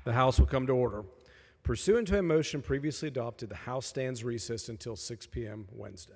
The House will come to order. Pursuant to a motion previously adopted, the House stands recessed until 6 p.m. Wednesday.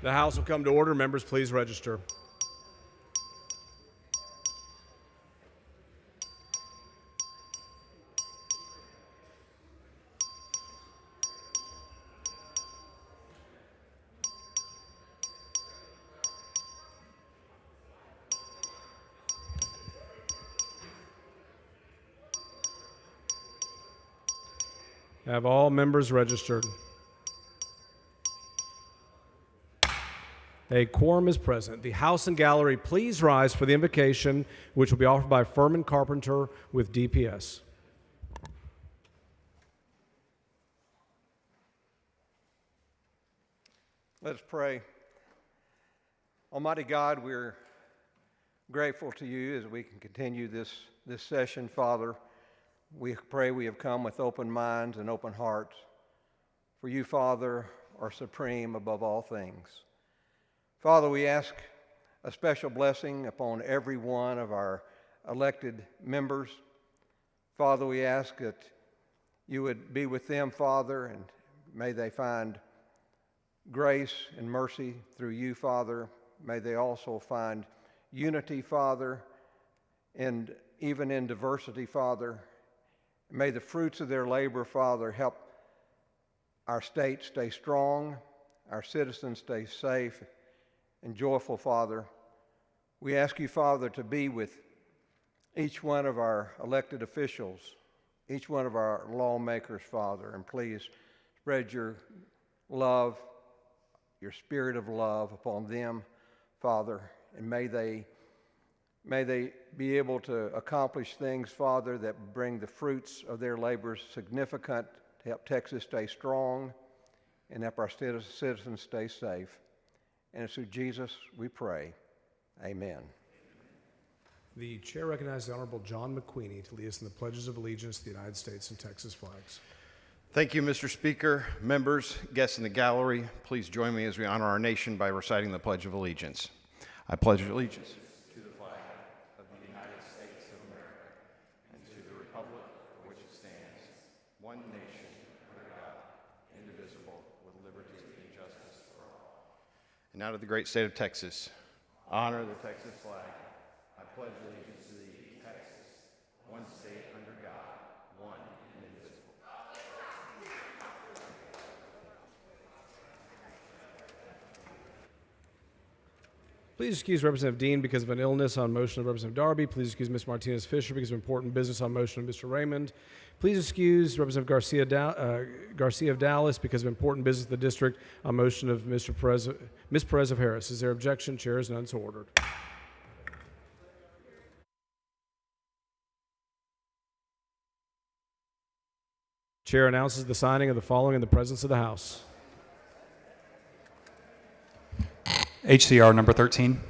The House will come to order. Members, please register. Have all members registered? A quorum is present. The House and gallery, please rise for the invocation, which will be offered by Furman Carpenter with DPS. Let us pray. Almighty God, we're grateful to you as we can continue this session, Father. We pray we have come with open minds and open hearts. For you, Father, are supreme above all things. Father, we ask a special blessing upon every one of our elected members. Father, we ask that you would be with them, Father, and may they find grace and mercy through you, Father. May they also find unity, Father, and even in diversity, Father. May the fruits of their labor, Father, help our state stay strong, our citizens stay safe and joyful, Father. We ask you, Father, to be with each one of our elected officials, each one of our lawmakers, Father, and please spread your love, your spirit of love upon them, Father, and may they be able to accomplish things, Father, that bring the fruits of their labors significant to help Texas stay strong and help our citizens stay safe. And it's through Jesus we pray. Amen. The chair recognizes the Honorable John McQueenie to lead us in the pledges of allegiance to the United States and Texas flags. Thank you, Mr. Speaker. Members, guests in the gallery, please join me as we honor our nation by reciting the Pledge of Allegiance. I pledge allegiance to the flag of the United States of America and to the republic for which it stands, one nation, under God, indivisible, with liberty and justice for all. And now to the great state of Texas. Honor the Texas flag. I pledge allegiance to thee, Texas, one state under God, one and indivisible. Please excuse Representative Dean because of an illness on motion of Representative Darby. Please excuse Ms. Martinez-Fisher because of important business on motion of Mr. Raymond. Please excuse Representative Garcia of Dallas because of important business of the district on motion of Ms. Perez of Harris. Is there objection? Chair is none, so ordered. Chair announces the signing of the following in the presence of the House. HCR number 13.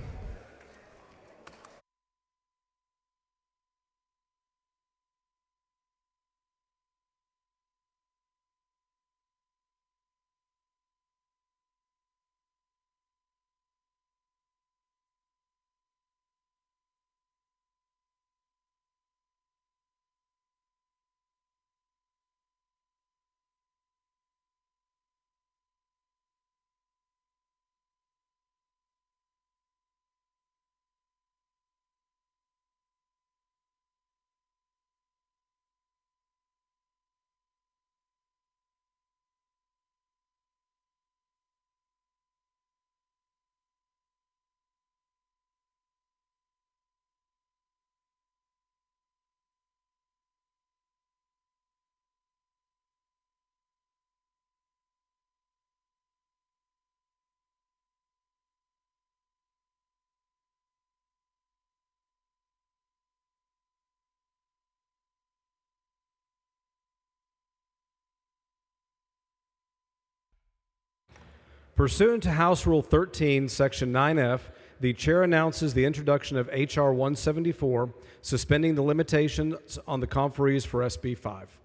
Pursuant to House Rule 13, Section 9F, the chair announces the introduction of H.R. 174, suspending the limitations on the conferees for SB 5.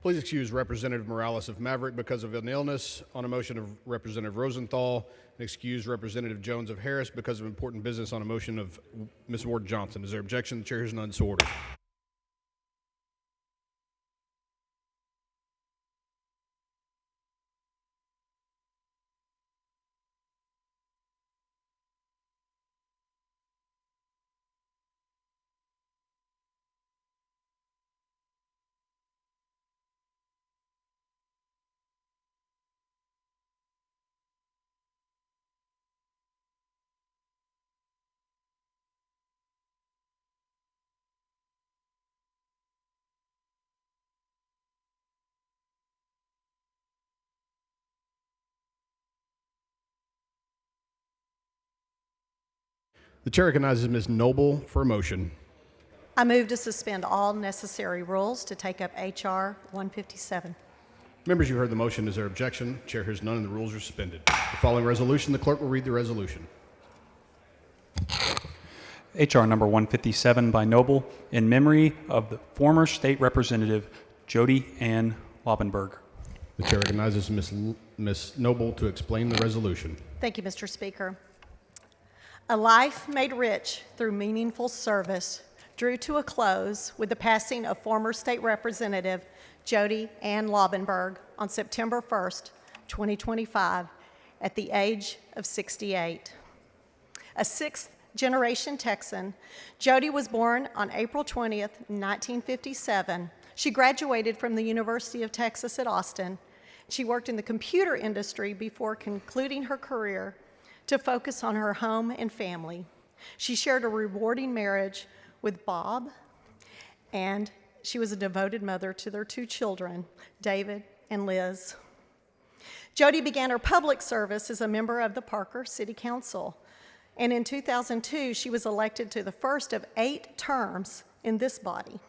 Please excuse Representative Morales of Maverick because of an illness on a motion of Representative Rosenthal, and excuse Representative Jones of Harris because of important business on a motion of Ms. Ward Johnson. Is there objection? The chair hears none, so ordered. The chair recognizes Ms. Noble for a motion. I move to suspend all necessary rules to take up H.R. 157. Members, you heard the motion. Is there objection? The chair hears none, and the rules are suspended. The following resolution, the clerk will read the resolution. H.R. number 157 by Noble in memory of the former state representative Jody Ann Lobenberg. The chair recognizes Ms. Noble to explain the resolution. Thank you, Mr. Speaker. A life made rich through meaningful service drew to a close with the passing of former state representative Jody Ann Lobenberg on September 1st, 2025, at the age of 68. A sixth-generation Texan, Jody was born on April 20th, 1957. She graduated from the University of Texas at Austin. She worked in the computer industry before concluding her career to focus on her home and family. She shared a rewarding marriage with Bob, and she was a devoted mother to their two children, David and Liz. Jody began her public service as a member of the Parker City Council, and in 2002, she was elected to the first of 8 terms in this body.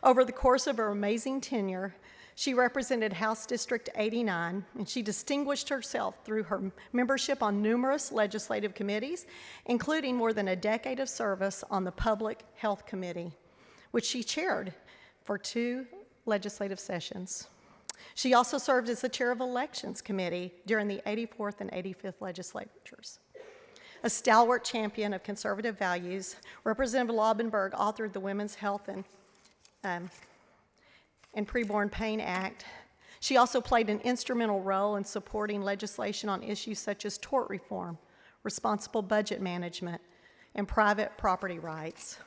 Over the course of her amazing tenure, she represented House District 89, and she distinguished herself through her membership on numerous legislative committees, including more than a decade of service on the Public Health Committee, which she chaired for 2 legislative sessions. She also served as the chair of Elections Committee during the 84th and 85th legislatures. A stalwart champion of conservative values, Representative Lobenberg authored the Women's Health and Preborn Pain Act. She also played an instrumental role in supporting legislation on issues such as tort reform, responsible budget management, and private property rights.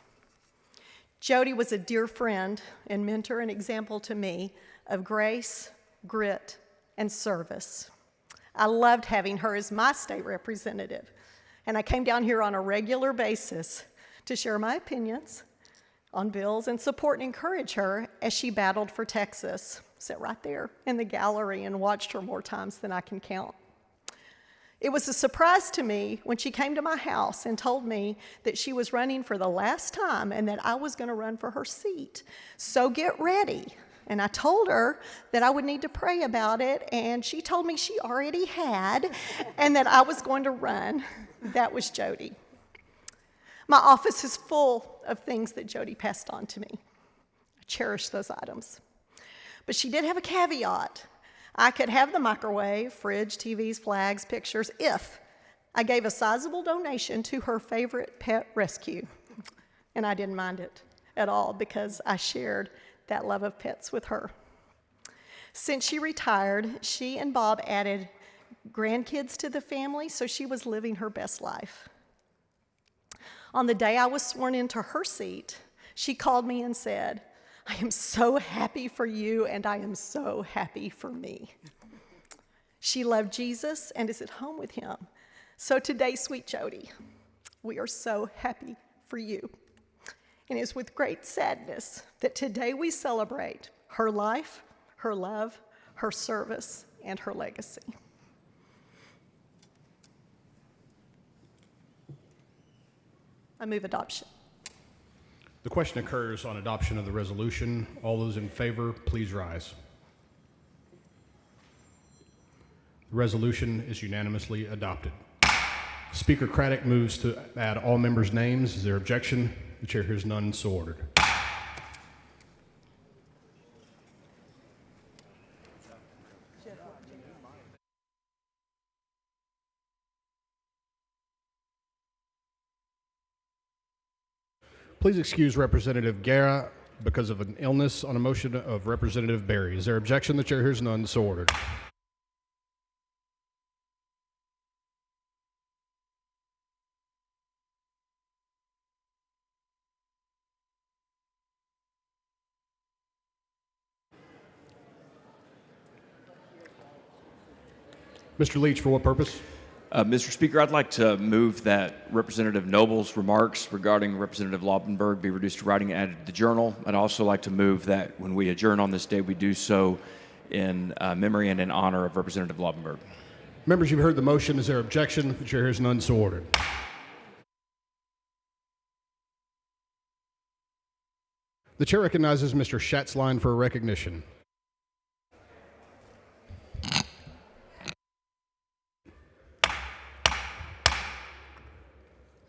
Jody was a dear friend and mentor and example to me of grace, grit, and service. I loved having her as my state representative, and I came down here on a regular basis to share my opinions on bills and support and encourage her as she battled for Texas. Sat right there in the gallery and watched her more times than I can count. It was a surprise to me when she came to my house and told me that she was running for the last time and that I was going to run for her seat. So get ready. And I told her that I would need to pray about it, and she told me she already had and that I was going to run. That was Jody. My office is full of things that Jody passed on to me. I cherish those items. But she did have a caveat. I could have the microwave, fridge, TVs, flags, pictures, if I gave a sizable donation to her favorite pet rescue. And I didn't mind it at all because I shared that love of pets with her. Since she retired, she and Bob added grandkids to the family, so she was living her best life. On the day I was sworn into her seat, she called me and said, "I am so happy for you, and I am so happy for me." She loved Jesus and is at home with him. So today, sweet Jody, we are so happy for you. And it is with great sadness that today we celebrate her life, her love, her service, and her legacy. I move adoption. The question occurs on adoption of the resolution. All those in favor, please rise. The resolution is unanimously adopted. Speaker Craddock moves to add all members' names. Is there objection? The chair hears none, so ordered. Please excuse Representative Guerra because of an illness on a motion of Representative Berry. Is there objection? The chair hears none, so ordered. Mr. Leach, for what purpose? Mr. Speaker, I'd like to move that Representative Noble's remarks regarding Representative Laubenberg be reduced to writing and added to the journal. I'd also like to move that when we adjourn on this day, we do so in memory and in honor of Representative Laubenberg. Members, you've heard the motion. Is there objection? The chair hears none, so ordered. The chair recognizes Mr. Schatzline for a recognition.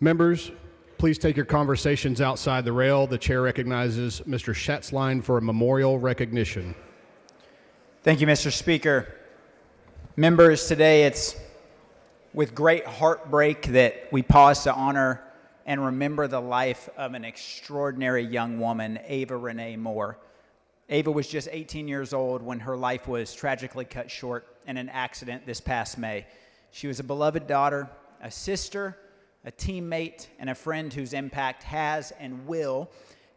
Members, please take your conversations outside the rail. The chair recognizes Mr. Schatzline for a memorial recognition. Thank you, Mr. Speaker. Members, today it's with great heartbreak that we pause to honor and remember the life of an extraordinary young woman, Ava Renee Moore. Ava was just 18 years old when her life was tragically cut short in an accident this past May. She was a beloved daughter, a sister, a teammate, and a friend whose impact has and will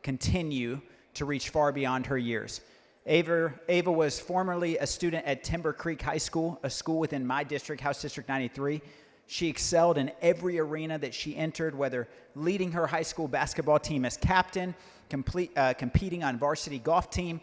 continue to reach far beyond her years. Ava was formerly a student at Timber Creek High School, a school within my district, House District 93. She excelled in every arena that she entered, whether leading her high school basketball team as captain, competing on varsity golf team,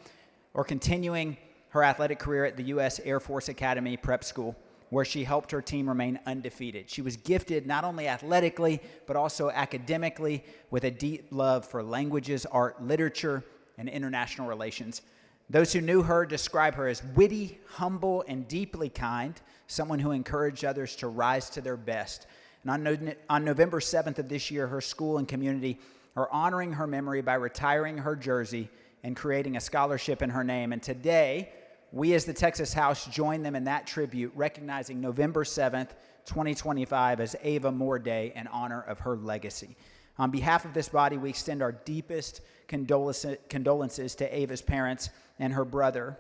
or continuing her athletic career at the U.S. Air Force Academy Prep School, where she helped her team remain undefeated. She was gifted not only athletically, but also academically with a deep love for languages, art, literature, and international relations. Those who knew her describe her as witty, humble, and deeply kind, someone who encouraged others to rise to their best. And on November 7th of this year, her school and community are honoring her memory by retiring her jersey and creating a scholarship in her name. And today, we as the Texas House join them in that tribute, recognizing November 7th, 2025 as Ava Moore Day in honor of her legacy. On behalf of this body, we extend our deepest condolences to Ava's parents and her brother,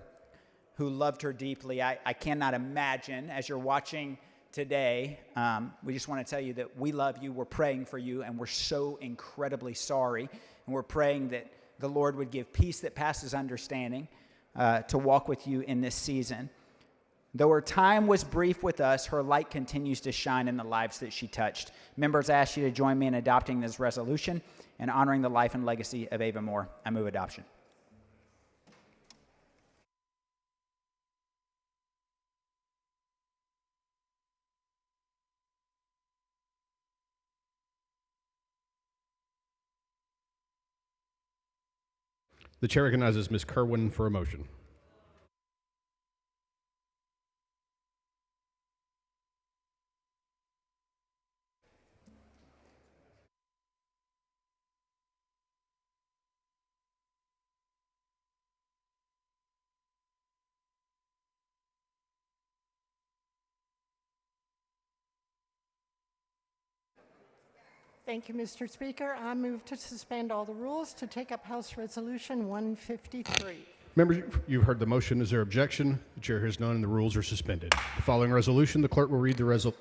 who loved her deeply. I cannot imagine, as you're watching today, we just want to tell you that we love you, we're praying for you, and we're so incredibly sorry. And we're praying that the Lord would give peace that passes understanding to walk with you in this season. Though her time was brief with us, her light continues to shine in the lives that she touched. Members, I ask you to join me in adopting this resolution and honoring the life and legacy of Ava Moore. I move adoption. The chair recognizes Ms. Kerwin for a motion. Thank you, Mr. Speaker. I move to suspend all the rules to take up House Resolution 153. Members, you've heard the motion. Is there objection? The chair hears none, and the rules are suspended. The following resolution, the clerk will read the resolution.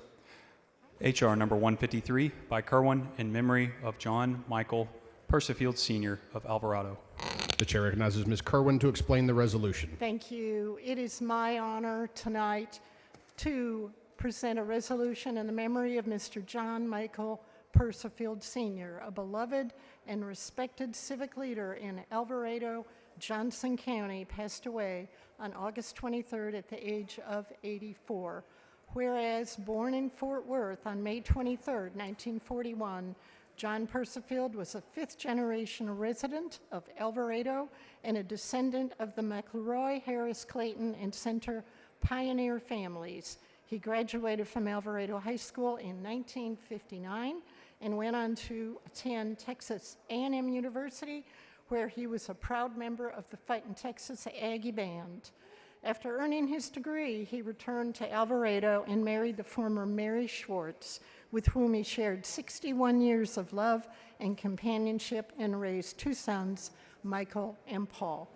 H.R. number 153 by Kerwin in memory of John Michael Persifield Sr. of Alvarado. The chair recognizes Ms. Kerwin to explain the resolution. Thank you. It is my honor tonight to present a resolution in the memory of Mr. John Michael Persifield Sr., a beloved and respected civic leader in Alvarado, Johnson County, passed away on August 23rd at the age of 84. Whereas born in Fort Worth on May 23rd, 1941, John Persifield was a fifth-generation resident of Alvarado and a descendant of the McElroy, Harris, Clayton, and Center pioneer families. He graduated from Alvarado High School in 1959 and went on to attend Texas A&M University, where he was a proud member of the Fightin' Texas Aggie Band. After earning his degree, he returned to Alvarado and married the former Mary Schwartz, with whom he shared 61 years of love and companionship and raised 2 sons, Michael and Paul.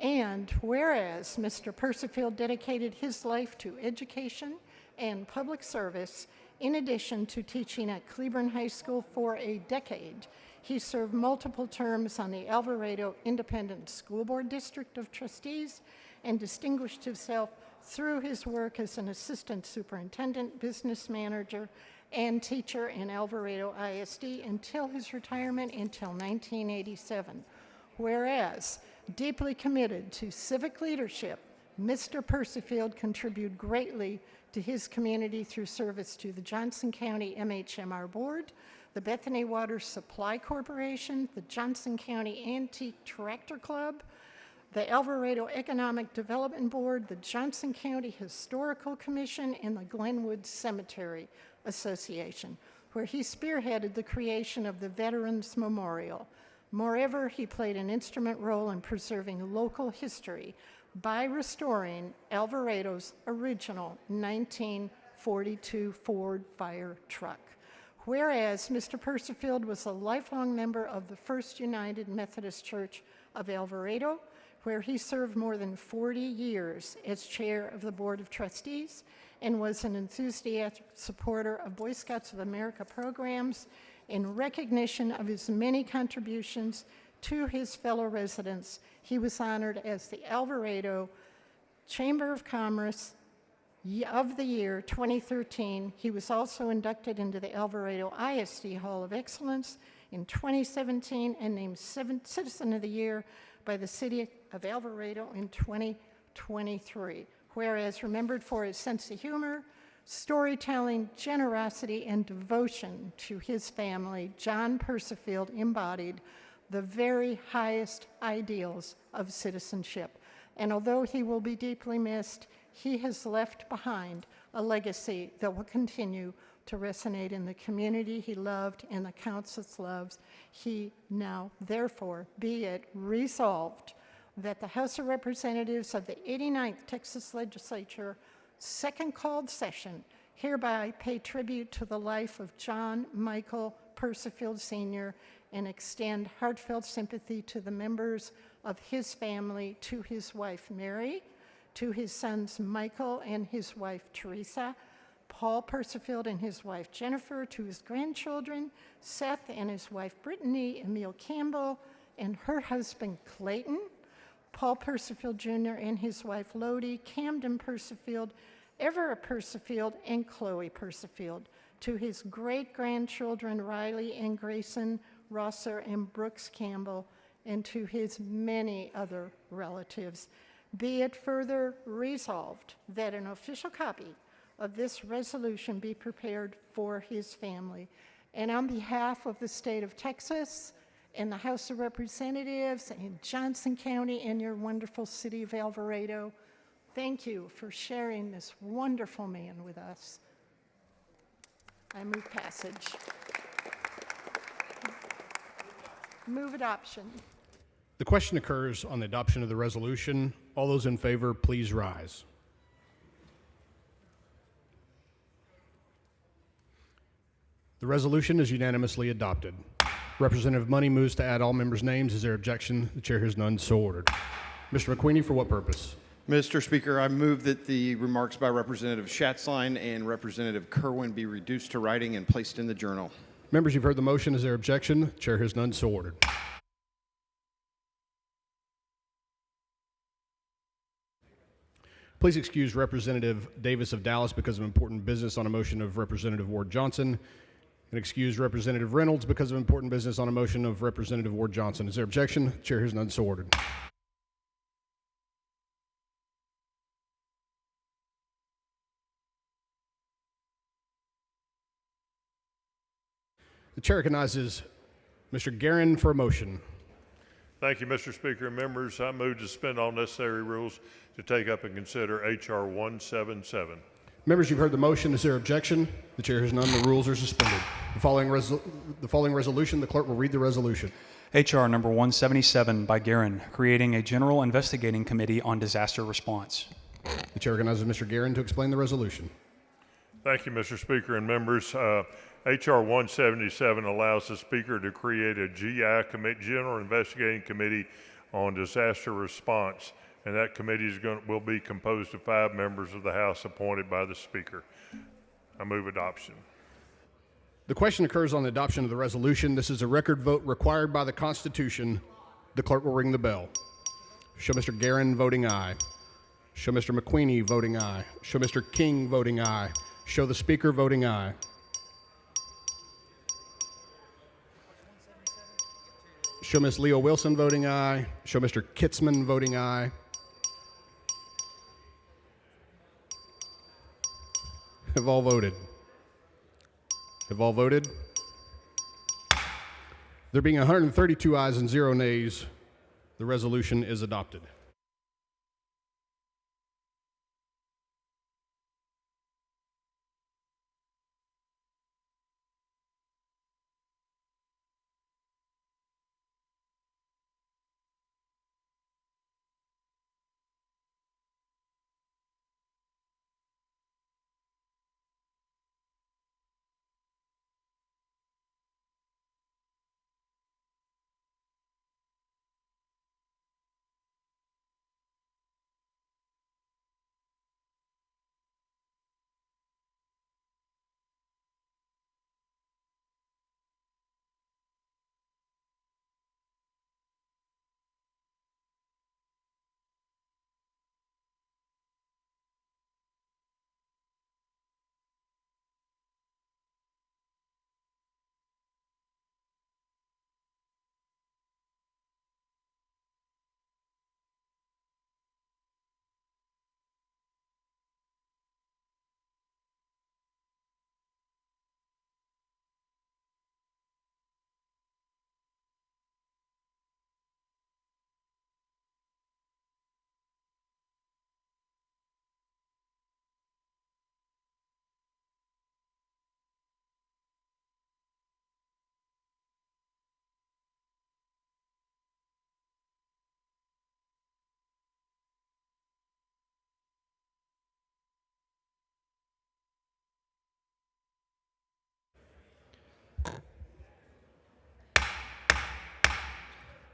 And whereas Mr. Persifield dedicated his life to education and public service, in addition to teaching at Cleburne High School for a decade, he served multiple terms on the Alvarado Independent School Board District of Trustees and distinguished himself through his work as an assistant superintendent, business manager, and teacher in Alvarado ISD until his retirement until 1987. Whereas, deeply committed to civic leadership, Mr. Persifield contributed greatly to his community through service to the Johnson County MHMR Board, the Bethany Water Supply Corporation, the Johnson County Antique Tractor Club, the Alvarado Economic Development Board, the Johnson County Historical Commission, and the Glenwood Cemetery Association, where he spearheaded the creation of the Veterans Memorial. Moreover, he played an instrumental role in preserving local history by restoring Alvarado's original 1942 Ford fire truck. Whereas Mr. Persifield was a lifelong member of the First United Methodist Church of Alvarado, where he served more than 40 years as chair of the Board of Trustees and was an enthusiastic supporter of Boy Scouts of America programs. In recognition of his many contributions to his fellow residents, he was honored as the Alvarado Chamber of Commerce of the Year 2013. He was also inducted into the Alvarado ISD Hall of Excellence in 2017 and named Citizen of the Year by the City of Alvarado in 2023. Whereas remembered for his sense of humor, storytelling, generosity, and devotion to his family, John Persifield embodied the very highest ideals of citizenship. And although he will be deeply missed, he has left behind a legacy that will continue to resonate in the community he loved and the countless loves he now, therefore, be it resolved that the House of Representatives of the 89th Texas Legislature, second called session, hereby pay tribute to the life of John Michael Persifield Sr. and extend heartfelt sympathy to the members of his family, to his wife Mary, to his sons Michael and his wife Teresa, Paul Persifield and his wife Jennifer, to his grandchildren Seth and his wife Brittany, Emil Campbell and her husband Clayton, Paul Persifield Jr. and his wife Lodi, Camden Persifield, Everett Persifield, and Chloe Persifield, to his great-grandchildren Riley and Grayson Rosser and Brooks Campbell, and to his many other relatives. Be it further resolved that an official copy of this resolution be prepared for his family. And on behalf of the state of Texas and the House of Representatives and Johnson County and your wonderful city of Alvarado, thank you for sharing this wonderful man with us. I move passage. Move adoption. The question occurs on the adoption of the resolution. All those in favor, please rise. The resolution is unanimously adopted. Representative Money moves to add all members' names. Is there objection? The chair hears none, so ordered. Mr. McQueenie, for what purpose? Mr. Speaker, I move that the remarks by Representative Schatzline and Representative Kerwin be reduced to writing and placed in the journal. Members, you've heard the motion. Is there objection? The chair hears none, so ordered. Please excuse Representative Davis of Dallas because of important business on a motion of Representative Ward Johnson, and excuse Representative Reynolds because of important business on a motion of Representative Ward Johnson. Is there objection? Chair hears none, so ordered. The chair recognizes Mr. Guerin for a motion. Thank you, Mr. Speaker and members. I move to suspend all necessary rules to take up and consider H.R. 177. Members, you've heard the motion. Is there objection? The chair hears none. The rules are suspended. The following resolution, the clerk will read the resolution. H.R. number 177 by Guerin, creating a General Investigating Committee on Disaster Response. The chair recognizes Mr. Guerin to explain the resolution. Thank you, Mr. Speaker and members. H.R. 177 allows the Speaker to create a General Investigating Committee on Disaster Response, and that committee will be composed of 5 members of the House appointed by the Speaker. I move adoption. The question occurs on the adoption of the resolution. This is a record vote required by the Constitution. The clerk will ring the bell. Show Mr. Guerin voting aye. Show Mr. McQueenie voting aye. Show Mr. King voting aye. Show the Speaker voting aye. Show Ms. Leo Wilson voting aye. Show Mr. Kitzman voting aye. Have all voted? Have all voted? There being 132 ayes and 0 nays, the resolution is adopted.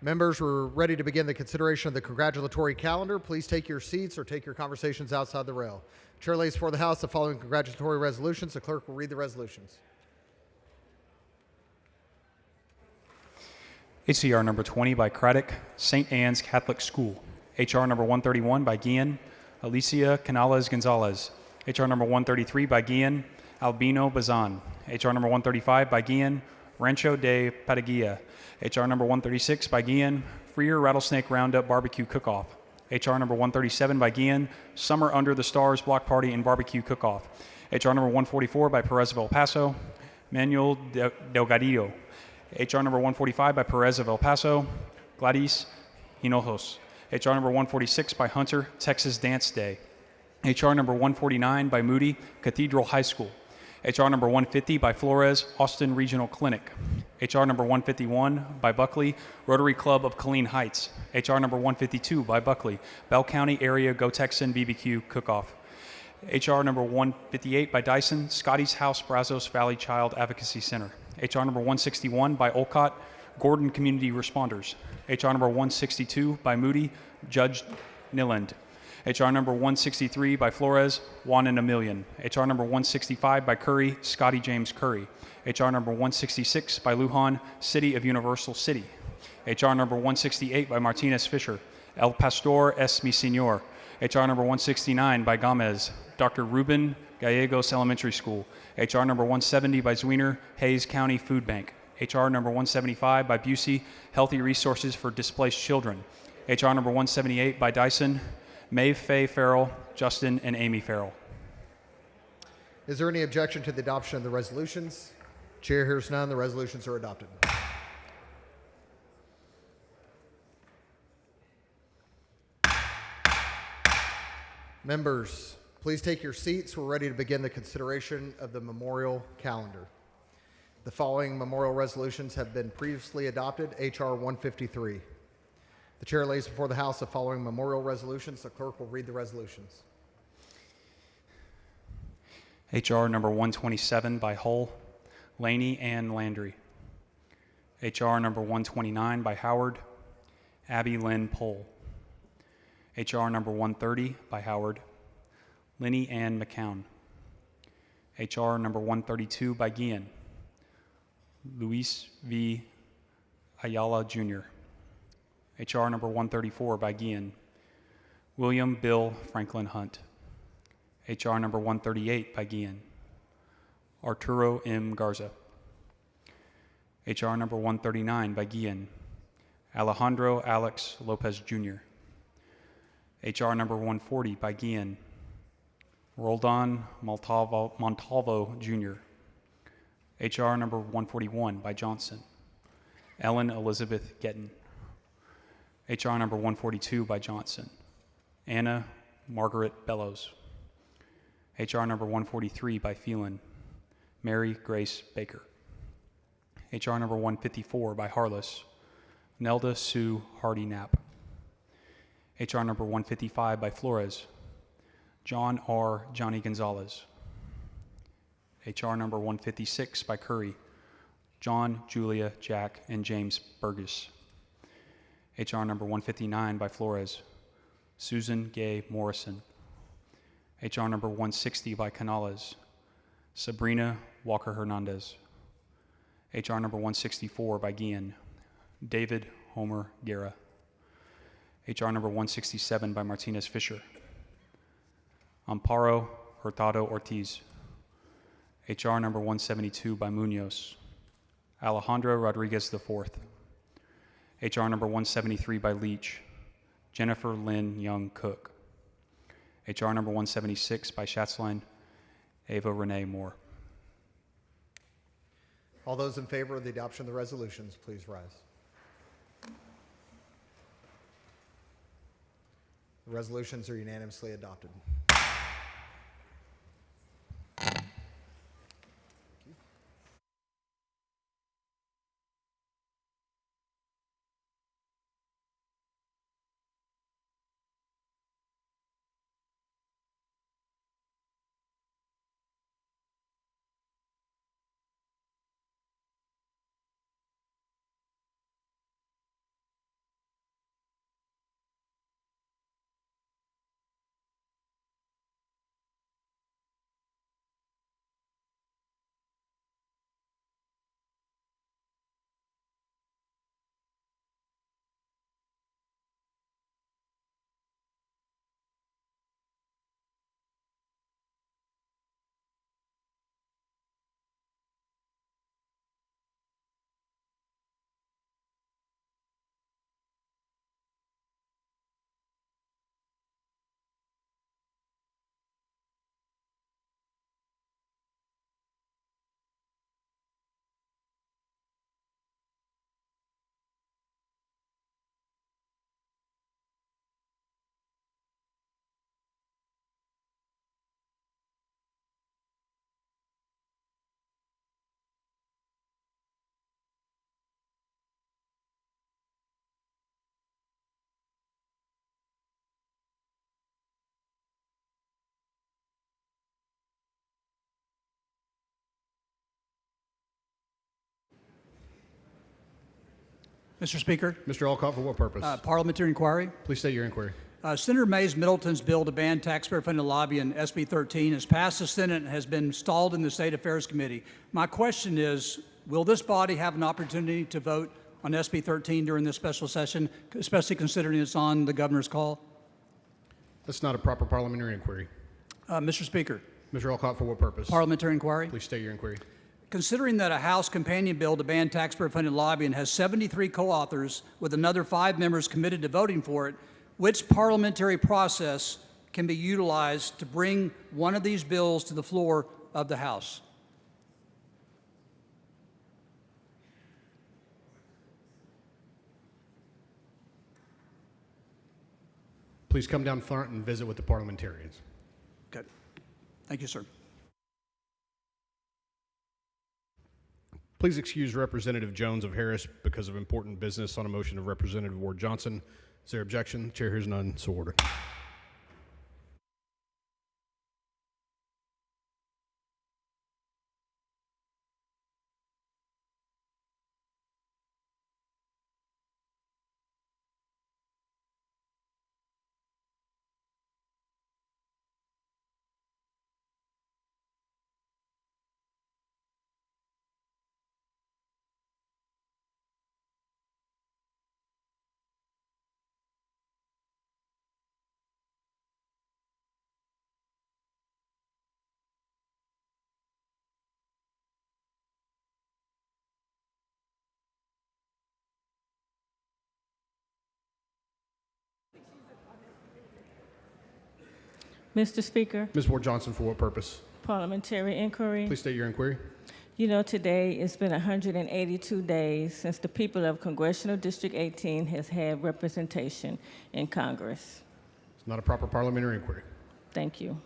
Members, we're ready to begin the consideration of the congratulatory calendar. Please take your seats or take your conversations outside the rail. Chair lays before the House the following congratulatory resolutions. The clerk will read the resolutions. HCR number 20 by Craddock, St. Anne's Catholic School. HR number 131 by Guillen, Alicia Canales Gonzalez. HR number 133 by Guillen, Albino Bazan. HR number 135 by Guillen, Rancho de Pataguilla. HR number 136 by Guillen, Freer Rattlesnake Roundup Barbecue Cook-Off. HR number 137 by Guillen, Summer Under the Stars Block Party and Barbecue Cook-Off. HR number 144 by Perez of El Paso, Manuel Delgadillo. HR number 145 by Perez of El Paso, Gladys Hinojos. HR number 146 by Hunter, Texas Dance Day. HR number 149 by Moody, Cathedral High School. HR number 150 by Flores, Austin Regional Clinic. HR number 151 by Buckley, Rotary Club of Colleen Heights. HR number 152 by Buckley, Bell County Area Go Texan BBQ Cook-Off. HR number 158 by Dyson, Scotty's House Brazos Valley Child Advocacy Center. HR number 161 by Olcott, Gordon Community Responders. HR number 162 by Moody, Judge Niland. HR number 163 by Flores, Juan and Emilian. HR number 165 by Curry, Scotty James Curry. HR number 166 by Lujan, City of Universal City. HR number 168 by Martinez Fisher, El Pastor es mi Señor. HR number 169 by Gomez, Dr. Ruben Gallegos Elementary School. HR number 170 by Zwiener, Hayes County Food Bank. HR number 175 by Busey, Healthy Resources for Displaced Children. HR number 178 by Dyson, Maeve Faye Farrell, Justin and Amy Farrell. Is there any objection to the adoption of the resolutions? Chair hears none. The resolutions are adopted. Members, please take your seats. We're ready to begin the consideration of the memorial calendar. The following memorial resolutions have been previously adopted. H.R. 153. The chair lays before the House the following memorial resolutions. The clerk will read the resolutions. HR number 127 by Hull, Laney Ann Landry. H.R. number 129 by Howard, Abby Lynn Pohl. H.R. number 130 by Howard, Lenny Ann McCown. H.R. number 132 by Guillen, Luis V. Ayala Jr. H.R. number 134 by Guillen, William Bill Franklin Hunt. H.R. number 138 by Guillen, Arturo M. Garza. H.R. number 139 by Guillen, Alejandro Alex Lopez Jr. H.R. number 140 by Guillen, Roldan Montalvo Jr. H.R. number 141 by Johnson, Ellen Elizabeth Getton. H.R. number 142 by Johnson, Anna Margaret Bellows. H.R. number 143 by Phelan, Mary Grace Baker. H.R. number 154 by Harless, Nelda Sue Hardy Knapp. H.R. number 155 by Flores, John R. Johnny Gonzalez. H.R. number 156 by Curry, John, Julia, Jack, and James Burgess. H.R. number 159 by Flores, Susan Gay Morrison. H.R. number 160 by Canales, Sabrina Walker Hernandez. H.R. number 164 by Guillen, David Homer Guerra. H.R. number 167 by Martinez Fisher, Amparo Hurtado Ortiz. H.R. number 172 by Munoz, Alejandro Rodriguez IV. H.R. number 173 by Leach, Jennifer Lynn Young Cook. H.R. number 176 by Schatzline, Ava Renee Moore. All those in favor of the adoption of the resolutions, please rise. The resolutions are unanimously adopted. Mr. Speaker, Mr. Alcott, for what purpose? parliamentary inquiry. Please state your inquiry. Senator Mays Middleton's bill to ban taxpayer-funded lobbying, SB 13, has passed the Senate and has been stalled in the State Affairs Committee. My question is, will this body have an opportunity to vote on SB 13 during this special session, especially considering it's on the governor's call? That's not a proper parliamentary inquiry. Mr. Speaker, Mr. Alcott, for what purpose? parliamentary inquiry. Please state your inquiry. Considering that a House companion bill to ban taxpayer-funded lobbying has 73 co-authors with another 5 members committed to voting for it, which parliamentary process can be utilized to bring one of these bills to the floor of the House? Please come down front and visit with the parliamentarians. Okay. Thank you, sir. Please excuse Representative Jones of Harris because of important business on a motion of Representative Ward Johnson. Is there objection? Chair hears none, so ordered. Mr. Speaker, Ms. Ward Johnson, for what purpose? parliamentary inquiry. Please state your inquiry. You know, today it's been 182 days since the people of Congressional District 18 has had representation in Congress. It's not a proper parliamentary inquiry. Thank you.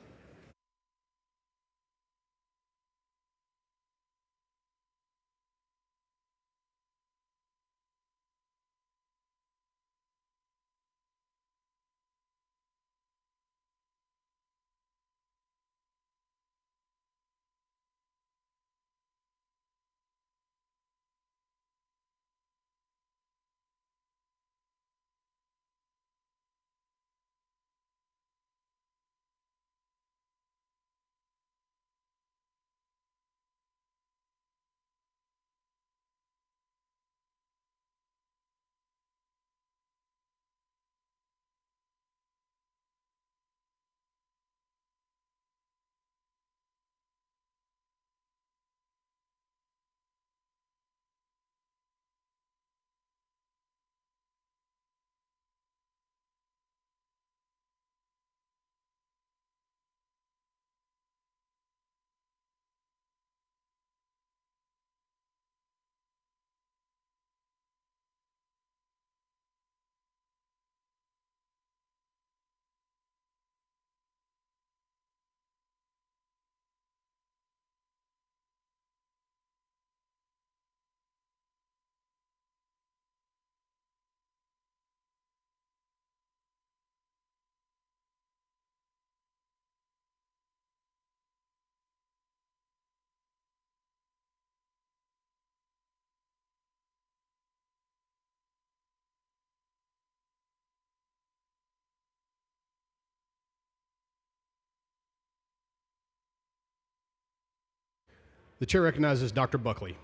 The chair recognizes Dr. Buckley.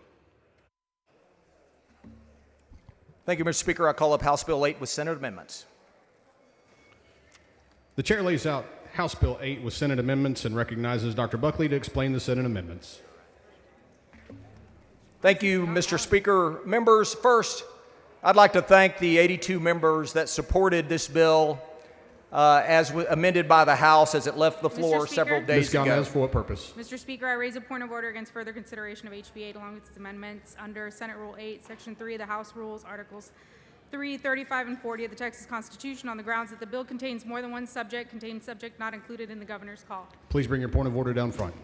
Thank you, Mr. Speaker. I call up House Bill 8 with Senate amendments. The chair lays out House Bill 8 with Senate amendments and recognizes Dr. Buckley to explain the Senate amendments. Thank you, Mr. Speaker. Members, first, I'd like to thank the 82 members that supported this bill as amended by the House as it left the floor several Ms. days ago. Gomez, for what purpose? Mr. Speaker, I raise a point of order against further consideration of HB 8 along with its amendments under Senate Rule 8, Section 3 of the House Rules, Articles 3, 35, and 40 of the Texas Constitution on the grounds that the bill contains more than one subject, contains subject not included in the governor's call. Please bring your point of order down front.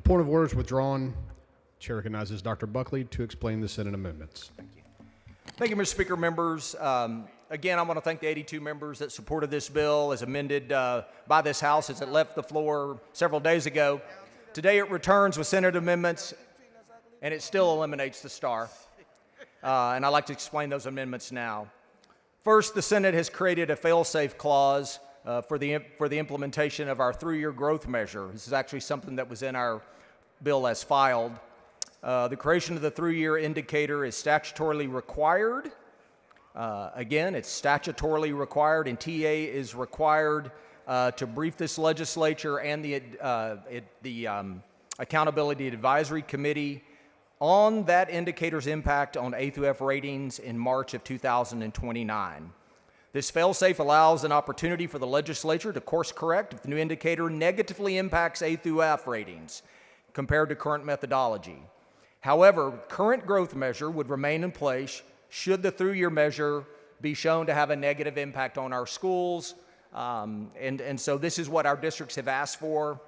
Point of order is withdrawn. Chair recognizes Dr. Buckley to explain the Senate amendments. Thank you, Mr. Speaker. Members, again, I want to thank the 82 members that supported this bill as amended by this House as it left the floor several days ago. Today it returns with Senate amendments, and it still eliminates the STAR. And I'd like to explain those amendments now. First, the Senate has created a fail-safe clause for the implementation of our 3-year growth measure. This is actually something that was in our bill as filed. The creation of the 3-year indicator is statutorily required. Again, it's statutorily required, and TA is required to brief this legislature and the Accountability Advisory Committee on that indicator's impact on A through F ratings in March of 2029. This fail-safe allows an opportunity for the legislature to course correct if the new indicator negatively impacts A through F ratings compared to current methodology. However, current growth measure would remain in place should the 3-year measure be shown to have a negative impact on our schools. And so this is what our districts have asked for.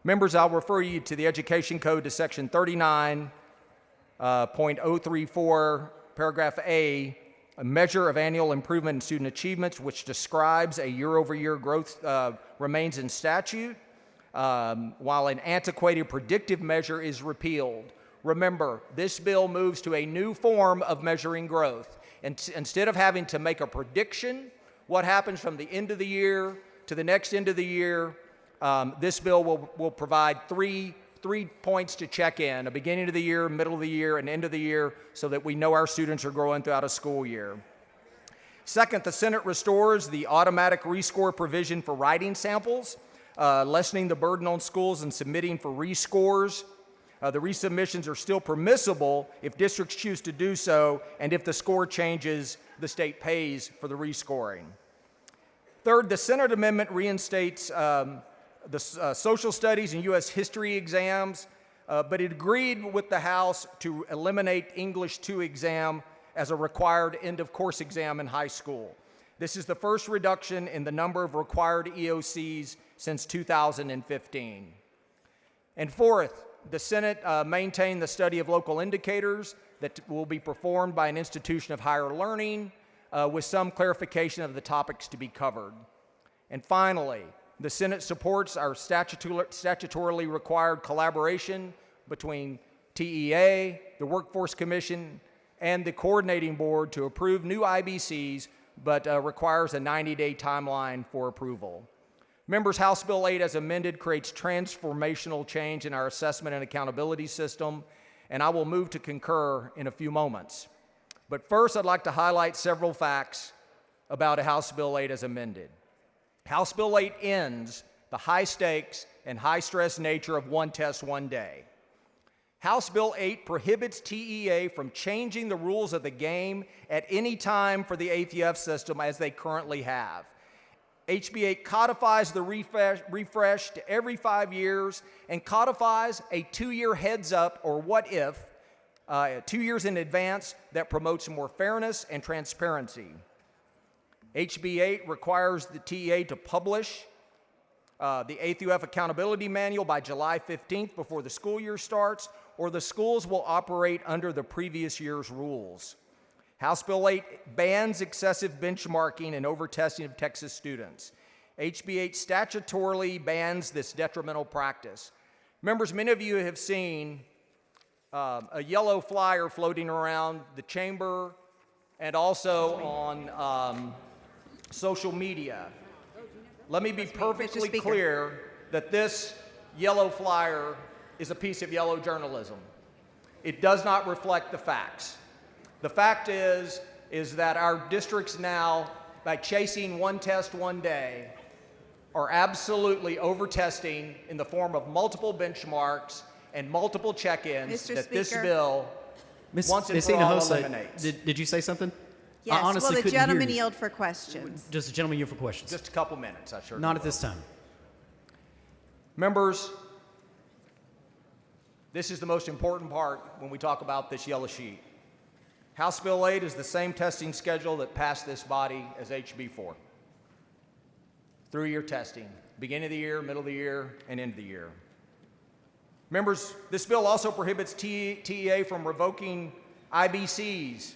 Members, I'll refer you to the Education Code to Section 39.034, paragraph A, a measure of annual improvement in student achievements, which describes a year-over-year growth remains in statute, while an antiquated predictive measure is repealed. Remember, this bill moves to a new form of measuring growth. And instead of having to make a prediction, what happens from the end of the year to the next end of the year, this bill will provide three points to check in: a beginning of the year, middle of the year, and end of the year, so that we know our students are growing throughout a school year. Second, the Senate restores the automatic rescore provision for writing samples, lessening the burden on schools in submitting for rescores. The resubmissions are still permissible if districts choose to do so, and if the score changes, the state pays for the rescoring. Third, the Senate amendment reinstates the social studies and U.S. history exams, but it agreed with the House to eliminate English 2 exam as a required end-of-course exam in high school. This is the first reduction in the number of required EOCs since 2015. And fourth, the Senate maintained the study of local indicators that will be performed by an institution of higher learning with some clarification of the topics to be covered. And finally, the Senate supports our statutorily required collaboration between TEA, the Workforce Commission, and the Coordinating Board to approve new IBCs, but requires a 90-day timeline for approval. Members, House Bill 8 as amended creates transformational change in our assessment and accountability system, and I will move to concur in a few moments. But first, I'd like to highlight several facts about House Bill 8 as amended. House Bill 8 ends the high stakes and high stress nature of one test, one day. House Bill 8 prohibits TEA from changing the rules of the game at any time for the ATF system as they currently have. HB 8 codifies the refresh to every 5 years and codifies a 2-year heads up, or what if, 2 years in advance, that promotes more fairness and transparency. HB 8 requires the TEA to publish the A through F accountability manual by July 15th before the school year starts, or the schools will operate under the previous year's rules. House Bill 8 bans excessive benchmarking and over-testing of Texas students. HB 8 statutorily bans this detrimental practice. Members, many of you have seen a yellow flyer floating around the chamber and also on social media. Let me be perfectly clear that this yellow flyer is a piece of yellow journalism. It does not reflect the facts. The fact is that our districts now, by chasing one test one day, are absolutely over-testing in the form of multiple benchmarks and multiple check-ins that this bill once and for all eliminates. Did you say something? Yes, I honestly will the couldn't hear gentleman you. yield for questions? Just a gentleman yield for questions. Just a couple minutes, I sure Not will. at this time. Members, this is the most important part when we talk about this yellow sheet. House Bill 8 is the same testing schedule that passed this body as HB 4. 3-year testing, beginning of the year, middle of the year, and end of the year. Members, this bill also prohibits TEA from revoking IBCs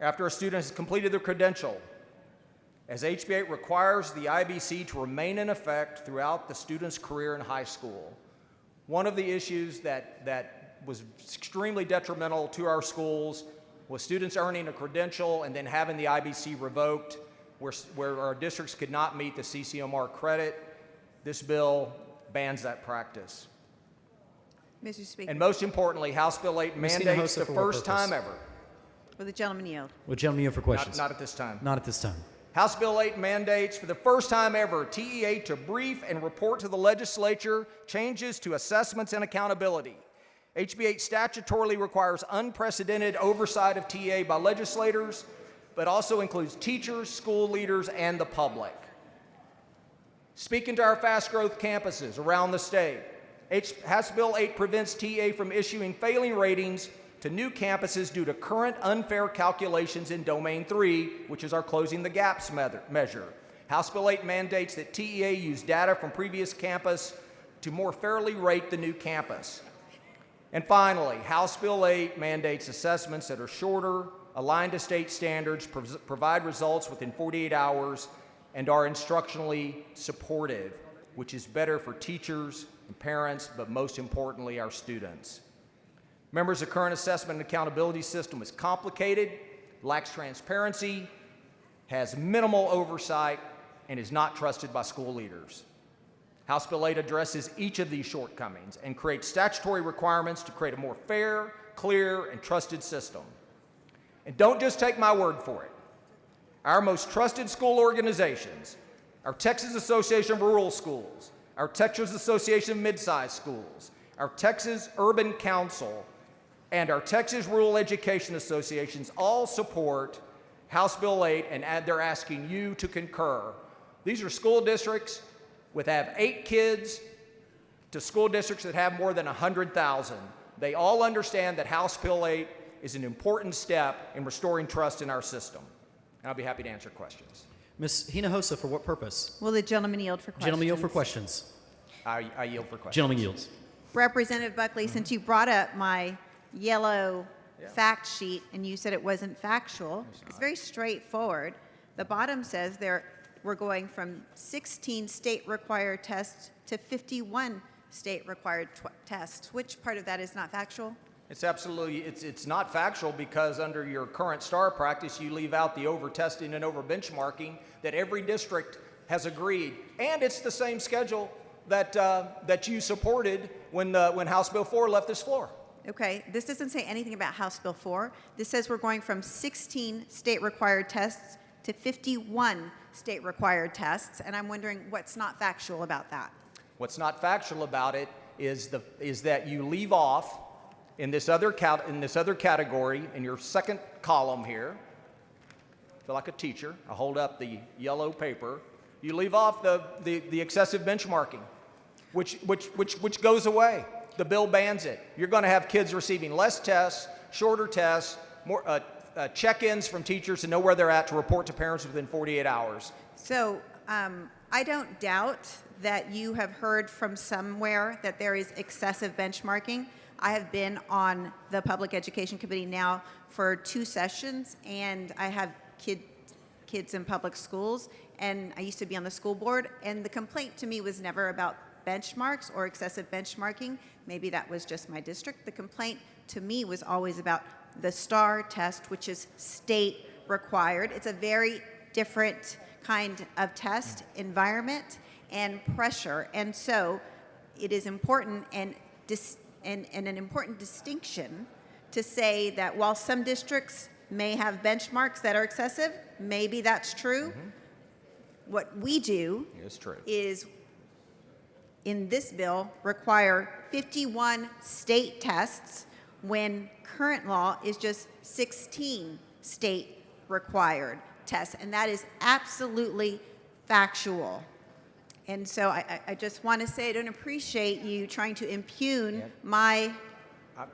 after a student has completed their credential, as HB 8 requires the IBC to remain in effect throughout the student's career in high school. One of the issues that was extremely detrimental to our schools was students earning a credential and then having the IBC revoked, where our districts could not meet the CCMR credit. This bill bans that practice. Mr. Speaker. And most importantly, House Bill 8 Ms. mandates Hinojosa, the for what first time purpose? ever. Will the gentleman yield? Will the gentleman yield for questions? Not at this time. Not at this time. House Bill 8 mandates for the first time ever TEA to brief and report to the legislature changes to assessments and accountability. HB 8 statutorily requires unprecedented oversight of TEA by legislators, but also includes teachers, school leaders, and the public. Speaking to our fast growth campuses around the state, House Bill 8 prevents TEA from issuing failing ratings to new campuses due to current unfair calculations in Domain 3, which is our Closing the Gaps measure. House Bill 8 mandates that TEA use data from previous campus to more fairly rate the new campus. And finally, House Bill 8 mandates assessments that are shorter, aligned to state standards, provide results within 48 hours, and are instructionally supportive, which is better for teachers and parents, but most importantly, our students. Members, the current assessment and accountability system is complicated, lacks transparency, has minimal oversight, and is not trusted by school leaders. House Bill 8 addresses each of these shortcomings and creates statutory requirements to create a more fair, clear, and trusted system. And don't just take my word for it. Our most trusted school organizations, our Texas Association of Rural Schools, our Texas Association of Mid-Sized Schools, our Texas Urban Council, and our Texas Rural Education Associations all support House Bill 8, and they're asking you to concur. These are school districts have 8 kids to school districts that have more than 100,000. They all understand that House Bill 8 is an important step in restoring trust in our system. And I'll be happy to answer questions. Ms. Hinojosa, for what purpose? Will the gentleman yield for questions? Gentleman yield for questions. I yield for questions. Gentleman yields. Representative Buckley, since you brought up my yellow fact sheet and you said it wasn't factual, it's very straightforward. The bottom says we're going from 16 state-required tests to 51 state-required tests. Which part of that is not factual? It's absolutely, it's not factual because under your current STAR practice, you leave out the over-testing and over-benchmarking that every district has agreed. And it's the same schedule that you supported when House Bill 4 left this floor. Okay, this doesn't say anything about House Bill 4. This says we're going from 16 state-required tests to 51 state-required tests, and I'm wondering what's not factual about that. What's not factual about it is that you leave off in this other category, in your second column here. I feel like a teacher. I hold up the yellow paper. You leave off the excessive benchmarking, which goes away. The bill bans it. You're going to have kids receiving less tests, shorter tests, more check-ins from teachers to know where they're at to report to parents within 48 hours. So I don't doubt that you have heard from somewhere that there is excessive benchmarking. I have been on the Public Education Committee now for 2 sessions, and I have kids in public schools, and I used to be on the school board, and the complaint to me was never about benchmarks or excessive benchmarking. Maybe that was just my district. The complaint to me was always about the STAR test, which is state required. It's a very different kind of test environment and pressure, and so it is important and an important distinction to say that while some districts may have benchmarks that are excessive, maybe that's true. What we do is, in this bill, require 51 state tests when current law is just 16 state required tests, and that is absolutely factual. And so I just want to say I don't appreciate you trying to impugn my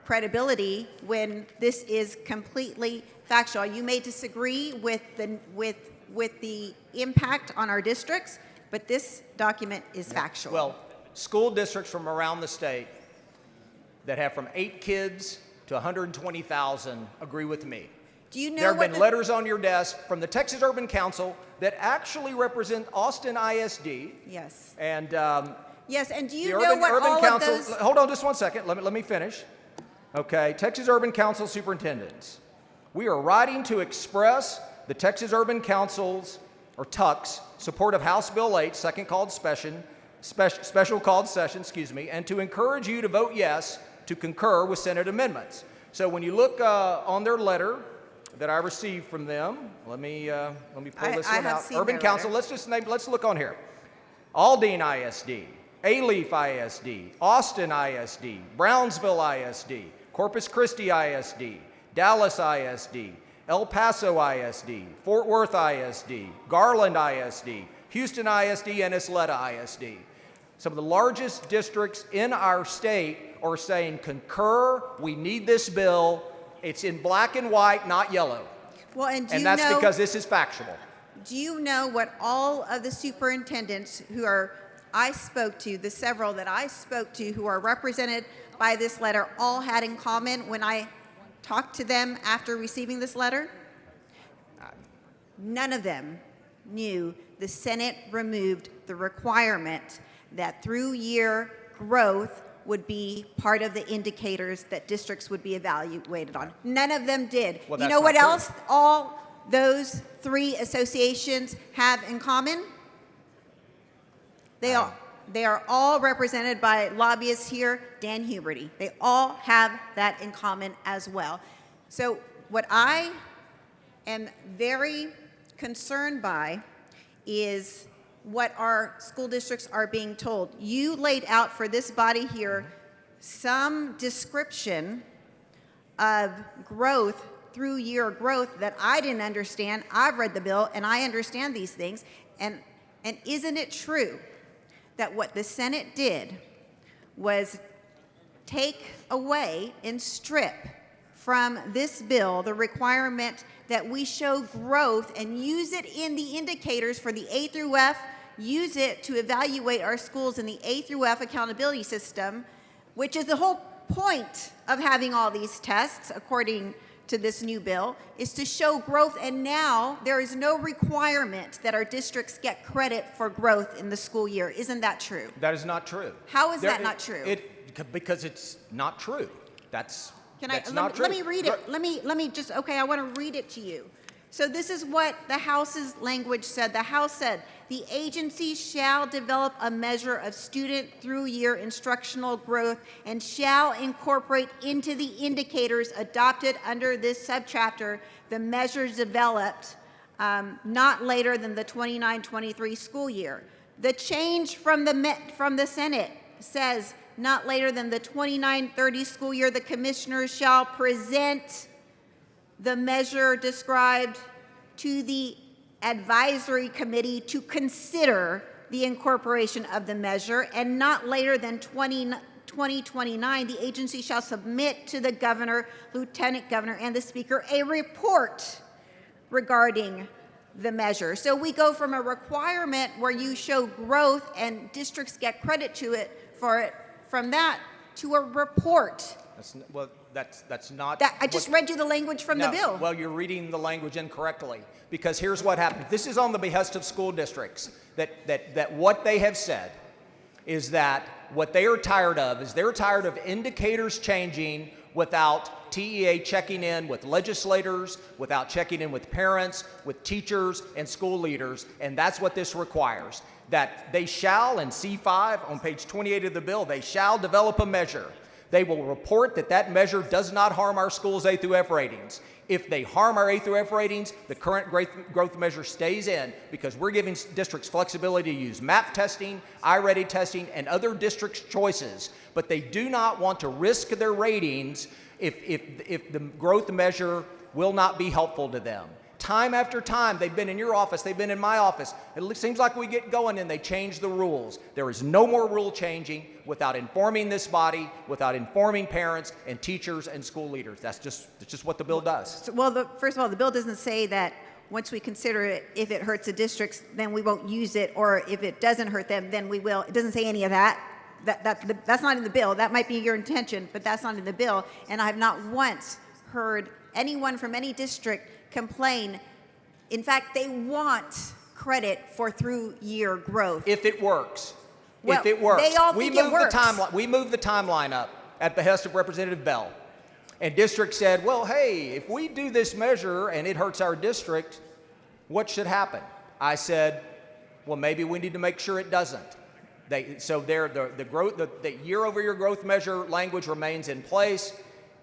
credibility when this is completely factual. You may disagree with the impact on our districts, but this document is factual. Well, school districts from around the state that have from 8 kids to 120,000 agree with me. Do you know There have what been letters on your desk from the Texas Urban Council that actually represent Austin ISD. Yes. And Yes, and do you the know Urban, what Urban all Council, of those... hold on just one second, let me finish. Okay, Texas Urban Council superintendents. We are writing to express the Texas Urban Council's, or TUC's, support of House Bill 8, second called special called session, and to encourage you to vote yes to concur with Senate amendments. So when you look on their letter that I received from them, let me pull this one out. Urban Council, let's look on here. Aldine ISD, Alief ISD, Austin ISD, Brownsville ISD, Corpus Christi ISD, Dallas ISD, El Paso ISD, Fort Worth ISD, Garland ISD, Houston ISD, and Isleta ISD. Some of the largest districts in our state are saying, concur, we need this bill. It's in black and white, not yellow. Well, and that's because this is factual. Do you know what all of the superintendents I spoke to, the several that I spoke to who are represented by this letter, all had in common when I talked to them after receiving this letter? None of them knew the Senate removed the requirement that through-year growth would be part of the indicators that districts would be evaluated on. None of them did. Well, you know what that's not else all those 3 associations have in common? They are all represented by lobbyists here, Dan Huberty. They all have that in common as well. So what I am very concerned by is what our school districts are being told. You laid out for this body here some description of growth, through year growth, that I didn't understand. I've read the bill and I understand these things. And isn't it true that what the Senate did was take away and strip from this bill the requirement that we show growth and use it in the indicators for the A through F, use it to evaluate our schools in the A through F accountability system, which is the whole point of having all these tests, according to this new bill, is to show growth. And now there is no requirement that our districts get credit for growth in the school year. Isn't that true? That is not true. How is that not true? Because it's not true. That's Let true. me read it. Let me just, okay, I want to read it to you. So this is what the House's language said. The House said, the agency shall develop a measure of student through year instructional growth and shall incorporate into the indicators adopted under this subchapter the measures developed not later than the 29-23 school year. The change from the Senate says not later than the 29-30 school year, the commissioners shall present the measure described to the advisory committee to consider the incorporation of the measure, and not later than 2029, the agency shall submit to the governor, lieutenant governor, and the speaker a report regarding the measure. So we go from a requirement where you show growth and districts get credit for it, from that to a report. That's not. I just read you the language from the bill. Well, you're reading the language incorrectly, because here's what happened. This is on the behest of school districts, that what they have said is that what they are tired of is they're tired of indicators changing without TEA checking in with legislators, without checking in with parents, with teachers and school leaders, and that's what this requires. That they shall, in C5 on page 28 of the bill, they shall develop a measure. They will report that measure does not harm our schools' A through F ratings. If they harm our A through F ratings, the current growth measure stays in, because we're giving districts flexibility to use MAP testing, iReady testing, and other districts' choices. But they do not want to risk their ratings if the growth measure will not be helpful to them. Time after time, they've been in your office, they've been in my office. It seems like we get going and they change the rules. There is no more rule changing without informing this body, without informing parents and teachers and school leaders. That's just what the bill does. Well, first of all, the bill doesn't say that once we consider it, if it hurts the districts, then we won't use it, or if it doesn't hurt them, then we will. It doesn't say any of that. That's not in the bill. That might be your intention, but that's not in the bill. And I have not once heard anyone from any district complain. In fact, they want credit for through-year growth. If it works. Well, if it works. they all think it works. We moved the timeline up at behest of Representative Bell. And district said, well, hey, if we do this measure and it hurts our district, what should happen? I said, well, maybe we need to make sure it doesn't. The year-over-year growth measure language remains in place.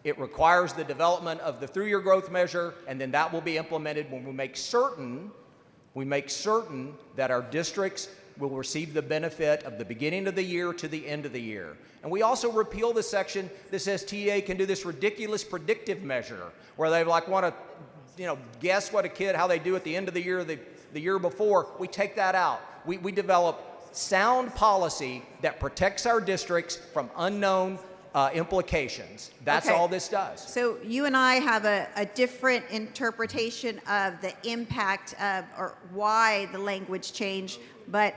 It requires the development of the through-year growth measure, and then that will be implemented when we make certain that our districts will receive the benefit of the beginning of the year to the end of the year. And we also repeal the section that says TA can do this ridiculous predictive measure where they want to, guess what how they do at the end of the year, the year before. We take that out. We develop sound policy that protects our districts from unknown implications. That's Okay. all this does. So you and I have a different interpretation of the impact of, or why the language changed, but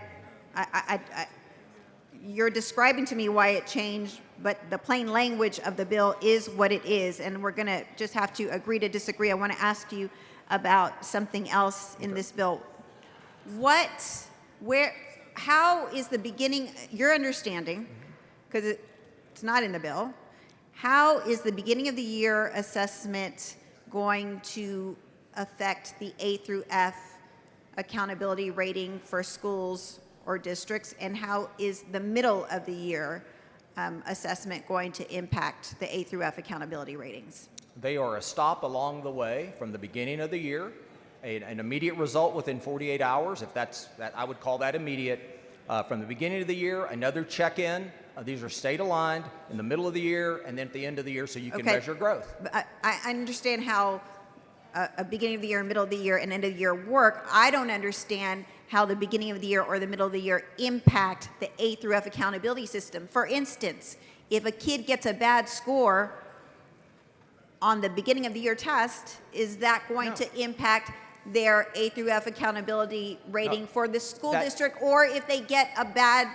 you're describing to me why it changed, but the plain language of the bill is what it is, and we're going to just have to agree to disagree. I want to ask you about something else in this bill. How is the beginning, your understanding, because it's not in the bill, how is the beginning of the year assessment going to affect the A through F accountability rating for schools or districts, and how is the middle of the year assessment going to impact the A through F accountability ratings? They are a stop along the way from the beginning of the year, an immediate result within 48 hours, I would call that immediate. From the beginning of the year, another check-in. These are state aligned in the middle of the year and then at the end of the year so you can measure growth. But I understand how a beginning of the year, middle of the year, and end of the year work. I don't understand how the beginning of the year or the middle of the year impact the A through F accountability system. For instance, if a kid gets a bad score on the beginning of the year test, is that going to impact their A through F accountability rating for the school district? Or if they get a bad,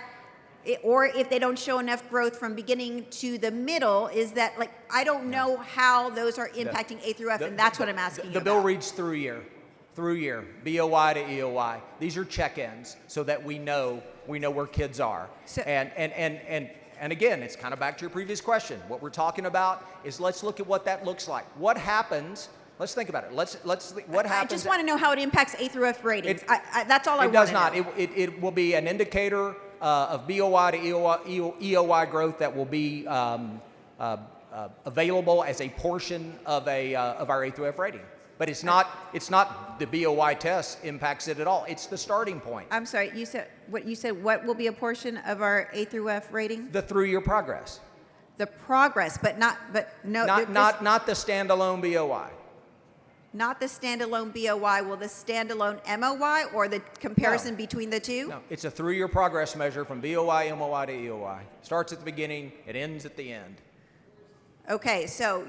or if they don't show enough growth from beginning to the middle, is that, like, I don't know how those are impacting A through F, and that's what I'm asking you The bill about. reads through year, BOI to EOI. These are check-ins so that we know where kids are. So- And again, it's kind of back to your previous question. What we're talking about is let's look at what that looks like. What happens? Let's think about it. What happens? I just want to know how it impacts A through F ratings. That's all I want It does to not. know. It will be an indicator of BOI to EOI growth that will be available as a portion of our A through F rating. But it's not the BOI test impacts it at all. It's the starting point. I'm sorry, you said what will be a portion of our A through F rating? The through-year progress. The progress, but no. Not the standalone BOI. Not the standalone BOI. Will the standalone MOI or the comparison between the two? No, it's a through-year progress measure from BOI, MOI to EOI. Starts at the beginning, it ends at the end. Okay, so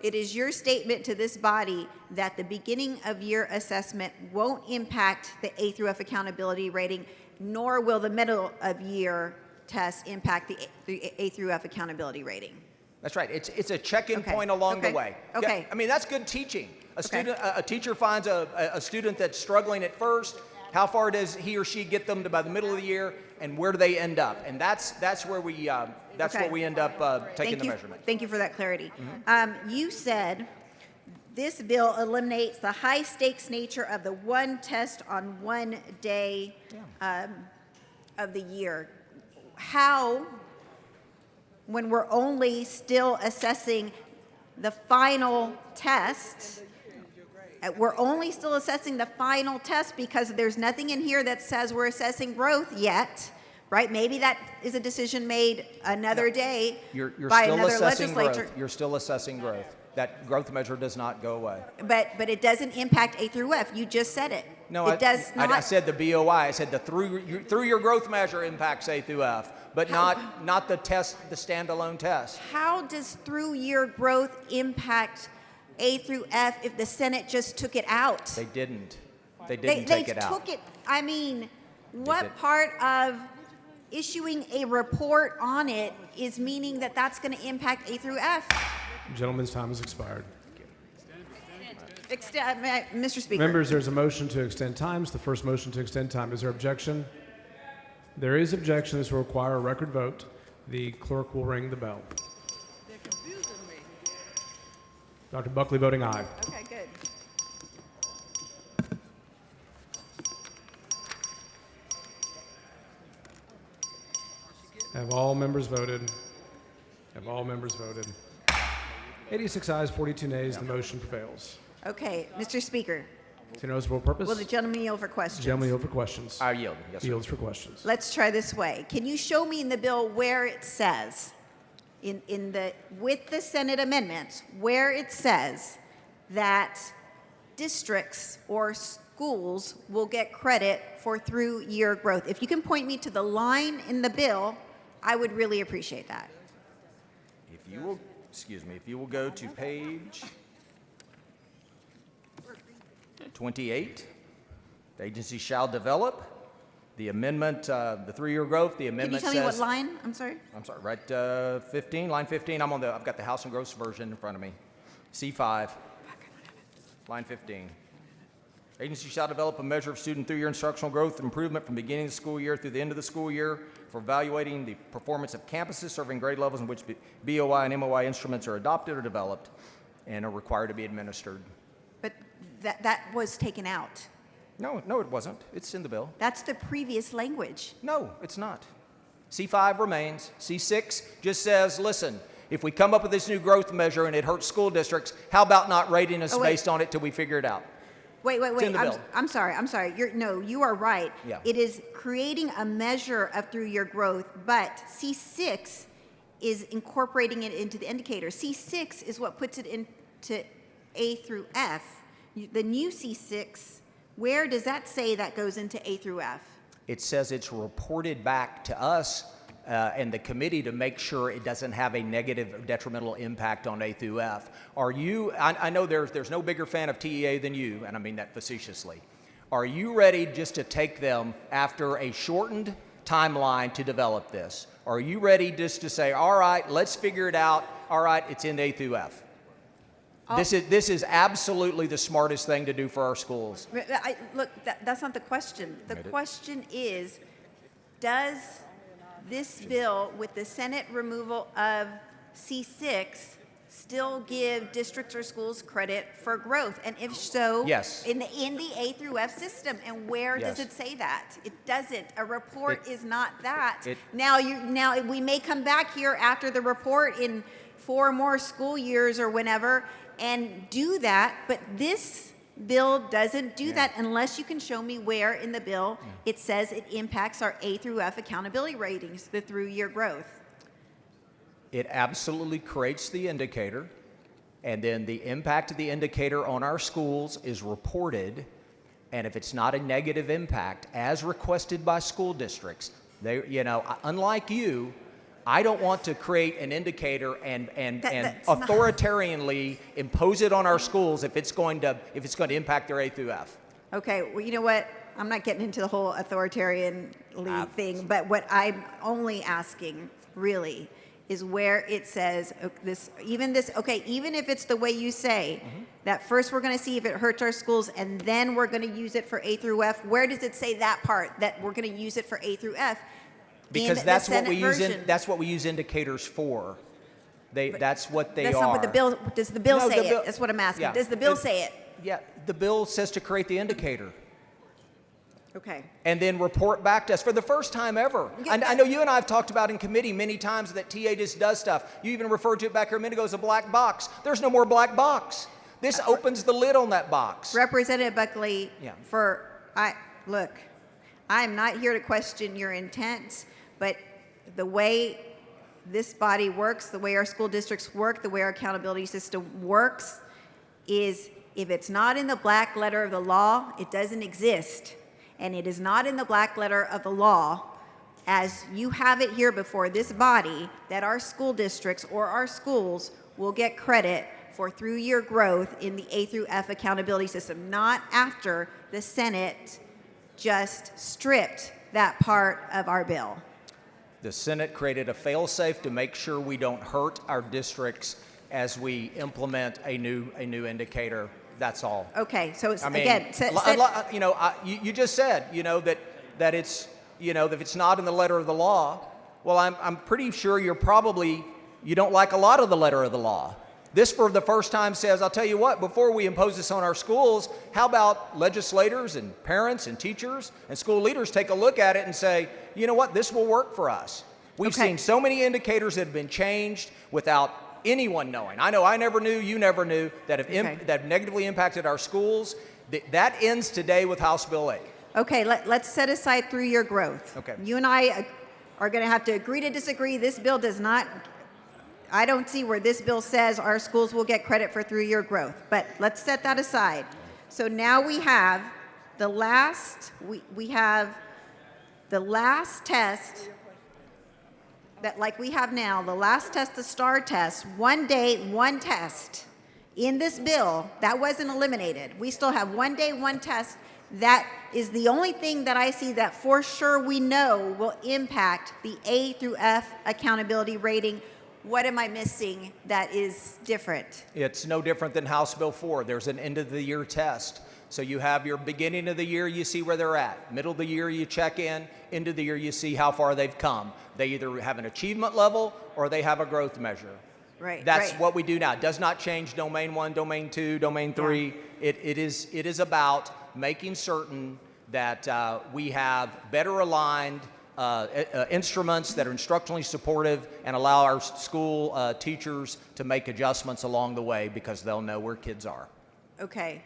it is your statement to this body that the beginning of year assessment won't impact the A through F accountability rating, nor will the middle of year test impact the A through F accountability rating. That's right. It's a check-in point along the way. Okay. Yeah, I mean, that's good teaching. A teacher finds a student that's struggling at first. How far does he or she get them to by the middle of the year, and where do they end up? And that's where we where we end up taking the measurement. Thank you for that clarity. You said this bill eliminates the high-stakes nature of the one test on one day of the year. How, when we're only still assessing the final test, we're only still assessing the final test because there's nothing in here that says we're assessing growth yet, right? Maybe that is a decision made another day You're by still another assessing legislature. growth. You're still assessing growth. That growth measure does not go away. But it doesn't impact A through F. You just said it. No, it does not. I said the BOI. I said the through your growth measure impacts A through F, but not the test, the standalone test. How does through year growth impact A through F if the Senate just took it out? They didn't. They didn't take it out. They took it. I mean, what part of issuing a report on it is meaning that that's going to impact A through F. Gentleman's time has expired. Mr. Speaker. Members, there's a motion to extend times. The first motion to extend time. Is there objection? There is objection. This will require a record vote. The clerk will ring the bell. Dr. Buckley voting aye. Okay, good. Have all members voted? Have all members voted? 86 ayes, 42 nays. The motion prevails. Okay, Mr. Speaker, To no for purpose? will the gentleman yield for questions? Gentleman yield for questions. I yield. Yes, sir. Yields for questions. Let's try this way. Can you show me in the bill where it says, with the Senate amendments, where it says that districts or schools will get credit for through-year growth? If you can point me to the line in the bill, I would really appreciate that. If you will, if you will go to page 28, the agency shall develop the amendment, the three-year growth. The Can you amendment tell says. me what line? I'm sorry. Right, 15, line 15. I've got the House and Gross version in front of me. C5, line 15. Agency shall develop a measure of student through-year instructional growth and improvement from beginning of the school year through the end of the school year for evaluating the performance of campuses serving grade levels in which BOI and MOI instruments are adopted or developed and are required to be administered. But that was taken out. No, it wasn't. It's in the bill. That's the previous language. No, it's not. C5 remains. C6 just says, listen, if we come up with this new growth measure and it hurts school districts, how about not rating us based on it till we figure it out? Wait. in the bill. I'm sorry. You are right. Yeah. It is creating a measure of through-year growth, but C6 is incorporating it into the indicator. C6 is what puts it into A through F. The new C6, where does that say that goes into A through F? It says it's reported back to us and the committee to make sure it doesn't have a negative or detrimental impact on A through F. Are you, I know there's no bigger fan of TEA than you, and I mean that facetiously. Are you ready just to take them after a shortened timeline to develop this? Are you ready just to say, all right, let's figure it out. All right, it's in A through F. This is absolutely the smartest thing to do for our schools. Look, that's not the question. The question is, does this bill with the Senate removal of C6 still give districts or schools credit for growth? And if so, yes. in the A through F system. And where does it say that? It doesn't. A report is not that. Now we may come back here after the report in 4 more school years or whenever and do that, but this bill doesn't do that unless you can show me where in the bill it says it impacts our A through F accountability ratings, the through-year growth. It absolutely creates the indicator, and then the impact of the indicator on our schools is reported, and if it's not a negative impact, as requested by school districts, unlike you, I don't want to create an indicator and authoritarianly impose it on our schools if it's going to impact their A through F. Okay, well, you know what? I'm not getting into the whole authoritarian thing, but what I'm only asking really is where it says even if it's the way you say, that first we're going to see if it hurts our schools and then we're going to use it for A through F, where does it say that part, that we're going to use it for A through F? Because that's what we use. That's what we use indicators for. That's what they are. That's not what the bill. Does the bill say it? That's what I'm asking. Yeah. Does the bill say it? Yeah, the bill says to create the indicator. Okay. And then report back to us for the first time ever. I know you and I have talked about in committee many times that TA just does stuff. You even referred to it back here a minute ago as a black box. There's no more black box. This opens the lid on that box. Representative Buckley, look, I'm not here to question your intent, but the way this body works, the way our school districts work, the way our accountability system works, is if it's not in the black letter of the law, it doesn't exist. And it is not in the black letter of the law, as you have it here before this body, that our school districts or our schools will get credit for through-year growth in the A through F accountability system, not after the Senate just stripped that part of our bill. The Senate created a fail-safe to make sure we don't hurt our districts as we implement a new indicator. That's all. Okay, so it's, I mean, again, you just said, that it's, that if it's not in the letter of the law, well, I'm pretty sure you don't like a lot of the letter of the law. This, for the first time, says, I'll tell you what, before we impose this on our schools, how about legislators and parents and teachers and school leaders take a look at it and say, you know what, this will work for us. We've seen so many indicators that have been changed without anyone knowing. I know I never knew, you never knew, that have negatively impacted our schools. That ends today with House Bill 8. Okay, let's set aside 3-year growth. Okay. You and I are going to have to agree to disagree. This bill does not, I don't see where this bill says our schools will get credit for 3-year growth, but let's set that aside. So now we have the last, we have the last test that, like we have now, the last test, the STAR test, 1 day, 1 test. In this bill, that wasn't eliminated. We still have 1 day, 1 test. That is the only thing that I see that for sure we know will impact the A through F accountability rating. What am I missing that is different? It's no different than House Bill 4. There's an end of the year test. So you have your beginning of the year, you see where they're at. Middle of the year, you check in. End of the year, you see how far they've come. They either have an achievement level or they have a growth measure. Right. That's what we do now. It does not change Domain 1, Domain 2, Domain 3. Yeah. It is about making certain that we have better aligned instruments that are instructionally supportive and allow our school teachers to make adjustments along the way because they'll know where kids are. Okay,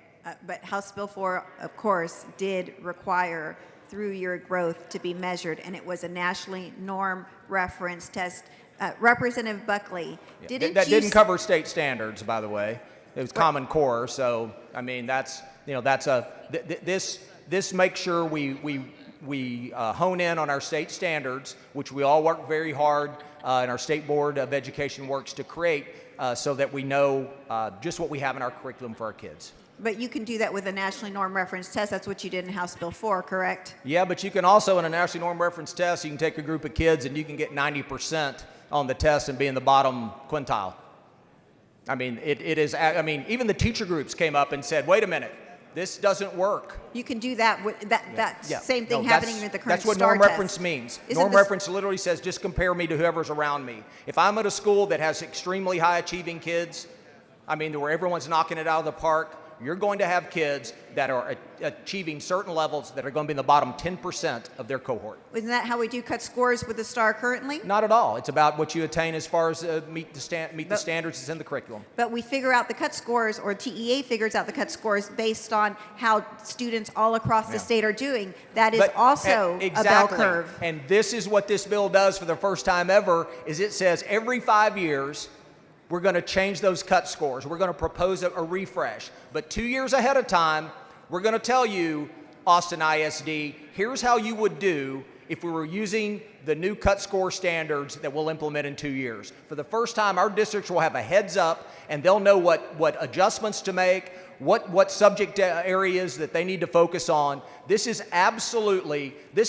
but House Bill 4, of course, did require through-year growth to be measured, and it was a nationally norm reference test. Representative Buckley, didn't cover state standards, by the way. It was Common Core, so I mean that's this makes sure we hone in on our state standards, which we all work very hard, and our State Board of Education works to create, so that we know just what we have in our curriculum for our kids. But you can do that with a nationally norm reference test. That's what you did in House Bill 4, correct? Yeah, but you can also, in a nationally norm reference test, you can take a group of kids and you can get 90% on the test and be in the bottom quintile. I mean, it is, I mean, even the teacher groups came up and said, wait a minute, this doesn't work. You can do that with same thing happening with the current That's what STAR norm test. reference means. Isn't Norm this- reference literally says just compare me to whoever's around me. If I'm at a school that has extremely high achieving kids, I mean, where everyone's knocking it out of the park, you're going to have kids that are achieving certain levels that are going to be in the bottom 10% of their cohort. Isn't that how we do cut scores with the STAR currently? Not at all. It's about what you attain as far as meet the standards that's in the curriculum. But we figure out the cut scores, or TEA figures out the cut scores based on how students all across the state are doing. That is also a bell curve. And this is what this bill does for the first time ever, is it says every 5 years, we're going to change those cut scores. We're going to propose a refresh. But 2 years ahead of time, we're going to tell you, Austin ISD, here's how you would do if we were using the new cut score standards that we'll implement in 2 years. For the first time, our districts will have a heads up, and they'll know what adjustments to make, what subject areas that they need to focus on. This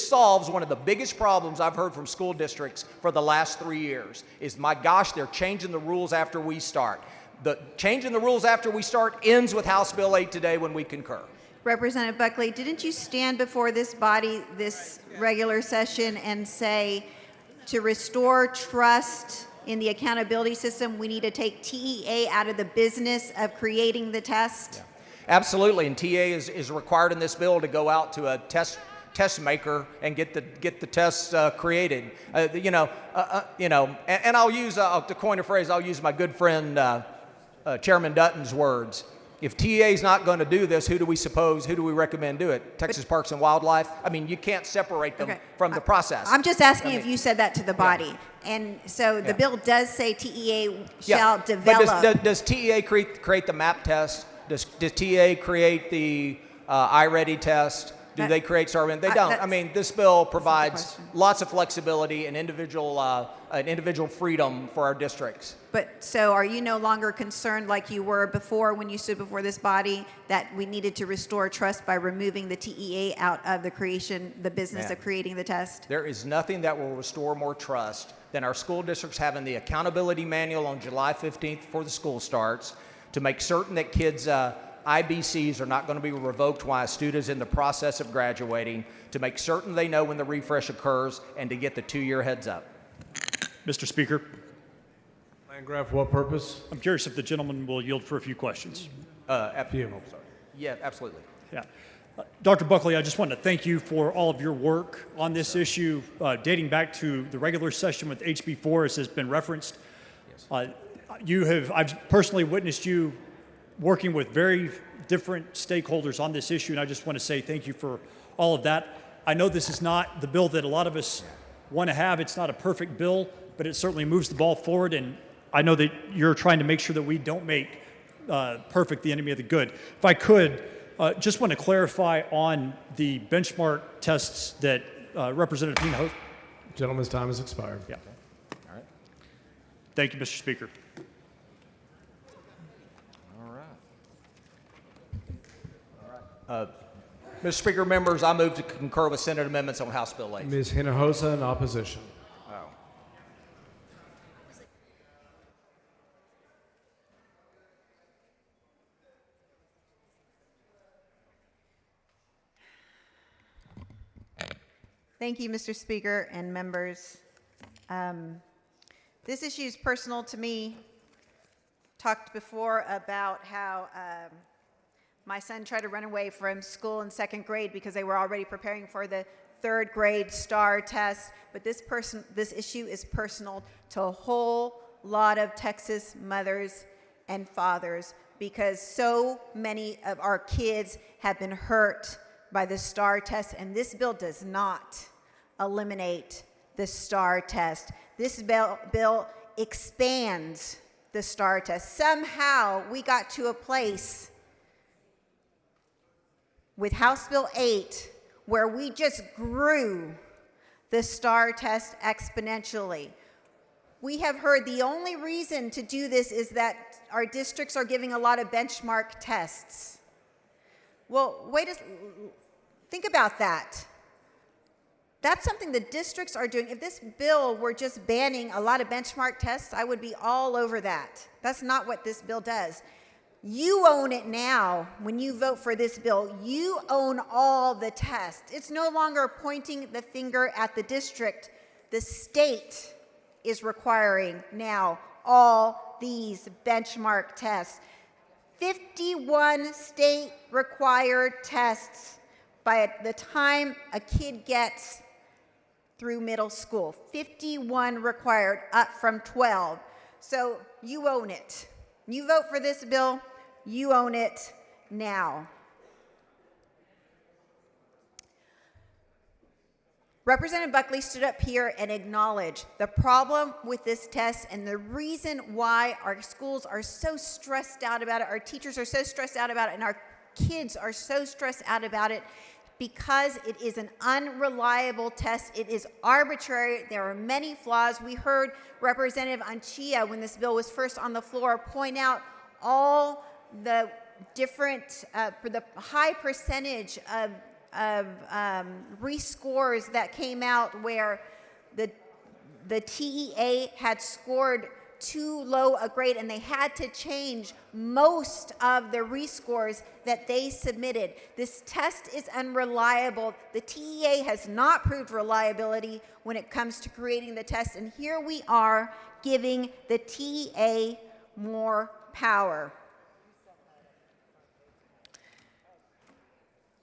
solves one of the biggest problems I've heard from school districts for the last 3 years, is my gosh, they're changing the rules after we start. The changing the rules after we start ends with House Bill 8 today when we concur. Representative Buckley, didn't you stand before this body this regular session and say, to restore trust in the accountability system, we need to take TEA out of the business of creating the test? Yeah. Absolutely, and TEA is required in this bill to go out to a test maker and get the tests created. And I'll use to coin a phrase, I'll use my good friend Chairman Dutton's words. If TEA is not going to do this, who do we recommend do it? Texas Parks and Wildlife? I mean, you can't separate them from the process. I'm just asking if you said that to the body. Yeah. And so the bill does say TEA shall develop. But does TEA create the MAP test? Does TEA create the iReady test? Do they create STAR? They don't. I mean, this bill provides lots of flexibility and individual freedom for our districts. But so are you no longer concerned like you were before when you stood before this body that we needed to restore trust by removing the TEA out of the business Ma'am. of creating the test? There is nothing that will restore more trust than our school districts having the accountability manual on July 15th before the school starts to make certain that kids' IBCs are not going to be revoked while a student is in the process of graduating, to make certain they know when the refresh occurs, and to get the 2-year heads up. Mr. Speaker, Landgraf, what purpose? I'm curious if the gentleman will yield for a few questions. Few. Yeah, absolutely. Yeah. Dr. Buckley, I just want to thank you for all of your work on this issue, dating back to the regular session with HB4, as has been referenced. I've personally witnessed you working with very different stakeholders on this issue, and I just want to say thank you for all of that. I know this is not the bill that a lot of us want to have. It's not a perfect bill, but it certainly moves the ball forward, and I know that you're trying to make sure that we don't make perfect the enemy of the good. If I could, just want to clarify on the benchmark tests that Representative Hinojosa. Gentleman's time has expired. Yeah. All right. Thank you, Mr. Speaker. Mr. Speaker, members, I move to concur with Senate amendments on House Bill 8. Ms. Hinojosa in opposition. Thank you, Mr. Speaker and members. This issue is personal to me. Talked before about how my son tried to run away from school in 2nd grade because they were already preparing for the 3rd grade STAR test. But this issue is personal to a whole lot of Texas mothers and fathers because so many of our kids have been hurt by the STAR test, and this bill does not eliminate the STAR test. This bill expands the STAR test. Somehow we got to a place with House Bill 8 where we just grew the STAR test exponentially. We have heard the only reason to do this is that our districts are giving a lot of benchmark tests. Well, think about that. That's something the districts are doing. If this bill were just banning a lot of benchmark tests, I would be all over that. That's not what this bill does. You own it now. When you vote for this bill, you own all the tests. It's no longer pointing the finger at the district. The state is requiring now all these benchmark tests. 51 state required tests by the time a kid gets through middle school. 51 required, up from 12. So you own it. You vote for this bill, you own it now. Representative Buckley stood up here and acknowledged the problem with this test and the reason why our schools are so stressed out about it, our teachers are so stressed out about it, and our kids are so stressed out about it because it is an unreliable test. It is arbitrary. There are many flaws. We heard Representative Anchia, when this bill was first on the floor, point out all the different, the high percentage of rescores that came out where the TEA had scored too low a grade and they had to change most of the rescores that they submitted. This test is unreliable. The TEA has not proved reliability when it comes to creating the test, and here we are giving the TEA more power.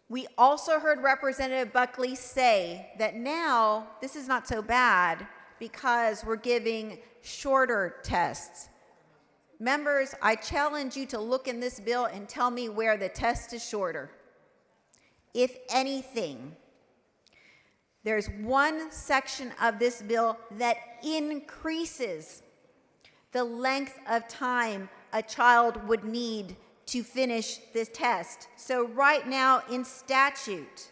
We also heard Representative Buckley say that now this is not so bad because we're giving shorter tests. Members, I challenge you to look in this bill and tell me where the test is shorter. If anything, there's one section of this bill that increases the length of time a child would need to finish this test. So right now in statute,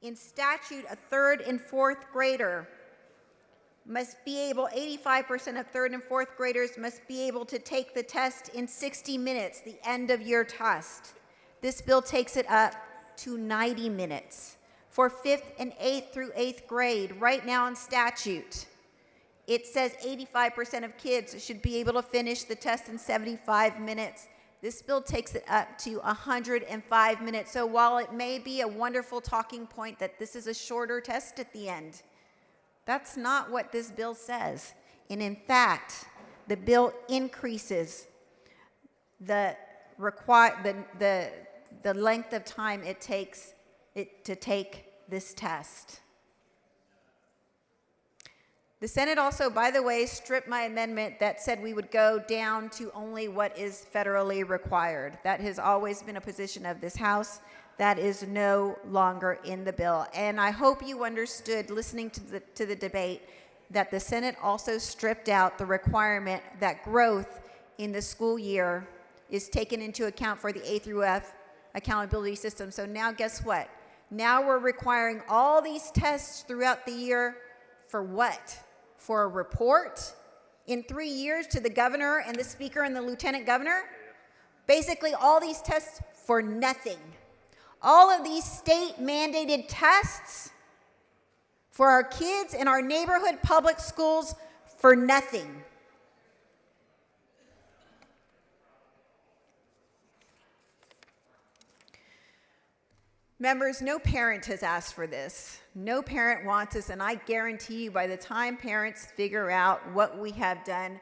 In statute, a third and fourth grader must be able, 85% of third and fourth graders must be able to take the test in 60 minutes, the end of year test. This bill takes it up to 90 minutes. For 5th and 8th through 8th grade, right now in statute, it says 85% of kids should be able to finish the test in 75 minutes. This bill takes it up to 105 minutes. So while it may be a wonderful talking point that this is a shorter test at the end, that's not what this bill says. And in fact, the bill increases the length of time it takes it to take this test. The Senate also, by the way, stripped my amendment that said we would go down to only what is federally required. That has always been a position of this House. That is no longer in the bill. And I hope you understood, listening to the debate, that the Senate also stripped out the requirement that growth in the school year is taken into account for the A through F accountability system. So now guess what? Now we're requiring all these tests throughout the year for what? For a report in 3 years to the governor and the speaker and the lieutenant governor? Basically all these tests for nothing. All of these state mandated tests for our kids in our neighborhood public schools for nothing. Members, no parent has asked for this. No parent wants this, and I guarantee you by the time parents figure out what we have done,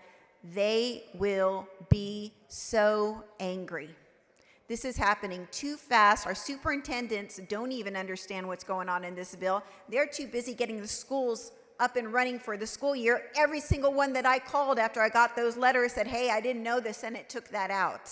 they will be so angry. This is happening too fast. Our superintendents don't even understand what's going on in this bill. They're too busy getting the schools up and running for the school year. Every single one that I called after I got those letters said, hey, I didn't know the Senate took that out.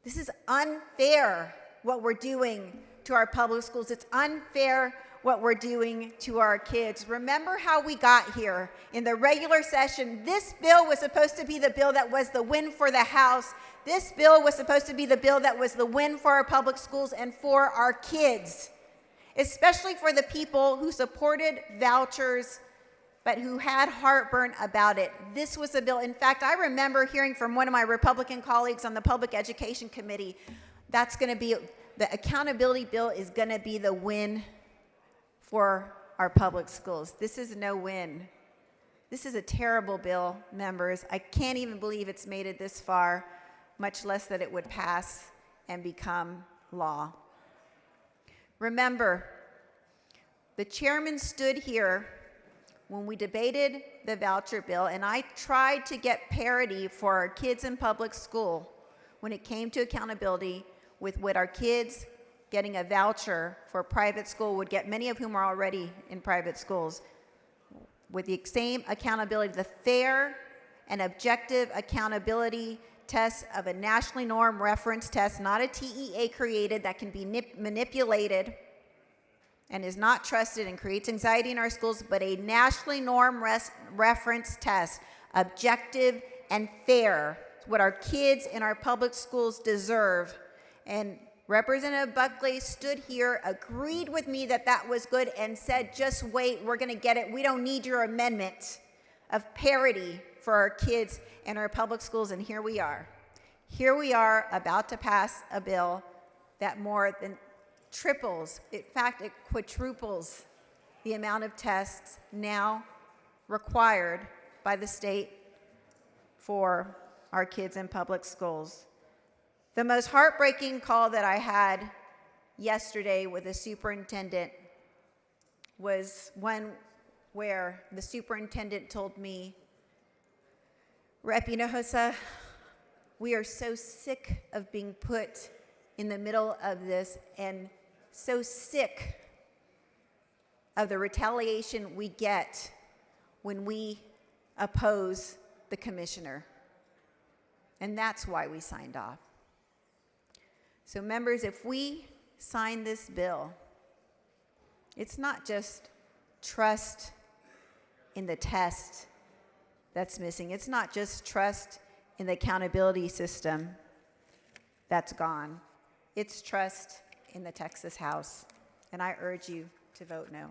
This is unfair, what we're doing to our public schools. It's unfair what we're doing to our kids. Remember how we got here. In the regular session, this bill was supposed to be the bill that was the win for the House. This bill was supposed to be the bill that was the win for our public schools and for our kids, especially for the people who supported vouchers but who had heartburn about it. This was a bill. In fact, I remember hearing from one of my Republican colleagues on the Public Education Committee, that's going to be, the accountability bill is going to be the win for our public schools. This is no win. This is a terrible bill, members. I can't even believe it's made it this far, much less that it would pass and become law. Remember, the chairman stood here when we debated the voucher bill, and I tried to get parity for our kids in public school when it came to accountability with what our kids getting a voucher for private school would get, many of whom are already in private schools, with the same accountability, the fair and objective accountability test of a nationally normed reference test, not a TEA created that can be manipulated and is not trusted and creates anxiety in our schools, but a nationally normed reference test, objective and fair, what our kids in our public schools deserve. And Representative Buckley stood here, agreed with me that that was good, and said, just wait, we're going to get it. We don't need your amendment of parity for our kids in our public schools, and here we are. Here we are about to pass a bill that more than triples, in fact, it quadruples the amount of tests now required by the state for our kids in public schools. The most heartbreaking call that I had yesterday with the superintendent was one where the superintendent told me, Rep. Hinojosa, we are so sick of being put in the middle of this and so sick of the retaliation we get when we oppose the commissioner. And that's why we signed off. So members, if we sign this bill, it's not just trust in the test that's missing. It's not just trust in the accountability system that's gone. It's trust in the Texas House and I urge you to vote no.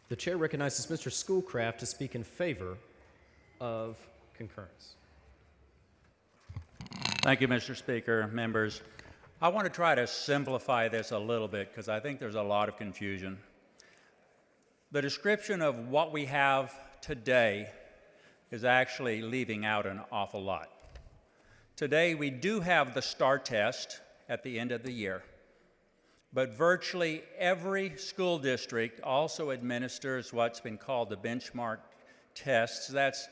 The chair recognizes Mr. Schoolcraft to speak in favor of concurrence. Thank you, Mr. Speaker, members. I want to try to simplify this a little bit because I think there's a lot of confusion. The description of what we have today is actually leaving out an awful lot. Today, we do have the STAR test at the end of the year, but virtually every school district also administers what's been called the benchmark tests. That's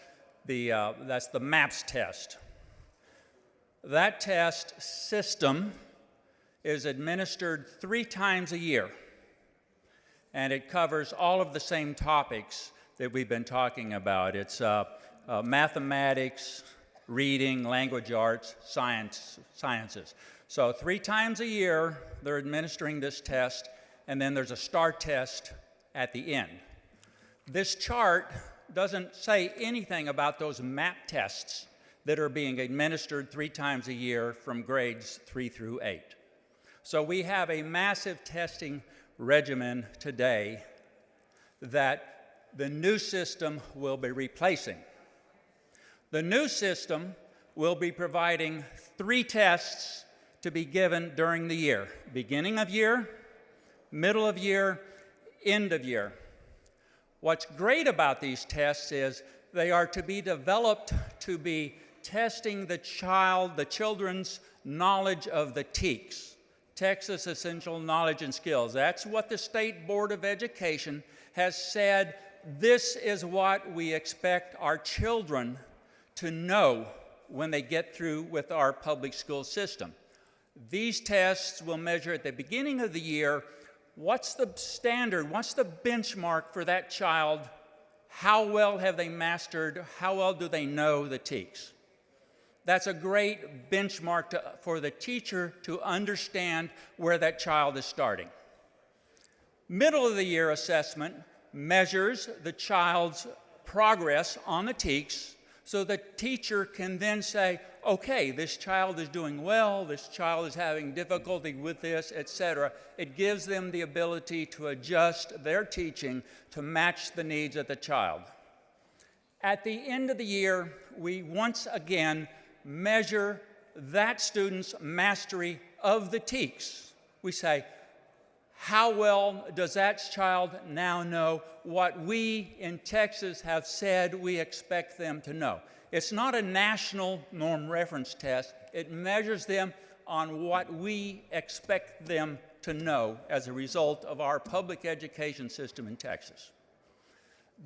the MAPS test. That test system is administered 3 times a year, and it covers all of the same topics that we've been talking about. It's mathematics, reading, language arts, sciences. So 3 times a year, they're administering this test, and then there's a STAR test at the end. This chart doesn't say anything about those MAP tests that are being administered 3 times a year from grades 3 through 8. So we have a massive testing regimen today that the new system will be replacing. The new system will be providing 3 tests to be given during the year: beginning of year, middle of year, end of year. What's great about these tests is they are to be developed to be testing the children's knowledge of the TEKS, Texas Essential Knowledge and Skills. That's what the State Board of Education has said. This is what we expect our children to know when they get through with our public school system. These tests will measure at the beginning of the year what's the standard, what's the benchmark for that child, how well have they mastered, how well do they know the TEKS. That's a great benchmark for the teacher to understand where that child is starting. Middle of the year assessment measures the child's progress on the TEKS, so the teacher can then say, okay, this child is doing well, this child is having difficulty with this, etc. It gives them the ability to adjust their teaching to match the needs of the child. At the end of the year, we once again measure that student's mastery of the TEKS. We say, how well does that child now know what we in Texas have said we expect them to know? It's not a national norm reference test. It measures them on what we expect them to know as a result of our public education system in Texas.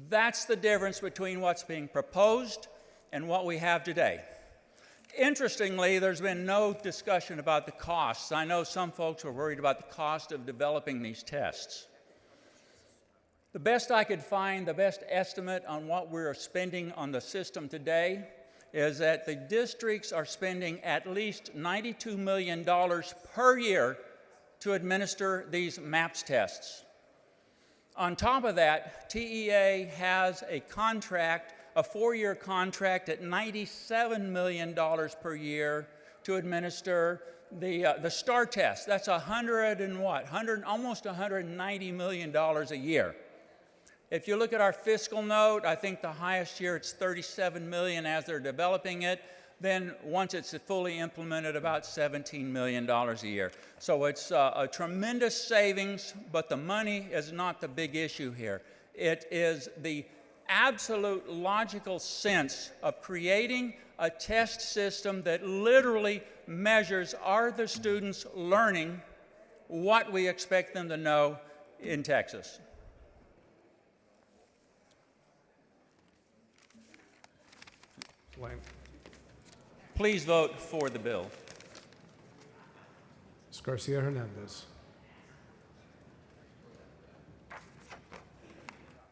That's the difference between what's being proposed and what we have today. Interestingly, there's been no discussion about the costs. I know some folks are worried about the cost of developing these tests. The best I could find, the best estimate on what we're spending on the system today is that the districts are spending at least $92 million per year to administer these MAPS tests. On top of that, TEA has a contract, a 4-year contract at $97 million per year to administer the STAR test. That's almost $190 million a year. If you look at our fiscal note, I think the highest year it's $37 million as they're developing it. Then once it's fully implemented, about $17 million a year. So it's a tremendous savings, but the money is not the big issue here. It is the absolute logical sense of creating a test system that literally measures, are the students learning what we expect them to know in Texas? Lane. Please vote for the bill. Ms. Garcia Hernandez.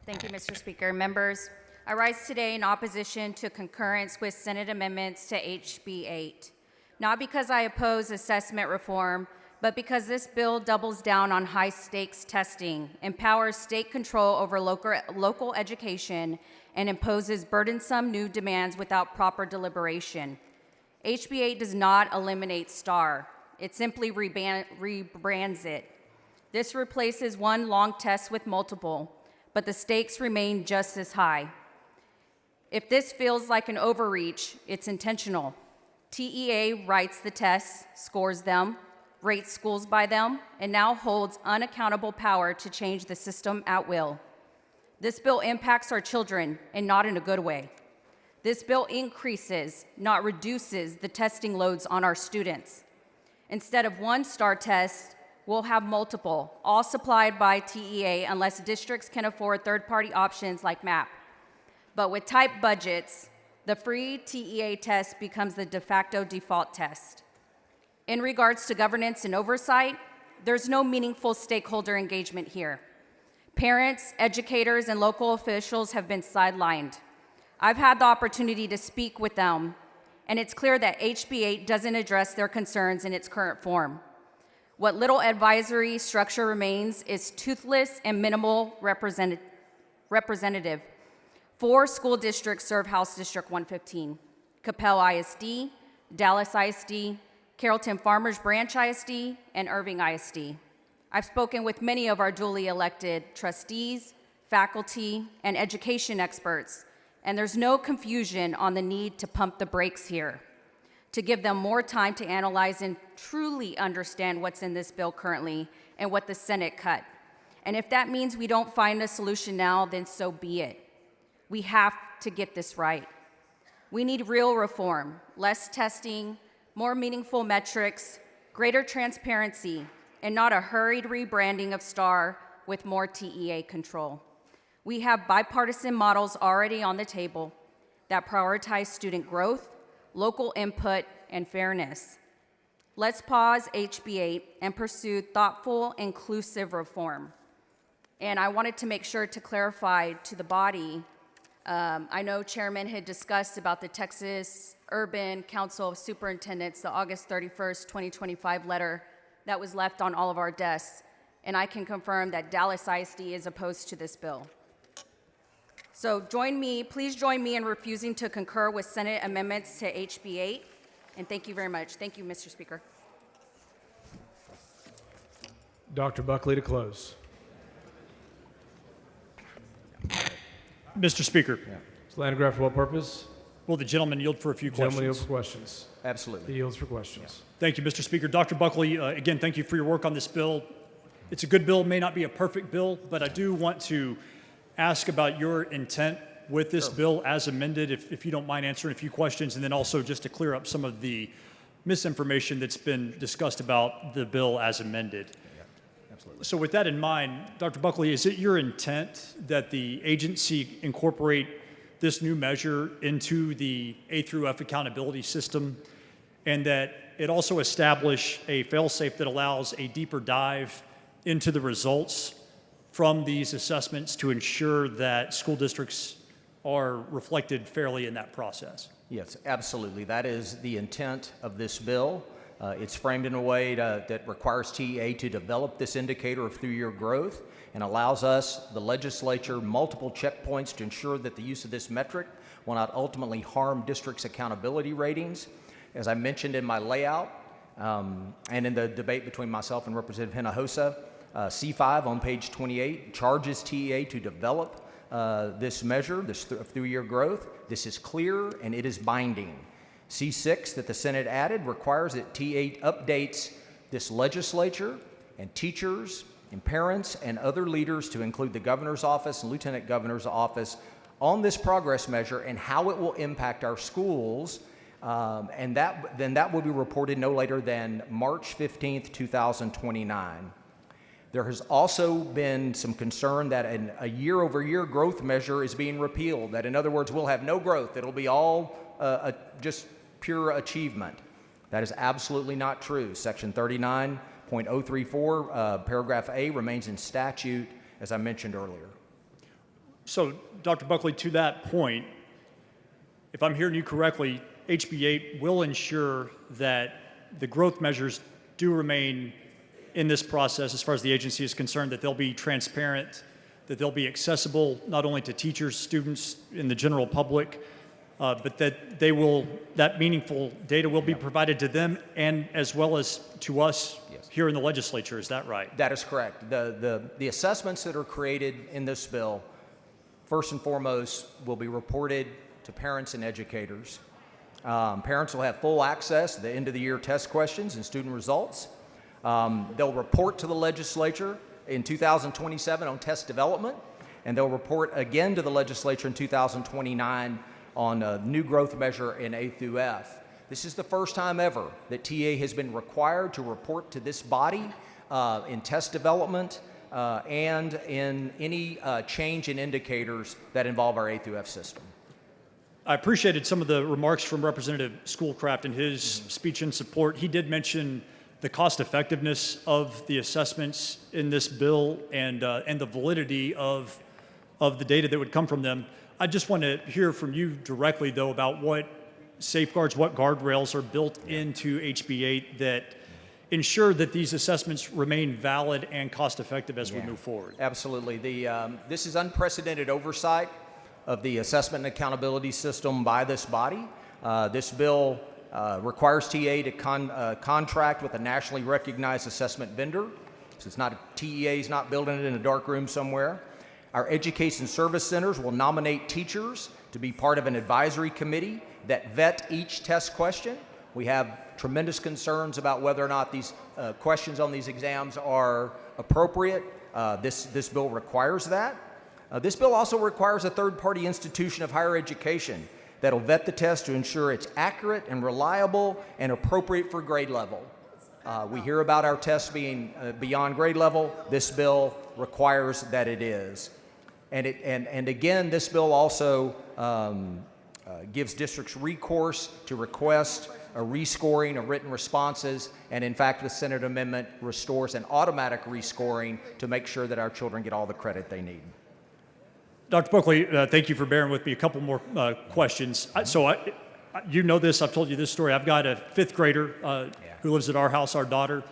Thank you, Mr. Speaker. Members, I rise today in opposition to concurrence with Senate amendments to HB 8. Not because I oppose assessment reform, but because this bill doubles down on high-stakes testing, empowers state control over local education, and imposes burdensome new demands without proper deliberation. HB 8 does not eliminate STAR. It simply rebrands it. This replaces one long test with multiple, but the stakes remain just as high. If this feels like an overreach, it's intentional. TEA writes the tests, scores them, rates schools by them, and now holds unaccountable power to change the system at will. This bill impacts our children, and not in a good way. This bill increases, not reduces, the testing loads on our students. Instead of one STAR test, we'll have multiple, all supplied by TEA unless districts can afford third-party options like MAP. But with tight budgets, the free TEA test becomes the de facto default test. In regards to governance and oversight, there's no meaningful stakeholder engagement here. Parents, educators, and local officials have been sidelined. I've had the opportunity to speak with them, and it's clear that HB 8 doesn't address their concerns in its current form. What little advisory structure remains is toothless and minimal representative. 4 school districts serve House District 115: Capel ISD, Dallas ISD, Carrollton Farmers Branch ISD, and Irving ISD. I've spoken with many of our duly elected trustees, faculty, and education experts, and there's no confusion on the need to pump the brakes here, to give them more time to analyze and truly understand what's in this bill currently and what the Senate cut. And if that means we don't find a solution now, then so be it. We have to get this right. We need real reform, less testing, more meaningful metrics, greater transparency, and not a hurried rebranding of STAR with more TEA control. We have bipartisan models already on the table that prioritize student growth, local input, and fairness. Let's pause HB 8 and pursue thoughtful, inclusive reform. And I wanted to make sure to clarify to the body, I know Chairman had discussed about the Texas Urban Council of Superintendents, the August 31st, 2025 letter that was left on all of our desks, and I can confirm that Dallas ISD is opposed to this bill. So please join me in refusing to concur with Senate amendments to HB 8, and thank you very much. Thank you, Mr. Speaker. Dr. Buckley to close. Mr. Speaker. Is Landgraf for what purpose? Will the gentleman yield for a few questions? Gentleman yields for questions. Absolutely. He yields for questions. Thank you, Mr. Speaker. Dr. Buckley, again, thank you for your work on this bill. It's a good bill, may not be a perfect bill, but I do want to ask about your intent with this bill as amended, if you don't mind answering a few questions, and then also just to clear up some of the misinformation that's been discussed about the bill as amended. Absolutely. So with that in mind, Dr. Buckley, is it your intent that the agency incorporate this new measure into the A through F accountability system, and that it also establish a fail-safe that allows a deeper dive into the results from these assessments to ensure that school districts are reflected fairly in that process? Yes, absolutely. That is the intent of this bill. It's framed in a way that requires TEA to develop this indicator of through-year growth and allows us, the legislature, multiple checkpoints to ensure that the use of this metric will not ultimately harm districts' accountability ratings. As I mentioned in my layout and in the debate between myself and Representative Hinojosa, C5 on page 28 charges TEA to develop this measure, this through-year growth. This is clear and it is binding. C6 that the Senate added requires that TEA updates this legislature and teachers and parents and other leaders to include the governor's office and lieutenant governor's office on this progress measure and how it will impact our schools. And that will be reported no later than March 15th, 2029. There has also been some concern that a year-over-year growth measure is being repealed, that in other words, we'll have no growth. It'll be all just pure achievement. That is absolutely not true. Section 39.034, paragraph A remains in statute, as I mentioned earlier. So, Dr. Buckley, to that point, if I'm hearing you correctly, HB 8 will ensure that the growth measures do remain in this process as far as the agency is concerned, that they'll be transparent, that they'll be accessible not only to teachers, students, and the general public, but that meaningful data will be provided to them and as well as to us here in the legislature. Is that right? That is correct. The assessments that are created in this bill, first and foremost, will be reported to parents and educators. Parents will have full access to the end-of-the-year test questions and student results. They'll report to the legislature in 2027 on test development, and they'll report again to the legislature in 2029 on a new growth measure in A through F. This is the first time ever that TA has been required to report to this body in test development and in any change in indicators that involve our A through F system. I appreciated some of the remarks from Representative Schoolcraft in his speech in support. He did mention the cost effectiveness of the assessments in this bill and the validity of the data that would come from them. I just want to hear from you directly, though, about what safeguards, what guardrails are built into HB 8 that ensure that these assessments remain valid and cost effective as we move forward. Absolutely. This is unprecedented oversight of the assessment and accountability system by this body. This bill requires TA to contract with a nationally recognized assessment vendor. So it's not TEA is not building it in a dark room somewhere. Our education service centers will nominate teachers to be part of an advisory committee that vet each test question. We have tremendous concerns about whether or not these questions on these exams are appropriate. This bill requires that. This bill also requires a third-party institution of higher education that'll vet the test to ensure it's accurate and reliable and appropriate for grade level. We hear about our tests being beyond grade level. This bill requires that it is. And again, this bill also gives districts recourse to request a rescoring of written responses, and in fact, the Senate amendment restores an automatic rescoring to make sure that our children get all the credit they need. Dr. Buckley, thank you for bearing with me. A couple more questions. You know this, I've told you this story. I've got a fifth grader who lives at our house, our daughter.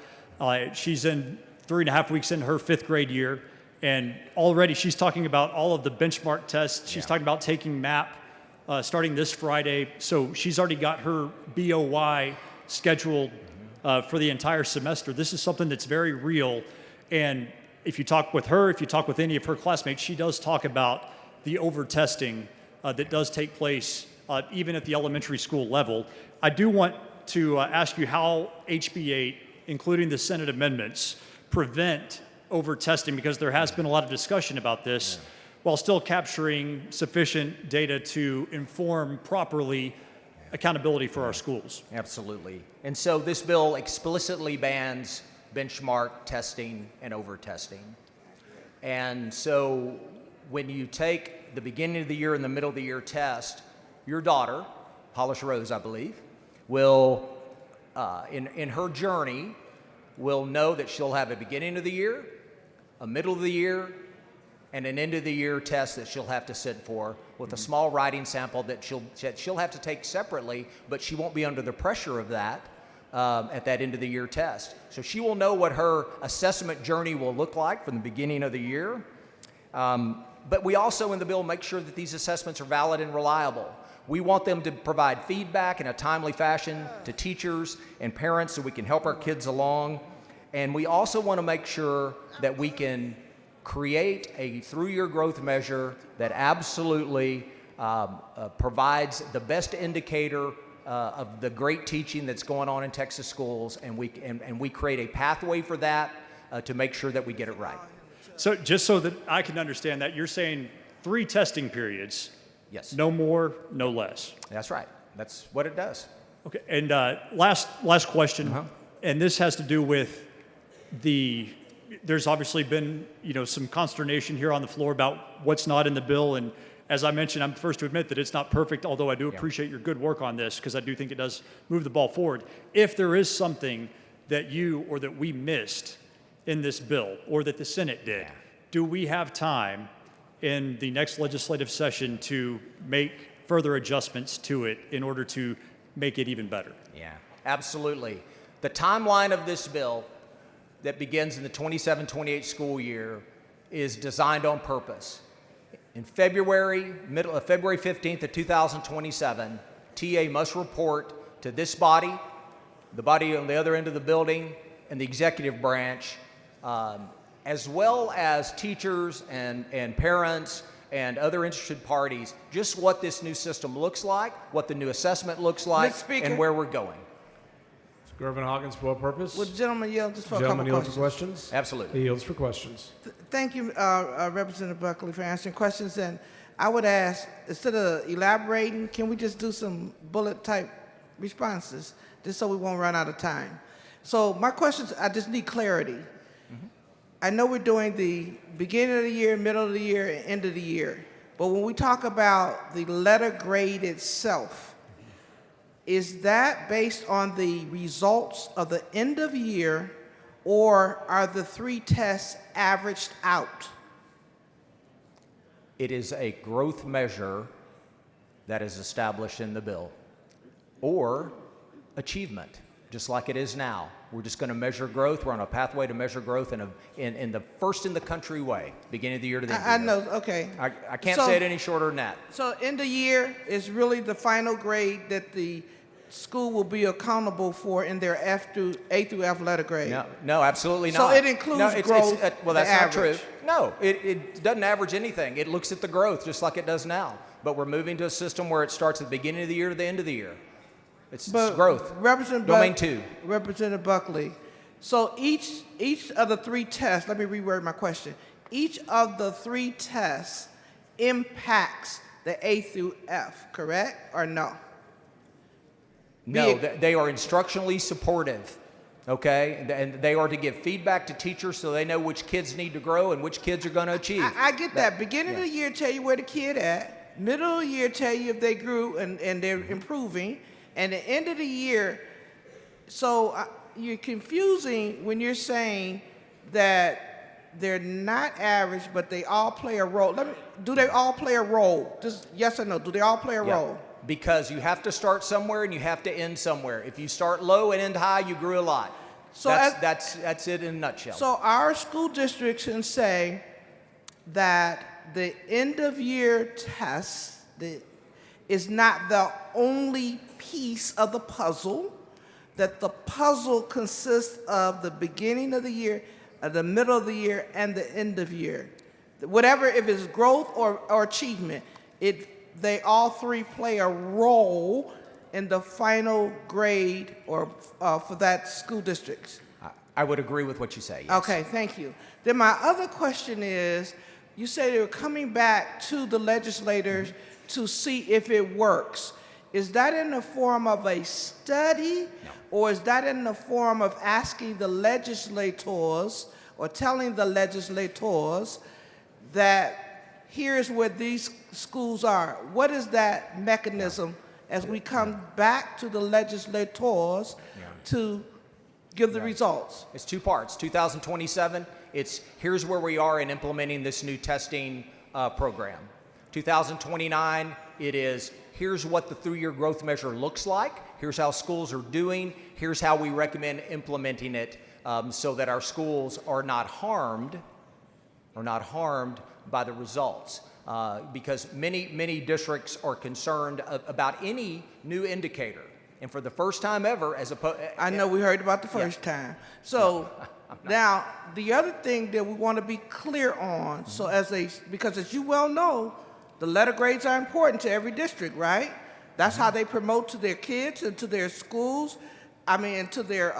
She's in 3.5 weeks into her fifth grade year, and already she's talking about all of the benchmark tests. She's talking about taking MAP starting this Friday. So she's already got her BOY scheduled for the entire semester. This is something that's very real. And if you talk with her, if you talk with any of her classmates, she does talk about the over-testing that does take place even at the elementary school level. I do want to ask you how HB 8, including the Senate amendments, prevent over-testing, because there has been a lot of discussion about this, while still capturing sufficient data to inform properly accountability for our schools. Absolutely. And so this bill explicitly bans benchmark testing and over-testing. And so when you take the beginning of the year and the middle of the year test, your daughter, Hollis Rose, I believe, will, in her journey, will know that she'll have a beginning of the year, a middle of the year, and an end of the year test that she'll have to sit for with a small writing sample that she'll have to take separately, but she won't be under the pressure of that at that end of the year test. So she will know what her assessment journey will look like from the beginning of the year. But we also in the bill make sure that these assessments are valid and reliable. We want them to provide feedback in a timely fashion to teachers and parents so we can help our kids along. And we also want to make sure that we can create a through-year growth measure that absolutely provides the best indicator of the great teaching that's going on in Texas schools, and we create a pathway for that to make sure that we get it right. So just so that I can understand that, you're saying 3 testing periods. Yes. No more, no less. That's right. That's what it does. Okay. And last question, and this has to do with there's obviously been some consternation here on the floor about what's not in the bill. And as I mentioned, I'm the first to admit that it's not perfect, although I do appreciate your good work on this because I do think it does move the ball forward. If there is something that you or that we missed in this bill or that the Senate did, do we have time in the next legislative session to make further adjustments to it in order to make it even better? Yeah, absolutely. The timeline of this bill that begins in the 27-28 school year is designed on purpose. In February 15th of 2027, TA must report to this body, the body on the other end of the building, and the executive branch, as well as teachers and parents and other interested parties, just what this new system looks like, what the new assessment looks like, Mr. Speaker. and where we're going. Gervin Hawkins, for what purpose? Would the gentleman yield just for a Gentleman couple yields for questions? questions? Absolutely. He yields for questions. Thank you, Representative Buckley, for answering questions. And I would ask, instead of elaborating, can we just do some bullet type responses, just so we won't run out of time? So my questions, I just need clarity. I know we're doing the beginning of the year, middle of the year, and end of the year. But when we talk about the letter grade itself, is that based on the results of the end of year, or are the 3 tests averaged out? It is a growth measure that is established in the bill, or achievement, just like it is now. We're just going to measure growth. We're on a pathway to measure growth in the first in the country way, beginning of the year to the end of the I year. know, okay. I can't say it any shorter than that. So end of year is really the final grade that the school will be accountable for in their A through F letter grade? No, absolutely So not. it includes growth, well, that's the not average. true. No, it doesn't average anything. It looks at the growth just like it does now. But we're moving to a system where it starts at the beginning of the year to the end of the year. It's growth. Domain 2. Representative Buckley, so each of the 3 tests, let me reword my question. Each of the 3 tests impacts the A through F, correct or no? No, they are instructionally supportive, okay? And they are to give feedback to teachers so they know which kids need to grow and which kids are going to achieve. I get that. Beginning of the year tell you where the kid at. Middle of the year tell you if they grew and they're improving. And the end of the year, so you're confusing when you're saying that they're not average, but they all play a role. Do they all play a role? Just yes or no. Do they all play a role? Because you have to start somewhere and you have to end somewhere. If you start low and end high, you grew a lot. So that's it in a nutshell. So our school districts can say that the end of year test is not the only piece of the puzzle, that the puzzle consists of the beginning of the year, the middle of the year, and the end of year. Whatever, if it's growth or achievement, they all 3 play a role in the final grade or for that school district. I would agree with what you say, yes. Okay, thank you. Then my other question is, you say they were coming back to the legislators to see if it works. Is that in the form of a study, or is that in the form of asking the legislators or telling the legislators that here's where these schools are? What is that mechanism as we come back to the legislators to give the results? It's 2 parts. 2027, it's here's where we are in implementing this new testing program. 2029, it is here's what the 3-year growth measure looks like. Here's how schools are doing. Here's how we recommend implementing it so that our schools are not harmed by the results. Because many districts are concerned about any new indicator. And for the first time ever, I know we heard about the first time. So now the other thing that we want to be clear on, because as you well know, the letter grades are important to every district, right? That's how they promote to their kids and to their schools, and to their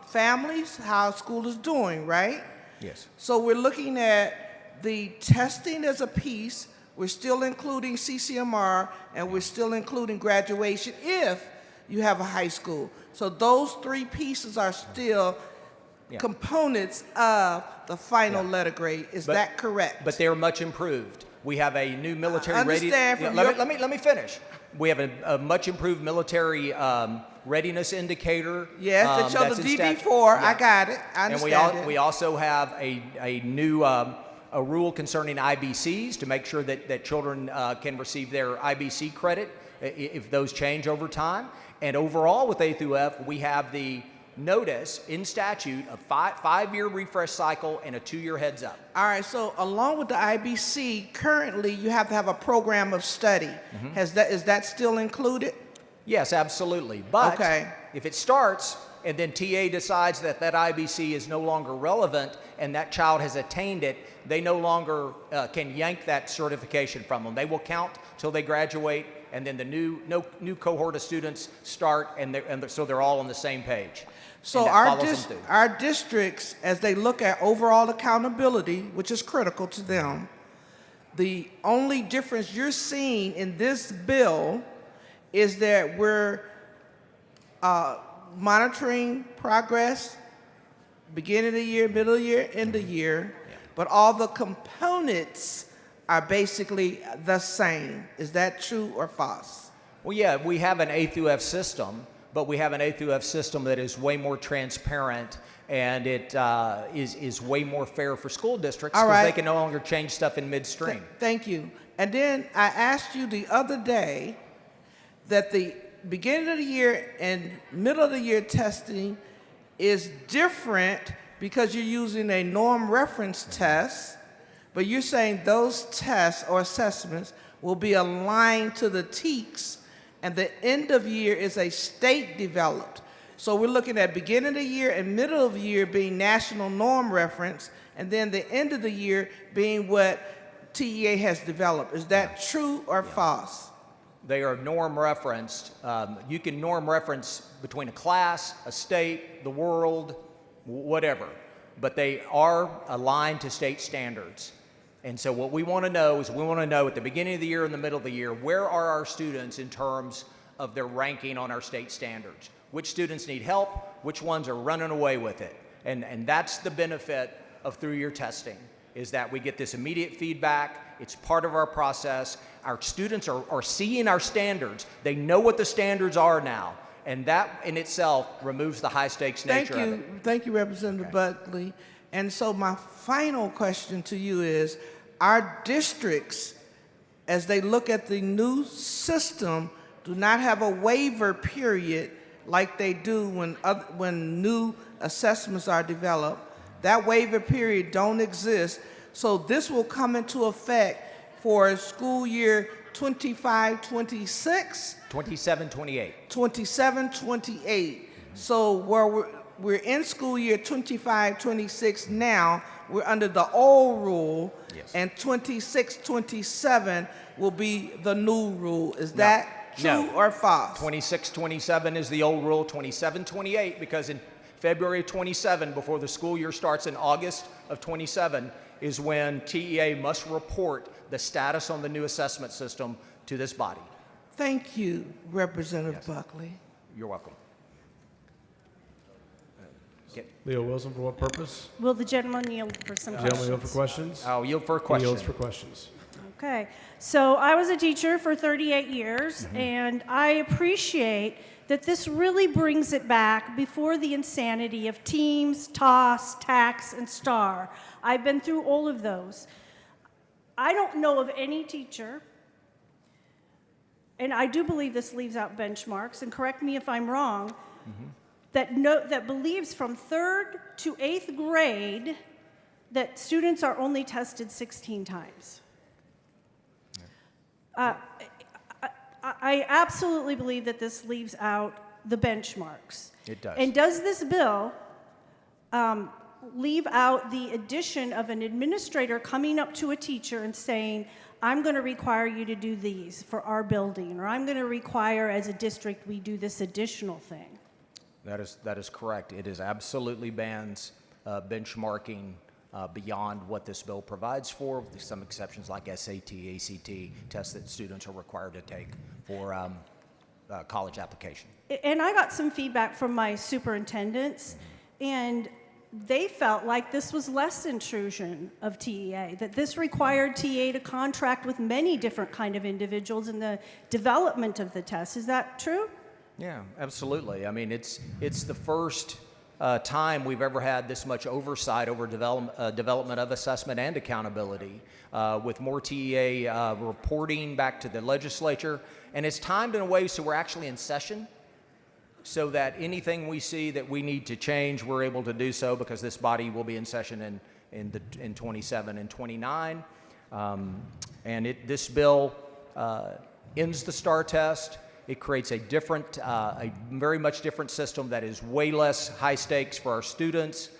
families, how school is doing, right? Yes. So we're looking at the testing as a piece. We're still including CCMR, and we're still including graduation if you have a high school. So those 3 pieces are still components of the final letter grade. Is that correct? But they're much improved. We have a new military understand readiness. Let me finish. We have a much improved military readiness indicator. Yes, that shows the DD4. I got it. I understand and we also have a new a rule concerning IBCs to make sure that children can receive their IBC credit if those change over time. And overall with A through F, we have the notice in statute a five-year refresh cycle and a 2-year heads up. All right, so along with the IBC, currently you have to have a program of study. Is that still included? Yes, absolutely. But Okay. if it starts and then TA decides that that IBC is no longer relevant and that child has attained it, they no longer can yank that certification from them. They will count till they graduate, and then the new cohort of students start, so they're all on the same page. So And that follows them through. our districts, as they look at overall accountability, which is critical to them, the only difference you're seeing in this bill is that we're monitoring progress, beginning of the year, middle of the year, end of the year, but all the components are basically the same. Is that true or false? Well, yeah, we have an A through F system, but we have an A through F system that is way more transparent, and it is way more fair for school districts All because right. they can no longer change stuff in midstream. Thank you. And then I asked you the other day that the beginning of the year and middle of the year testing is different because you're using a norm reference test, but you're saying those tests or assessments will be aligned to the TEKS, and the end of year is a state developed. So we're looking at beginning of the year and middle of the year being national norm reference, and then the end of the year being what TEA has developed. Is that true or false? They are norm referenced. You can norm reference between a class, a state, the world, whatever, but they are aligned to state standards. And so what we want to know is we want to know at the beginning of the year and the middle of the year, where are our students in terms of their ranking on our state standards? Which students need help? Which ones are running away with it? And that's the benefit of through-year testing, is that we get this immediate feedback. It's part of our process. Our students are seeing our standards. They know what the standards are now. And that in itself removes the high-stakes nature of it. Thank you, Representative Buckley. And so my final question to you is, our districts, as they look at the new system, do not have a waiver period like they do when new assessments are developed. That waiver period don't exist. So this will come into effect for school year 25-26? 27-28. 27-28. So where we're in school year 25-26 now, we're under the old rule, and 26-27 will be the new rule. Is that true or false? 26-27 is the old rule. 27-28, because in February of 27, before the school year starts in August of 27, is when TEA must report the status on the new assessment system to this body. Thank you, Representative Buckley. You're welcome. Leo Wilson, for what purpose? Will the gentleman yield for some Gentleman questions? yield for questions? I'll yield for a He question. yields for questions. Okay. So I was a teacher for 38 years, and I appreciate that this really brings it back before the insanity of TEAMS, TOS, TAX, and STAR. I've been through all of those. I don't know of any teacher, and I do believe this leaves out benchmarks, and correct me if I'm wrong, that believes from 3rd to 8th grade that students are only tested 16 times. I absolutely believe that this leaves out the benchmarks. It does. And does this bill leave out the addition of an administrator coming up to a teacher and saying, I'm going to require you to do these for our building, or I'm going to require as a district we do this additional thing? That is correct. It is absolutely bans benchmarking beyond what this bill provides for. There's some exceptions like SAT, ACT, tests that students are required to take for college application. And I got some feedback from my superintendents, and they felt like this was less intrusion of TEA, that this required TEA to contract with many different kind of individuals in the development of the test. Is that true? Yeah, absolutely. I mean, it's the first time we've ever had this much oversight over development of assessment and accountability, with more TEA reporting back to the legislature. And it's timed in a way so we're actually in session. so that anything we see that we need to change, we're able to do so because this body will be in session in 27 and 29. This bill ends the STAR test. It creates a very much different system that is way less high stakes for our students.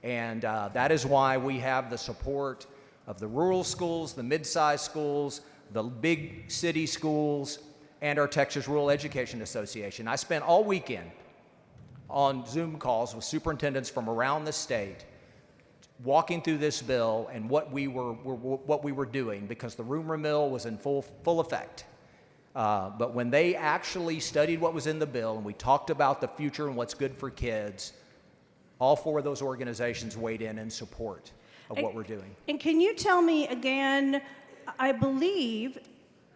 And that is why we have the support of the rural schools, the mid-sized schools, the big city schools, and our Texas Rural Education Association. I spent all weekend on Zoom calls with superintendents from around the state walking through this bill and what we were doing, because the rumor mill was in full effect. But when they actually studied what was in the bill and we talked about the future and what's good for kids, all four of those organizations weighed in support of what we're doing. And can you tell me again, I believe,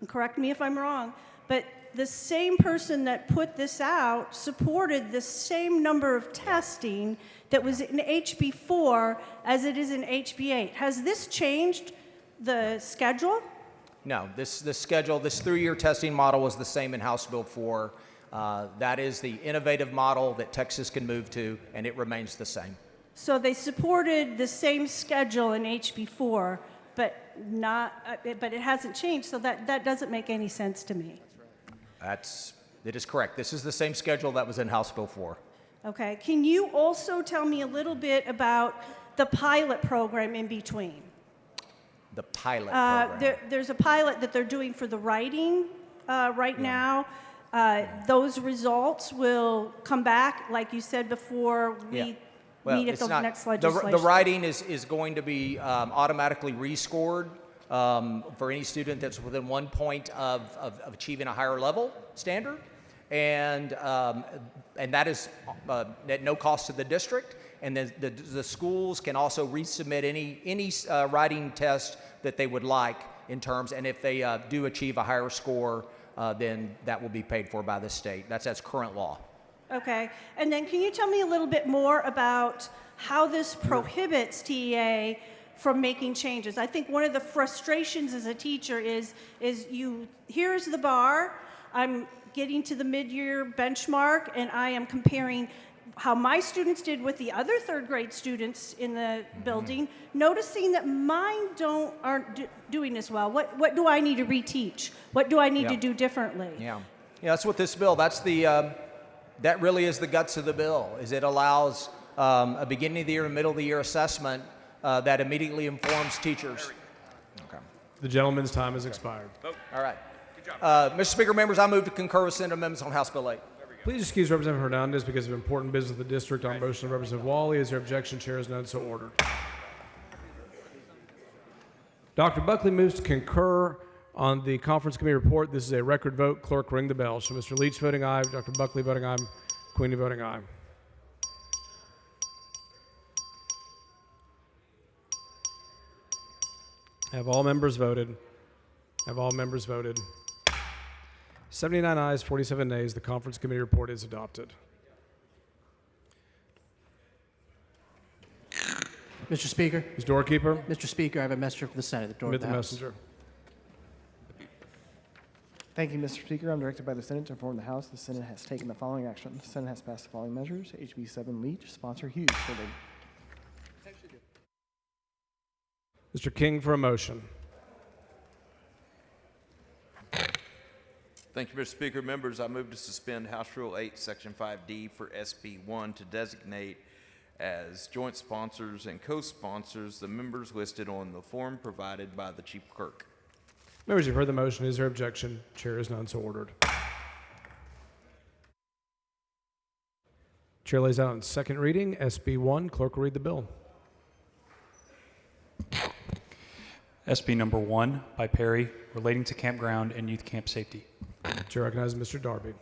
and correct me if I'm wrong, but the same person that put this out supported the same number of testing that was in HB4 as it is in HB8. Has this changed the schedule? No, this schedule, this 3-year testing model was the same in House Bill 4. That is the innovative model that Texas can move to, and it remains the same. So they supported the same schedule in HB4, but it hasn't changed, so that doesn't make any sense to me. It is correct. This is the same schedule that was in House Bill 4. Okay. Can you also tell me a little bit about the pilot program in between? The pilot program. There's a pilot that they're doing for the writing right now. Those results will come back, like you said, before we meet at the next legislation. The writing is going to be automatically rescored for any student that's within 1 point of achieving a higher level standard, and that is at no cost to the district. And then the schools can also resubmit any writing test that they would like in terms, and if they do achieve a higher score, then that will be paid for by the state. That's current law. Okay. And then can you tell me a little bit more about how this prohibits TEA from making changes? I think one of the frustrations as a teacher is here's the bar, I'm getting to the mid-year benchmark, and I am comparing how my students did with the other third grade students in the building, noticing that mine aren't doing as well. What do I need to reteach? What do I need to do differently? Yeah, that's what this bill, that really is the guts of the bill, is it allows a beginning of the year and middle of the year assessment that immediately informs teachers. Okay. The gentleman's time has expired. All right. Mr. Speaker, members, I move to concur with Senate amendments on House Bill 8. Please excuse Representative Hernandez because of important business of the district on motion of Representative Wally. Is there objection? Chair is none, so ordered. Dr. Buckley moves to concur on the conference committee report. This is a record vote. Clerk, ring the bell. So Mr. Leach voting aye, Dr. Buckley voting aye, Queenie voting aye. Have all members voted? Have all members voted? 79 ayes, 47 nays. The conference committee report is adopted. Mr. Speaker. Ms. Doorkeeper. Mr. Speaker, I have a messenger from the Senate at the door Admit of the the House. messenger. Thank you, Mr. Speaker. I'm directed by the Senate to inform the House the Senate has taken the following action. The Senate has passed the following measures. HB 7 Leach, sponsor Hughes. Mr. King for a motion. Thank you, Mr. Speaker. Members, I move to suspend House Rule 8, Section 5D for SB 1 to designate as joint sponsors and co-sponsors the members listed on the form provided by the Chief Clerk. Members, you've heard the motion. Is there objection? Chair is none, so ordered. Chair lays out on second reading, SB 1. Clerk will read the bill. SB number 1 by Perry, relating to campground and youth camp safety. Chair recognizes Mr. Darby.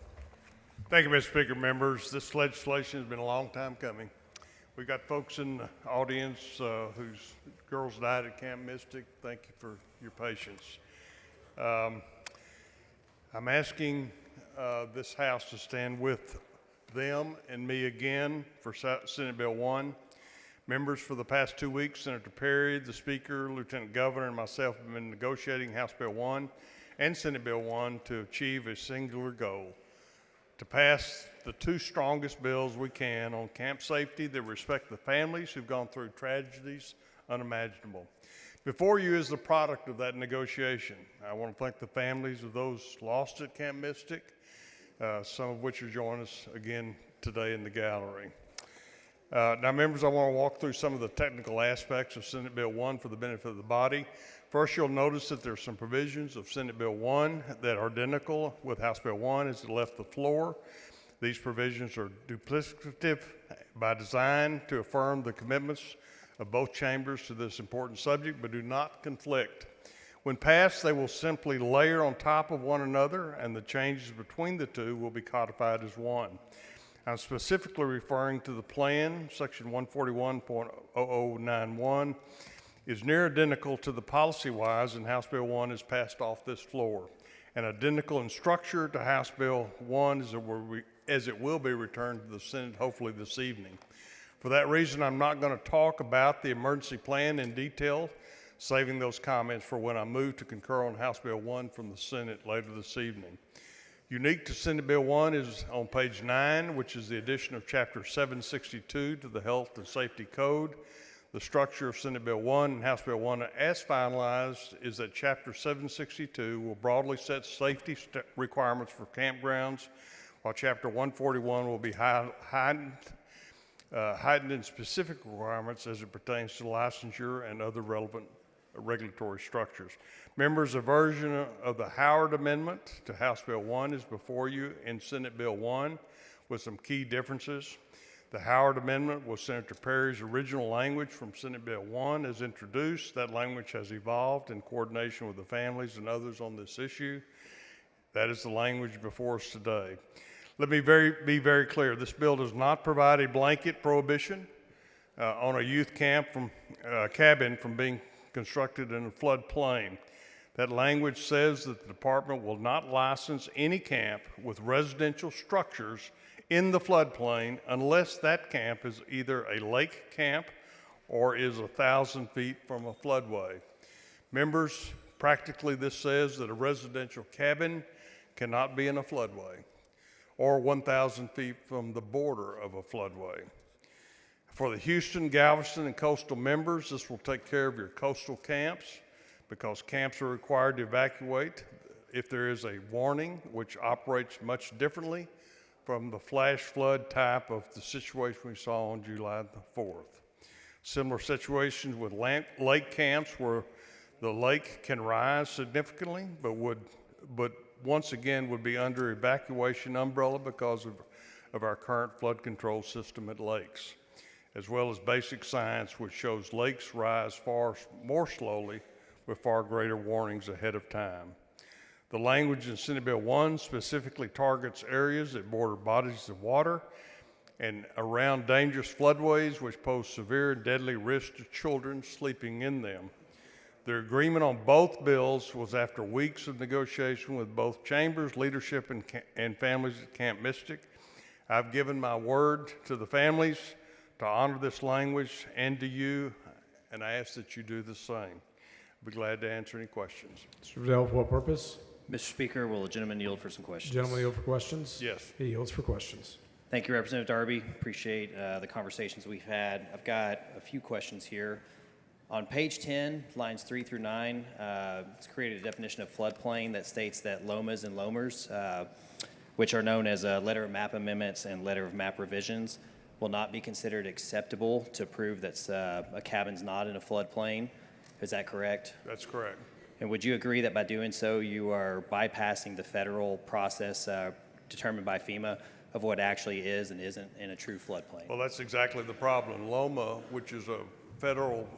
Thank you, Mr. Speaker. Members, this legislation has been a long time coming. We've got folks in the audience whose girls died at Camp Mystic. Thank you for your patience. I'm asking this House to stand with them and me again for Senate Bill 1. Members, for the past 2 weeks, Senator Perry, the Speaker, Lieutenant Governor, and myself have been negotiating House Bill 1 and Senate Bill 1 to achieve a singular goal: to pass the two strongest bills we can on camp safety that respect the families who've gone through tragedies unimaginable. Before you is the product of that negotiation. I want to thank the families of those lost at Camp Mystic, some of which are joining us again today in the gallery. Now, members, I want to walk through some of the technical aspects of Senate Bill 1 for the benefit of the body. First, you'll notice that there are some provisions of Senate Bill 1 that are identical with House Bill 1 as it left the floor. These provisions are duplicative by design to affirm the commitments of both chambers to this important subject, but do not conflict. When passed, they will simply layer on top of one another, and the changes between the two will be codified as one. I'm specifically referring to the plan, section 141.0091, is near identical to the policy-wise, and House Bill 1 is passed off this floor, and identical in structure to House Bill 1 as it will be returned to the Senate hopefully this evening. For that reason, I'm not going to talk about the emergency plan in detail, saving those comments for when I move to concur on House Bill 1 from the Senate later this evening. Unique to Senate Bill 1 is on page 9, which is the addition of Chapter 762 to the Health and Safety Code. The structure of Senate Bill 1 and House Bill 1 as finalized is that Chapter 762 will broadly set safety requirements for campgrounds, while Chapter 141 will be heightened in specific requirements as it pertains to licensure and other relevant regulatory structures. Members, a version of the Howard Amendment to House Bill 1 is before you in Senate Bill 1 with some key differences. The Howard Amendment was Senator Perry's original language from Senate Bill 1 as introduced. That language has evolved in coordination with the families and others on this issue. That is the language before us today. Let me be very clear. This bill does not provide a blanket prohibition on a youth cabin from being constructed in a floodplain. That language says that the department will not license any camp with residential structures in the floodplain unless that camp is either a lake camp or is 1,000 feet from a floodway. Members, practically this says that a residential cabin cannot be in a floodway or 1,000 feet from the border of a floodway. For the Houston, Galveston, and coastal members, this will take care of your coastal camps because camps are required to evacuate if there is a warning, which operates much differently from the flash flood type of the situation we saw on July the 4th. Similar situations with lake camps where the lake can rise significantly, but once again would be under evacuation umbrella because of our current flood control system at lakes, as well as basic science which shows lakes rise far more slowly with far greater warnings ahead of time. The language in Senate Bill 1 specifically targets areas that border bodies of water and around dangerous floodways which pose severe and deadly risk to children sleeping in them. The agreement on both bills was after weeks of negotiation with both chambers, leadership, and families at Camp Mystic. I've given my word to the families to honor this language and to you, and I ask that you do the same. I'll be glad to answer any questions. Mr. Vidal, for what purpose? Mr. Speaker, will the gentleman yield for some questions? Gentleman yield for questions? Yes. He yields for questions. Thank you, Representative Darby. Appreciate the conversations we've had. I've got a few questions here. On page 10, lines 3 through 9, it's created a definition of floodplain that states that LOMAs and LOMERs, which are known as letter of map amendments and letter of map revisions, will not be considered acceptable to prove that a cabin's not in a floodplain. Is that correct? That's correct. And would you agree that by doing so, you are bypassing the federal process determined by FEMA of what actually is and isn't in a true floodplain? Well, that's exactly the problem. LOMA, which is a federal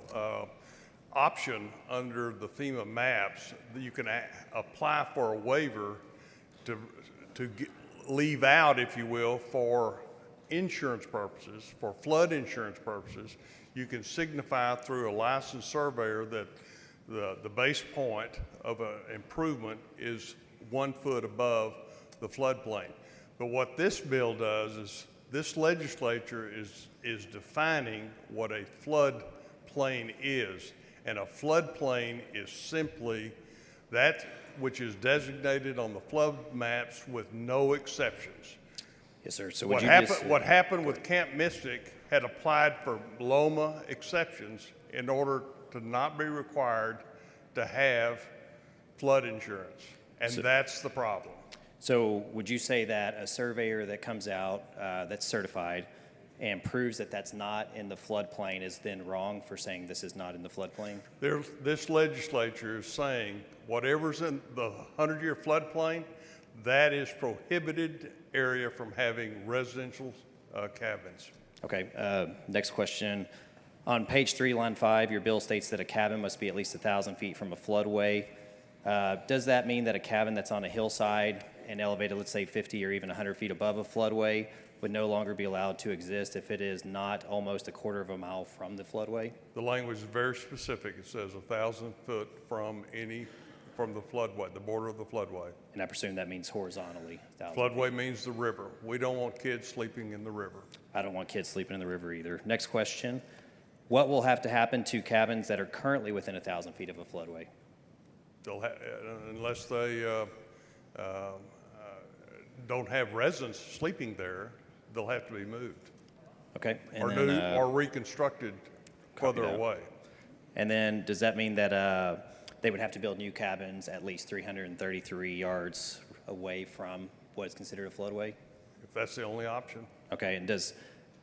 option under the FEMA maps, you can apply for a waiver to leave out, if you will, for insurance purposes, for flood insurance purposes. You can signify through a licensed surveyor that the base point of an improvement is 1 foot above the floodplain. But what this bill does is this legislature is defining what a floodplain is. And a floodplain is simply that which is designated on the flood maps with no exceptions. Yes, sir. So would What you happened, just... what happened with Camp Mystic had applied for Loma exceptions in order to not be required to have flood insurance. And that's the problem. So would you say that a surveyor that comes out that's certified and proves that that's not in the floodplain is then wrong for saying this is not in the floodplain? This legislature is saying whatever's in the 100-year floodplain, that is prohibited area from having residential cabins. Okay, next question. On page 3, line 5, your bill states that a cabin must be at least 1,000 feet from a floodway. Does that mean that a cabin that's on a hillside and elevated, let's say 50 or even 100 feet above a floodway, would no longer be allowed to exist if it is not almost a quarter of a mile from the floodway? The language is very specific. It says 1,000 foot from the floodway, the border of the floodway. And I presume that means horizontally. 1,000 Floodway means the river. We don't want kids sleeping in the river. I don't want kids sleeping in the river either. Next question. What will have to happen to cabins that are currently within 1,000 feet of a floodway? Unless they don't have residents sleeping there, they'll have to be moved. Okay. Or new or reconstructed further that. away. And then does that mean that they would have to build new cabins at least 333 yards away from what is considered a floodway? If that's the only option. Okay, and does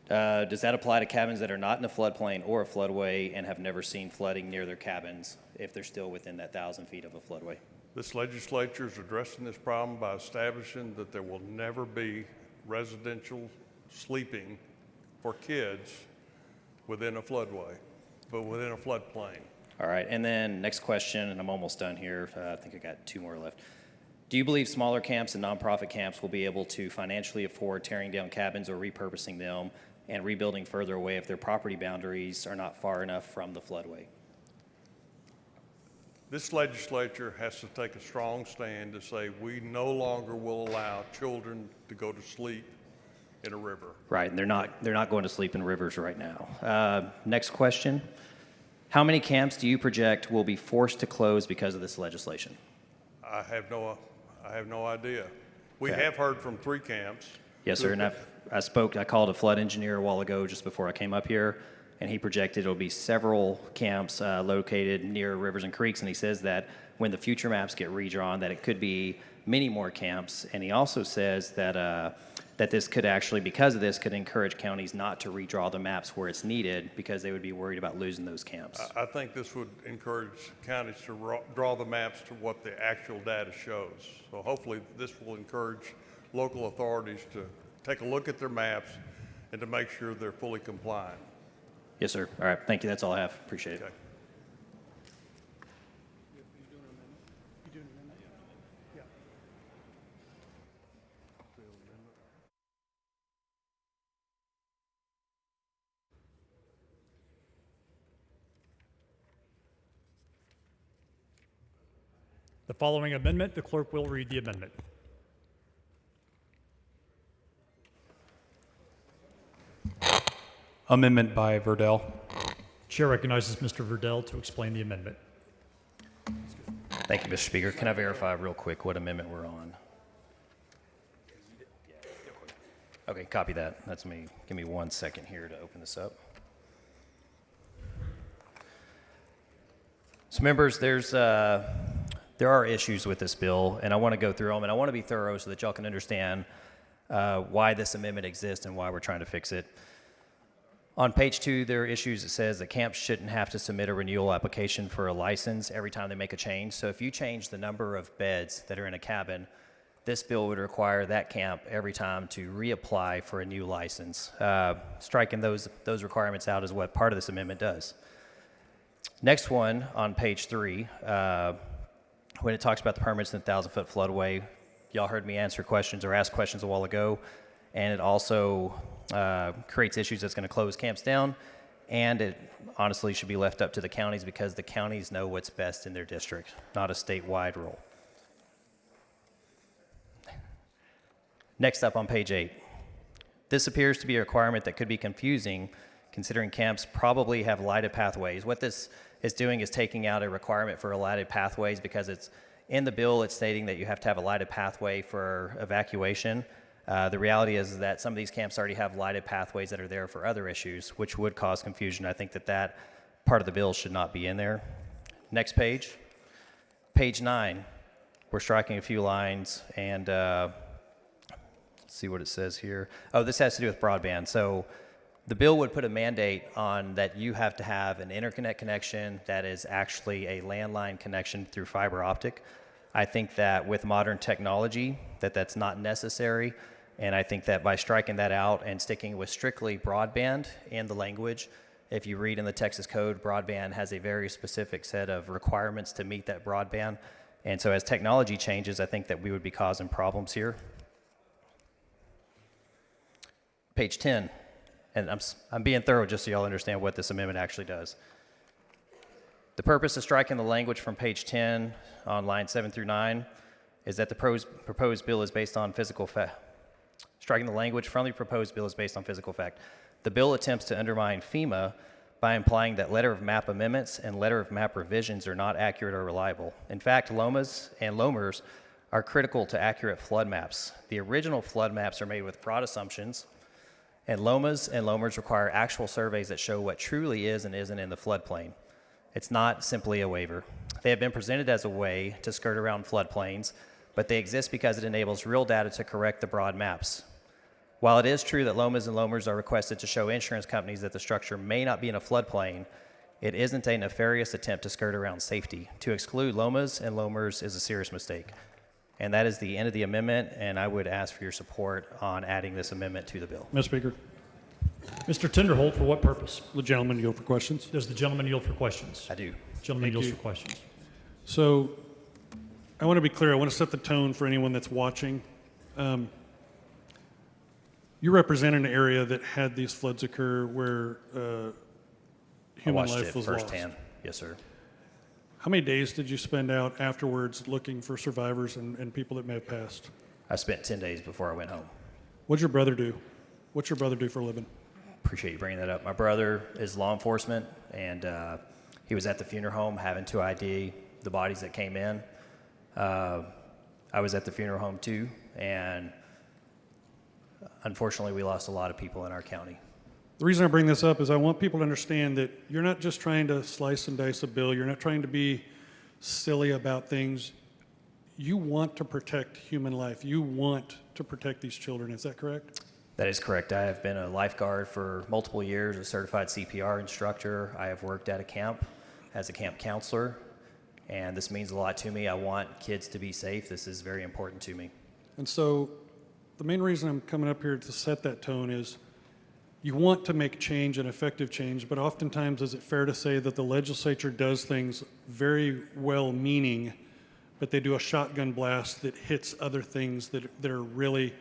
that apply to cabins that are not in a floodplain or a floodway and have never seen flooding near their cabins if they're still within that 1,000 feet of a floodway? This legislature is addressing this problem by establishing that there will never be residential sleeping for kids within a floodway, but within a floodplain. All right, and then next question, and I'm almost done here. I think I got 2 more left. Do you believe smaller camps and nonprofit camps will be able to financially afford tearing down cabins or repurposing them and rebuilding further away if their property boundaries are not far enough from the floodway? This legislature has to take a strong stand to say we no longer will allow children to go to sleep in a river. Right, and they're not going to sleep in rivers right now. Next question. How many camps do you project will be forced to close because of this legislation? I have no idea. We Okay. have heard from 3 camps. Yes, sir, and I called a flood engineer a while ago just before I came up here, and he projected it'll be several camps located near rivers and creeks, and he says that when the future maps get redrawn, that it could be many more camps, and he also says that that this could actually, because of this, could encourage counties not to redraw the maps where it's needed because they would be worried about losing those camps. I think this would encourage counties to draw the maps to what the actual data shows. So hopefully this will encourage local authorities to take a look at their maps and to make sure they're fully compliant. Yes, sir. All right, thank you. That's all I have. Appreciate it. Okay. The following amendment, the clerk will read the amendment. Amendment by Verdell. Chair recognizes Mr. Verdell to explain the amendment. Thank you, Mr. Speaker. Can I verify real quick what amendment we're on? Okay, copy that. That's me. Give me 1 second here to open this up. So members, there are issues with this bill, and I want to go through them, and I want to be thorough so that y'all can understand why this amendment exists and why we're trying to fix it. On page 2, there are issues that says that camps shouldn't have to submit a renewal application for a license every time they make a change. So if you change the number of beds that are in a cabin, this bill would require that camp every time to reapply for a new license. Striking those requirements out is what part of this amendment does. Next one on page 3, when it talks about the permits in the 1,000-foot floodway, y'all heard me answer questions or ask questions a while ago, and it also creates issues that's going to close camps down, and it honestly should be left up to the counties because the counties know what's best in their district, not a statewide rule. Next up on page 8, this appears to be a requirement that could be confusing considering camps probably have lighted pathways. What this is doing is taking out a requirement for lighted pathways because it's in the bill, it's stating that you have to have a lighted pathway for evacuation. The reality is that some of these camps already have lighted pathways that are there for other issues, which would cause confusion. I think that that part of the bill should not be in there. Next page. Page 9. We're striking a few lines, and let's see what it says here. Oh, this has to do with broadband. So the bill would put a mandate on that you have to have an interconnect connection that is actually a landline connection through fiber optic. I think that with modern technology, that's not necessary. And I think that by striking that out and sticking with strictly broadband in the language, if you read in the Texas Code, broadband has a very specific set of requirements to meet that broadband. And so as technology changes, I think that we would be causing problems here. Page 10, and I'm being thorough just so y'all understand what this amendment actually does. The purpose of striking the language from page 10 on line 7 through 9 is that the proposed bill is based on physical fact. Striking the language from the proposed bill is based on physical fact. The bill attempts to undermine FEMA by implying that letter of map amendments and letter of map revisions are not accurate or reliable. In fact, LOMAs and LOMERs are critical to accurate flood maps. The original flood maps are made with broad assumptions, and LOMAs and LOMERs require actual surveys that show what truly is and isn't in the floodplain. It's not simply a waiver. They have been presented as a way to skirt around floodplains, but they exist because it enables real data to correct the broad maps. While it is true that LOMAs and LOMERs are requested to show insurance companies that the structure may not be in a floodplain, it isn't a nefarious attempt to skirt around safety. To exclude LOMAs and LOMERs is a serious mistake. And that is the end of the amendment, and I would ask for your support on adding this amendment to the bill. Mr. Speaker. Mr. Tinderholt, for what purpose? The gentleman yield for questions. Does the gentleman yield for questions? I do. Gentleman yields for questions. So I want to be clear. I want to set the tone for anyone that's watching. You represent an area that had these floods occur where human life was lost. Firsthand. Yes, sir. How many days did you spend out afterwards looking for survivors and people that may have passed? I spent 10 days before I went home. What'd your brother do? What's your brother do for a living? Appreciate you bringing that up. My brother is law enforcement, and he was at the funeral home having to ID the bodies that came in. I was at the funeral home too, and unfortunately, we lost a lot of people in our county. The reason I bring this up is I want people to understand that you're not just trying to slice and dice a bill. You're not trying to be silly about things. You want to protect human life. You want to protect these children. Is that correct? That is correct. I have been a lifeguard for multiple years, a certified CPR instructor. I have worked at a camp as a camp counselor, and this means a lot to me. I want kids to be safe. This is very important to me. And so the main reason I'm coming up here to set that tone is you want to make change and effective change, but oftentimes is it fair to say that the legislature does things very well-meaning, but they do a shotgun blast that hits other things that are really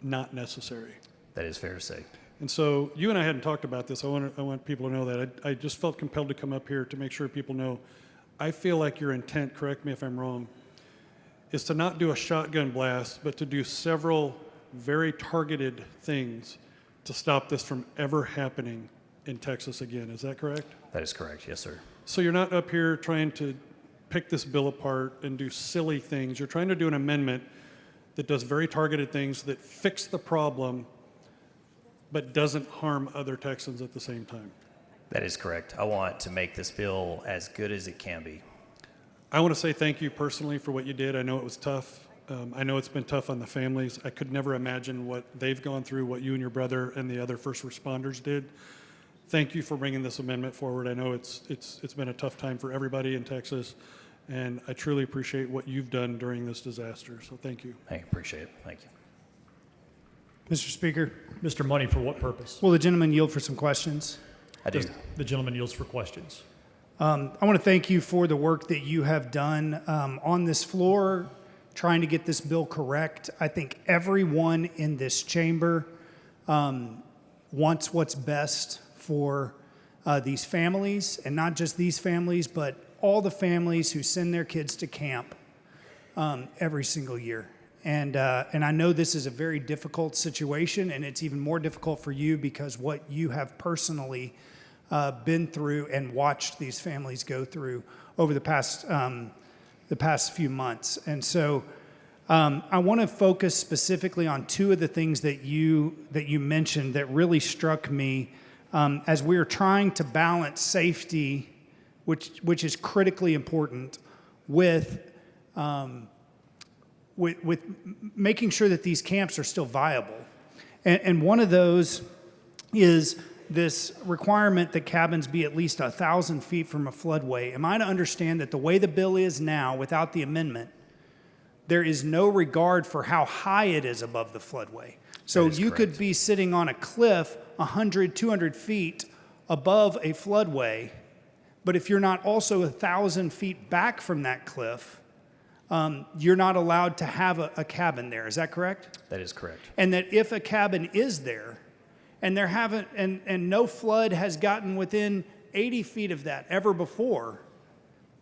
not necessary? That is fair to say. And so you and I hadn't talked about this. I want people to know that. I just felt compelled to come up here to make sure people know. I feel like your intent, correct me if I'm wrong, is to not do a shotgun blast, but to do several very targeted things to stop this from ever happening in Texas again. Is that correct? That is correct, yes, sir. So you're not up here trying to pick this bill apart and do silly things. You're trying to do an amendment that does very targeted things that fix the problem but doesn't harm other Texans at the same time. That is correct. I want to make this bill as good as it can be. I want to say thank you personally for what you did. I know it was tough. I know it's been tough on the families. I could never imagine what they've gone through, what you and your brother and the other first responders did. Thank you for bringing this amendment forward. I know it's been a tough time for everybody in Texas, and I truly appreciate what you've done during this disaster. So thank you. I appreciate it. Thank you. Mr. Speaker. Mr. Money, for what purpose? Will the gentleman yield for some questions? I do. The gentleman yields for questions. I want to thank you for the work that you have done on this floor, trying to get this bill correct. I think everyone in this chamber wants what's best for these families, and not just these families, but all the families who send their kids to camp every single year. And I know this is a very difficult situation, and it's even more difficult for you because what you have personally been through and watched these families go through over the past few months. And so I want to focus specifically on two of the things that you mentioned that really struck me as we are trying to balance safety, which is critically important, with making sure that these camps are still viable. And one of those is this requirement that cabins be at least 1,000 feet from a floodway. Am I to understand that the way the bill is now, without the amendment, there is no regard for how high it is above the floodway? So you could be sitting on a cliff 100, 200 feet above a floodway, but if you're not also 1,000 feet back from that cliff, you're not allowed to have a cabin there. Is that correct? That is correct. And that if a cabin is there, and there haven't, and no flood has gotten within 80 feet of that ever before,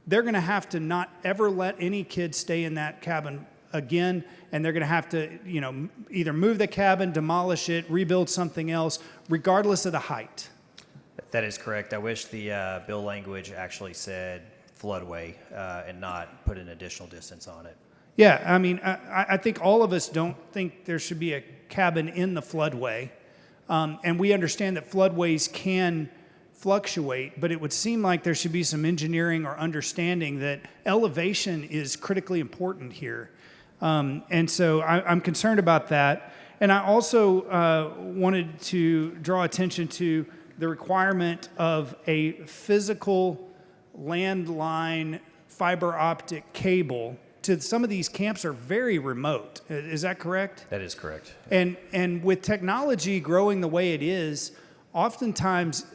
they're going to have to not ever let any kids stay in that cabin again, and they're going to have to, either move the cabin, demolish it, rebuild something else, regardless of the height. That is correct. I wish the bill language actually said floodway and not put an additional distance on it. Yeah, I mean, I think all of us don't think there should be a cabin in the floodway, and we understand that floodways can fluctuate, but it would seem like there should be some engineering or understanding that elevation is critically important here. And so I'm concerned about that. And I also wanted to draw attention to the requirement of a physical landline fiber optic cable to some of these camps are very remote. Is that correct? That is correct. And with technology growing the way it is, oftentimes,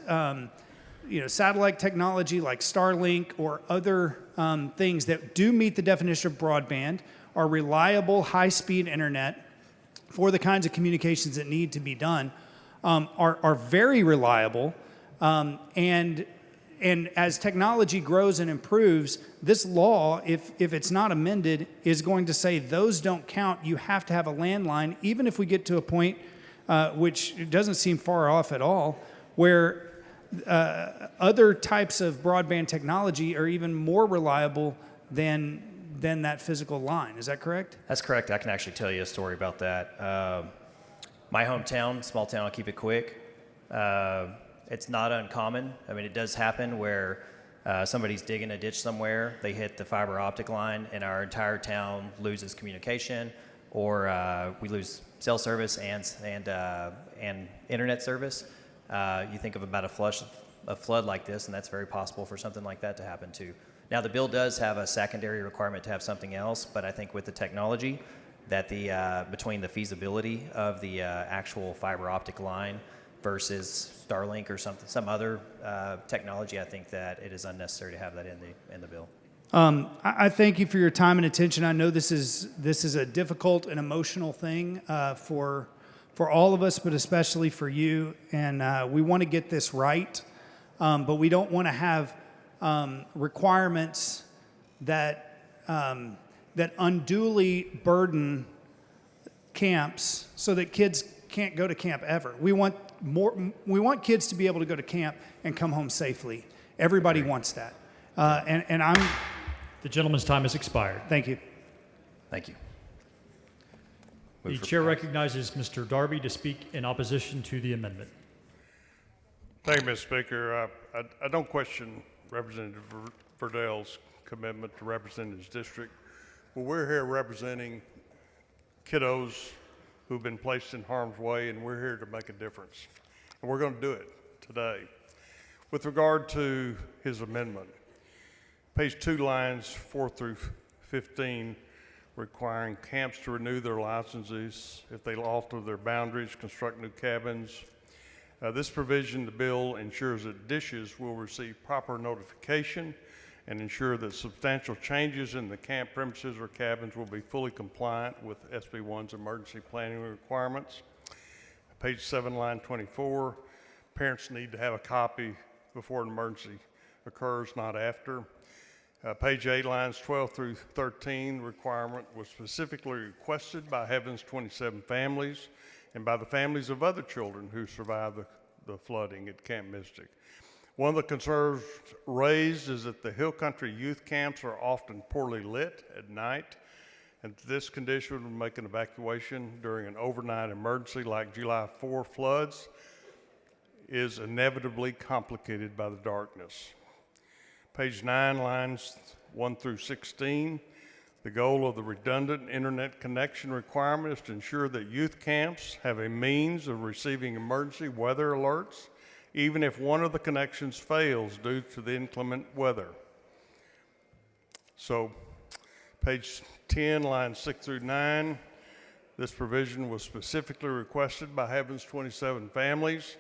satellite technology like Starlink or other things that do meet the definition of broadband are reliable, high-speed internet for the kinds of communications that need to be done, are very reliable. And as technology grows and improves, this law, if it's not amended, is going to say those don't count. You have to have a landline, even if we get to a point, which doesn't seem far off at all, where other types of broadband technology are even more reliable than that physical line. Is that correct? That's correct. I can actually tell you a story about that. My hometown, small town, I'll keep it quick. It's not uncommon. I mean, it does happen where somebody's digging a ditch somewhere, they hit the fiber optic line, and our entire town loses communication, or we lose cell service and internet service. You think of about a flood like this, and that's very possible for something like that to happen too. Now, the bill does have a secondary requirement to have something else, but I think with the technology, that between the feasibility of the actual fiber optic line versus Starlink or some other technology, I think that it is unnecessary to have that in the bill. I thank you for your time and attention. I know this is a difficult and emotional thing for all of us, but especially for you. And we want to get this right, but we don't want to have requirements that unduly burden camps so that kids can't go to camp ever. We want kids to be able to go to camp and come home safely. Everybody wants that. And I'm... The gentleman's time has expired. Thank you. Thank you. The chair recognizes Mr. Darby to speak in opposition to the amendment. Thank you, Mr. Speaker. I don't question Representative Verdell's commitment to represent his district. But we're here representing kiddos who've been placed in harm's way, and we're here to make a difference. And we're going to do it today. With regard to his amendment, page 2, lines 4 through 15, requiring camps to renew their licenses if they alter their boundaries, construct new cabins. This provision, the bill ensures that dishes will receive proper notification and ensure that substantial changes in the camp premises or cabins will be fully compliant with SB 1's emergency planning requirements. Page 7, line 24, parents need to have a copy before an emergency occurs, not after. Page 8, lines 12 through 13, requirement was specifically requested by Heaven's 27 families and by the families of other children who survived the flooding at Camp Mystic. One of the concerns raised is that the Hill Country youth camps are often poorly lit at night, And this condition would make an evacuation during an overnight emergency like July 4 floods is inevitably complicated by the darkness. Page 9, lines 1 through 16. The goal of the redundant internet connection requirement is to ensure that youth camps have a means of receiving emergency weather alerts, even if one of the connections fails due to the inclement weather. So, page 10, lines 6 through 9, this provision was specifically requested by Heaven's 27 families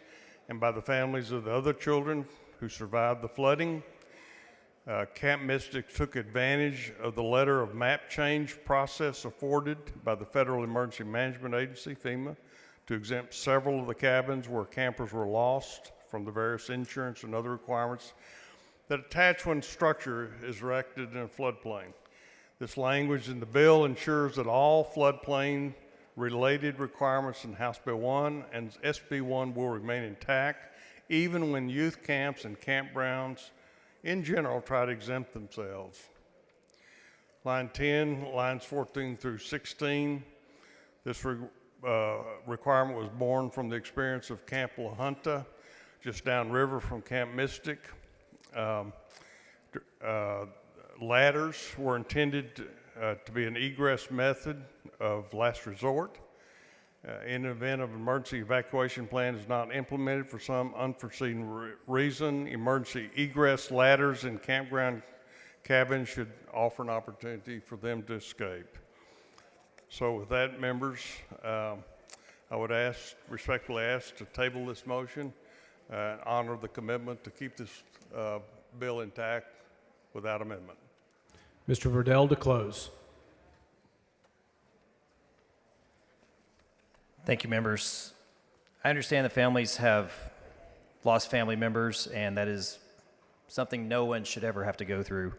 and by the families of the other children who survived the flooding. Camp Mystic took advantage of the letter of map change process afforded by the Federal Emergency Management Agency, FEMA, to exempt several of the cabins where campers were lost from the various insurance and other requirements that attach when structure is erected in a floodplain. This language in the bill ensures that all floodplain related requirements in House Bill 1 and SB 1 will remain intact, even when youth camps and campgrounds in general try to exempt themselves. Line 10, lines 14 through 16, this requirement was born from the experience of Camp La Junta, just downriver from Camp Mystic. Ladders were intended to be an egress method of last resort. In the event of emergency evacuation plan is not implemented for some unforeseen reason, emergency egress ladders in campground cabins should offer an opportunity for them to escape. So with that, members, I would respectfully ask to table this motion and honor the commitment to keep this bill intact without amendment. Mr. Verdell to close. Thank you, members. I understand that families have lost family members, and that is something no one should ever have to go through.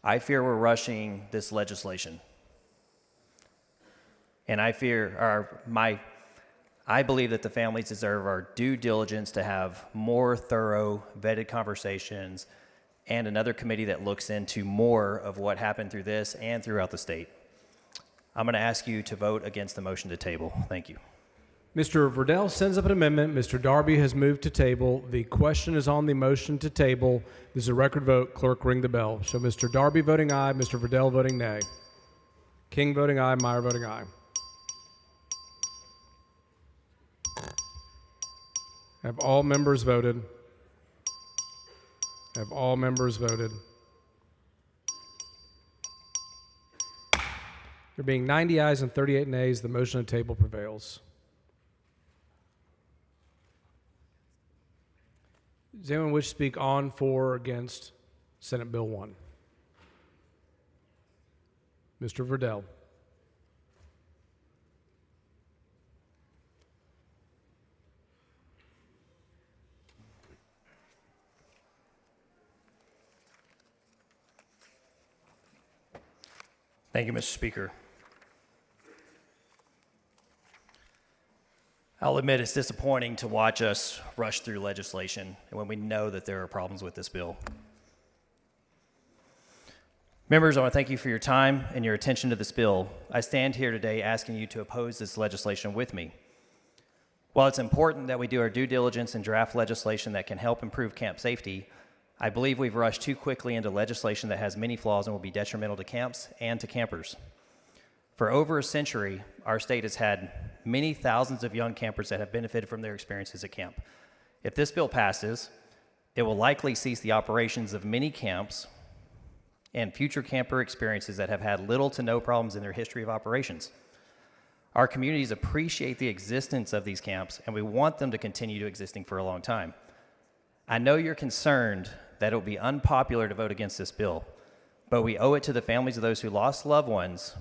I fear we're rushing this legislation. And I believe that the families deserve our due diligence to have more thorough, vetted conversations and another committee that looks into more of what happened through this and throughout the state. I'm going to ask you to vote against the motion to table. Thank you. Mr. Verdell sends up an amendment. Mr. Darby has moved to table. The question is on the motion to table. This is a record vote. Clerk, ring the bell. Show Mr. Darby voting aye, Mr. Verdell voting nay. King voting aye, Meyer voting aye. Have all members voted? Have all members voted? There being 90 ayes and 38 nays, the motion to table prevails. Does anyone wish to speak on, for, or against Senate Bill 1? Mr. Verdell. Thank you, Mr. Speaker. I'll admit it's disappointing to watch us rush through legislation when we know that there are problems with this bill. Members, I want to thank you for your time and your attention to this bill. I stand here today asking you to oppose this legislation with me. While it's important that we do our due diligence and draft legislation that can help improve camp safety, I believe we've rushed too quickly into legislation that has many flaws and will be detrimental to camps and to campers. For over a century, our state has had many thousands of young campers that have benefited from their experiences at camp. If this bill passes, it will likely cease the operations of many camps and future camper experiences that have had little to no problems in their history of operations. Our communities appreciate the existence of these camps, and we want them to continue existing for a long time. I know you're concerned that it will be unpopular to vote against this bill, but we owe it to the families of those who lost loved ones,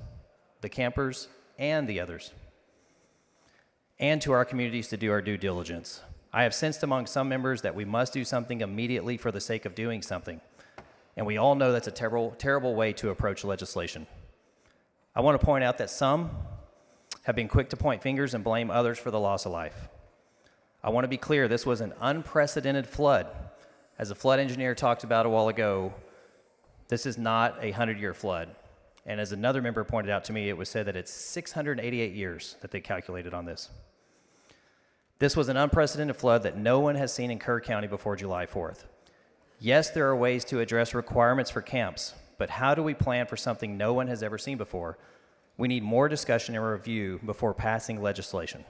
the campers, and the others, and to our communities to do our due diligence. I have sensed among some members that we must do something immediately for the sake of doing something, and we all know that's a terrible, terrible way to approach legislation. I want to point out that some have been quick to point fingers and blame others for the loss of life. I want to be clear, this was an unprecedented flood. As the flood engineer talked about a while ago, This is not a 100-year flood. And as another member pointed out to me, it was said that it's 688 years that they calculated on this. This was an unprecedented flood that no one has seen in Kerr County before July 4th. Yes, there are ways to address requirements for camps, but how do we plan for something no one has ever seen before? We need more discussion and review before passing legislation.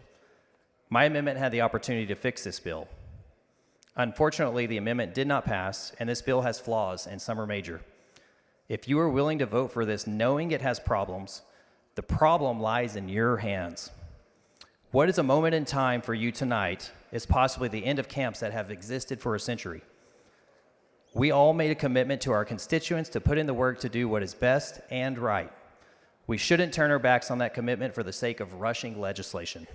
My amendment had the opportunity to fix this bill. Unfortunately, the amendment did not pass, and this bill has flaws, and some are major. If you are willing to vote for this knowing it has problems, the problem lies in your hands. What is a moment in time for you tonight is possibly the end of camps that have existed for a century. We all made a commitment to our constituents to put in the work to do what is best and right. We shouldn't turn our backs on that commitment for the sake of rushing legislation.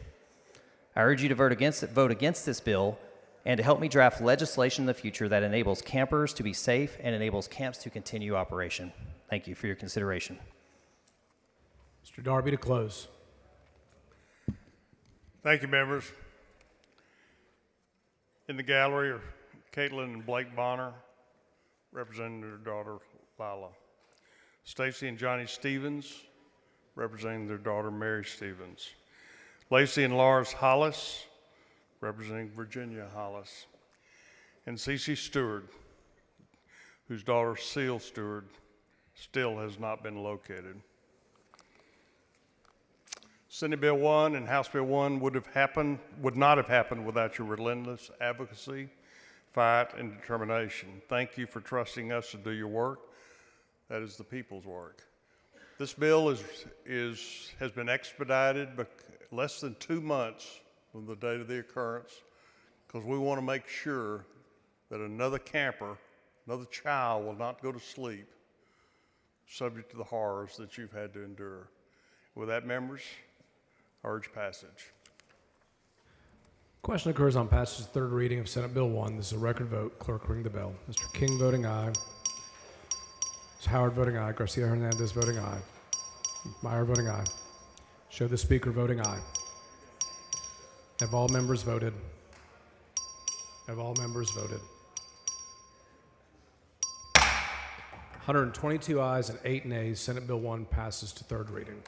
I urge you to vote against this bill and to help me draft legislation in the future that enables campers to be safe and enables camps to continue operation. Thank you for your consideration. Mr. Darby to close. Thank you, members. In the gallery are Caitlin and Blake Bonner, representing their daughter Lila. Stacy and Johnny Stevens, representing their daughter Mary Stevens. Lacey and Lars Hollis, representing Virginia Hollis. And Cece Stewart, whose daughter Seal Stewart still has not been located. Senate Bill 1 and House Bill 1 would not have happened without your relentless advocacy, fight, and determination. Thank you for trusting us to do your work. That is the people's work. This bill has been expedited less than 2 months from the date of the occurrence, because we want to make sure that another camper, another child will not go to sleep subject to the horrors that you've had to endure. With that, members, I urge passage. Question occurs on passage of third reading of Senate Bill 1. This is a record vote. Clerk, ring the bell. Mr. King voting aye. Ms. Howard voting aye. Garcia Hernandez voting aye. Meyer voting aye. Show the speaker voting aye. Have all members voted? Have all members voted? 122 ayes and 8 nays. Senate Bill 1 passes to third reading.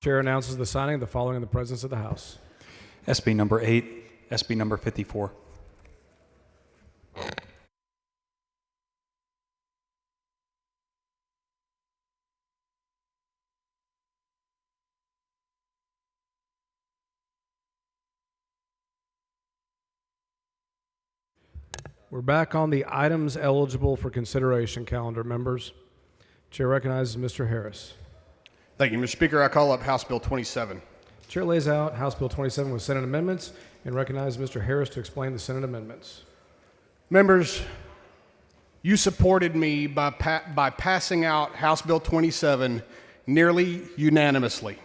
Chair announces the signing of the following in the presence of the House. SB number 8, SB number 54. We're back on the items eligible for consideration calendar, members. Chair recognizes Mr. Harris. Thank you, Mr. Speaker. I call up House Bill 27. Chair lays out House Bill 27 with Senate amendments and recognizes Mr. Harris to explain the Senate amendments. Members, you supported me by passing out House Bill 27 nearly unanimously.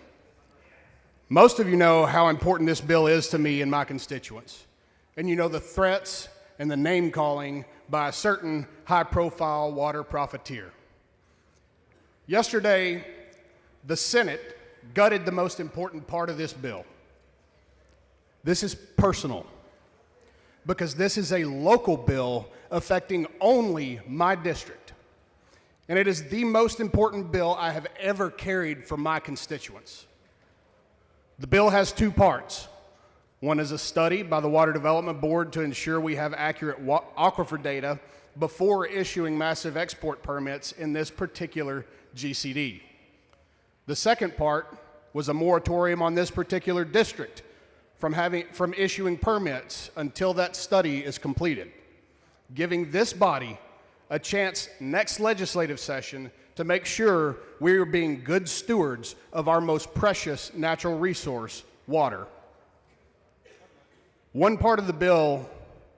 Most of you know how important this bill is to me and my constituents, and you know the threats and the name-calling by a certain high-profile water profiteer. Yesterday, the Senate gutted the most important part of this bill. This is personal, because this is a local bill affecting only my district, and it is the most important bill I have ever carried for my constituents. The bill has 2 parts. One is a study by the Water Development Board to ensure we have accurate aquifer data before issuing massive export permits in this particular GCD. The second part was a moratorium on this particular district from issuing permits until that study is completed, giving this body a chance next legislative session to make sure we are being good stewards of our most precious natural resource, water. One part of the bill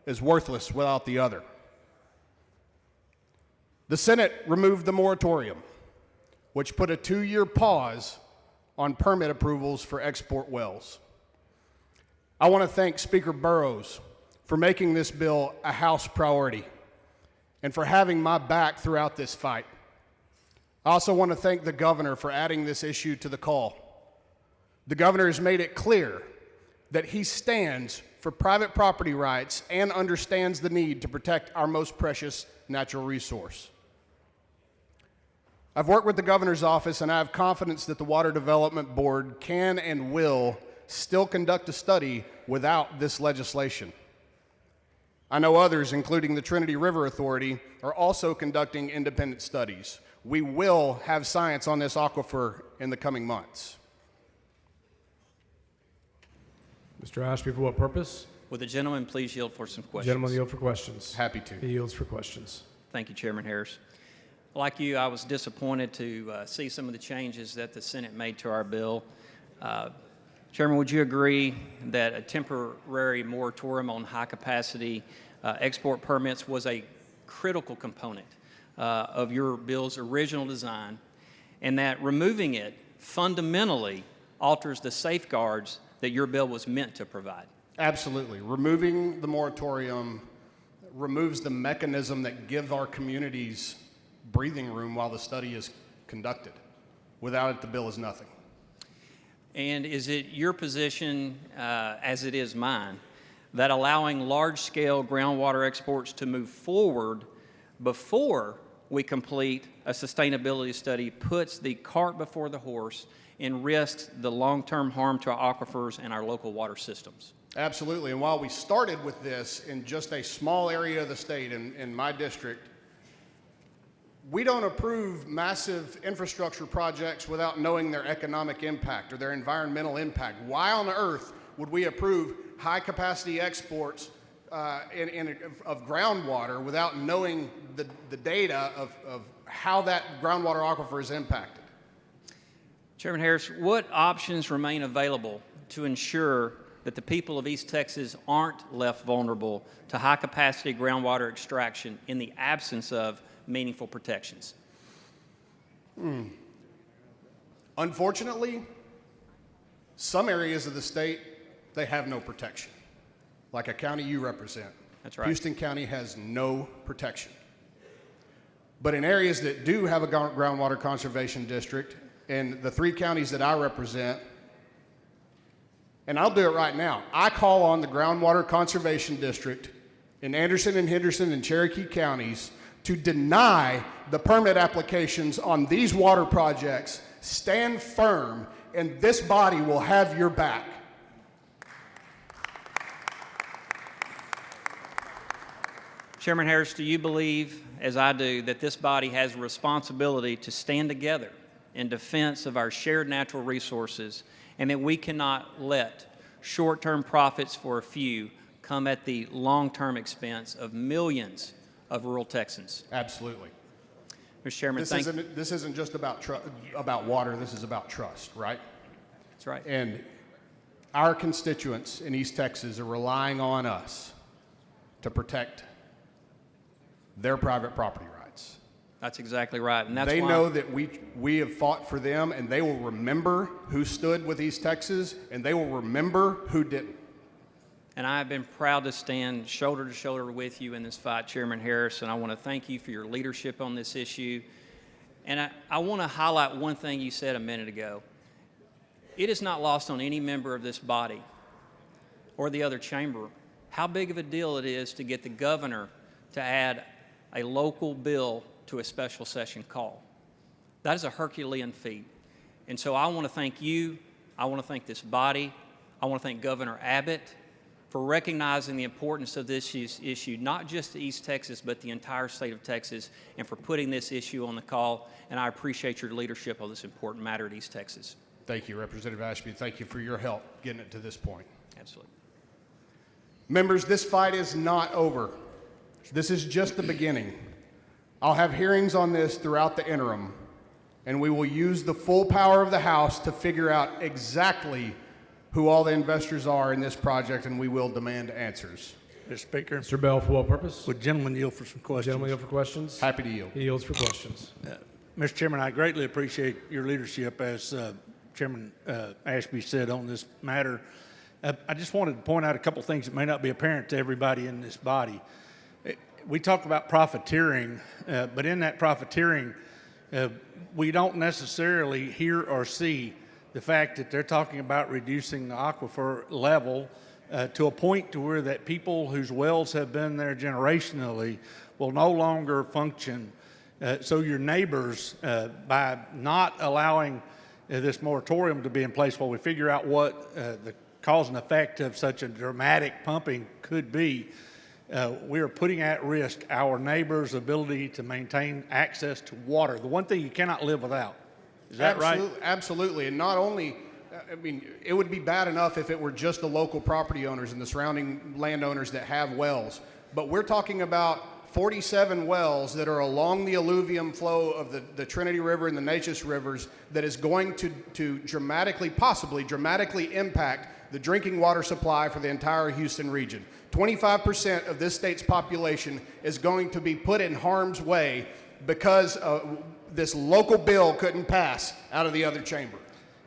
is worthless without the other. The Senate removed the moratorium, which put a 2-year pause on permit approvals for export wells. I want to thank Speaker Burrows for making this bill a House priority and for having my back throughout this fight. I also want to thank the governor for adding this issue to the call. The governor has made it clear that he stands for private property rights and understands the need to protect our most precious natural resource. I've worked with the governor's office, and I have confidence that the Water Development Board can and will still conduct a study without this legislation. I know others, including the Trinity River Authority, are also conducting independent studies. We will have science on this aquifer in the coming months. Mr. Ashby, for what purpose? Would the gentleman please yield for some questions? Gentleman yield for questions. Happy to. He yields for questions. Thank you, Chairman Harris. Like you, I was disappointed to see some of the changes that the Senate made to our bill. Chairman, would you agree that a temporary moratorium on high-capacity export permits was a critical component of your bill's original design, and that removing it fundamentally alters the safeguards that your bill was meant to provide? Absolutely. Removing the moratorium removes the mechanism that gives our communities breathing room while the study is conducted. Without it, the bill is nothing. And is it your position, as it is mine, that allowing large-scale groundwater exports to move forward before we complete a sustainability study puts the cart before the horse and risks the long-term harm to our aquifers and our local water systems? Absolutely. And while we started with this in just a small area of the state, in my district, we don't approve massive infrastructure projects without knowing their economic impact or their environmental impact. Why on earth would we approve high-capacity exports of groundwater without knowing the data of how that groundwater aquifer is impacted? Chairman Harris, what options remain available to ensure that the people of East Texas aren't left vulnerable to high-capacity groundwater extraction in the absence of meaningful protections? Unfortunately, some areas of the state, they have no protection, like a county you represent. That's right. Houston County has no protection. But in areas that do have a groundwater conservation district, in the 3 counties that I represent, and I'll do it right now, I call on the groundwater conservation district in Anderson and Henderson and Cherokee counties to deny the permit applications on these water projects. Stand firm, and this body will have your back. Chairman Harris, do you believe, as I do, that this body has a responsibility to stand together in defense of our shared natural resources, and that we cannot let short-term profits for a few come at the long-term expense of millions of rural Texans? Absolutely. Mr. Chairman, This isn't just about water. This is about trust, right? That's right. And our constituents in East Texas are relying on us to protect their private property rights. That's exactly right. And that's they why know that we have fought for them, and they will remember who stood with East Texas, and they will remember who didn't. And I have been proud to stand shoulder to shoulder with you in this fight, Chairman Harris, and I want to thank you for your leadership on this issue. And I want to highlight one thing you said a minute ago. It is not lost on any member of this body or the other chamber how big of a deal it is to get the governor to add a local bill to a special session call. That is a Herculean feat. And so I want to thank you. I want to thank this body. I want to thank Governor Abbott for recognizing the importance of this issue, not just to East Texas, but the entire state of Texas, and for putting this issue on the call. And I appreciate your leadership on this important matter at East Texas. Thank you, Representative Ashby. Thank you for your help getting it to this point. Absolutely. Members, this fight is not over. This is just the beginning. I'll have hearings on this throughout the interim, and we will use the full power of the House to figure out exactly who all the investors are in this project, and we will demand answers. Mr. Speaker. Mr. Bell, for what purpose? Would gentleman yield for some questions? Gentleman yield for questions? Happy to yield. He yields for questions. Mr. Chairman, I greatly appreciate your leadership, as Chairman Ashby said, on this matter. I just wanted to point out a couple things that may not be apparent to everybody in this body. We talk about profiteering, but in that profiteering, we don't necessarily hear or see the fact that they're talking about reducing the aquifer level to a point to where that people whose wells have been there generationally will no longer function. So your neighbors, by not allowing this moratorium to be in place while we figure out what the cause and effect of such a dramatic pumping could be, we are putting at risk our neighbors' ability to maintain access to water, the one thing you cannot live without. Is that right? Absolutely. And not only, I mean, it would be bad enough if it were just the local property owners and the surrounding landowners that have wells, but we're talking about 47 wells that are along the alluvium flow of the Trinity River and the Neches Rivers that is going to possibly dramatically impact the drinking water supply for the entire Houston region. 25% of this state's population is going to be put in harm's way because this local bill couldn't pass out of the other chamber.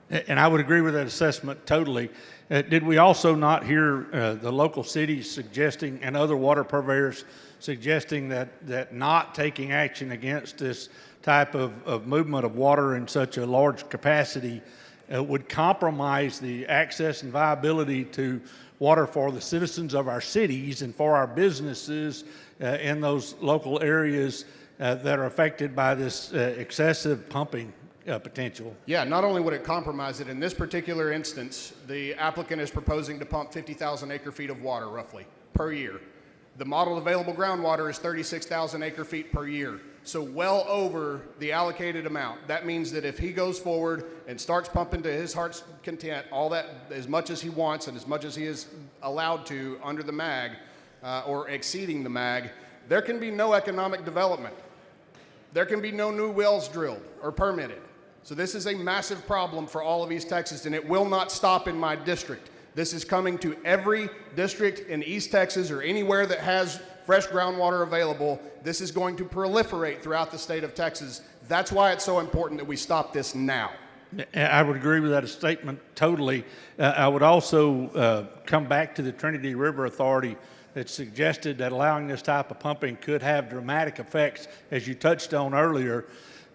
And I would agree with that assessment totally. Did we also not hear the local cities suggesting, and other water purveyors suggesting, that not taking action against this type of movement of water in such a large capacity would compromise the access and viability to water for the citizens of our cities and for our businesses in those local areas that are affected by this excessive pumping potential? Yeah, not only would it compromise it, in this particular instance, the applicant is proposing to pump 50,000 acre-feet of water, roughly, per year. The modeled available groundwater is 36,000 acre-feet per year, so well over the allocated amount. That means that if he goes forward and starts pumping to his heart's content, all that, as much as he wants and as much as he is allowed to under the MAG, or exceeding the MAG, there can be no economic development. There can be no new wells drilled or permitted. So this is a massive problem for all of East Texas, and it will not stop in my district. This is coming to every district in East Texas or anywhere that has fresh groundwater available. This is going to proliferate throughout the state of Texas. That's why it's so important that we stop this now. I would agree with that statement totally. I would also come back to the Trinity River Authority that suggested that allowing this type of pumping could have dramatic effects, as you touched on earlier,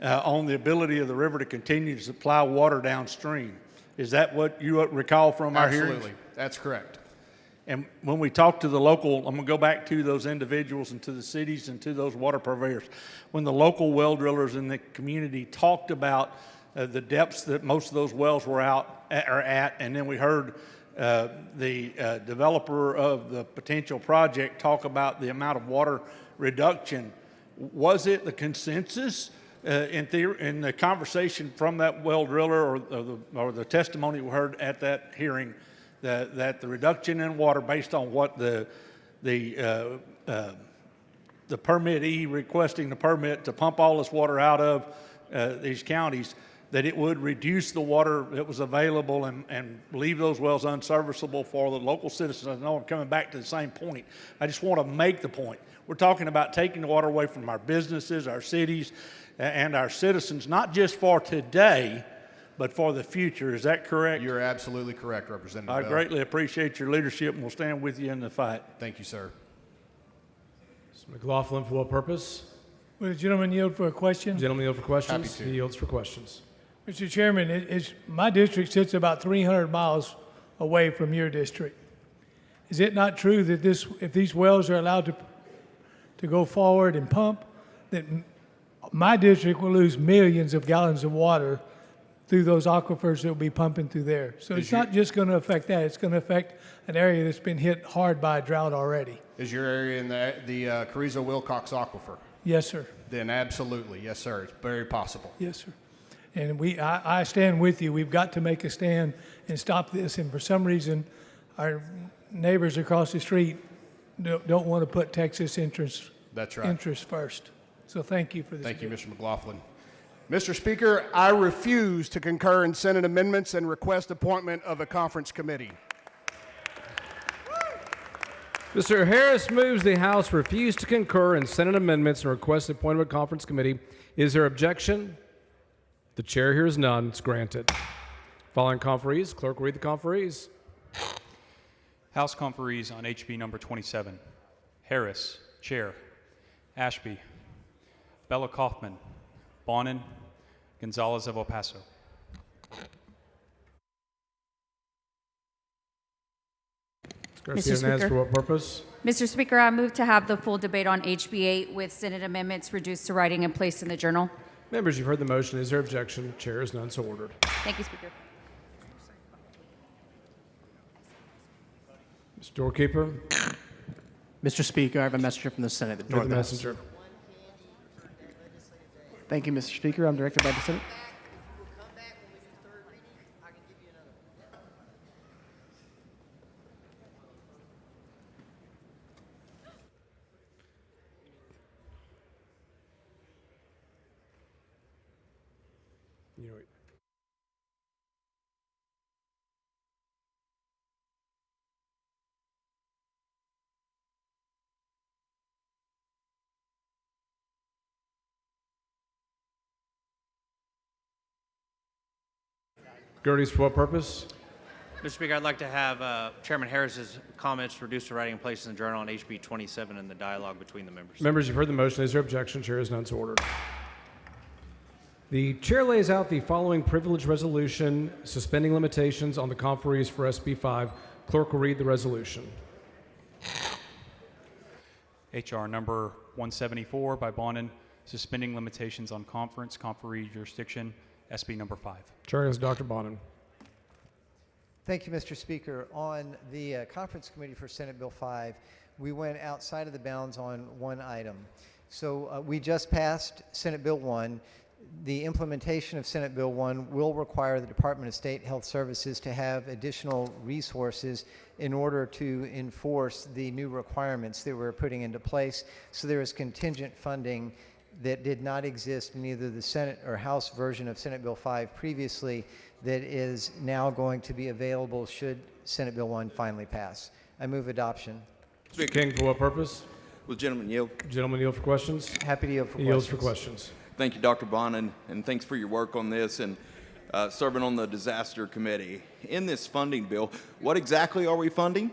on the ability of the river to continue to supply water downstream. Is that what you recall from our hearings? Absolutely. That's correct. And when we talk to the local, I'm going to go back to those individuals and to the cities and to those water purveyors. When the local well drillers in the community talked about the depths that most of those wells were at, and then we heard the developer of the potential project talk about the amount of water reduction, was it the consensus in the conversation from that well driller or the testimony we heard at that hearing that the reduction in water based on what the permittee requesting the permit to pump all this water out of these counties, that it would reduce the water that was available and leave those wells unserviceable for the local citizens? I know I'm coming back to the same point. I just want to make the point. We're talking about taking the water away from our businesses, our cities, and our citizens, not just for today, but for the future. Is that correct? You're absolutely correct, Representative I Bell. greatly appreciate your leadership, and we'll stand with you in the fight. Thank you, sir. Mr. McLaughlin, for what purpose? Will the gentleman yield for a question? Gentleman yield for questions? Happy to. He yields for questions. Mr. Chairman, my district sits about 300 miles away from your district. Is it not true that if these wells are allowed to go forward and pump, that my district will lose millions of gallons of water through those aquifers that will be pumping through there? So it's not just going to affect that. It's going to affect an area that's been hit hard by a drought already. Is your area in the Carrizo-Wilcox Aquifer? Yes, sir. Then absolutely, yes, sir. It's very possible. Yes, sir. And I stand with you. We've got to make a stand and stop this. And for some reason, our neighbors across the street don't want to put Texas interests first. So thank you for this. Thank you, Mr. McLaughlin. Mr. Speaker, I refuse to concur in Senate amendments and request appointment of a conference committee. Mr. Harris moves the House refuse to concur in Senate amendments and request appointment of a conference committee. Is there objection? The chair hears none. It's granted. Following conferees, clerk will read the conferees. House conferees on HB number 27. Harris, Chair. Ashby. Bella Kaufman. Bonin. Gonzalez of El Paso. Garcia Mr. Nez, Speaker. for what purpose? Mr. Speaker, I move to have the full debate on HB 8 with Senate amendments reduced to writing and placed in the journal. Members, you've heard the motion. Is there objection? Chair is none, so ordered. Thank you, Speaker. Mr. Doorkeeper, Mr. Speaker, I have a messenger from the Senate. The door read of the the House. messenger. Thank you, Mr. Speaker. I'm directed by the Senate. You know, Gertie's for what purpose? Mr. Speaker, I'd like to have Chairman Harris's comments reduced to writing and placed in the journal on HB 27 and the dialogue between the members. Members, you've heard the motion. Is there objection? Chair is none, so ordered. The chair lays out the following privilege resolution suspending limitations on the conferees for SB 5. Clerk will read the resolution. HR number 174 by Bonin, suspending limitations on conferee jurisdiction, SB number 5. Chair is Dr. Bonin. Thank you, Mr. Speaker. On the Conference Committee for Senate Bill 5, we went outside of the bounds on one item. So we just passed Senate Bill 1. The implementation of Senate Bill 1 will require the Department of State Health Services to have additional resources in order to enforce the new requirements that we're putting into place. So there is contingent funding that did not exist in either the Senate or House version of Senate Bill 5 previously that is now going to be available should Senate Bill 1 finally pass. I move adoption. Mr. King, for what purpose? Will the gentleman yield? Gentleman yield for questions? Happy to yield for He yields for questions. Thank you, Dr. Bonin, and thanks for your work on this and serving on the disaster committee. In this funding bill, what exactly are we funding?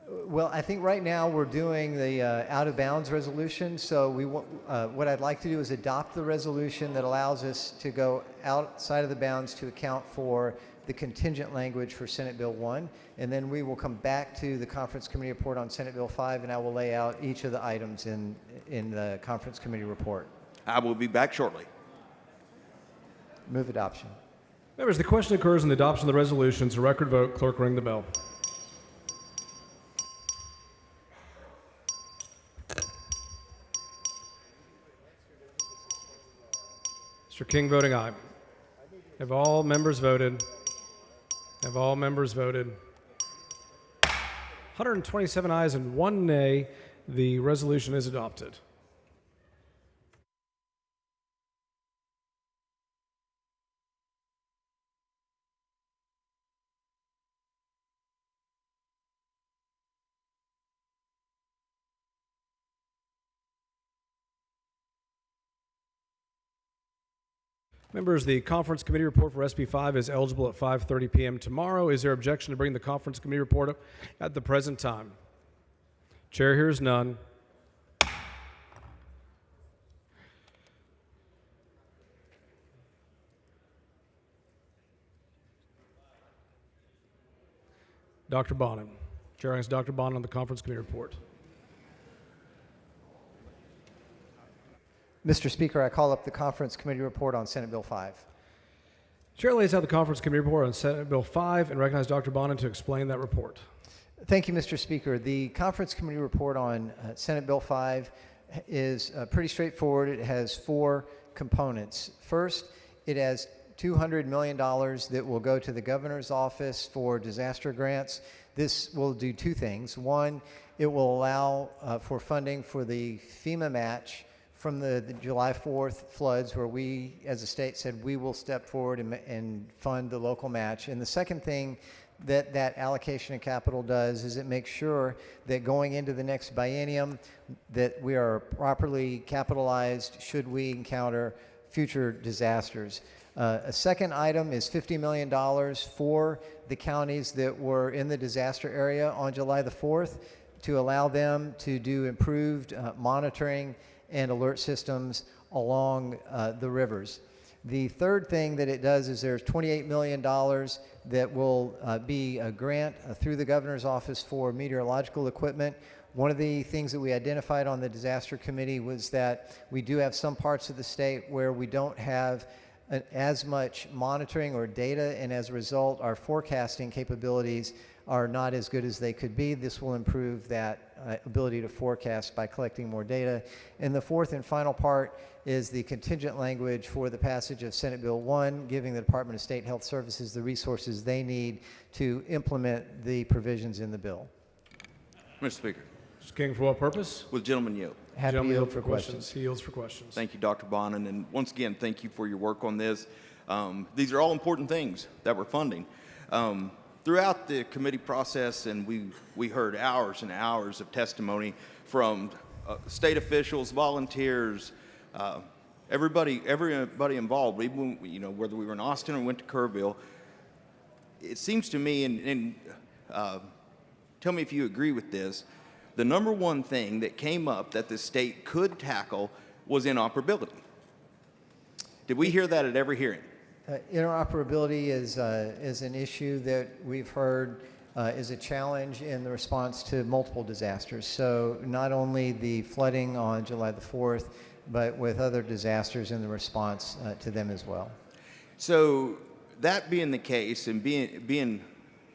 Well, I think right now we're doing the out of bounds resolution. So what I'd like to do is adopt the resolution that allows us to go outside of the bounds to account for the contingent language for Senate Bill 1. And then we will come back to the Conference Committee report on Senate Bill 5, and I will lay out each of the items in the Conference Committee report. I will be back shortly. Move adoption. Members, the question occurs in the adoption of the resolution. It's a record vote. Clerk, ring the bell. Mr. King voting aye. Have all members voted? Have all members voted? 127 ayes and 1 nay. The resolution is adopted. Members, the Conference Committee report for SB 5 is eligible at 5:30 p.m. tomorrow. Is there objection to bring the Conference Committee report up at the present time? Chair hears none. Dr. Bonin. Chair asks Dr. Bonin on the Conference Committee report. Mr. Speaker, I call up the Conference Committee report on Senate Bill 5. Chair lays out the Conference Committee report on Senate Bill 5 and recognizes Dr. Bonin to explain that report. Thank you, Mr. Speaker. The Conference Committee report on Senate Bill 5 is pretty straightforward. It has 4 components. First, it has $200 million that will go to the governor's office for disaster grants. This will do 2 things. One, it will allow for funding for the FEMA match from the July 4th floods, where we, as a state, said we will step forward and fund the local match. And the second thing that allocation of capital does is it makes sure that going into the next biennium that we are properly capitalized should we encounter future disasters. A second item is $50 million for the counties that were in the disaster area on July the 4th to allow them to do improved monitoring and alert systems along the rivers. The third thing that it does is there's $28 million that will be a grant through the governor's office for meteorological equipment. One of the things that we identified on the disaster committee was that we do have some parts of the state where we don't have as much monitoring or data, and as a result, our forecasting capabilities are not as good as they could be. This will improve that ability to forecast by collecting more data. And the fourth and final part is the contingent language for the passage of Senate Bill 1, giving the Department of State Health Services the resources they need to implement the provisions in the bill. Mr. Speaker. Mr. King, for what purpose? Will the gentleman yield? Happy to Gentleman yield yield for questions. He yields for questions. Thank you, Dr. Bonin, and once again, thank you for your work on this. These are all important things that we're funding. Throughout the committee process, and we heard hours and hours of testimony from state officials, volunteers, everybody involved, even whether we were in Austin or went to Kerrville. It seems to me, and tell me if you agree with this, the number one thing that came up that the state could tackle was inoperability. Did we hear that at every hearing? Interoperability is an issue that we've heard is a challenge in the response to multiple disasters. So not only the flooding on July the 4th, but with other disasters in the response to them as well. So that being the case, and being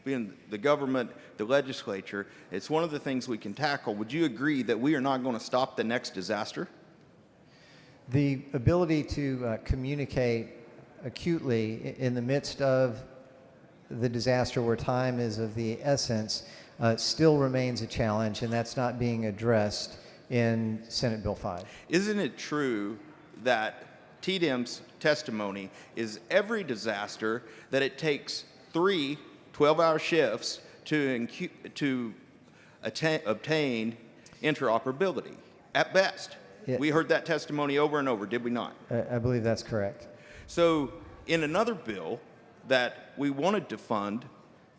the government, the legislature, it's one of the things we can tackle. Would you agree that we are not going to stop the next disaster? The ability to communicate acutely in the midst of the disaster where time is of the essence still remains a challenge, and that's not being addressed in Senate Bill 5. Isn't it true that TDM's testimony is every disaster that it takes 3 12-hour shifts to obtain interoperability, at best? We heard that testimony over and over, did we not? I believe that's correct. So in another bill that we wanted to fund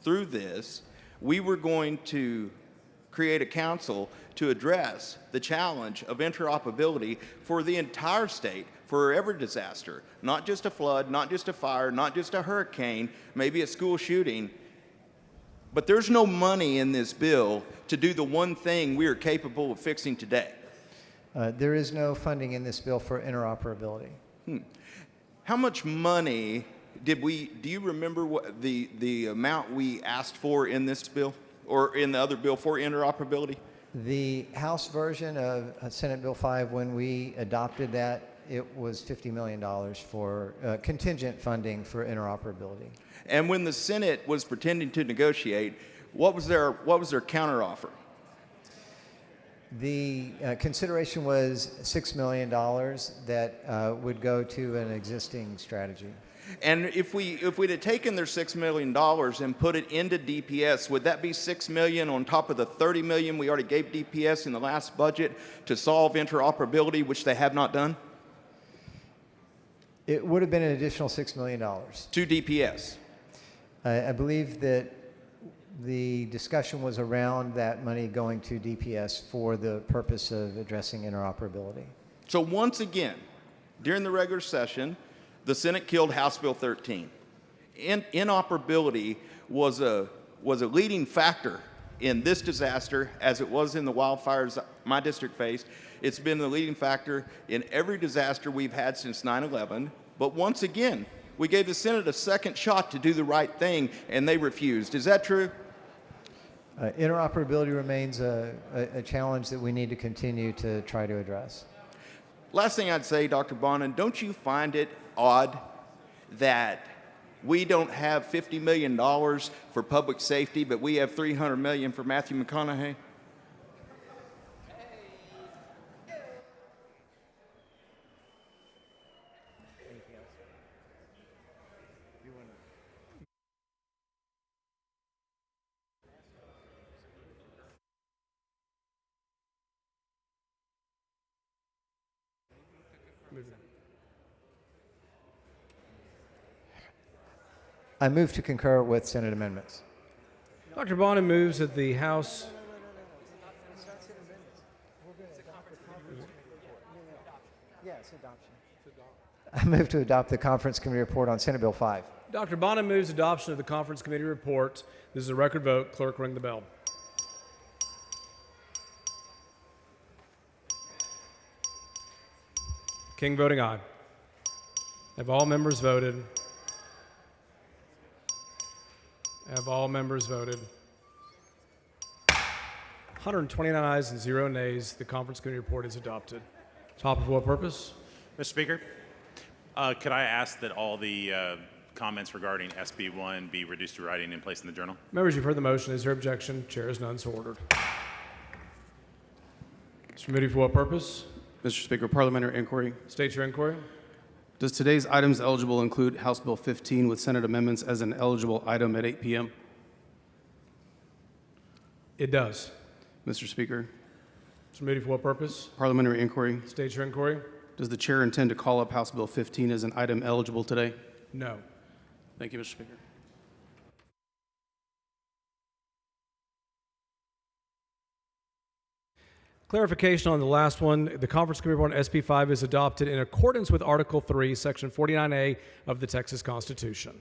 through this, we were going to create a council to address the challenge of interoperability for the entire state, for every disaster, not just a flood, not just a fire, not just a hurricane, maybe a school shooting. But there's no money in this bill to do the one thing we are capable of fixing today. There is no funding in this bill for interoperability. How much money do you remember what the amount we asked for in this bill or in the other bill for interoperability? The House version of Senate Bill 5, when we adopted that, it was $50 million for contingent funding for interoperability. And when the Senate was pretending to negotiate, what was their counteroffer? The consideration was $6 million that would go to an existing strategy. And if we'd have taken their $6 million and put it into DPS, would that be $6 million on top of the $30 million we already gave DPS in the last budget to solve interoperability, which they have not done? It would have been an additional $6 million. To DPS? I believe that the discussion was around that money going to DPS for the purpose of addressing interoperability. So once again, during the regular session, the Senate killed House Bill 13. Inoperability was a leading factor in this disaster, as it was in the wildfires my district faced. It's been the leading factor in every disaster we've had since 9/11. But once again, we gave the Senate a second shot to do the right thing, and they refused. Is that true? Interoperability remains a challenge that we need to continue to try to address. Last thing I'd say, Dr. Bonin, don't you find it odd that we don't have $50 million for public safety, but we have $300 million for Matthew McConaughey? I move to concur with Senate amendments. Dr. Bonin moves that the House. Yeah, it's adoption. I move to adopt the Conference Committee report on Senate Bill 5. Dr. Bonin moves adoption of the Conference Committee report. This is a record vote. Clerk, ring the bell. King voting aye. Have all members voted? Have all members voted? 129 ayes and 0 nays. The Conference Committee report is adopted. Topic for what purpose? Mr. Speaker, could I ask that all the comments regarding SB1 be reduced to writing and placed in the journal? Members, you've heard the motion. Is there objection? Chair is none, so ordered. Mr. Moody, for what purpose? Mr. Speaker, parliamentary inquiry. State your inquiry. Does today's items eligible include House Bill 15 with Senate amendments as an eligible item at 8 p.m.? It does. Mr. Speaker. Mr. Moody, for what purpose? Parliamentary inquiry. State your inquiry. Does the chair intend to call up House Bill 15 as an item eligible today? No. Thank you, Mr. Speaker. Clarification on the last one. The Conference Committee report on SB 5 is adopted in accordance with Article 3, Section 49A of the Texas Constitution.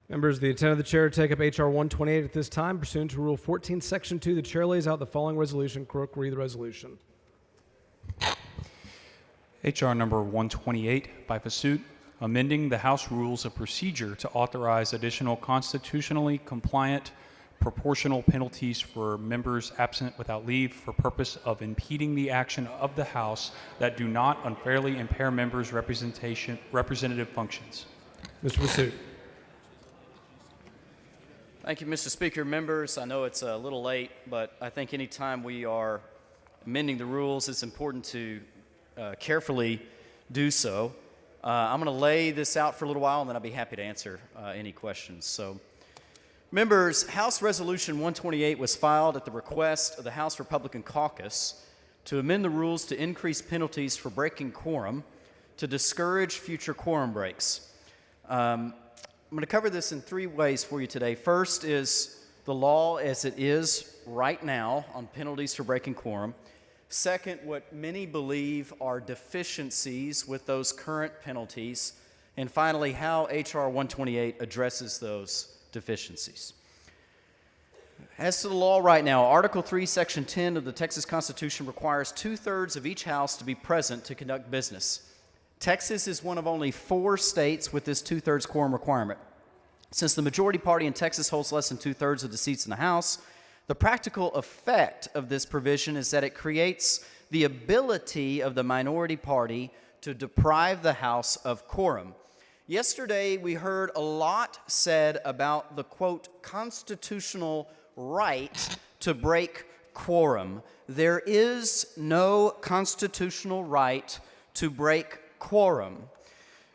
Members, the intent of the chair to take up H.R. 128 at this time. Pursuant to Rule 14, Section 2, the chair lays out the following resolution. Clerk, read the resolution. H.R. number 128 by pursuit, amending the House Rules of Procedure to authorize additional constitutionally compliant proportional penalties for members absent without leave for purpose of impeding the action of the House that do not unfairly impair members' representative functions. Mr. Pursuit. Thank you, Mr. Speaker. Members, I know it's a little late, but I think anytime we are amending the rules, it's important to carefully do so. I'm going to lay this out for a little while, and then I'll be happy to answer any questions. So, members, House Resolution 128 was filed at the request of the House Republican Caucus to amend the rules to increase penalties for breaking quorum to discourage future quorum breaks. I'm going to cover this in 3 ways for you today. First is the law as it is right now on penalties for breaking quorum. Second, what many believe are deficiencies with those current penalties. And finally, how H.R. 128 addresses those deficiencies. As to the law right now, Article 3, Section 10 of the Texas Constitution requires 2/3 of each house to be present to conduct business. Texas is one of only 4 states with this 2/3 quorum requirement. Since the majority party in Texas holds less than 2/3 of the seats in the House, the practical effect of this provision is that it creates the ability of the minority party to deprive the House of quorum. Yesterday, we heard a lot said about the, quote, constitutional right to break quorum. There is no constitutional right to break quorum.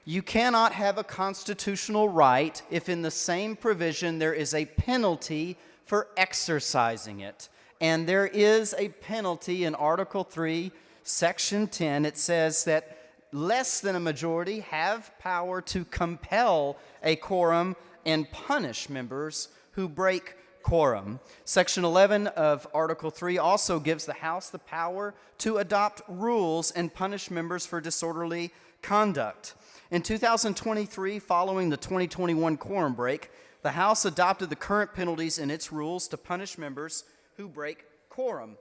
You cannot have a constitutional right if in the same provision there is a penalty for exercising it. And there is a penalty in Article 3, Section 10. It says that less than a majority have power to compel a quorum and punish members who break quorum. Section 11 of Article 3 also gives the House the power to adopt rules and punish members for disorderly conduct. In 2023, following the 2021 quorum break, the House adopted the current penalties in its rules to punish members who break quorum.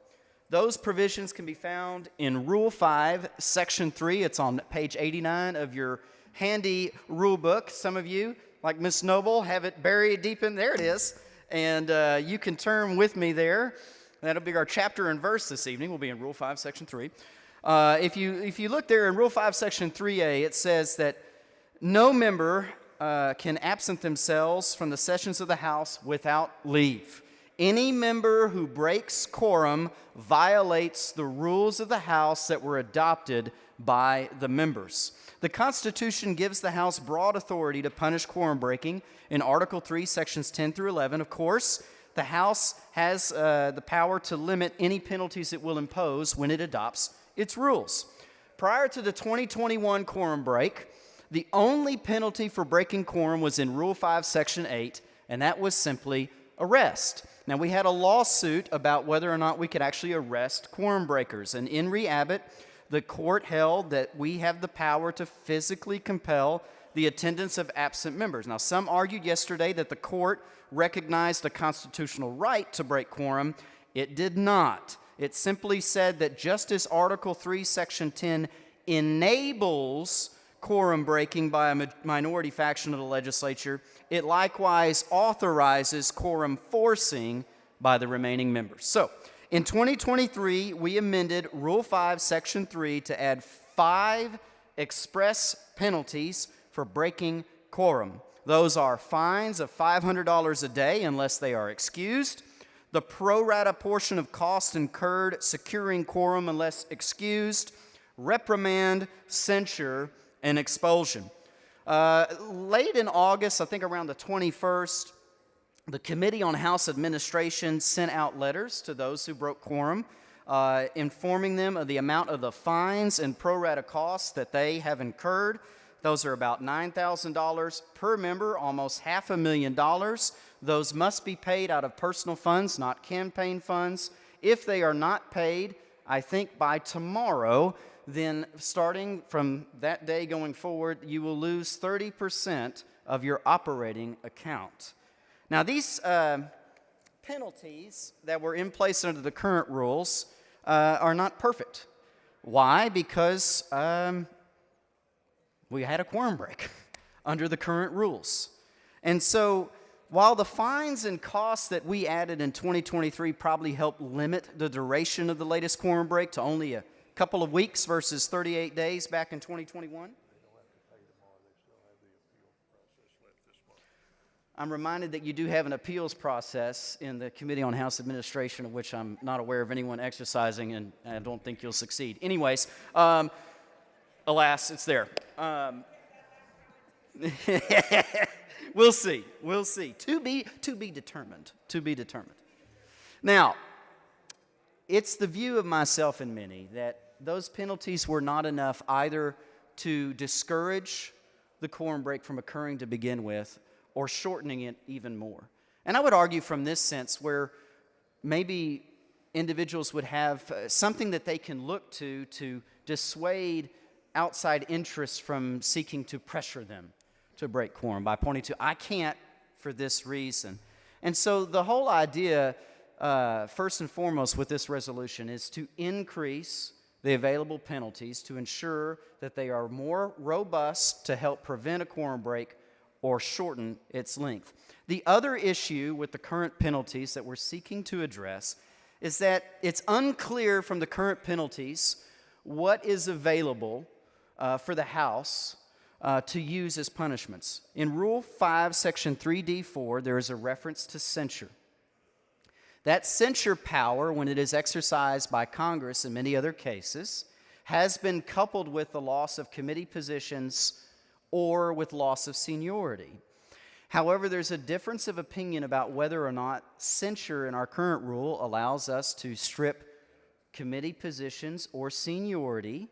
Those provisions can be found in Rule 5, Section 3. It's on page 89 of your handy rule book. Some of you, like Ms. Noble, have it buried deep in there. It is. And you can turn with me there. That'll be our chapter and verse this evening. We'll be in Rule 5, Section 3. If you look there in Rule 5, Section 3A, it says that no member can absent themselves from the sessions of the House without leave. Any member who breaks quorum violates the rules of the House that were adopted by the members. The Constitution gives the House broad authority to punish quorum breaking in Article 3, Sections 10 through 11. Of course, the House has the power to limit any penalties it will impose when it adopts its rules. Prior to the 2021 quorum break, the only penalty for breaking quorum was in Rule 5, Section 8, and that was simply arrest. Now, we had a lawsuit about whether or not we could actually arrest quorum breakers, and in Abbott, the court held that we have the power to physically compel the attendance of absent members. Now, some argued yesterday that the court recognized a constitutional right to break quorum. It did not. It simply said that just as Article 3, Section 10 enables quorum breaking by a minority faction of the legislature, it likewise authorizes quorum forcing by the remaining members. So, in 2023, we amended Rule 5, Section 3 to add 5 express penalties for breaking quorum. Those are fines of $500 a day unless they are excused, the pro rata portion of cost incurred securing quorum unless excused, reprimand, censure, and expulsion. Late in August, I think around the 21st, the Committee on House Administration sent out letters to those who broke quorum, informing them of the amount of the fines and pro rata costs that they have incurred. Those are about $9,000 per member, almost $500,000. Those must be paid out of personal funds, not campaign funds. If they are not paid, I think by tomorrow, then starting from that day going forward, you will lose 30% of your operating account. Now, these penalties that were in place under the current rules are not perfect. Why? Because we had a quorum break under the current rules. And so, while the fines and costs that we added in 2023 probably helped limit the duration of the latest quorum break to only a couple of weeks versus 38 days back in 2021, I'm reminded that you do have an appeals process in the Committee on House Administration, of which I'm not aware of anyone exercising, and I don't think you'll succeed. Anyways, alas, it's there. We'll see. We'll see. To be determined. To be determined. Now, it's the view of myself and many that those penalties were not enough either to discourage the quorum break from occurring to begin with, or shortening it even more. And I would argue from this sense where maybe individuals would have something that they can look to dissuade outside interests from seeking to pressure them to break quorum by pointing to, I can't for this reason. And so the whole idea, first and foremost with this resolution, is to increase the available penalties to ensure that they are more robust to help prevent a quorum break or shorten its length. The other issue with the current penalties that we're seeking to address is that it's unclear from the current penalties what is available for the House to use as punishments. In Rule 5, Section 3D4, there is a reference to censure. That censure power, when it is exercised by Congress in many other cases, has been coupled with the loss of committee positions or with loss of seniority. However, there's a difference of opinion about whether or not censure in our current rule allows us to strip committee positions or seniority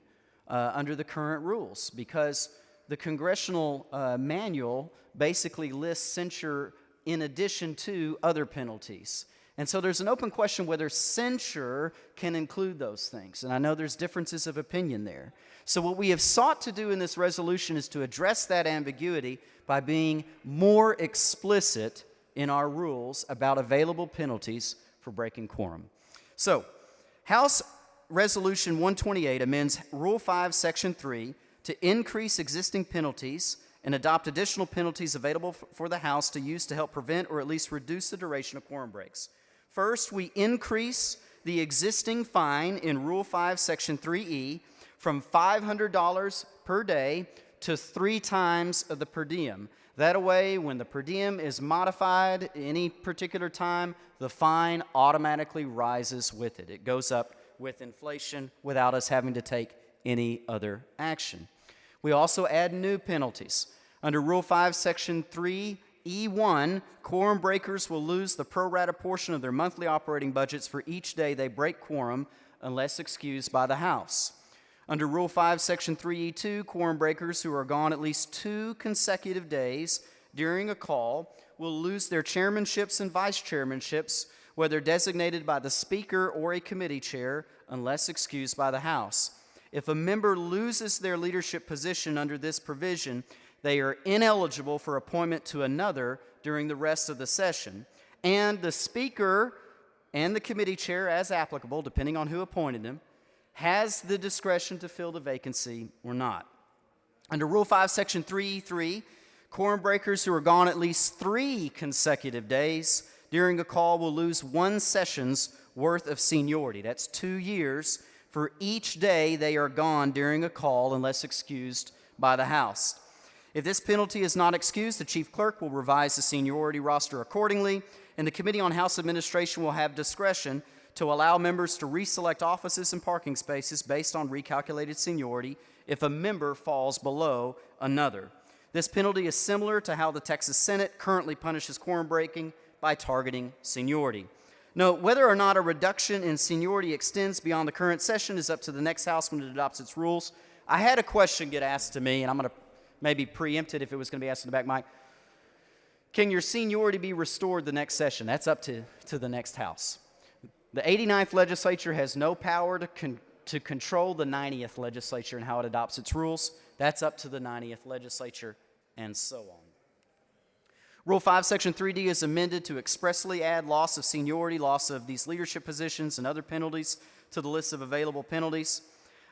under the current rules, because the congressional manual basically lists censure in addition to other penalties. And so there's an open question whether censure can include those things. And I know there's differences of opinion there. So what we have sought to do in this resolution is to address that ambiguity by being more explicit in our rules about available penalties for breaking quorum. So, House Resolution 128 amends Rule 5, Section 3 to increase existing penalties and adopt additional penalties available for the House to use to help prevent or at least reduce the duration of quorum breaks. First, we increase the existing fine in Rule 5, Section 3E from $500 per day to 3 times the per diem. That way, when the per diem is modified any particular time, the fine automatically rises with it. It goes up with inflation without us having to take any other action. We also add new penalties. Under Rule 5, Section 3E1, quorum breakers will lose the pro rata portion of their monthly operating budgets for each day they break quorum unless excused by the House. Under Rule 5, Section 3E2, quorum breakers who are gone at least 2 consecutive days during a call will lose their chairmanships and vice chairmanships, whether designated by the Speaker or a committee chair, unless excused by the House. If a member loses their leadership position under this provision, they are ineligible for appointment to another during the rest of the session, and the Speaker and the committee chair, as applicable, depending on who appointed them, has the discretion to fill the vacancy or not. Under Rule 5, Section 3E3, quorum breakers who are gone at least 3 consecutive days during a call will lose 1 session's worth of seniority. That's 2 years for each day they are gone during a call unless excused by the House. If this penalty is not excused, the chief clerk will revise the seniority roster accordingly, and the Committee on House Administration will have discretion to allow members to reselect offices and parking spaces based on recalculated seniority if a member falls below another. This penalty is similar to how the Texas Senate currently punishes quorum breaking by targeting seniority. Note, whether or not a reduction in seniority extends beyond the current session is up to the next House when it adopts its rules. I had a question get asked to me, and I'm going to maybe preempt it if it was going to be asked in the back mic. Can your seniority be restored the next session? That's up to the next House. The 89th legislature has no power to control the 90th legislature and how it adopts its rules. That's up to the 90th legislature, and so on. Rule 5, Section 3D is amended to expressly add loss of seniority, loss of these leadership positions, and other penalties to the list of available penalties.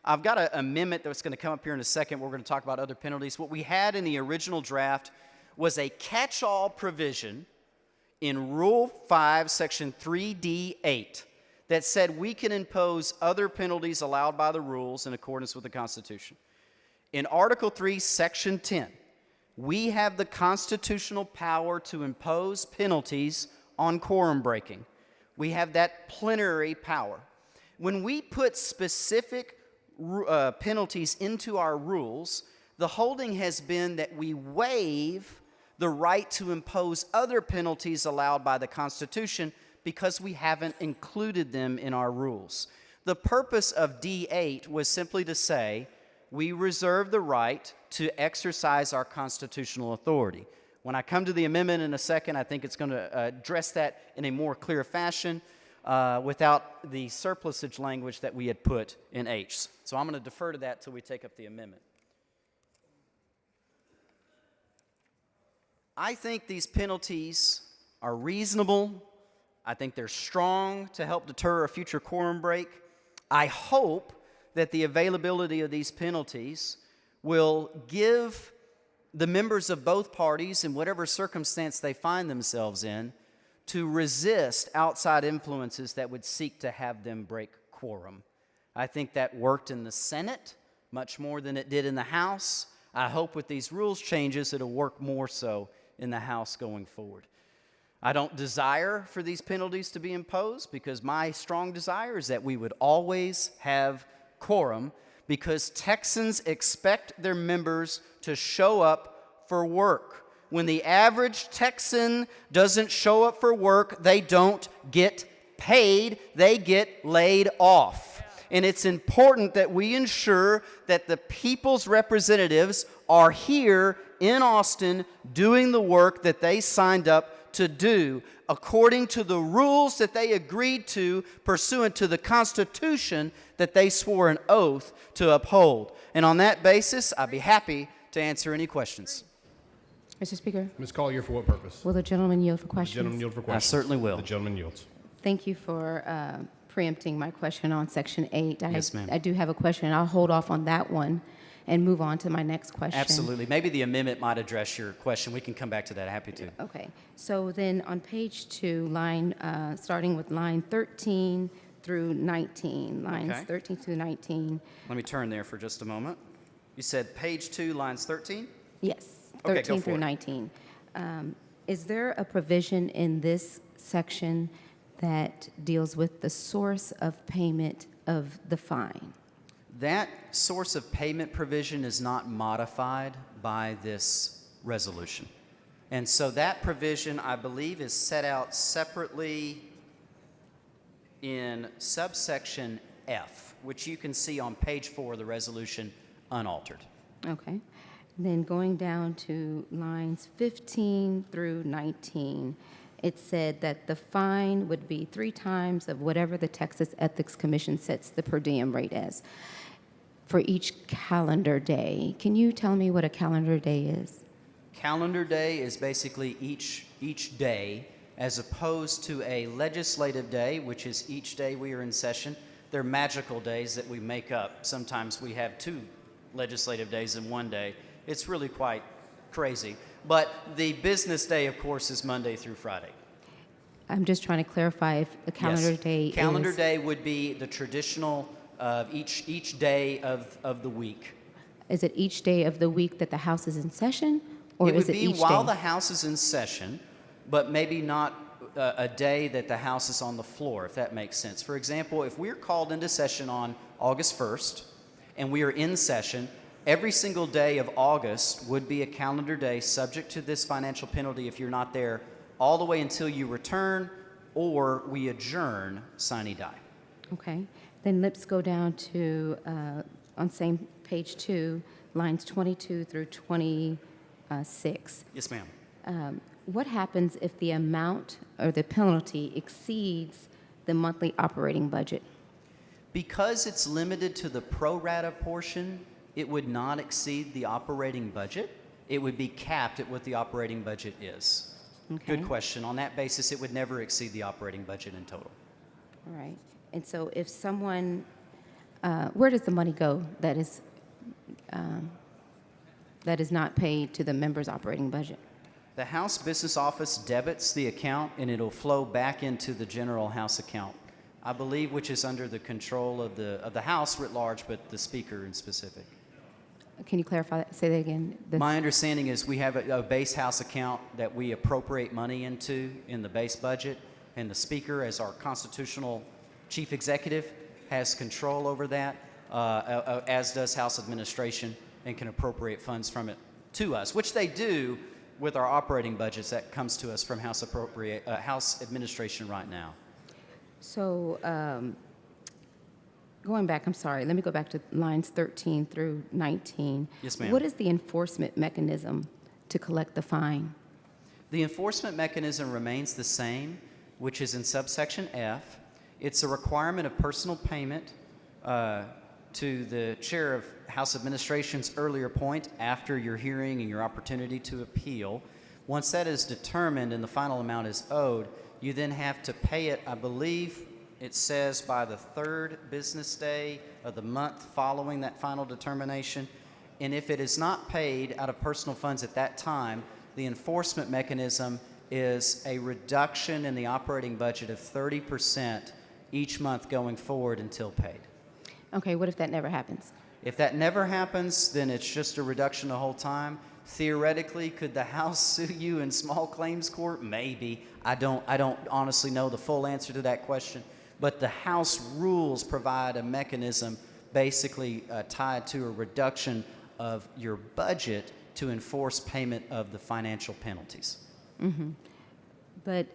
I've got an amendment that's going to come up here in a second. We're going to talk about other penalties. What we had in the original draft was a catch-all provision in Rule 5, Section 3D8 that said we can impose other penalties allowed by the rules in accordance with the Constitution. In Article 3, Section 10, we have the constitutional power to impose penalties on quorum breaking. We have that plenary power. When we put specific penalties into our rules, the holding has been that we waive the right to impose other penalties allowed by the Constitution because we haven't included them in our rules. The purpose of D8 was simply to say we reserve the right to exercise our constitutional authority. When I come to the amendment in a second, I think it's going to address that in a more clear fashion without the surplusage language that we had put in H. So I'm going to defer to that till we take up the amendment. I think these penalties are reasonable. I think they're strong to help deter a future quorum break. I hope that the availability of these penalties will give the members of both parties, in whatever circumstance they find themselves in, to resist outside influences that would seek to have them break quorum. I think that worked in the Senate much more than it did in the House. I hope with these rules changes it'll work more so in the House going forward. I don't desire for these penalties to be imposed because my strong desire is that we would always have quorum because Texans expect their members to show up for work. When the average Texan doesn't show up for work, they don't get paid, they get laid off. And it's important that we ensure that the people's representatives are here in Austin doing the work that they signed up to do according to the rules that they agreed to pursuant to the Constitution that they swore an oath to uphold. And on that basis, I'd be happy to answer any questions. Mr. Speaker, Ms. Collier, for what purpose? will the gentleman yield for The questions? gentleman yield for questions. certainly will. The gentleman yields. Thank you for preempting my question on Section 8. Yes, ma'am. I do have a question. I'll hold off on that one and move on to my next question. Absolutely. Maybe the amendment might address your question. We can come back to that. Happy to. Okay. So then on page 2, starting with line 13 through 19, lines Okay. 13 through 19. Let me turn there for just a moment. You said page 2, lines 13? Yes, Okay, 13 go for through it. 19. Is there a provision in this section that deals with the source of payment of the fine? That source of payment provision is not modified by this resolution. And so that provision, I believe, is set out separately in subsection F, which you can see on page 4 of the resolution unaltered. Okay. Then going down to lines 15 through 19, it said that the fine would be 3 times of whatever the Texas Ethics Commission sets the per diem rate as for each calendar day. Can you tell me what a calendar day is? Calendar day is basically each day, as opposed to a legislative day, which is each day we are in session. They're magical days that we make up. Sometimes we have 2 legislative days in one day. It's really quite crazy. But the business day, of course, is Monday through Friday. I'm just trying to clarify if a calendar day is... Calendar day would be the traditional each day of the week. Is it each day of the week that the House is in session? Or It would is it be each while day? the House is in session, but maybe not a day that the House is on the floor, if that makes sense. For example, if we're called into session on August 1st and we are in session, every single day of August would be a calendar day subject to this financial penalty if you're not there all the way until you return or we adjourn sine die. Okay. Then let's go down to, on same page 2, lines 22 through 26. Yes, ma'am. What happens if the amount or the penalty exceeds the monthly operating budget? Because it's limited to the pro rata portion, it would not exceed the operating budget. It would be capped at what the operating budget is. Okay. Good question. On that basis, it would never exceed the operating budget in total. All right. And so if someone, where does the money go that is not paid to the member's operating budget? The House Business Office debits the account and it'll flow back into the general House account, I believe, which is under the control of the House writ large, but the Speaker in specific. Can you clarify that? Say that again. My understanding is we have a base House account that we appropriate money into in the base budget, and the Speaker, as our constitutional chief executive, has control over that, as does House administration, and can appropriate funds from it to us, which they do with our operating budgets that comes to us from House administration right now. So going back, I'm sorry, let me go back to lines 13 through 19. Yes, ma'am. What is the enforcement mechanism to collect the fine? The enforcement mechanism remains the same, which is in subsection F. It's a requirement of personal payment to the chair of House Administration's earlier point after your hearing and your opportunity to appeal. Once that is determined and the final amount is owed, you then have to pay it, I believe it says, by the 3rd business day of the month following that final determination. And if it is not paid out of personal funds at that time, the enforcement mechanism is a reduction in the operating budget of 30% each month going forward until paid. Okay, what if that never happens? If that never happens, then it's just a reduction the whole time. Theoretically, could the House sue you in small claims court? Maybe. I don't honestly know the full answer to that question. But the House rules provide a mechanism basically tied to a reduction of your budget to enforce payment of the financial penalties. Mm-hmm. But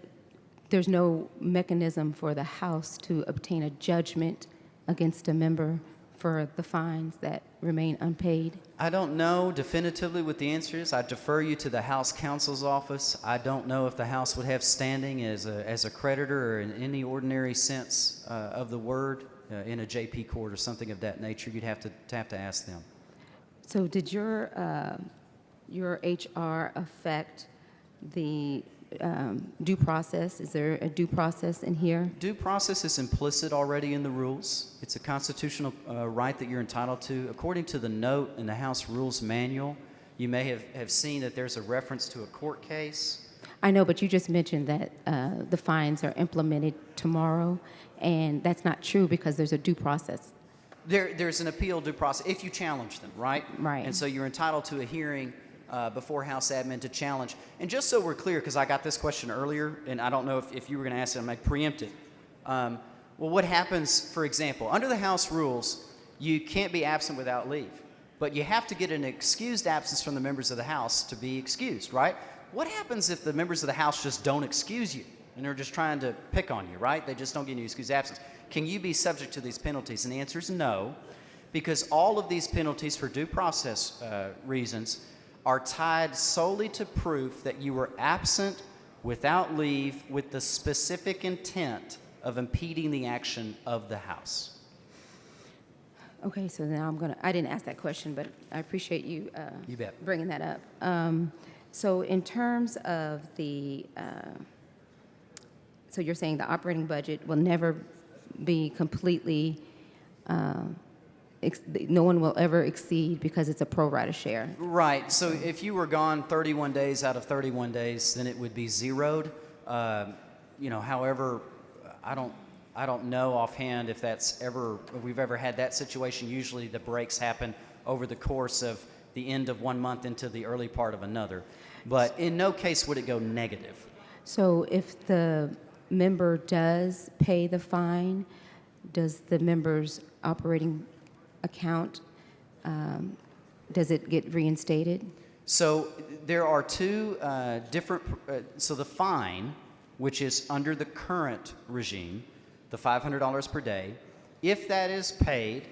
there's no mechanism for the House to obtain a judgment against a member for the fines that remain unpaid? I don't know definitively what the answer is. I defer you to the House Counsel's office. I don't know if the House would have standing as a creditor or in any ordinary sense of the word in a JP court or something of that nature. You'd have to ask them. So did your HR affect the due process? Is there a due process in here? Due process is implicit already in the rules. It's a constitutional right that you're entitled to. According to the note in the House Rules Manual, you may have seen that there's a reference to a court case. I know, but you just mentioned that the fines are implemented tomorrow, and that's not true because there's a due process. There's an appeal due process if you challenge them, right? Right. And so you're entitled to a hearing before House admin to challenge. And just so we're clear, because I got this question earlier, and I don't know if you were going to ask it, I might preempt it. Well, what happens, for example, under the House rules, You can't be absent without leave. But you have to get an excused absence from the members of the House to be excused, right? What happens if the members of the House just don't excuse you and they're just trying to pick on you, right? They just don't give you excused absence. Can you be subject to these penalties? And the answer is no, because all of these penalties for due process reasons are tied solely to proof that you were absent without leave with the specific intent of impeding the action of the House. Okay, so now I didn't ask that question, but I appreciate you, You bet. bringing that up. So in terms of so you're saying the operating budget will never be completely, no one will ever exceed because it's a pro rata share? Right. So if you were gone 31 days out of 31 days, then it would be zeroed. However, I don't know offhand if we've ever had that situation. Usually the breaks happen over the course of the end of one month into the early part of another. But in no case would it go negative. So if the member does pay the fine, does the member's operating account, does it get reinstated? So there are two different, so the fine, which is under the current regime, the $500 per day, if that is paid,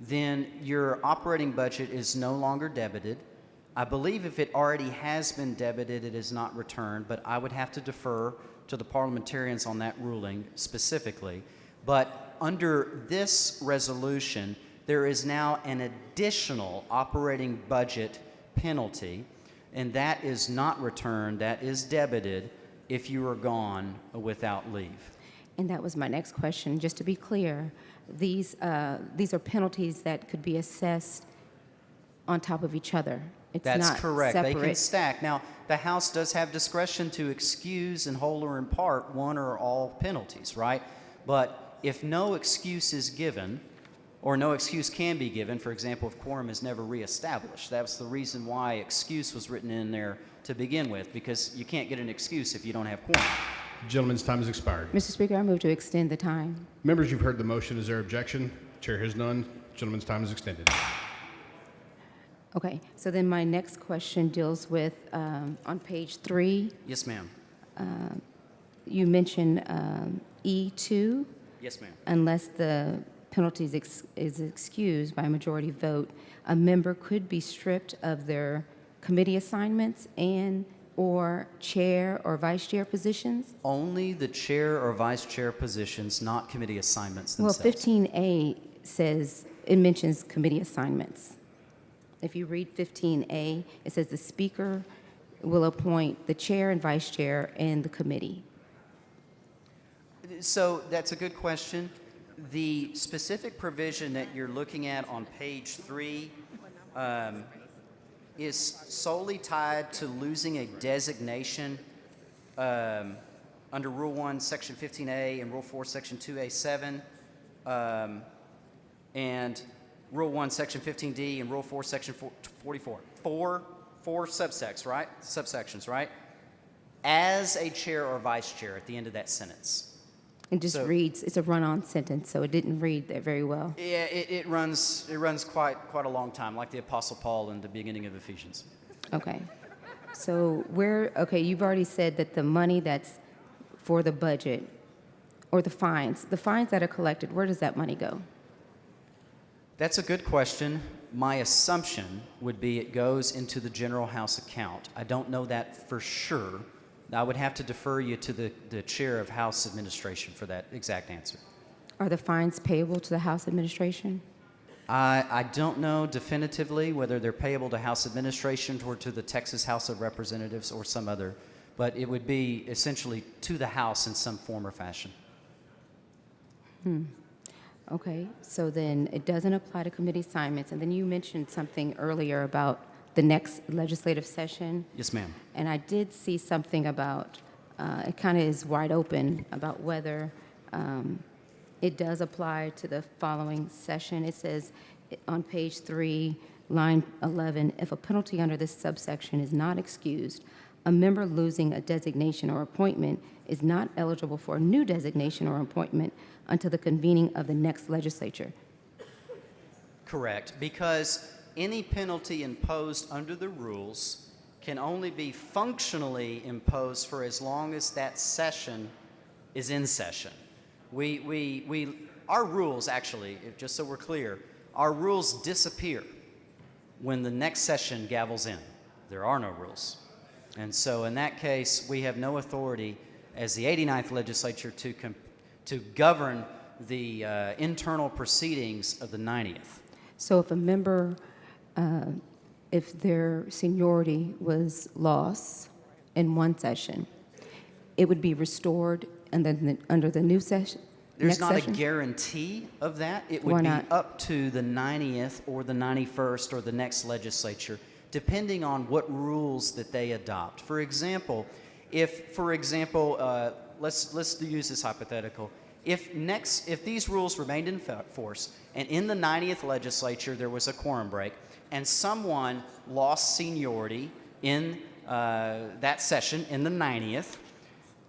then your operating budget is no longer debited. I believe if it already has been debited, it is not returned, but I would have to defer to the parliamentarians on that ruling specifically. But under this resolution, there is now an additional operating budget penalty, and that is not returned, that is debited if you are gone without leave. And that was my next question. Just to be clear, these are penalties that could be assessed on top of each other. It's That's not correct. separate. They can stack. Now, the House does have discretion to excuse in whole or in part one or all penalties, right? But if no excuse is given, or no excuse can be given, for example, if quorum is never reestablished, that's the reason why excuse was written in there to begin with, because you can't get an excuse if you don't have quorum. Gentleman's time has expired. Mr. Speaker, I move to extend the time. Members, you've heard the motion. Is there objection? Chair has none. Gentleman's time is extended. Okay, so then my next question deals with, on page 3, Yes, ma'am. you mentioned E2. Yes, ma'am. Unless the penalty is excused by a majority vote, a member could be stripped of their committee assignments and or chair or vice chair positions? Only the chair or vice chair positions, not committee assignments themselves. Well, 15A says, it mentions committee assignments. If you read 15A, it says the speaker will appoint the chair and vice chair and the committee. So that's a good question. The specific provision that you're looking at on page 3 is solely tied to losing a designation under Rule 1, Section 15A and Rule 4, Section 2A7, and Rule 1, Section 15D and Rule 4, Section 44. Four subsections, right? As a chair or vice chair at the end of that sentence. It just reads, it's a run-on sentence, so it didn't read that very well. Yeah, it runs quite a long time, like the Apostle Paul in the beginning of Ephesians. Okay. So you've already said that the money that's for the budget or the fines that are collected, where does that money go? That's a good question. My assumption would be it goes into the General House account. I don't know that for sure. I would have to defer you to the chair of House Administration for that exact answer. Are the fines payable to the House Administration? I don't know definitively whether they're payable to House Administration or to the Texas House of Representatives or some other, but it would be essentially to the House in some form or fashion. Okay, so then it doesn't apply to committee assignments, and then you mentioned something earlier about the next legislative session. Yes, ma'am. And I did see something about, it kind of is wide open about whether it does apply to the following session. It says on page 3, line 11, if a penalty under this subsection is not excused, a member losing a designation or appointment is not eligible for a new designation or appointment until the convening of the next legislature. Correct, because any penalty imposed under the rules can only be functionally imposed for as long as that session is in session. Our rules, actually, just so we're clear, our rules disappear when the next session gavels in. There are no rules. And so in that case, we have no authority as the 89th legislature to govern the internal proceedings of the 90th. So if a member, if their seniority was lost in one session, it would be restored under the new session? There's next not session? a guarantee of that. It Why would be not? up to the 90th or the 91st or the next legislature, depending on what rules that they adopt. For example, let's use this hypothetical. If these rules remained in force, and in the 90th legislature there was a quorum break, and someone lost seniority in that session in the 90th,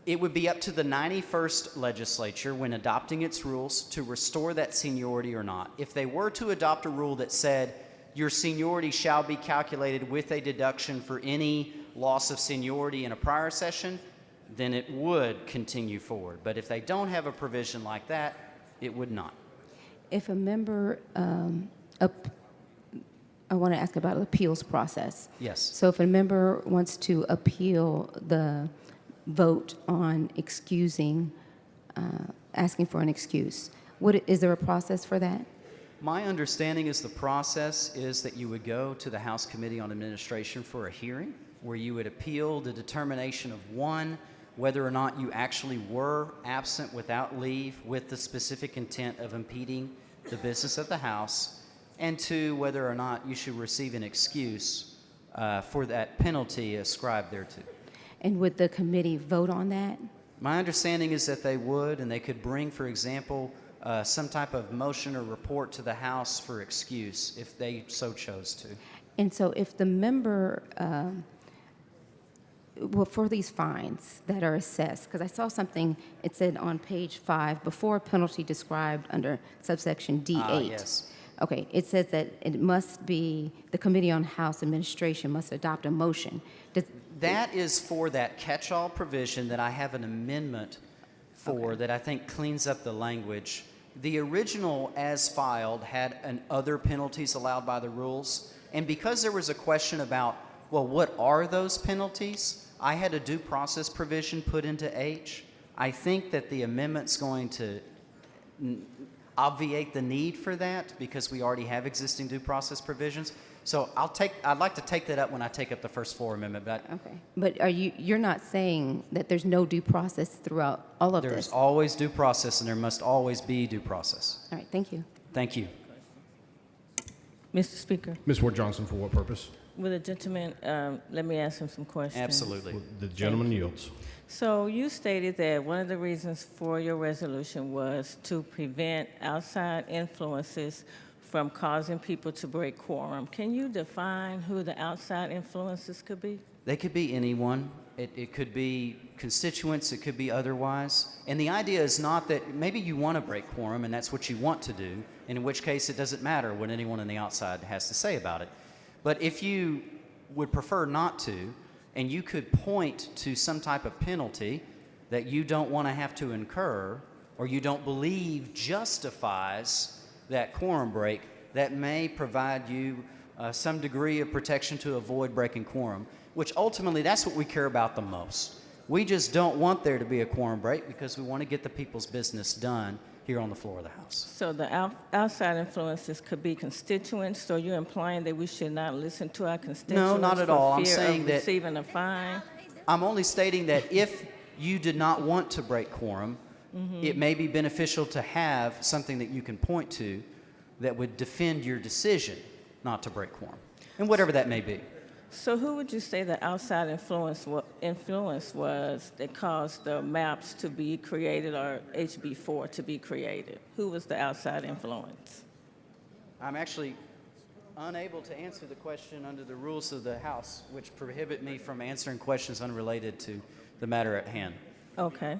it would be up to the 91st legislature, when adopting its rules, to restore that seniority or not. If they were to adopt a rule that said your seniority shall be calculated with a deduction for any loss of seniority in a prior session, then it would continue forward. But if they don't have a provision like that, it would not. If a member, I want to ask about the appeals process. Yes. So if a member wants to appeal the vote on excusing, asking for an excuse, is there a process for that? My understanding is the process is that you would go to the House Committee on Administration for a hearing where you would appeal the determination of, one, whether or not you actually were absent without leave with the specific intent of impeding the business of the House, and two, whether or not you should receive an excuse for that penalty ascribed thereto. And would the committee vote on that? My understanding is that they would, and they could bring, for example, some type of motion or report to the House for excuse if they so chose to. And so if the member, well, for these fines that are assessed, because I saw something, it said on page 5, before a penalty described under subsection D8. Yes. Okay, it says that it must be, the Committee on House Administration must adopt a motion. That is for that catch-all provision that I have an amendment for that I think cleans up the language. The original as filed had other penalties allowed by the rules, and because there was a question about, well, what are those penalties? I had a due process provision put into H. I think that the amendment's going to obviate the need for that because we already have existing due process provisions. So I'd like to take that up when I take up the first floor amendment. But okay. But you're not saying that there's no due process throughout all of this? There's always due process, and there must always be due process. All right, thank you. Thank you. Mr. Speaker, Ms. Ward Johnson, for what purpose? will the gentleman, let me ask him some questions. Absolutely. The gentleman yields. So you stated that one of the reasons for your resolution was to prevent outside influences from causing people to break quorum. Can you define who the outside influences could be? They could be anyone. It could be constituents. It could be otherwise. And the idea is not that maybe you want to break quorum and that's what you want to do, and in which case it doesn't matter what anyone on the outside has to say about it. But if you would prefer not to, and you could point to some type of penalty that you don't want to have to incur or you don't believe justifies that quorum break, that may provide you some degree of protection to avoid breaking quorum, which ultimately that's what we care about the most. We just don't want there to be a quorum break because we want to get the people's business done here on the floor of the House. So the outside influences could be constituents, so you're implying that we should not listen to our constituents No, not at all. for I'm fear saying of that receiving a fine? I'm only stating that if you did not want to break quorum, it may be beneficial to have something that you can point to that would defend your decision not to break quorum, and whatever that may be. So who would you say the outside influence was that caused the maps to be created or HB4 to be created? Who was the outside influence? I'm actually unable to answer the question under the rules of the House, which prohibit me from answering questions unrelated to the matter at hand. Okay.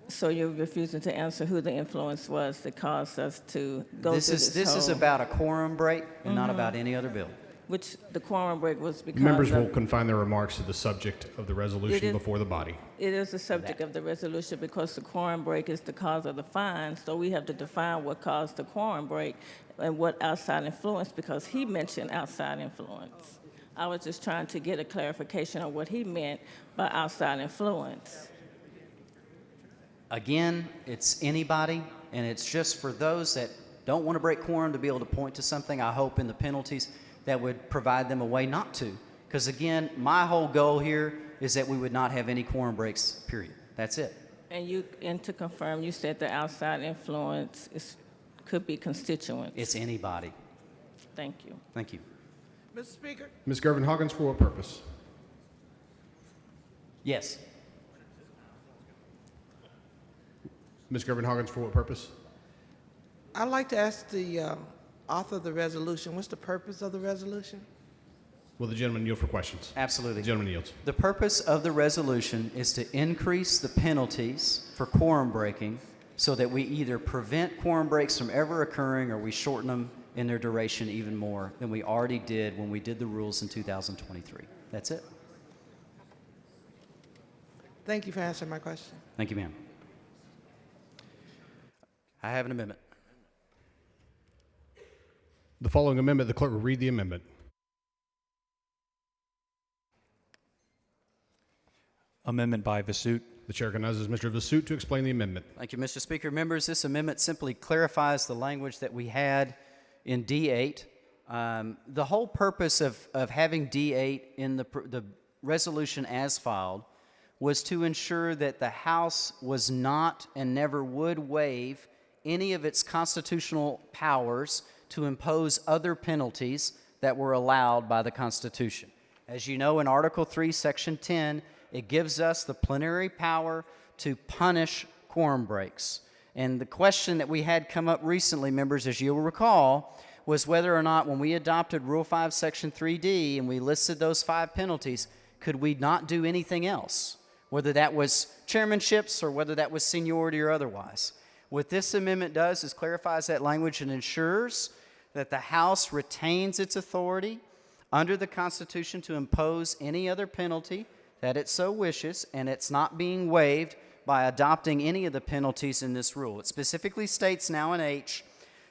So you're refusing to answer who the influence was that caused us to go This through is this this is whole- about a quorum break and not about any other bill. Which the quorum break was because Members of- will confine their remarks to the subject of the resolution is- before the body. It is the subject of the resolution because the quorum break is the cause of the fine, so we have to define what caused the quorum break and what outside influence, because he mentioned outside influence. I was just trying to get a clarification on what he meant by outside influence. Again, it's anybody, and it's just for those that don't want to break quorum to be able to point to something, I hope in the penalties that would provide them a way not to. Because again, my whole goal here is that we would not have any quorum breaks, period. That's it. And to confirm, you said the outside influence could be constituents. It's anybody. Thank you. Thank you. Mr. Speaker? Ms. Gervin Hawkins, for what purpose? Yes. Ms. Gervin Hawkins, for what purpose? I'd like to ask the author of the resolution, what's the purpose of the resolution? Will the gentleman yield for questions? Absolutely. The gentleman yields. The purpose of the resolution is to increase the penalties for quorum breaking so that we either prevent quorum breaks from ever occurring or we shorten them in their duration even more than we already did when we did the rules in 2023. That's it. Thank you for answering my question. Thank you, ma'am. I have an amendment. The following amendment, the clerk will read the amendment. Amendment by Vasut. The chair recognizes Mr. Vasut to explain the amendment. Thank you, Mr. Speaker. Members, this amendment simply clarifies the language that we had in D8. The whole purpose of having D8 in the resolution as filed was to ensure that the House was not and never would waive any of its constitutional powers to impose other penalties that were allowed by the Constitution. As you know, in Article 3, Section 10, it gives us the plenary power to punish quorum breaks. And the question that we had come up recently, members, as you'll recall, was whether or not when we adopted Rule 5, Section 3D, and we listed those 5 penalties, could we not do anything else, whether that was chairmanships or whether that was seniority or otherwise. What this amendment does is clarifies that language and ensures that the House retains its authority under the Constitution to impose any other penalty that it so wishes, and it's not being waived by adopting any of the penalties in this rule. It specifically states now in H,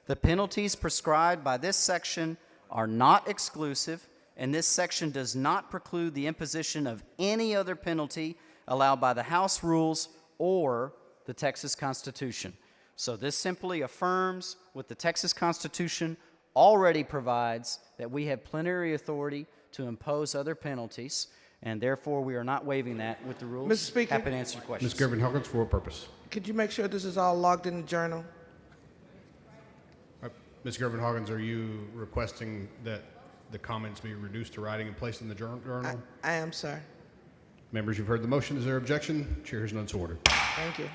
the penalties prescribed by this section are not exclusive, and this section does not preclude the imposition of any other penalty allowed by the House rules or the Texas Constitution. So this simply affirms what the Texas Constitution already provides, that we have plenary authority to impose other penalties, and therefore we are not waiving that with the rules. Mr. Speaker? Happy to answer your questions. Ms. Gervin Hawkins, for what purpose? Could you make sure this is all logged in the journal? Ms. Gervin Hawkins, are you requesting that the comments be reduced to writing and placed in the journal? I am, sir. Members, you've heard the motion. Is there objection? Chair hears none, so ordered. Thank you.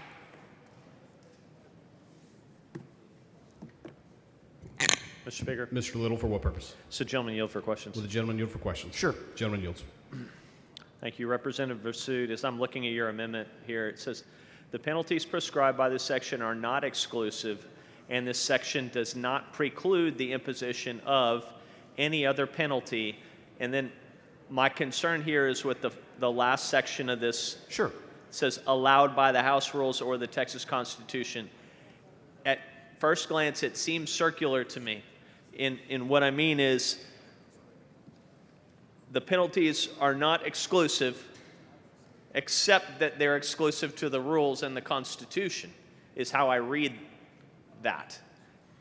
Mr. Speaker. Mr. Little, for what purpose? So gentleman yield for questions. Will the gentleman yield for questions? Sure. Gentleman yields. Thank you. Representative Vasud, as I'm looking at your amendment here, it says, the penalties prescribed by this section are not exclusive, and this section does not preclude the imposition of any other penalty. And then my concern here is with the last section of this. Sure. It says allowed by the House rules or the Texas Constitution. At first glance, it seems circular to me. In what I mean is, the penalties are not exclusive, except that they're exclusive to the rules and the Constitution, is how I read that.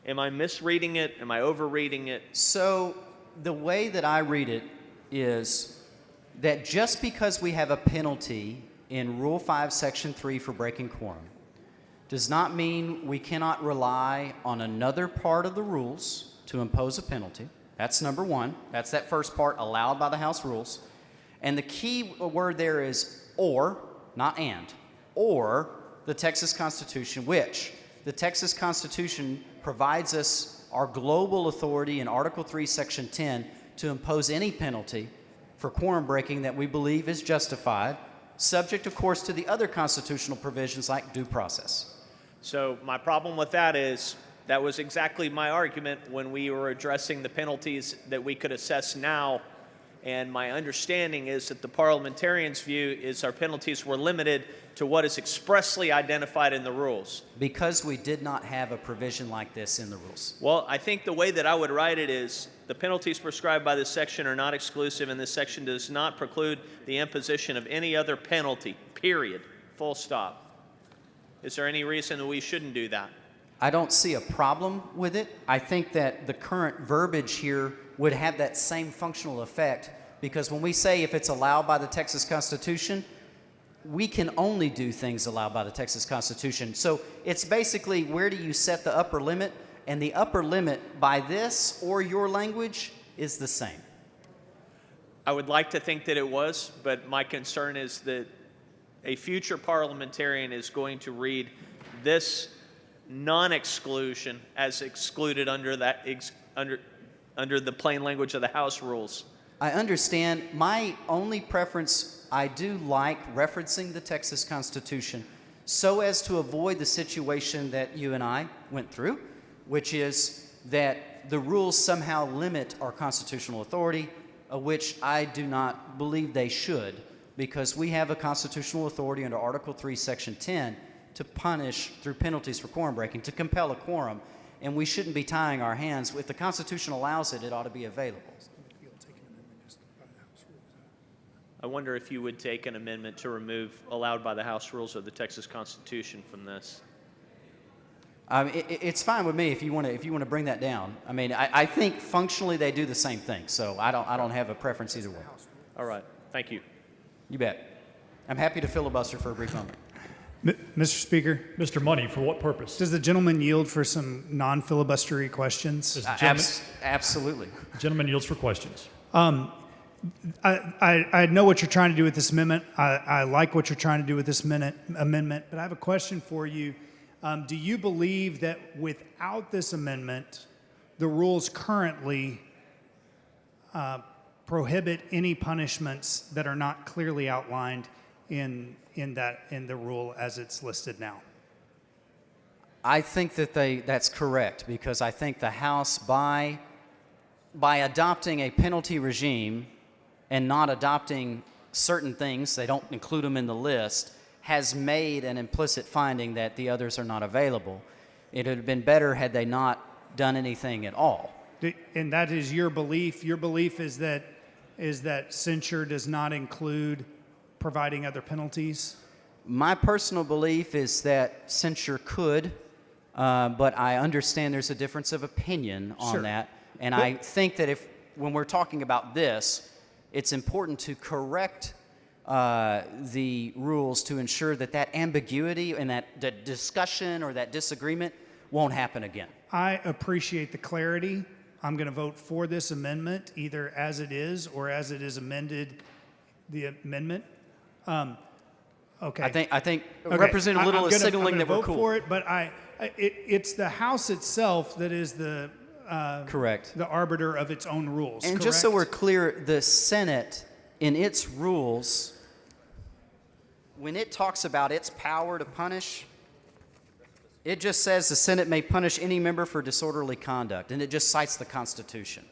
Am I misreading it? Am I overreading it? So the way that I read it is that just because we have a penalty in Rule 5, Section 3 for breaking quorum does not mean we cannot rely on another part of the rules to impose a penalty. That's number one. That's that first part, allowed by the House rules. And the key word there is or, not and, or the Texas Constitution, which the Texas Constitution provides us our global authority in Article 3, Section 10 to impose any penalty for quorum breaking that we believe is justified subject, of course, to the other constitutional provisions like due process. So my problem with that is that was exactly my argument when we were addressing the penalties that we could assess now. And my understanding is that the parliamentarians' view is our penalties were limited to what is expressly identified in the rules. Because we did not have a provision like this in the rules. Well, I think the way that I would write it is the penalties prescribed by this section are not exclusive, and this section does not preclude the imposition of any other penalty, period, full stop. Is there any reason that we shouldn't do that? I don't see a problem with it. I think that the current verbiage here would have that same functional effect, because when we say if it's allowed by the Texas Constitution, we can only do things allowed by the Texas Constitution. So it's basically, where do you set the upper limit? And the upper limit by this or your language is the same. I would like to think that it was, but my concern is that a future parliamentarian is going to read this non-exclusion as excluded under that under the plain language of the House rules. I understand. My only preference, I do like referencing the Texas Constitution so as to avoid the situation that you and I went through, which is that the rules somehow limit our constitutional authority, which I do not believe they should, because we have a constitutional authority under Article 3, Section 10 to punish through penalties for quorum breaking, to compel a quorum, and we shouldn't be tying our hands. If the Constitution allows it, it ought to be available. I wonder if you would take an amendment to remove allowed by the House rules of the Texas Constitution from this. It's fine with me if you want to bring that down. I mean, I think functionally they do the same thing, so I don't have a preference either way. All right, thank you. You bet. I'm happy to filibuster for a brief moment. Mr. Speaker, Mr. Money, for what purpose? does the gentleman yield for some non-filibustery questions? Absolutely. The gentleman yields for questions. I know what you're trying to do with this amendment. I like what you're trying to do with this amendment, but I have a question for you. Do you believe that without this amendment, the rules currently prohibit any punishments that are not clearly outlined in the rule as it's listed now? I think that that's correct, because I think the House, by adopting a penalty regime and not adopting certain things, they don't include them in the list, has made an implicit finding that the others are not available. It would have been better had they not done anything at all. And that is your belief? Your belief is that censure does not include providing other penalties? My personal belief is that censure could, but I understand there's a difference of opinion on that. And I think that when we're talking about this, it's important to correct the rules to ensure that ambiguity and that discussion or that disagreement won't happen again. I appreciate the clarity. I'm going to vote for this amendment, either as it is or as it is amended, the amendment. Okay. I think Representative Little is signaling that we're cool. I'm going to vote for it, but it's the House itself that is the correct, the arbiter of its own rules. And just so we're clear, the Senate, in its rules, when it talks about its power to punish, it just says the Senate may punish any member for disorderly conduct, and it just cites the Constitution.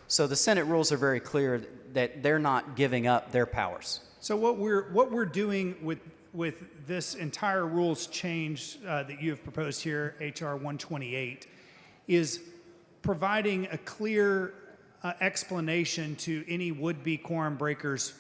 So the Senate rules are very clear that they're not giving up their powers. So what we're doing with this entire rules change that you have proposed here, H.R. 128, is providing a clear explanation to any would-be quorum breakers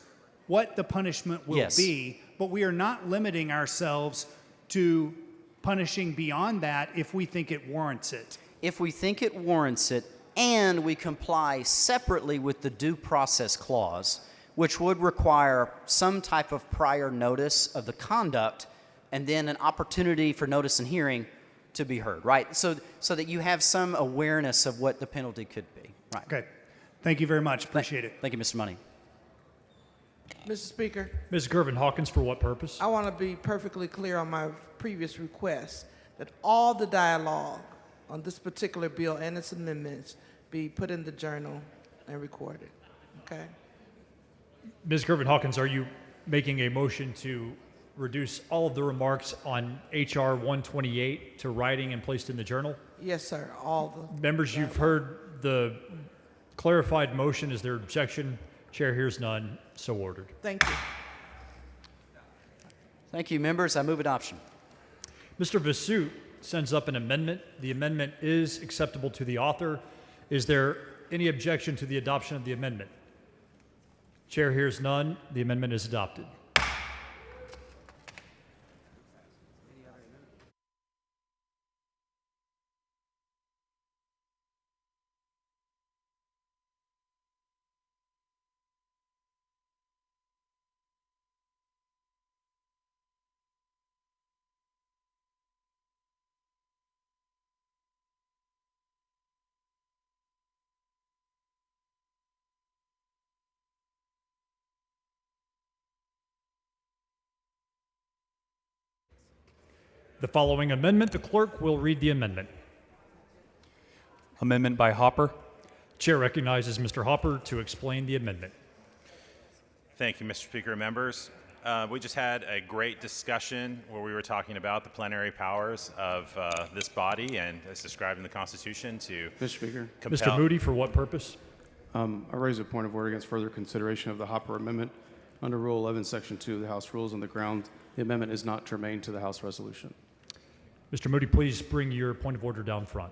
what the punishment will be, but we are not limiting ourselves to punishing beyond that if we think it warrants it. If we think it warrants it, and we comply separately with the due process clause, which would require some type of prior notice of the conduct and then an opportunity for notice and hearing to be heard, right? So that you have some awareness of what the penalty could be, right? Okay. Thank you very much. Appreciate it. Thank you, Mr. Money. Mr. Speaker, Ms. Gervin Hawkins, for what purpose? I want to be perfectly clear on my previous request that all the dialogue on this particular bill and its amendments be put in the journal and recorded. Okay? Ms. Gervin Hawkins, are you making a motion to reduce all of the remarks on HR 128 to writing and placed in the journal. Yes, sir, all the. Members, you've heard the clarified motion. Is there objection? Chair hears none. So ordered. Thank you. Thank you, members. I move adoption. Mr. Vasut sends up an amendment. The amendment is acceptable to the author. Is there any objection to the adoption of the amendment? Chair hears none. The amendment is adopted. The following amendment, the clerk will read the amendment. Amendment by Hopper. Chair recognizes Mr. Hopper to explain the amendment. Thank you, Mr. Speaker and members. We just had a great discussion where we were talking about the plenary powers of this body and as described in the Constitution to Mr. Speaker. Mr. Moody, for what purpose? I raise a point of order against further consideration of the Hopper Amendment under Rule 11, Section 2 of the House Rules on the ground the amendment is not germane to the House resolution. Mr. Moody, please bring your point of order down front.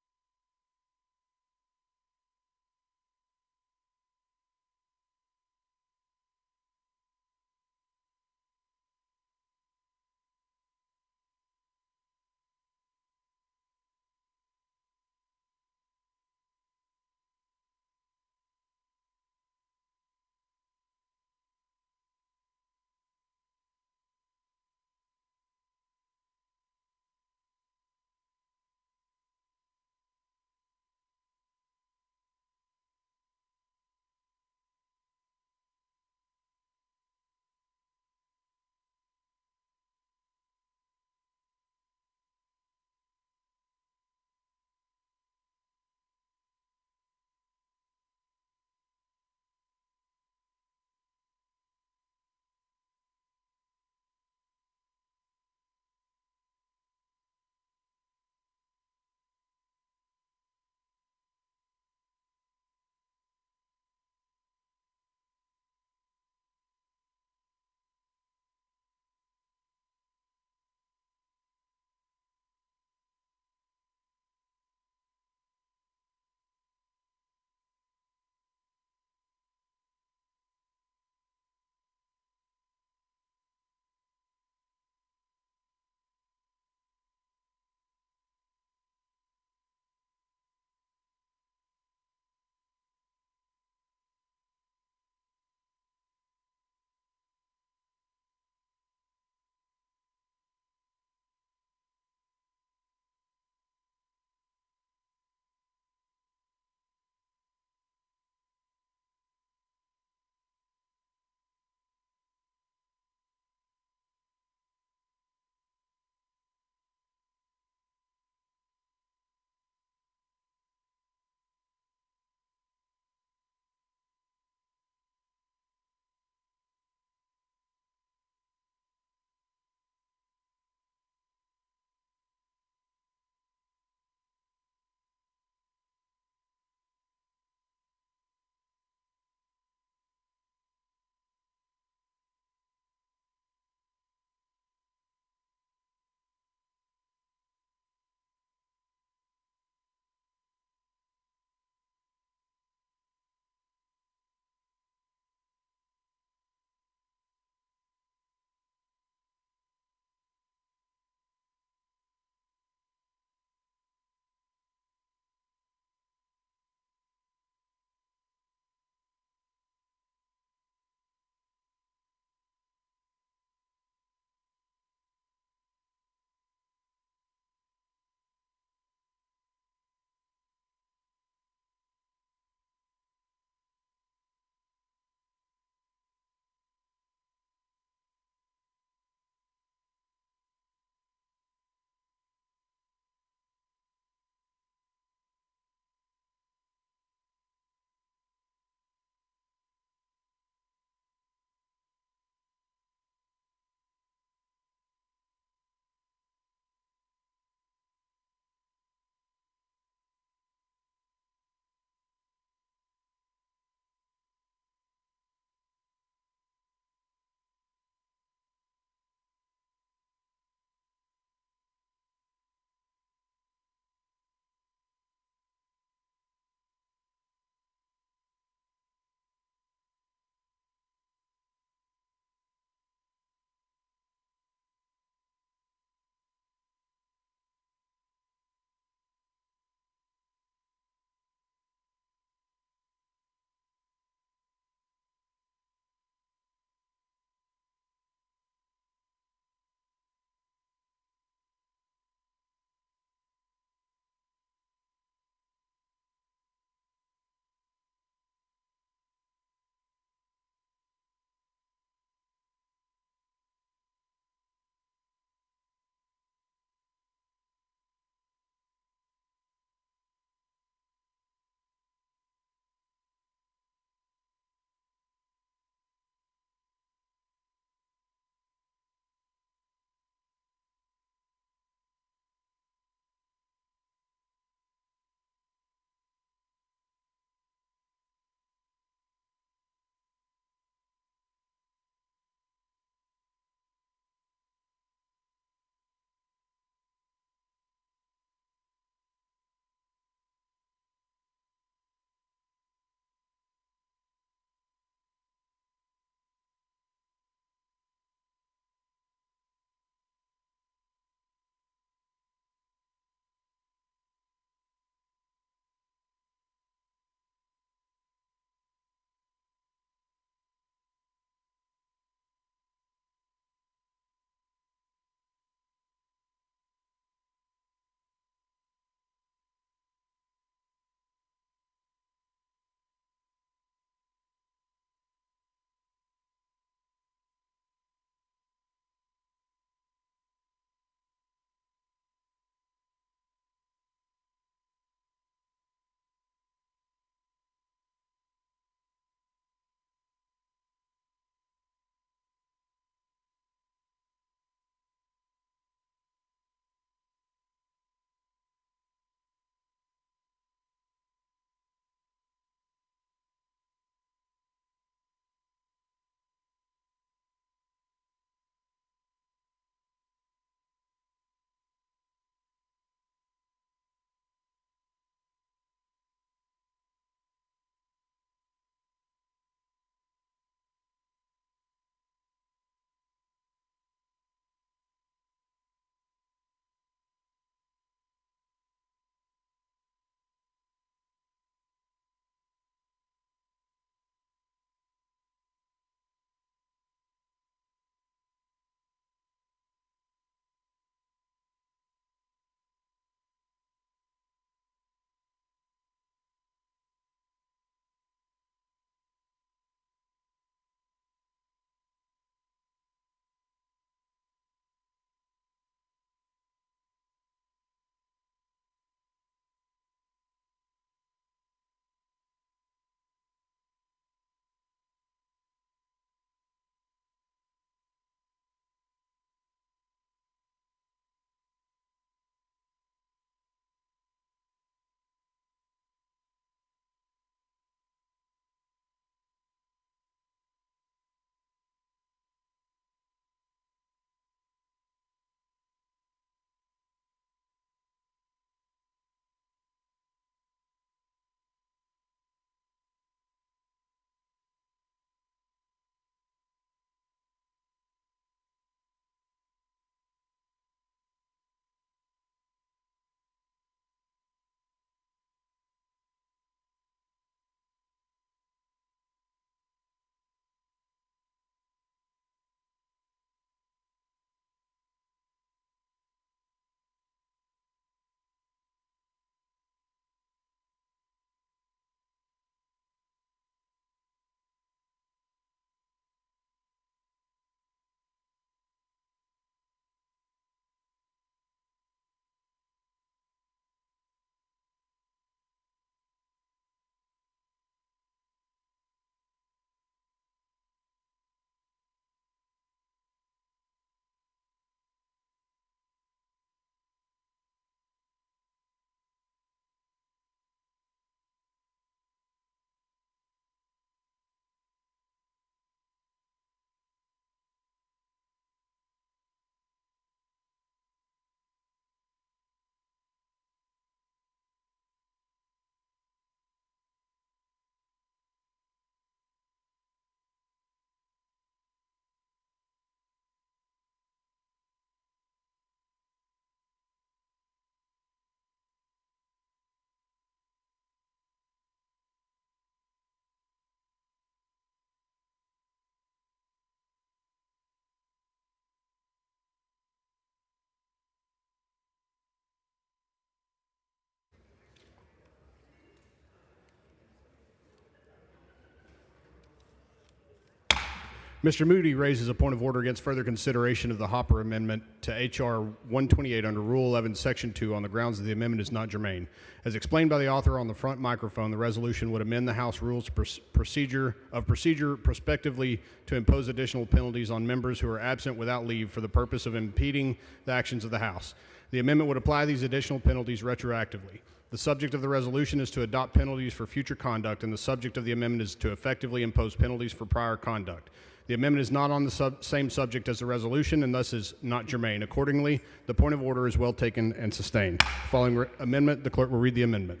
Mr. Moody raises a point of order against further consideration of the Hopper Amendment to H.R. 128 under Rule 11, Section 2 on the grounds that the amendment is not germane. As explained by the author on the front microphone, the resolution would amend the House Rules procedure prospectively to impose additional penalties on members who are absent without leave for the purpose of impeding the actions of the House. The amendment would apply these additional penalties retroactively. The subject of the resolution is to adopt penalties for future conduct, and the subject of the amendment is to effectively impose penalties for prior conduct. The amendment is not on the same subject as the resolution and thus is not germane. Accordingly, the point of order is well taken and sustained. Following amendment, the clerk will read the amendment.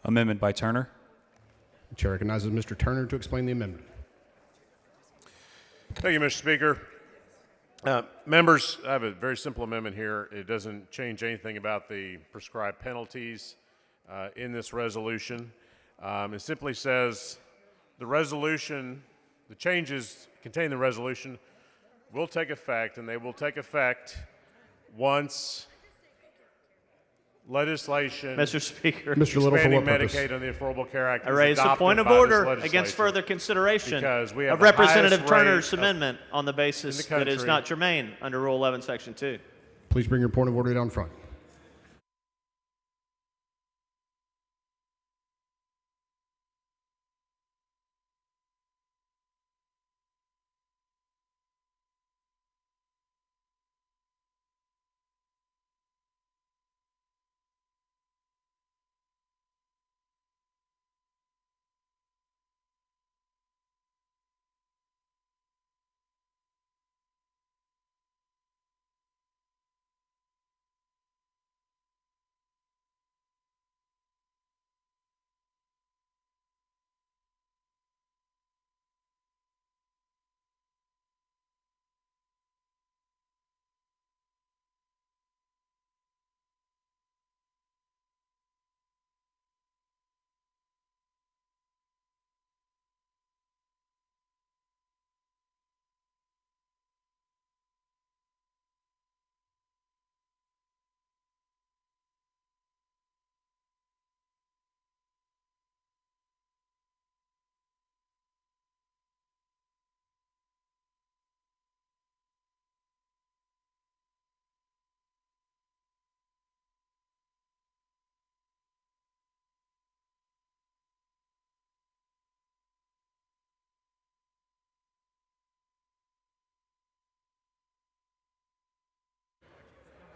Amendment by Turner. The chair recognizes Mr. Turner to explain the amendment. Thank you, Mr. Speaker. Members, I have a very simple amendment here. It doesn't change anything about the prescribed penalties in this resolution. It simply says the changes contained in the resolution will take effect, and they will take effect once legislation Mr. Speaker. Mr. Little, for expanding what purpose? Medicaid on the Affordable Care Act I is raise a adopted point of by this order against legislature. further consideration Because we have of the highest Representative Turner's rate of- amendment on the basis that it is country. not germane under Rule 11, Section 2. Please bring your point of order down front.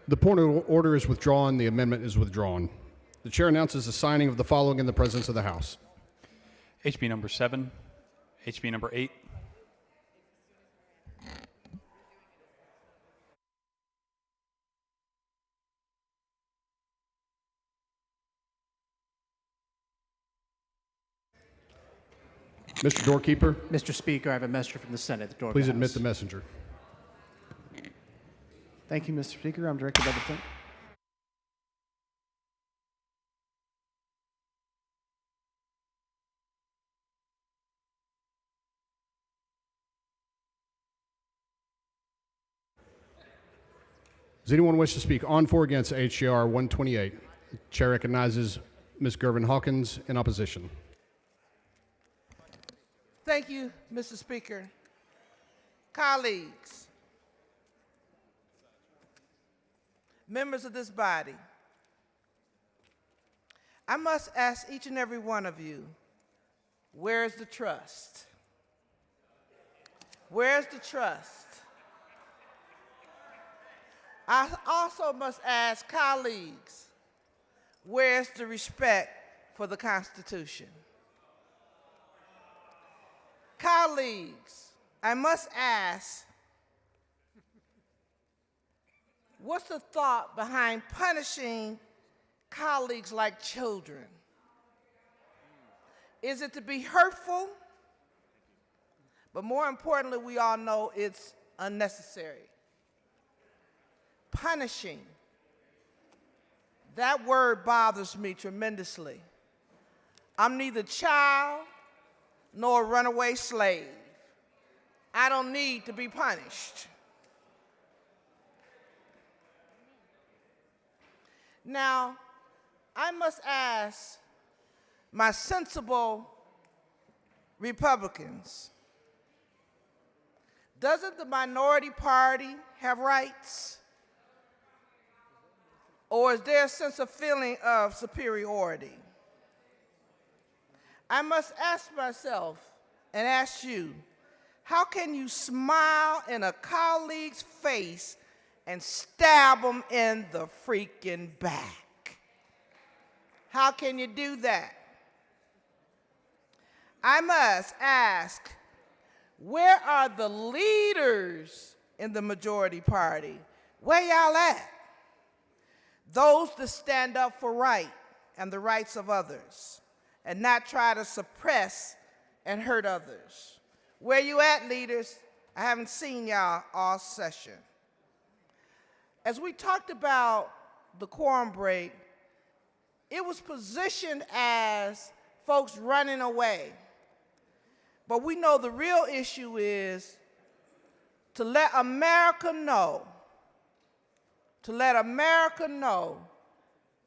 The point of order is withdrawn. The amendment is withdrawn. The chair announces the signing of the following in the presence of the House. HB number 7, HB number 8, Mr. Doorkeeper, Mr. Speaker, I have a messenger from the Senate at the door of please the admit House. the messenger. Thank you, Mr. Speaker. I'm directed by the Senate. Does anyone wish to speak on, for, or against HJR 128? The chair recognizes Ms. Gervin Hawkins in opposition. Thank you, Mr. Speaker. Colleagues, members of this body, I must ask each and every one of you, where's the trust? Where's the trust? I also must ask colleagues, where's the respect for the Constitution? Colleagues, I must ask, what's the thought behind punishing colleagues like children? Is it to be hurtful? But more importantly, we all know it's unnecessary. Punishing. That word bothers me tremendously. I'm neither child nor a runaway slave. I don't need to be punished. Now, I must ask my sensible Republicans, Doesn't the minority party have rights? Or is there a sense of feeling of superiority? I must ask myself and ask you, how can you smile in a colleague's face and stab them in the freaking back? How can you do that? I must ask, where are the leaders in the majority party? Where y'all at? Those that stand up for right and the rights of others and not try to suppress and hurt others. Where you at, leaders? I haven't seen y'all all session. As we talked about the quorum break, it was positioned as folks running away. But we know the real issue is to let America know,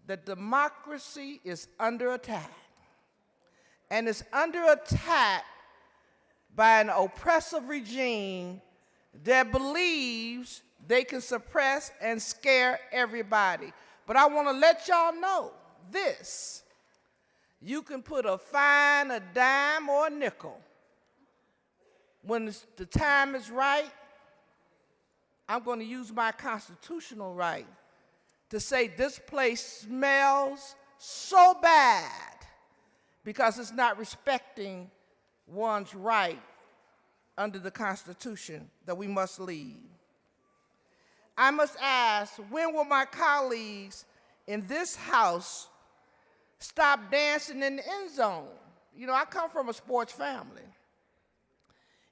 that democracy is under attack. And it's under attack by an oppressive regime that believes they can suppress and scare everybody. But I want to let y'all know this. You can put a fine, a dime, or a nickel. When the time is right, I'm going to use my constitutional right to say this place smells so bad because it's not respecting one's right under the Constitution that we must lead. I must ask, when will my colleagues in this House stop dancing in the end zone? You know, I come from a sports family.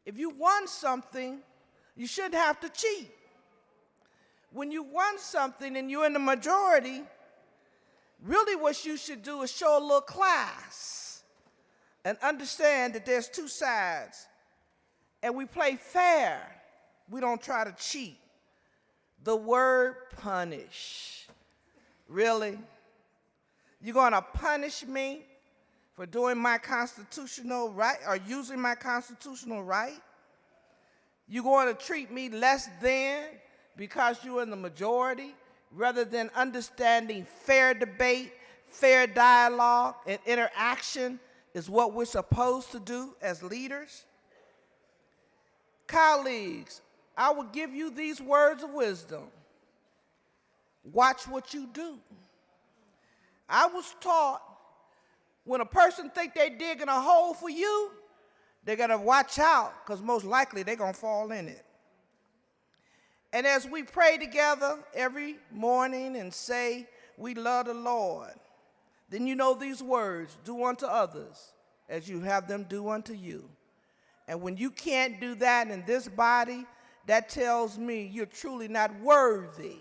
If you won something, you shouldn't have to cheat. When you won something and you're in the majority, really what you should do is show a little class and understand that there's two sides. And we play fair. We don't try to cheat. The word punish. Really? You're going to punish me for doing my constitutional right or using my constitutional right? You're going to treat me less than because you're in the majority rather than understanding fair debate, fair dialogue, and interaction is what we're supposed to do as leaders? Colleagues, I will give you these words of wisdom. Watch what you do. I was taught when a person think they're digging a hole for you, they got to watch out because most likely they're going to fall in it. And as we pray together every morning and say we love the Lord, then you know these words, do unto others as you have them do unto you. And when you can't do that in this body, that tells me you're truly not worthy.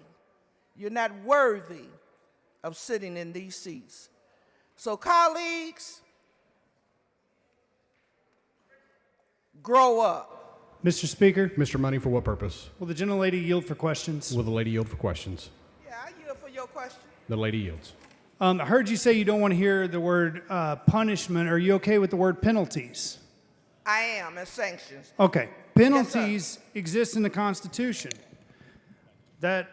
You're not worthy of sitting in these seats. So colleagues, grow up. Mr. Speaker, Mr. Money, for what purpose? will the gentlelady yield for questions? Will the lady yield for questions? Yeah, I yield for your question. The lady yields. I heard you say you don't want to hear the word punishment. Are you okay with the word penalties? I am, and sanctions. Okay. Penalties exist in the Constitution. That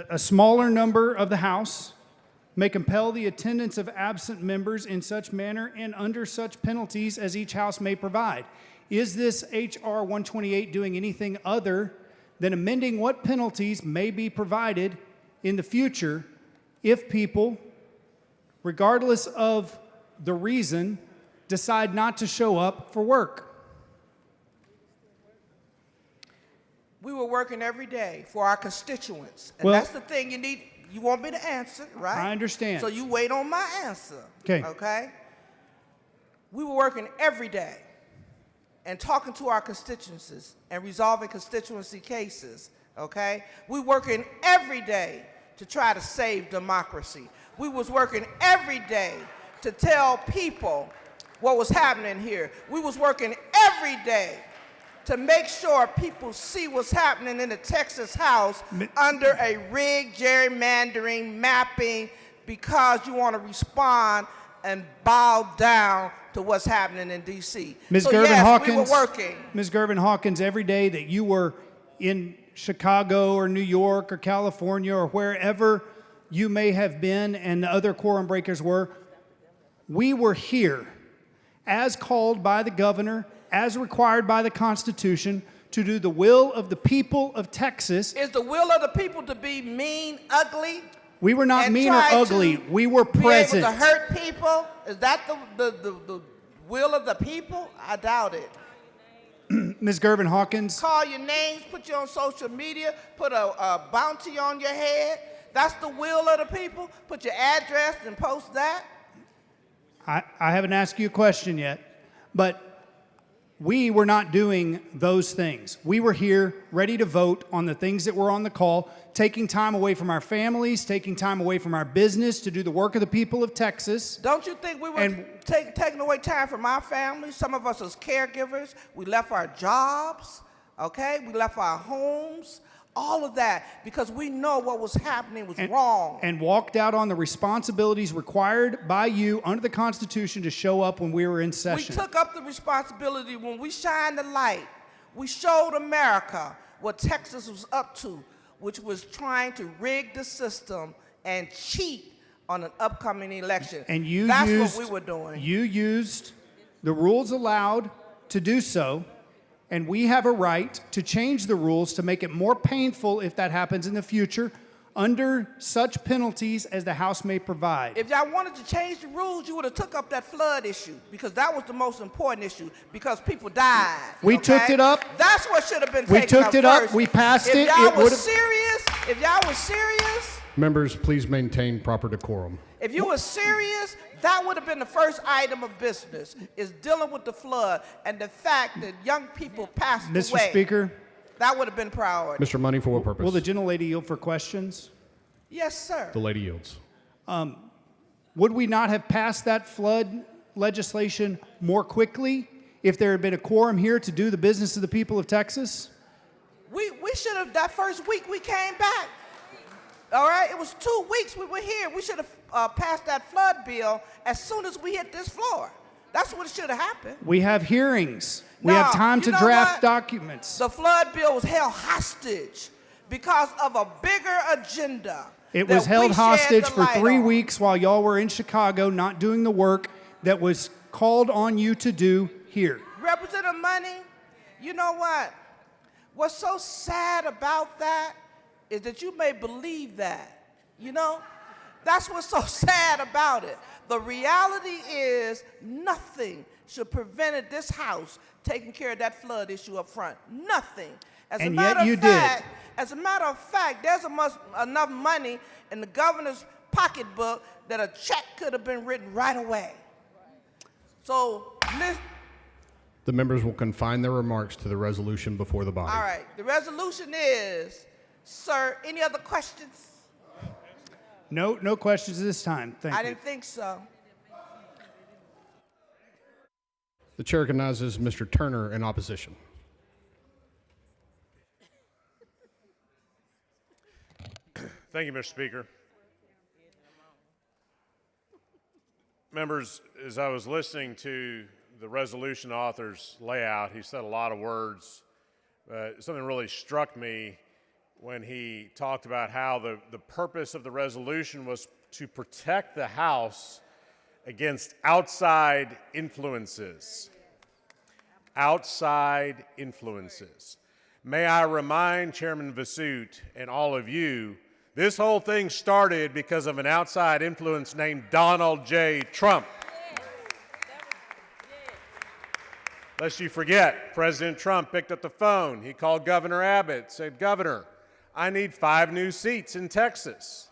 a smaller number of the House may compel the attendance of absent members in such manner and under such penalties as each House may provide. Is this H.R. 128 doing anything other than amending what penalties may be provided in the future if people, regardless of the reason, decide not to show up for work? We were working every day for our constituents. And Well- that's the thing you need. You want me to answer, right? I understand. So you wait on my answer. Okay. Okay? We were working every day and talking to our constituencies and resolving constituency cases. Okay? We working every day to try to save democracy. We was working every day to tell people what was happening here. We was working every day to make sure people see what's happening in the Texas House under a rigged gerrymandering mapping because you want to respond and bow down to what's happening in D.C. Ms. So Gervin yes, Hawkins, we were working. Ms. Gervin Hawkins, every day that you were in Chicago or New York or California or wherever you may have been and the other quorum breakers were, we were here as called by the governor, as required by the Constitution, to do the will of the people of Texas. Is the will of the people to be mean, ugly? We were not and mean or try ugly. to We were present. Be able to hurt people? Is that the will of the people? I doubt it. Ms. Gervin Hawkins. Call your names, put you on social media, put a bounty on your head. That's the will of the people. Put your address and post that. I haven't asked you a question yet, but we were not doing those things. We were here ready to vote on the things that were on the call, taking time away from our families, taking time away from our business to do the work of the people of Texas. Don't you think we were taking away time from our families? Some of us as caregivers, we left our jobs, okay? We left our homes, all of that, because we know what was happening was wrong. And walked out on the responsibilities required by you under the Constitution to show up when we were in We session. took up the responsibility when we shined the light. We showed America what Texas was up to, which was trying to rig the system and cheat on an upcoming election. And you That's used, what we were doing. You used the rules allowed to do so, and we have a right to change the rules to make it more painful if that happens in the future under such penalties as the House may provide. If y'all wanted to change the rules, you would have took up that flood issue, because that was the most important issue, because people died. We okay? took it up. That's what should have been We taken took it up. first. We passed it. If y'all It was would've- serious, if y'all was serious, Members, please maintain proper decorum. if you were serious, that would have been the first item of business, is dealing with the flood and the fact that young people passed Mr. away. Speaker, That would have been priority. Mr. Money, for what purpose? will the gentlelady yield for questions? Yes, sir. The lady yields. Would we not have passed that flood legislation more quickly if there had been a quorum here to do the business of the people of Texas? We should have, that first week we came back. All right, it was 2 weeks we were here. We should have passed that flood bill as soon as we hit this floor. That's what should have happened. We have hearings. We have No, time you to know draft what? documents. The flood bill was held hostage because of a bigger agenda. It that was held we shed hostage the for light 3 on. weeks while y'all were in Chicago not doing the work that was called on you to do here. Representative Money, you know what? What's so sad about that is that you may believe that, you know? That's what's so sad about it. The reality is nothing should prevent this House taking care of that flood issue up front. Nothing. As And a matter yet you of did. fact, As a matter of fact, there's enough money in the governor's pocketbook that a check could have been written right away. So, The members will confine their remarks to the resolution before the body. all right, the resolution is, sir, any other questions? No questions at this time. Thank I you. didn't think so. The chair recognizes Mr. Turner in opposition. Thank you, Mr. Speaker. Members, as I was listening to the resolution author's layout, he said a lot of words. Something really struck me when he talked about how the purpose of the resolution was to protect the House against outside influences. Outside influences. May I remind Chairman Vasut and all of you, this whole thing started because of an outside influence named Donald J. Trump. Lest you forget, President Trump picked up the phone. He called Governor Abbott, said, "Governor, I need 5 new seats in Texas.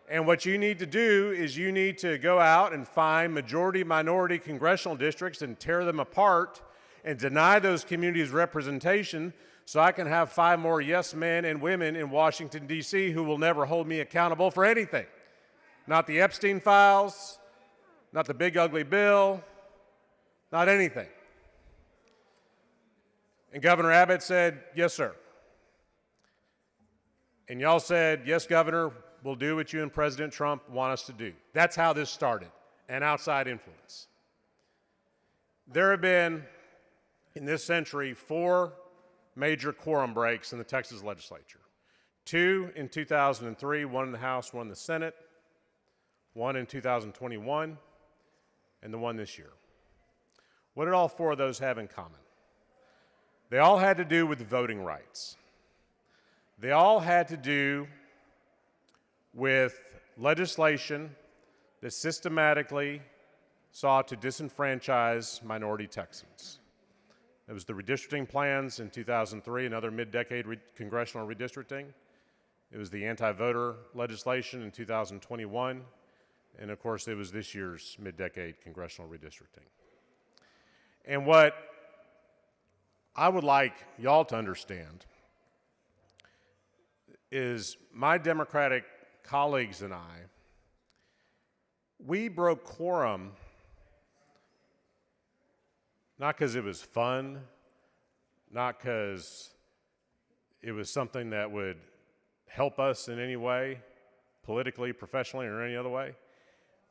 And what you need to do is you need to go out and find majority-minority congressional districts and tear them apart and deny those communities representation so I can have 5 more yes men and women in Washington, D.C. who will never hold me accountable for anything. Not the Epstein files, not the big ugly bill, not anything." And Governor Abbott said, "Yes, sir." And y'all said, "Yes, Governor, we'll do what you and President Trump want us to do." That's how this started. and outside influence. There have been, in this century, 4 major quorum breaks in the Texas legislature. 2 in 2003, 1 in the House, 1 in the Senate, 1 in 2021, and the 1 this year. What did all 4 of those have in common? They all had to do with voting rights. They all had to do with legislation that systematically sought to disenfranchise minority Texans. It was the redistricting plans in 2003, another mid-decade congressional redistricting. It was the anti-voter legislation in 2021. And of course, it was this year's mid-decade congressional redistricting. And what I would like y'all to understand is my Democratic colleagues and I, we broke quorum not because it was fun, not because it was something that would help us in any way, politically, professionally, or any other way,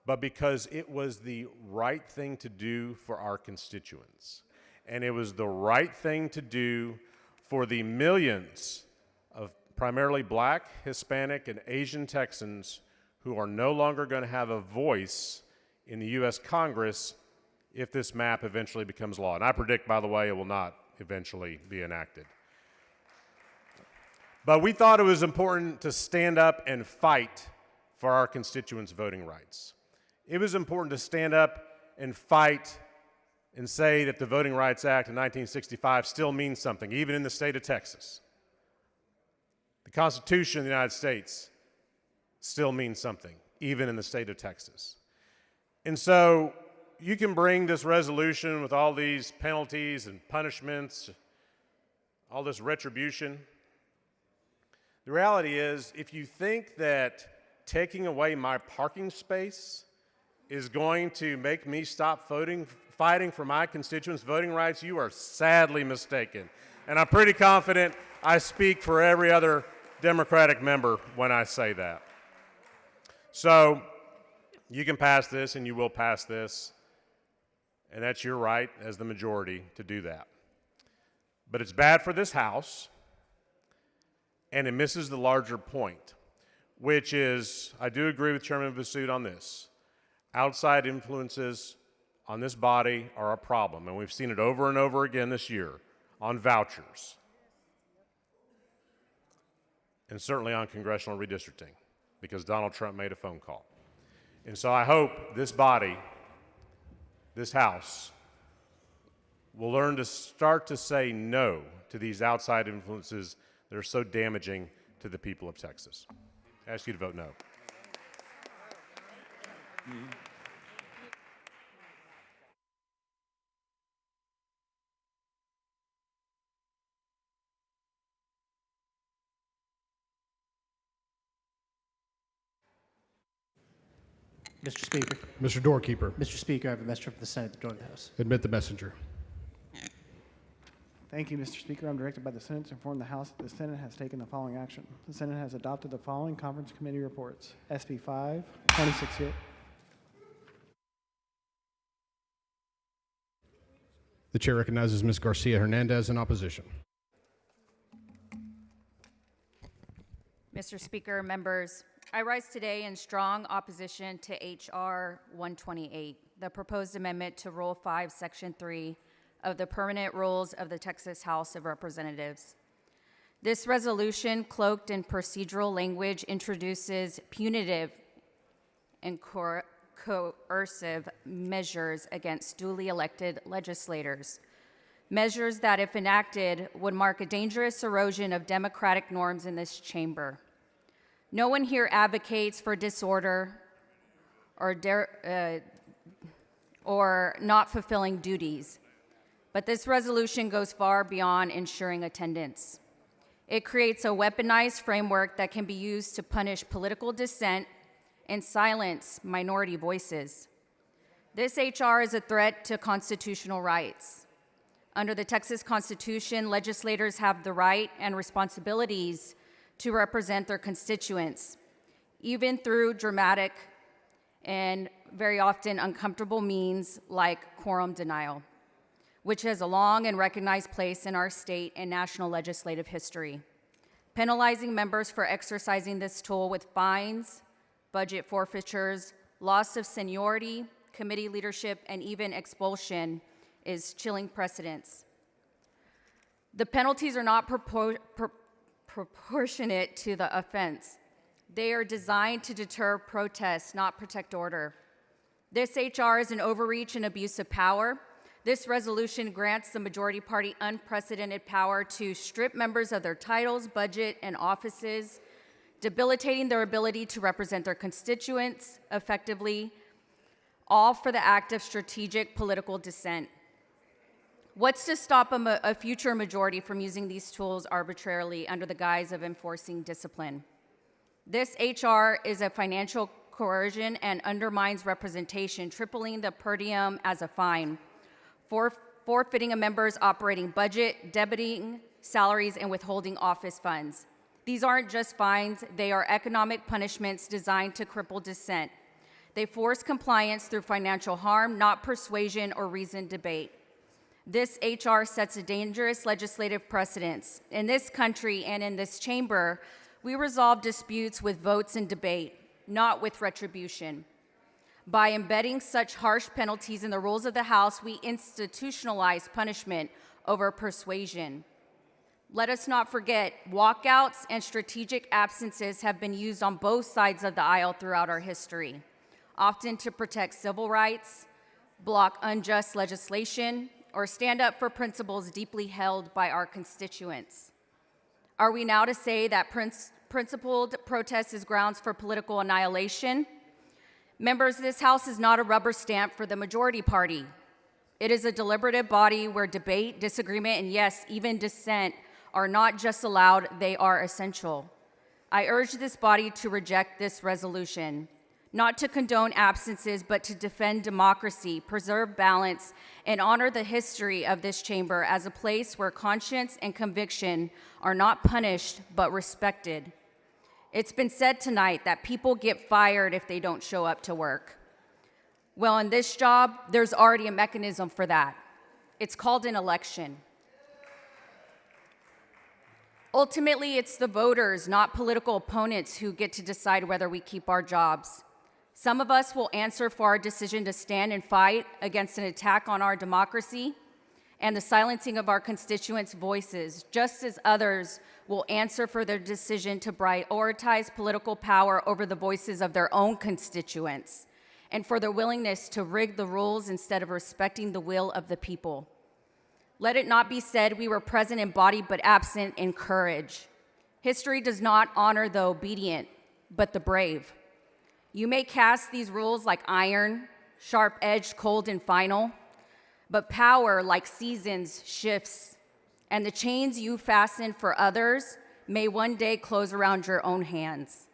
but because it was the right thing to do for our constituents. And it was the right thing to do for the millions of primarily Black, Hispanic, and Asian Texans who are no longer going to have a voice in the U.S. Congress if this map eventually becomes law. And I predict, by the way, it will not eventually be enacted. But we thought it was important to stand up and fight for our constituents' voting rights. It was important to stand up and fight and say that the Voting Rights Act of 1965 still means something, even in the state of Texas. The Constitution of the United States still means something, even in the state of Texas. And so you can bring this resolution with all these penalties and punishments, all this retribution. The reality is, if you think that taking away my parking space is going to make me stop fighting for my constituents' voting rights, you are sadly mistaken. And I'm pretty confident I speak for every other Democratic member when I say that. So you can pass this, and you will pass this, and that's your right as the majority to do that. But it's bad for this House, and it misses the larger point, which is, I do agree with Chairman Vasud on this. Outside influences on this body are a problem, and we've seen it over and over again this year on vouchers, and certainly on congressional redistricting, because Donald Trump made a phone call. And so I hope this body, this House, will learn to start to say no to these outside influences that are so damaging to the people of Texas. I ask you to vote no. Mr. Speaker. Mr. Doorkeeper. Mr. Speaker, I have a messenger from the Senate at the door of the House. Admit the messenger. Thank you, Mr. Speaker. I'm directed by the Senate to inform the House that the Senate has taken the following action. The Senate has adopted the following conference committee reports. SB 5, 2068. The chair recognizes Ms. Garcia Hernandez in opposition. Mr. Speaker, members, I rise today in strong opposition to H.R. 128, the proposed amendment to Rule 5, Section 3 of the Permanent Rules of the Texas House of Representatives. This resolution, cloaked in procedural language, introduces punitive and coercive measures against duly elected legislators, measures that, if enacted, would mark a dangerous erosion of democratic norms in this chamber. No one here advocates for disorder or not fulfilling duties, but this resolution goes far beyond ensuring attendance. It creates a weaponized framework that can be used to punish political dissent and silence minority voices. This HR is a threat to constitutional rights. Under the Texas Constitution, legislators have the right and responsibilities to represent their constituents, even through dramatic and very often uncomfortable means like quorum denial, which has a long and recognized place in our state and national legislative history. Penalizing members for exercising this tool with fines, budget forfeitures, loss of seniority, committee leadership, and even expulsion is chilling precedents. The penalties are not proportionate to the offense. They are designed to deter protests, not protect order. This HR is an overreach and abuse of power. This resolution grants the majority party unprecedented power to strip members of their titles, budget, and offices, debilitating their ability to represent their constituents effectively, all for the act of strategic political dissent. What's to stop a future majority from using these tools arbitrarily under the guise of enforcing discipline? This HR is a financial coercion and undermines representation, tripling the per diem as a fine, forfeiting a member's operating budget, debiting salaries, and withholding office funds. These aren't just fines, they are economic punishments designed to cripple dissent. They force compliance through financial harm, not persuasion or reasoned debate. This HR sets a dangerous legislative precedence. In this country and in this chamber, we resolve disputes with votes and debate, not with retribution. By embedding such harsh penalties in the rules of the House, we institutionalize punishment over persuasion. Let us not forget, walkouts and strategic absences have been used on both sides of the aisle throughout our history, often to protect civil rights, block unjust legislation, or stand up for principles deeply held by our constituents. Are we now to say that principled protest is grounds for political annihilation? Members, this House is not a rubber stamp for the majority party. It is a deliberative body where debate, disagreement, and yes, even dissent are not just allowed, they are essential. I urge this body to reject this resolution, not to condone absences, but to defend democracy, preserve balance, and honor the history of this chamber as a place where conscience and conviction are not punished, but respected. It's been said tonight that people get fired if they don't show up to work. Well, in this job, there's already a mechanism for that. It's called an election. Ultimately, it's the voters, not political opponents, who get to decide whether we keep our jobs. Some of us will answer for our decision to stand and fight against an attack on our democracy and the silencing of our constituents' voices, just as others will answer for their decision to prioritize political power over the voices of their own constituents and for their willingness to rig the rules instead of respecting the will of the people. Let it not be said we were present in body but absent in courage. History does not honor the obedient, but the brave. You may cast these rules like iron, sharp-edged, cold, and final, but power, like seasons, shifts, and the chains you fasten for others may one day close around your own hands.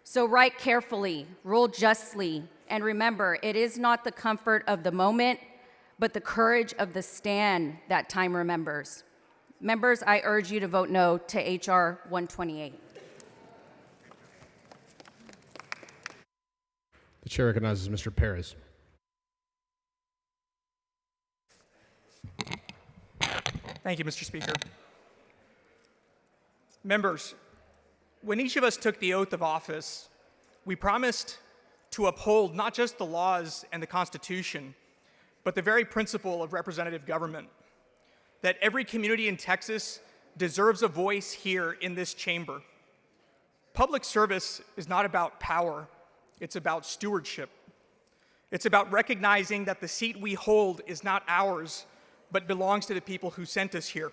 So write carefully, rule justly, and remember, it is not the comfort of the moment, but the courage of the stand that time remembers. Members, I urge you to vote no to H.R. 128. The chair recognizes Mr. Perez. Thank you, Mr. Speaker. Members, when each of us took the oath of office, we promised to uphold not just the laws and the Constitution, but the very principle of representative government, that every community in Texas deserves a voice here in this chamber. Public service is not about power, it's about stewardship. It's about recognizing that the seat we hold is not ours, but belongs to the people who sent us here.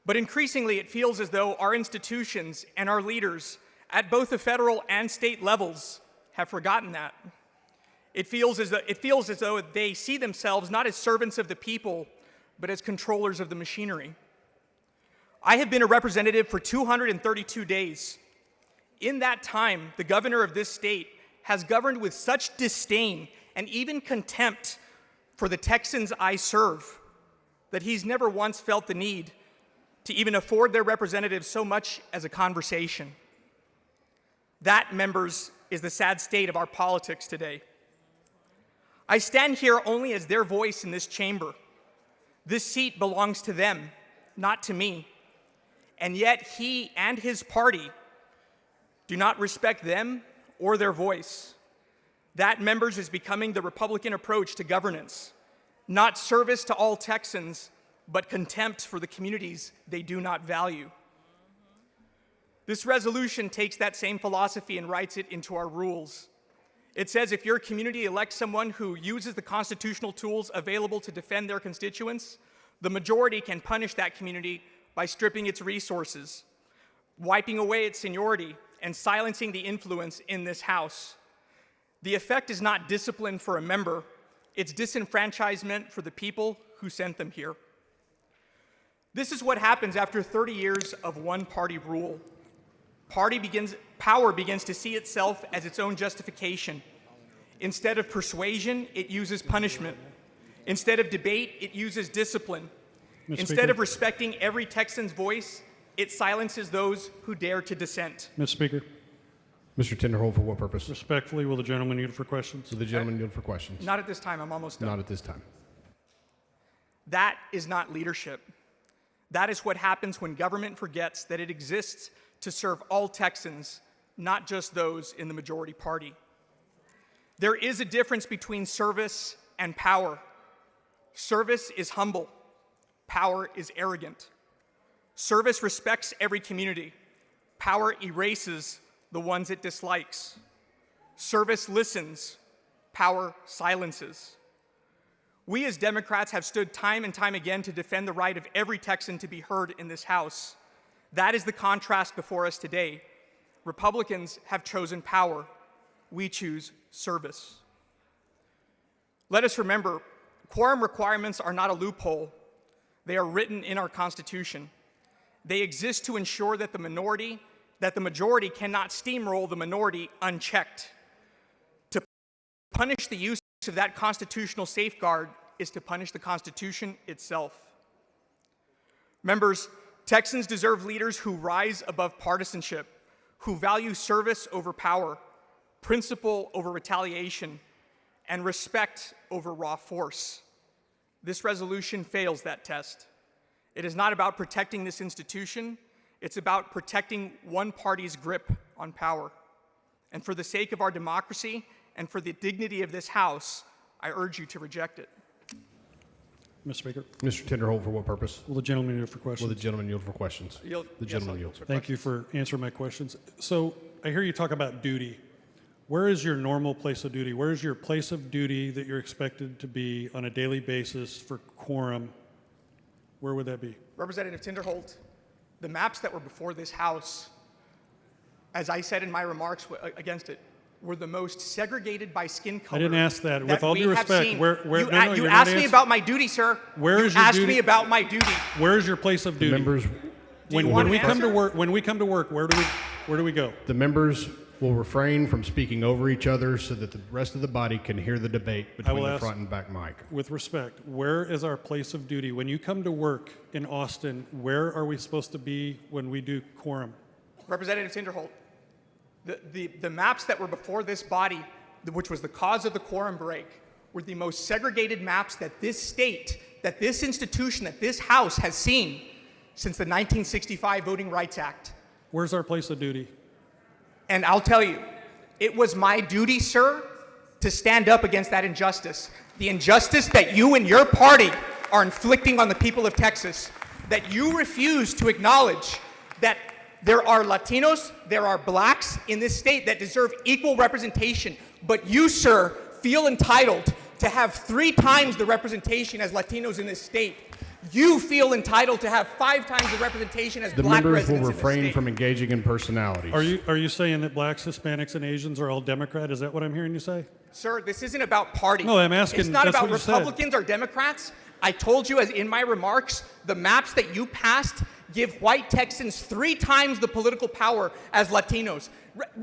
But increasingly, it feels as though our institutions and our leaders at both the federal and state levels have forgotten that. It feels as though they see themselves not as servants of the people, but as controllers of the machinery. I have been a representative for 232 days. In that time, the governor of this state has governed with such disdain and even contempt for the Texans I serve that he's never once felt the need to even afford their representatives so much as a conversation. That, members, is the sad state of our politics today. I stand here only as their voice in this chamber. This seat belongs to them, not to me. And yet he and his party do not respect them or their voice. That, members, is becoming the Republican approach to governance. Not service to all Texans, but contempt for the communities they do not value. This resolution takes that same philosophy and writes it into our rules. It says if your community elects someone who uses the constitutional tools available to defend their constituents, the majority can punish that community by stripping its resources, wiping away its seniority, and silencing the influence in this House. The effect is not discipline for a member, it's disenfranchisement for the people who sent them here. This is what happens after 30 years of one-party rule. Power begins to see itself as its own justification. Instead of persuasion, it uses punishment. Instead of debate, it uses discipline. Instead of respecting every Texan's voice, it silences those who dare to dissent. Mr. Speaker, Mr. Tinderhold, for what purpose? respectfully, will the gentleman yield for questions? Will the gentleman yield for questions? Not at this time, I'm almost done. Not at this time. That is not leadership. That is what happens when government forgets that it exists to serve all Texans, not just those in the majority party. There is a difference between service and power. Service is humble. Power is arrogant. Service respects every community. Power erases the ones it dislikes. Service listens. Power silences. We as Democrats have stood time and time again to defend the right of every Texan to be heard in this House. That is the contrast before us today. Republicans have chosen power. We choose service. Let us remember, quorum requirements are not a loophole. They are written in our Constitution. They exist to ensure that the majority cannot steamroll the minority unchecked. To punish the use of that constitutional safeguard is to punish the Constitution itself. Members, Texans deserve leaders who rise above partisanship, who value service over power, principle over retaliation, and respect over raw force. This resolution fails that test. It is not about protecting this institution, it's about protecting one party's grip on power. And for the sake of our democracy and for the dignity of this House, I urge you to reject it. Mr. Speaker, Mr. Tinderhold, for what purpose? will the gentleman yield for questions? Will the gentleman yield for questions? Yield. The Yes, gentleman I'll yields. Thank you for answering my questions. So I hear you talk about duty. Where is your normal place of duty? Where is your place of duty that you're expected to be on a daily basis for quorum? Where would that be? Representative Tinderholt, the maps that were before this House, as I said in my remarks against it, were the most segregated by skin color. I didn't ask that. With all we due have respect, seen. where you no, no, you you're asked not me answering. about my duty, sir. Where you is your asked duty? me about my duty. Where is your place of duty? Members, you want when an we come to answer? work, where do we go? the members will refrain from speaking over each other so that the rest of the body can hear the debate I between will the ask- front and back mic. With respect, where is our place of duty? When you come to work in Austin, where are we supposed to be when we do quorum? Representative Tinderholt, the maps that were before this body, which was the cause of the quorum break, were the most segregated maps that this state, that this institution, that this House has seen since the 1965 Voting Rights Act. Where's our place of duty? And I'll tell you, it was my duty, sir, to stand up against that injustice. The injustice that you and your party are inflicting on the people of Texas, that you refuse to acknowledge that there are Latinos, there are blacks in this state that deserve equal representation, but you, sir, feel entitled to have 3 times the representation as Latinos in this state. You feel entitled to have 5 times the representation as The black members will residents in this refrain state. from engaging in personalities. Are you saying that blacks, Hispanics, and Asians are all Democrat? Is that what I'm hearing you say? Sir, this isn't about party. No, I'm asking- It's not that's about what you said. Republicans or Democrats. I told you as in my remarks, the maps that you passed give white Texans 3 times the political power as Latinos,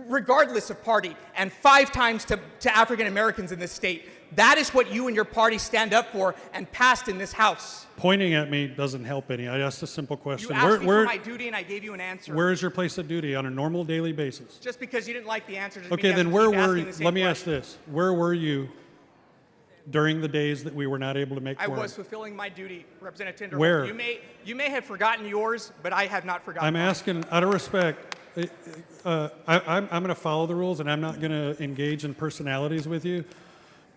regardless of party, and 5 times to African Americans in this state. That is what you and your party stand up for and passed in this House. Pointing at me doesn't help any. I asked a simple question. You asked me for my duty, and I gave you an answer. Where is your place of duty on a normal daily basis? Just because you didn't like the answer doesn't Okay, mean then you where have to keep were asking you? the same Let me ask question. this. Where were you during the days that we were not able to make I quorum? was fulfilling my duty, Representative Tinderholt. Where? You may have forgotten yours, but I have not forgotten I'm mine. asking, out of respect, I'm going to follow the rules, and I'm not going to engage in personalities with you.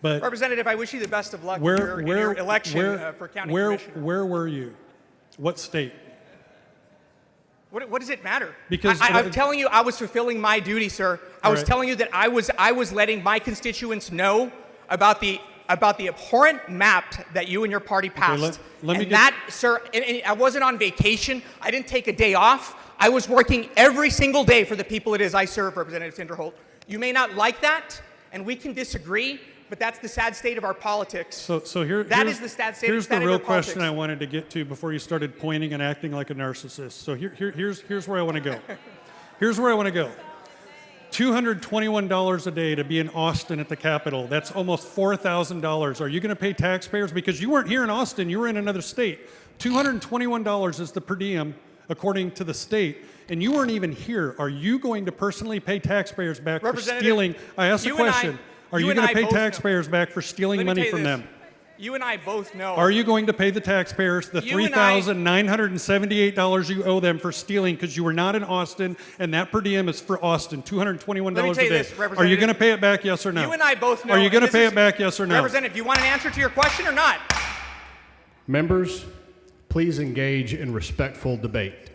But Representative, I wish you the best of luck in your election for county commissioner. Where were you? What state? What does it matter? Because I'm telling you, I was fulfilling my duty, sir. I was right. telling you that I was letting my constituents know about the abhorrent map that you and your party passed. let me and get- that, sir, and I wasn't on vacation. I didn't take a day off. I was working every single day for the people it is I serve, Representative Tinderholt. You may not like that, and we can disagree, but that's the sad state of our politics. So That is the sad state here's state the of real our politics. question I wanted to get to before you started pointing and acting like a narcissist. So here's where I want to go. Here's where I want to go. $221 a day to be in Austin at the Capitol. That's almost $4,000. Are you going to pay taxpayers? Because you weren't here in Austin, you were in another state. $221 is the per diem according to the state, and you weren't even here. Are you going to personally pay taxpayers back for stealing? I asked a question. Are you going to pay taxpayers back for stealing money from them? You and I both know. Are you going to pay the taxpayers the You and I- $3,978 you owe them for stealing because you were not in Austin, and that per diem is for Austin, $221 Let me a tell you day? this, Are you Representative- going to pay it back, yes or no? You and I both know. Are you going to and pay this it back, yes or no? Representative, do you want an answer to your question or not? Members, please engage in respectful debate.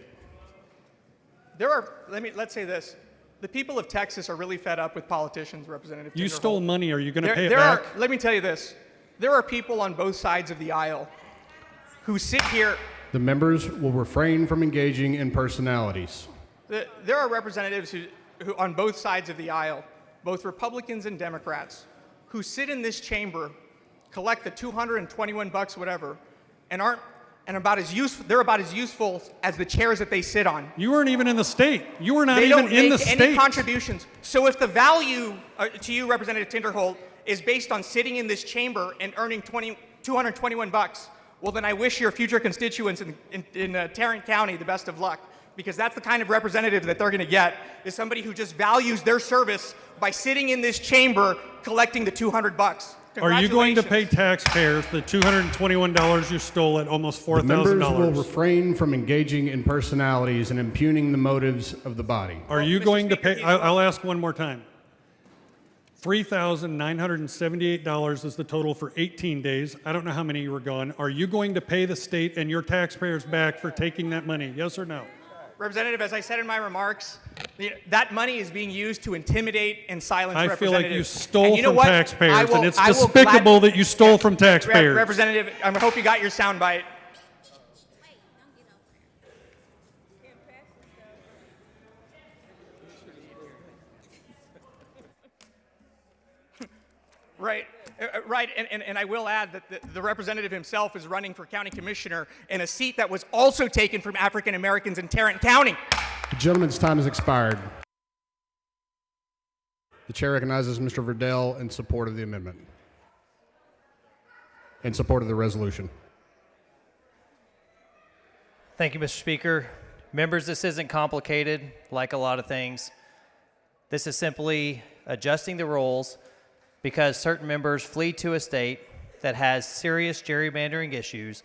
Let's say this. The people of Texas are really fed up with politicians, Representative You Tinderholt. stole money. Are you going to There- pay it there back? Let me tell you this. There are people on both sides of the aisle who sit here. The members will refrain from engaging in personalities. There are representatives who, on both sides of the aisle, both Republicans and Democrats, who sit in this chamber, collect the $221, whatever, and aren't and about as useful. They're about as useful as the chairs that they sit on. You weren't even in the state. You were not They even don't in the make any state. contributions. So if the value to you, Representative Tinderholt, is based on sitting in this chamber and earning $221, well, then I wish your future constituents in Tarrant County the best of luck, because that's the kind of representative that they're going to get, is somebody who just values their service by sitting in this chamber collecting the $200. Are you going to pay taxpayers the $221 you stole at almost The members will $4,000? refrain from engaging in personalities and impugning the motives of the body. Are you going to pay? I'll ask one more time. $3,978 is the total for 18 days. I don't know how many you were gone. Are you going to pay the state and your taxpayers back for taking that money? Yes or no? Representative, as I said in my remarks, that money is being used to intimidate and silence I feel like you representatives. stole And you know from what? taxpayers, and it's I will despicable that you stole from taxpayers. Representative, I hope you got your soundbite. Right, right, and I will add that the representative himself is running for county commissioner in a seat that was also taken from African Americans in Tarrant County. The gentleman's time has expired. The chair recognizes Mr. Verdell in support of the amendment. In support of the resolution. Thank you, Mr. Speaker. Members, this isn't complicated like a lot of things. This is simply adjusting the rules because certain members flee to a state that has serious gerrymandering issues,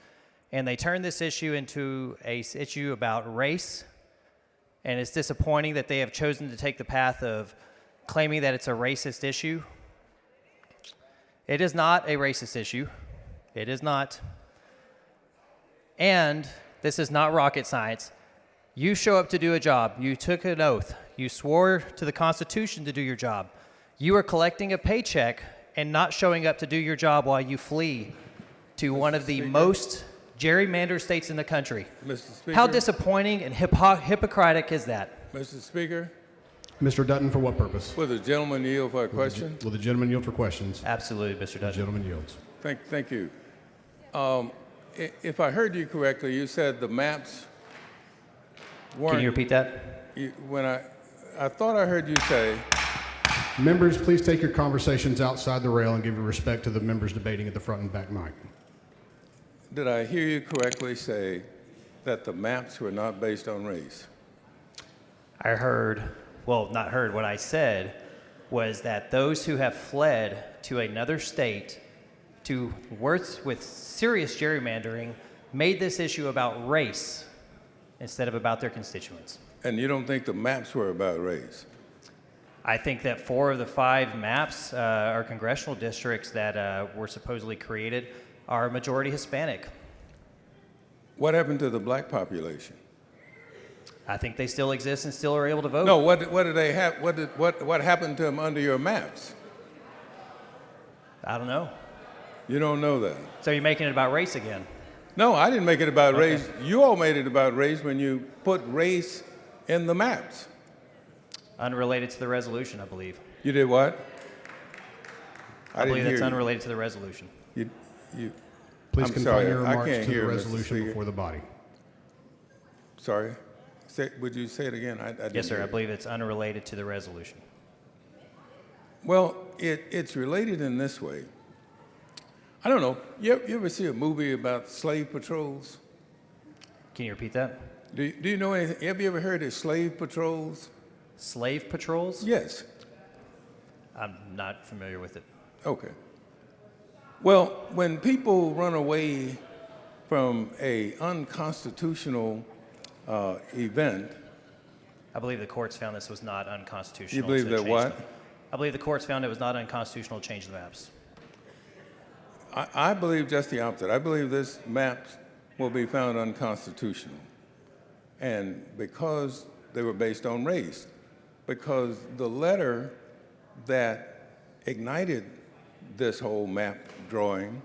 and they turn this issue into an issue about race, and it's disappointing that they have chosen to take the path of claiming that it's a racist issue. It is not a racist issue. It is not. And this is not rocket science. You show up to do a job. You took an oath. You swore to the Constitution to do your job. You are collecting a paycheck and not showing up to do your job while you flee to one of the most gerrymandered states in the country. Mr. Speaker. How disappointing and hypocritic is that? Mr. Speaker, Mr. Dutton, for what purpose? will the gentleman yield for a question? Will the gentleman yield for questions? Absolutely, Mr. The Dutton. gentleman yields. Thank you. If I heard you correctly, you said the maps Can you repeat that? When I thought I heard you say, Members, please take your conversations outside the rail and give your respect to the members debating at the front and back mic. did I hear you correctly say that the maps were not based on race? I heard, well, not heard, what I said was that those who have fled to another state to work with serious gerrymandering made this issue about race instead of about their constituents. And you don't think the maps were about race? I think that 4 of the 5 maps or congressional districts that were supposedly created are majority Hispanic. What happened to the black population? I think they still exist and still are able to vote. No, what did they have? What happened to them under your maps? I don't know. You don't know that. So you're making it about race again? No, I didn't make it about Okay. race. You all made it about race when you put race in the maps. Unrelated to the resolution, I believe. You did what? I believe didn't that's hear you. unrelated to the resolution. Please I'm confine sorry, your I remarks can't to the hear, Mr. resolution Speaker. before the body. Sorry. Would you say it again? I didn't Yes, sir. hear I you. believe it's unrelated to the resolution. Well, it's related in this way. I don't know. You ever see a movie about slave patrols? Can you repeat that? Do you know anything? Have you ever heard of slave patrols? Slave patrols? Yes. I'm not familiar with it. Okay. Well, when people run away from a unconstitutional event, I believe the courts found this was not unconstitutional. You believe to that change what? I believe the courts found it was not unconstitutional to change the maps. I believe just the opposite. I believe this map will be found unconstitutional. And because they were based on race, because the letter that ignited this whole map drawing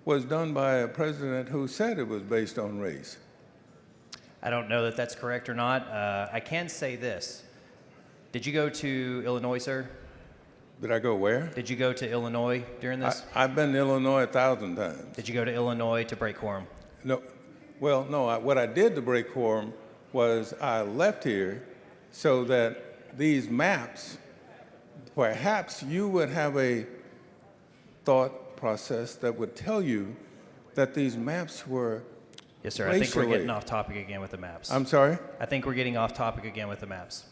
was done by a president who said it was based on race. I don't know that that's correct or not. I can say this. Did you go to Illinois, sir? Did I go where? Did you go to Illinois during this? I've been to Illinois 1,000 times. Did you go to Illinois to break quorum? No. Well, no. What I did to break quorum was I left here so that these maps, perhaps you would have a thought process that would tell you that these maps were Yes, sir. I think we're racially- getting off topic again with the maps. I'm sorry? I think we're getting off topic again with the maps.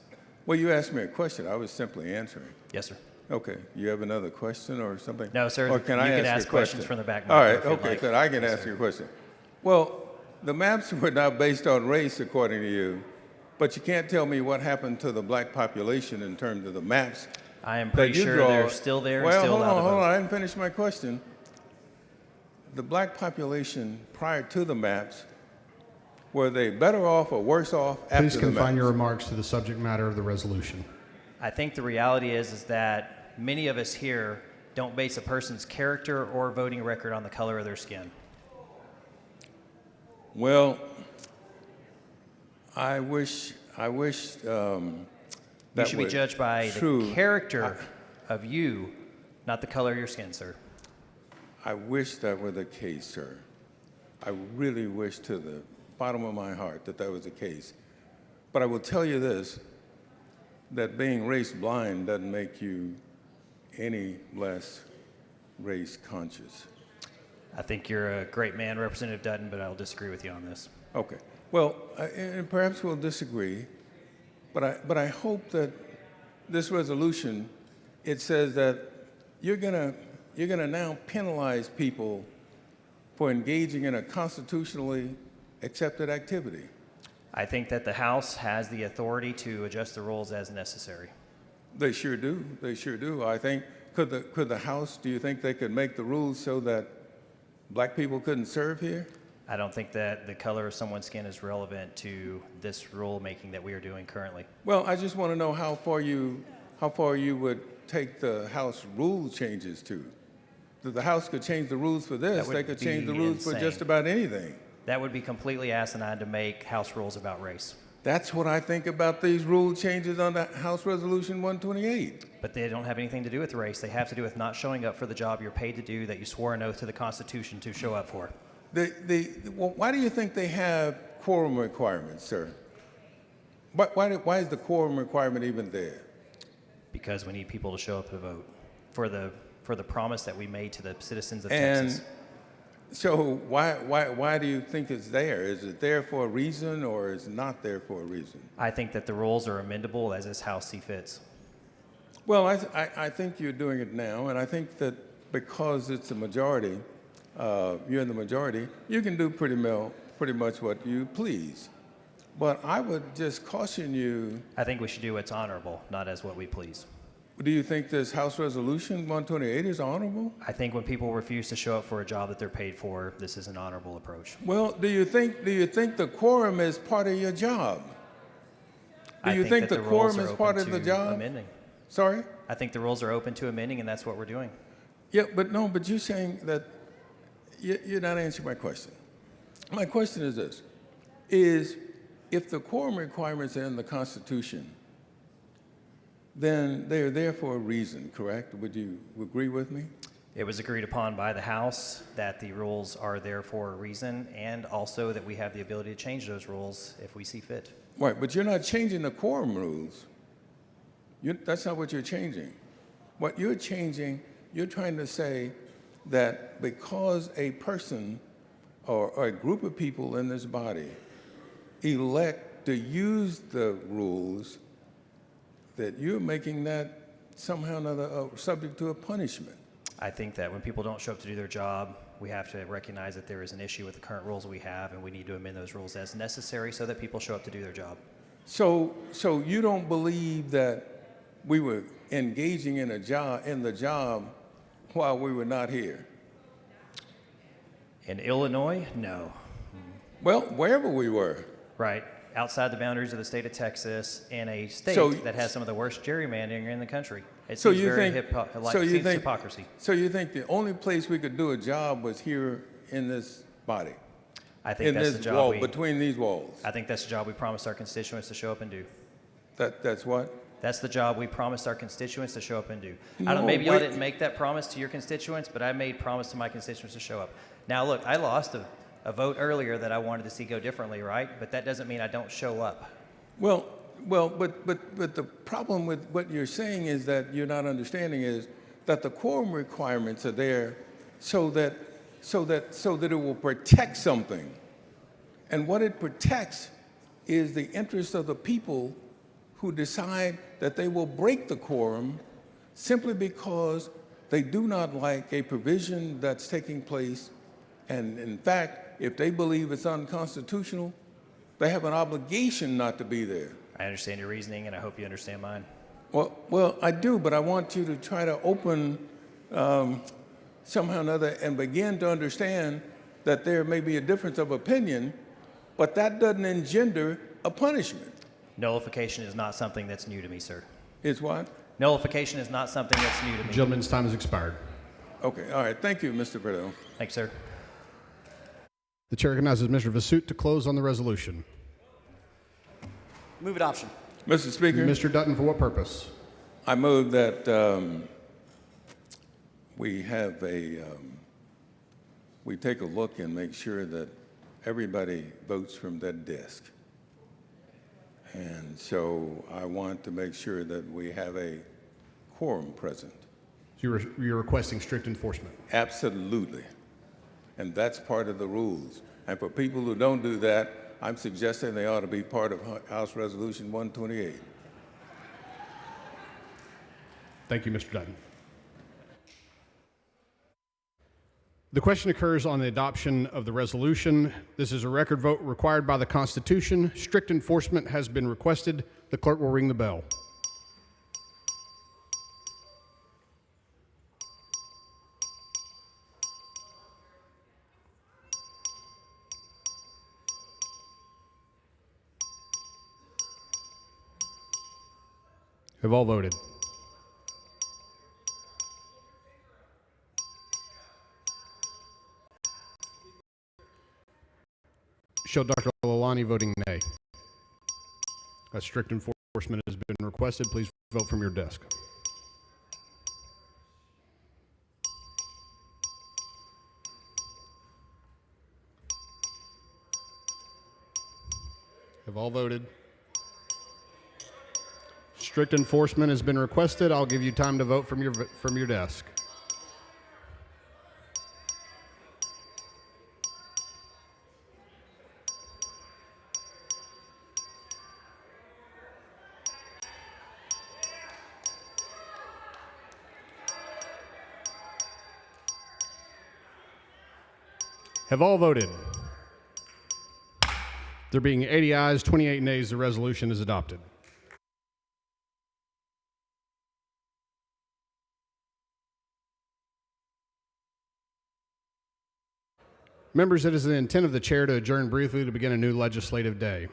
Well, you asked me a question. I was simply answering. Yes, sir. Okay. You have another question or something? No, sir. Or can I You can ask ask you a questions question? from the back All mic right. if you'd Okay. like. Good. I can Yes, ask sir. you a question. Well, the maps were not based on race, according to you, but you can't tell me what happened to the black population in terms of the maps. I am that pretty you sure draw. they're still there and Well, still hold allowed on, to hold vote. on. I didn't finish my question. The black population prior to the maps, were they better off or worse off after Please the confine maps? your remarks to the subject matter of the resolution. I think the reality is that many of us here don't base a person's character or voting record on the color of their skin. Well, I wish You that should be were judged by true. the character of you, not the color of your skin, sir. I wish that were the case, sir. I really wish to the bottom of my heart that that was the case. But I will tell you this, that being race blind doesn't make you any less race conscious. I think you're a great man, Representative Dutton, but I'll disagree with you on this. Okay. Well, and perhaps we'll disagree, but I hope that this resolution, it says that you're gonna now penalize people for engaging in a constitutionally accepted activity. I think that the House has the authority to adjust the rules as necessary. They sure do. They sure do. I think, could the House, do you think they could make the rules so that black people couldn't serve here? I don't think that the color of someone's skin is relevant to this rulemaking that we are doing currently. Well, I just want to know how far you would take the House rule changes to. That the House could change the rules for this, That they would could change the be rules for insane. just about anything. That would be completely asinine to make House rules about race. That's what I think about these rule changes under House Resolution 128. But they don't have anything to do with race. They have to do with not showing up for the job you're paid to do that you swore an oath to the Constitution to show up for. Well, why do you think they have quorum requirements, sir? Why is the quorum requirement even there? Because we need people to show up to vote for the promise that we made to the citizens of And Texas. so why do you think it's there? Is it there for a reason or is it not there for a reason? I think that the rules are amendable as this House see fits. Well, I think you're doing it now, and I think that because it's a majority, you're in the majority, you can do pretty much what you please. But I would just caution you. I think we should do what's honorable, not as what we please. Do you think this House Resolution 128 is honorable? I think when people refuse to show up for a job that they're paid for, this is an honorable approach. Well, do you think the quorum is part of your job? Do you think the quorum is part of the job? Amending. Sorry? I think the rules are open to amending, and that's what we're doing. Yeah, but you're saying that you're not answering my question. My question is this, if the quorum requirements are in the Constitution, then they're there for a reason, correct? Would you agree with me? It was agreed upon by the House that the rules are there for a reason, and also that we have the ability to change those rules if we see fit. Right, but you're not changing the quorum rules. That's not what you're changing. What you're changing, you're trying to say that because a person or a group of people in this body elect to use the rules, that you're making that somehow or another subject to a punishment. I think that when people don't show up to do their job, we have to recognize that there is an issue with the current rules we have, and we need to amend those rules as necessary so that people show up to do their job. So you don't believe that we were engaging in the job while we were not here? In Illinois, no. Well, wherever we were. Right. Outside the boundaries of the state of Texas, in a state that has some of the worst gerrymandering in the country. It seems very hypocrisy. So you think the only place we could do a job was here in this body? I think that's the job between these walls? I think that's the job we promised our constituents to show up and do. That's what? That's the job we promised our constituents to show up and do. No, maybe y'all didn't make that promise to your constituents, but I made promise to my constituents to show up. Now, look, I lost a vote earlier that I wanted to see go differently, right? But that doesn't mean I don't show up. Well, but the problem with what you're saying is that you're not understanding is that the quorum requirements are there so that it will protect something. And what it protects is the interest of the people who decide that they will break the quorum simply because they do not like a provision that's taking place. And in fact, if they believe it's unconstitutional, they have an obligation not to be there. I understand your reasoning, and I hope you understand mine. Well, I do, but I want you to try to open somehow or another and begin to understand that there may be a difference of opinion, but that doesn't engender a punishment. Nullification is not something that's new to me, sir. Is what? Nullification is not something that's new to me. Gentleman's time has expired. Okay, all right. Thank you, Mr. Prideaux. Thanks, sir. The chair recognizes Mr. Vasut to close on the resolution. Move adoption. Mr. Speaker. Mr. Dutton, for what purpose? I move that we have we take a look and make sure that everybody votes from their desk. And so I want to make sure that we have a quorum present. You're requesting strict enforcement? Absolutely. And that's part of the rules. And for people who don't do that, I'm suggesting they ought to be part of House Resolution 128. Thank you, Mr. Dutton. The question occurs on the adoption of the resolution. This is a record vote required by the Constitution. Strict enforcement has been requested. The clerk will ring the bell. Have all voted? Show Dr. Lalani voting nay. A strict enforcement has been requested. Please vote from your desk. Have all voted? Strict enforcement has been requested. I'll give you time to vote from your desk. Have all voted? There being 80 ayes, 28 nays, the resolution is adopted. Members, it is the intent of the chair to adjourn briefly to begin a new legislative day.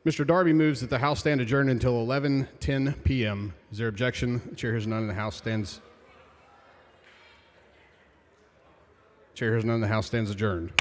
Mr. Darby moves that the House stand adjourned until 11:10 p.m. Is there objection? The chair hears none, and the House stands. Chair hears none, the House stands adjourned.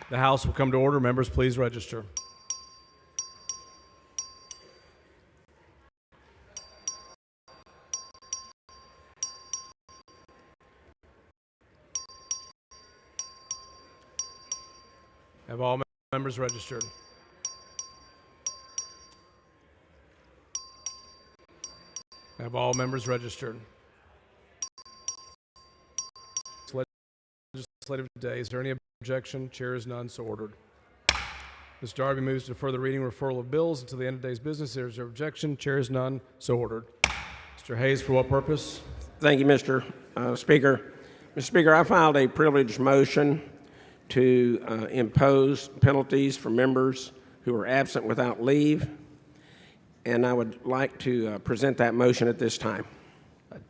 The House will come to order. Members, please register. Have all members registered? Have all members registered? Legislative day. Is there any objection? Chair is none, so ordered. Mr. Darby moves to further reading referral of bills until the end of today's business. There is no objection. Chair is none, so ordered. Mr. Hayes, for what purpose? Thank you, Mr. Speaker. Mr. Speaker, I filed a privileged motion to impose penalties for members who are absent without leave, and I would like to present that motion at this time.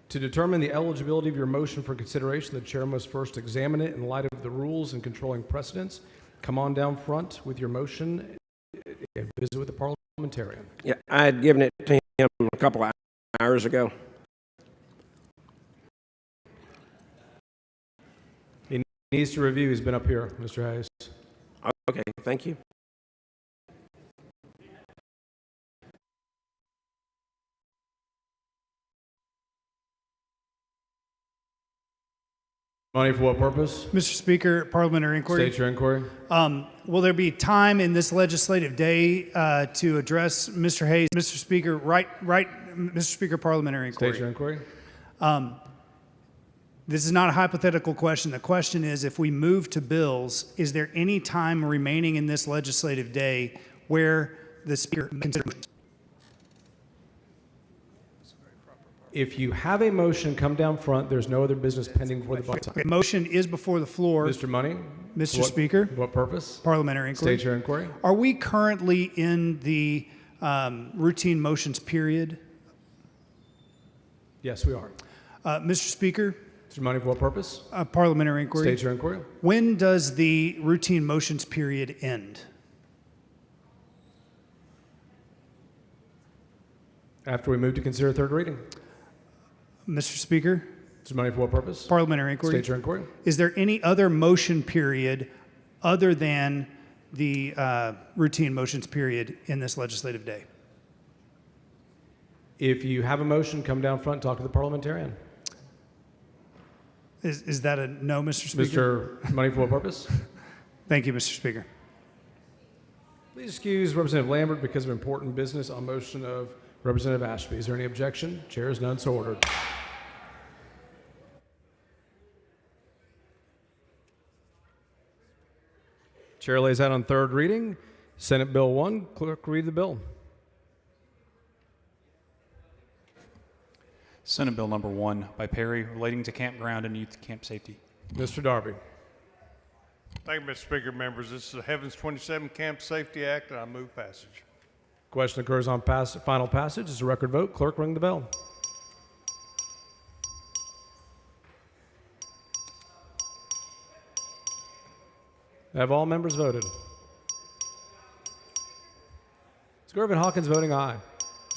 To determine the eligibility of your motion for consideration, the chair must first examine it in light of the rules and controlling precedents. Come on down front with your motion and visit with the parliamentarian. Yeah, I had given it to him a couple of hours ago. He needs to review. He's been up here, Mr. Hayes. Okay, thank you. Money for what purpose? Mr. Speaker, parliamentary inquiry. State your inquiry. Will there be time in this legislative day to address Mr. Hayes? Mr. Speaker, Mr. Speaker, parliamentary inquiry. State your inquiry. This is not a hypothetical question. The question is, if we move to bills, is there any time remaining in this legislative day where the Speaker considers? If you have a motion, come down front. There's no other business pending before the body. Okay, motion is before the floor. Mr. Money? Mr. Speaker. What purpose? Parliamentary inquiry. State your inquiry. Are we currently in the routine motions period? Yes, we are. Mr. Speaker. Mr. Money, for what purpose? Parliamentary inquiry. State your inquiry. When does the routine motions period end? After we move to consider third reading. Mr. Speaker. Mr. Money, for what purpose? Parliamentary inquiry. State your inquiry. Is there any other motion period other than the routine motions period in this legislative day? If you have a motion, come down front and talk to the parliamentarian. Is that a no, Mr. Speaker? Mr. Money, for what purpose? Thank you, Mr. Speaker. Please excuse Representative Lambert because of important business on motion of Representative Ashby. Is there any objection? Chair is none, so ordered. Chair lays out on third reading, Senate Bill 1. Clerk, read the bill. Senate Bill number 1 by Perry, relating to campground and youth camp safety. Mr. Darby. Thank you, Mr. Speaker. Members, this is the Heavens 27 Camp Safety Act, and I move passage. Question occurs on final passage. It's a record vote. Clerk, ring the bell. Have all members voted? Is Gervin Hawkins voting aye?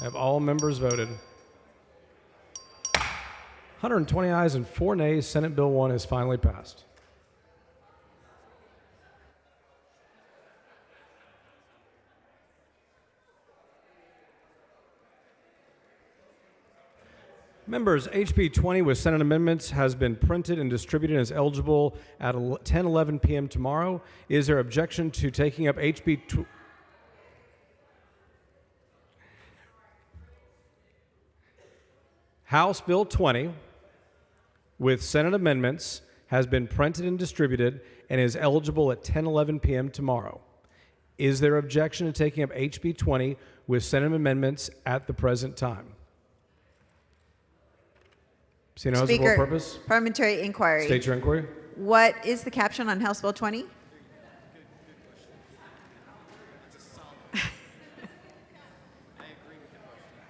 Have all members voted? 120 ayes and 4 nays. Senate Bill 1 is finally passed. Members, HB 20 with Senate amendments has been printed and distributed and is eligible at 10:11 p.m. tomorrow. Is there objection to taking up HB House Bill 20 with Senate amendments has been printed and distributed and is eligible at 10:11 p.m. tomorrow. Is there objection to taking up HB 20 with Senate amendments at the present time? Speaker, purpose? parliamentary inquiry. State your inquiry. What is the caption on House Bill 20?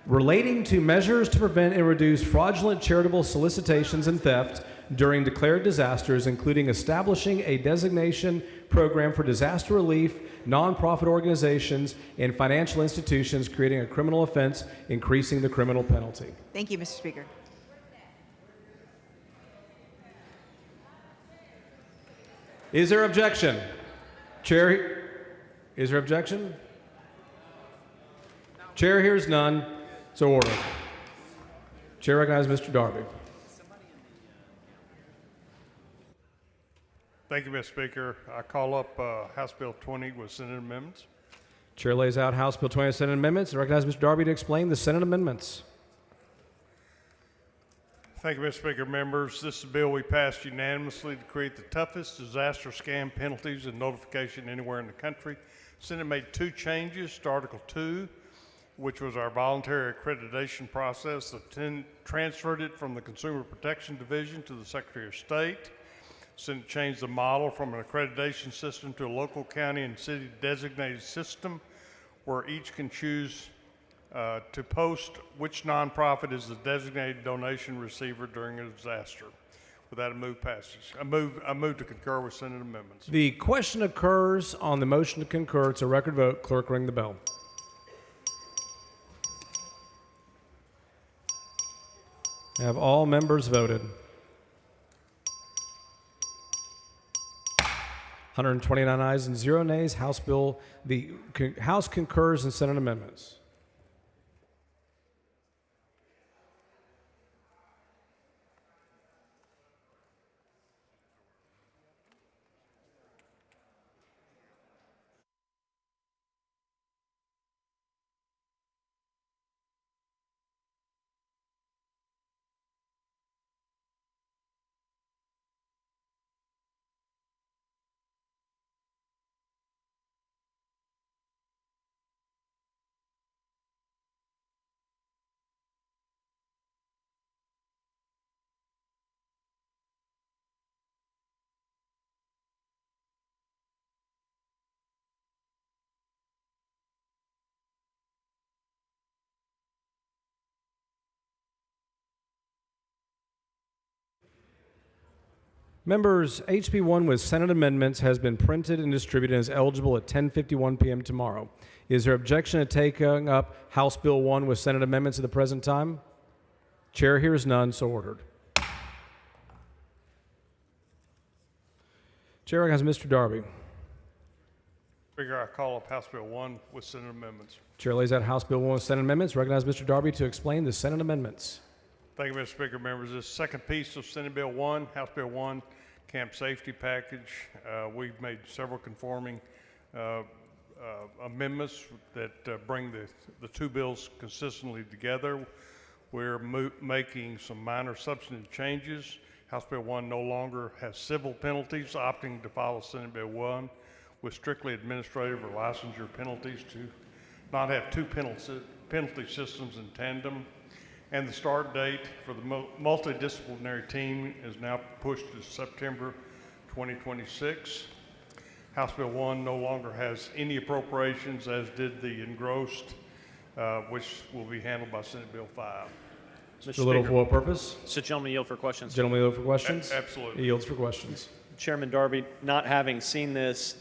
Relating to measures to prevent and reduce fraudulent charitable solicitations and theft during declared disasters, including establishing a designation program for disaster relief, nonprofit organizations, and financial institutions, creating a criminal offense, increasing the criminal penalty. Thank you, Mr. Speaker. Is there objection? Chair, is there objection? Chair hears none, so ordered. Chair recognizes Mr. Darby. Thank you, Mr. Speaker. I call up House Bill 20 with Senate amendments. Chair lays out House Bill 20 Senate amendments. I recognize Mr. Darby to explain the Senate amendments. Thank you, Mr. Speaker. Members, this is a bill we passed unanimously to create the toughest disaster scam penalties and notification anywhere in the country. Senate made 2 changes to Article 2, which was our voluntary accreditation process. The transferred it from the Consumer Protection Division to the Secretary of State. Senate changed the model from an accreditation system to a local, county, and city designated system where each can choose to post which nonprofit is the designated donation receiver during a disaster. With that, I move passage. I move to concur with Senate amendments. The question occurs on the motion to concur. It's a record vote. Clerk, ring the bell. Have all members voted? 129 ayes and 0 nays. The House concurs in Senate amendments. Members, HB 1 with Senate amendments has been printed and distributed and is eligible at 10:51 p.m. tomorrow. Is there objection to taking up House Bill 1 with Senate amendments at the present time? Chair hears none, so ordered. Chair recognizes Mr. Darby. Speaker, I call up House Bill 1 with Senate amendments. Chair lays out House Bill 1 with Senate amendments. Recognize Mr. Darby to explain the Senate amendments. Thank you, Mr. Speaker. Members, this second piece of Senate Bill 1, House Bill 1, camp safety package. We've made several conforming amendments that bring the 2 bills consistently together. We're making some minor substantive changes. House Bill 1 no longer has civil penalties, opting to follow Senate Bill 1 with strictly administrative or licensure penalties to not have 2 penalty systems in tandem. And the start date for the multidisciplinary team is now pushed to September 2026. House Bill 1 no longer has any appropriations, as did the engrossed, which will be handled by Senate Bill 5. Mr. Little, for what purpose? So gentleman yield for questions. Gentleman yield for questions? Absolutely. He yields for questions. Chairman Darby, not having seen this,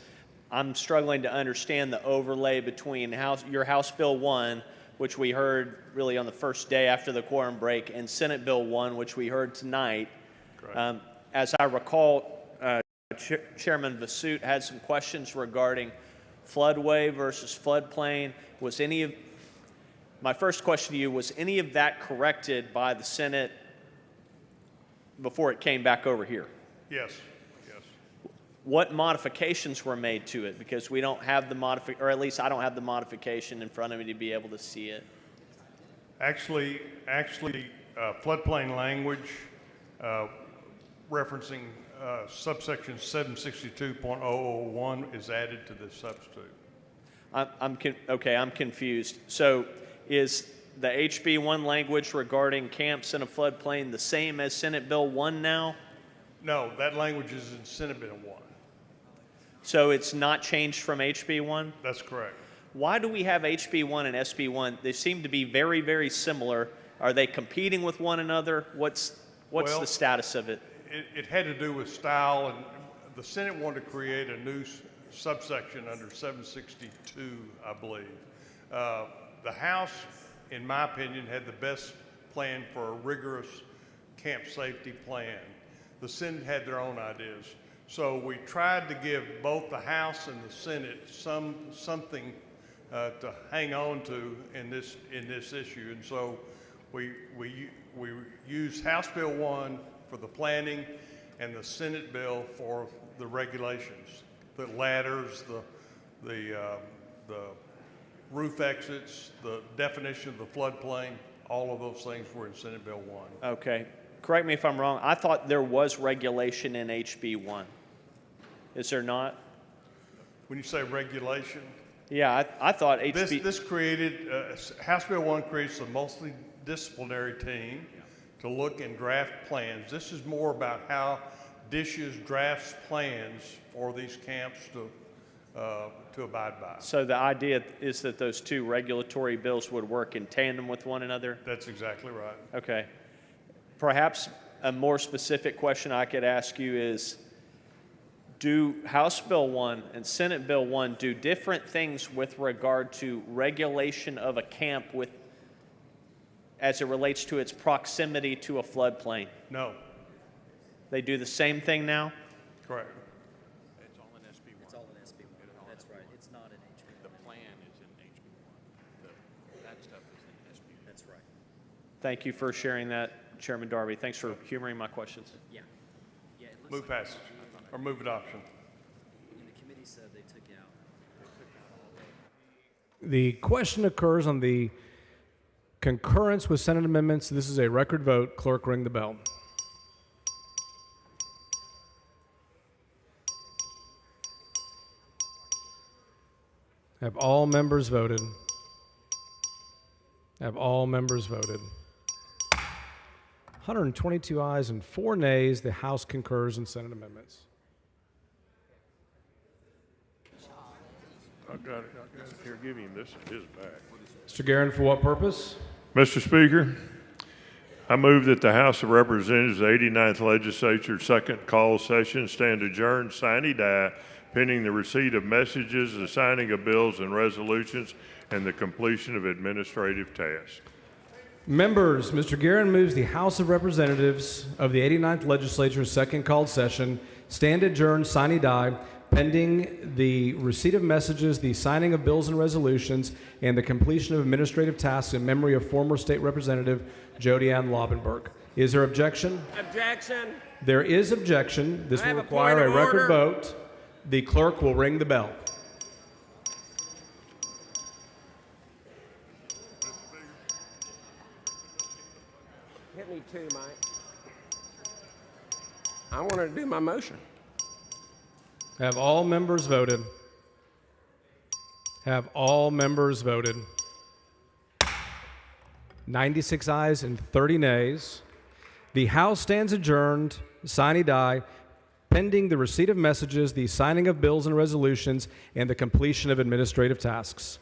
I'm struggling to understand the overlay between your House Bill 1, which we heard really on the first day after the quorum break, and Senate Bill 1, which we heard tonight. As I recall, Chairman Vasut had some questions regarding floodway versus floodplain. My first question to you, was any of that corrected by the Senate before it came back over here? Yes. What modifications were made to it? Because we don't have the or at least I don't have the modification in front of me to be able to see it. Actually, floodplain language referencing subsection 762.001 is added to this substitute. I'm confused. So is the HB 1 language regarding camps in a floodplain the same as Senate Bill 1 now? No, that language is in Senate Bill 1. So it's not changed from HB 1? That's correct. Why do we have HB 1 and SB 1? They seem to be very, very similar. Are they competing with one another? What's the status of it? It had to do with style, and the Senate wanted to create a new subsection under 762, I believe. The House, in my opinion, had the best plan for a rigorous camp safety plan. The Senate had their own ideas. So we tried to give both the House and the Senate something to hang on to in this issue. And so we used House Bill 1 for the planning and the Senate bill for the regulations, the ladders, the roof exits, the definition of the floodplain. All of those things were in Senate Bill 1. Okay. Correct me if I'm wrong. I thought there was regulation in HB 1. Is there not? When you say regulation, Yeah, I thought HB. this created, House Bill 1 creates a multidisciplinary team to look and draft plans. This is more about how DISHS drafts plans for these camps to abide by. So the idea is that those two regulatory bills would work in tandem with one another? That's exactly right. Okay. Perhaps a more specific question I could ask you is, do House Bill 1 and Senate Bill 1 do different things with regard to regulation of a camp as it relates to its proximity to a floodplain? No. They do the same thing now? Correct. It's all in SB 1. It's all in SB 1. That's right. It's not in HB 1. The plan is in HB 1. That stuff is in SB 1. That's right. Thank you for sharing that, Chairman Darby. Thanks for humoring my questions. Yeah. Move passage or move adoption. The committee said they took out. The question occurs on the concurrence with Senate amendments. This is a record vote. Clerk, ring the bell. Have all members voted? Have all members voted? 122 ayes and 4 nays. The House concurs in Senate amendments. I got it. Here, give him this and his back. Mr. Guerin, for what purpose? Mr. Speaker, I move that the House of Representatives, the 89th Legislature, second call session stand adjourned, sine die, pending the receipt of messages, the signing of bills and resolutions, and the completion of administrative tasks. Members, Mr. Guerin moves the House of Representatives of the 89th Legislature, second called session, stand adjourned, sine die, pending the receipt of messages, the signing of bills and resolutions, and the completion of administrative tasks in memory of former State Representative Jody Ann Laubenberg. Is there objection? Objection. There is objection. This I will have a require point a of record order. vote. The clerk will ring the bell. Hit me too, Mike. I want to do my motion. Have all members voted? Have all members voted? 96 ayes and 30 nays. The House stands adjourned, sine die, pending the receipt of messages, the signing of bills and resolutions, and the completion of administrative tasks.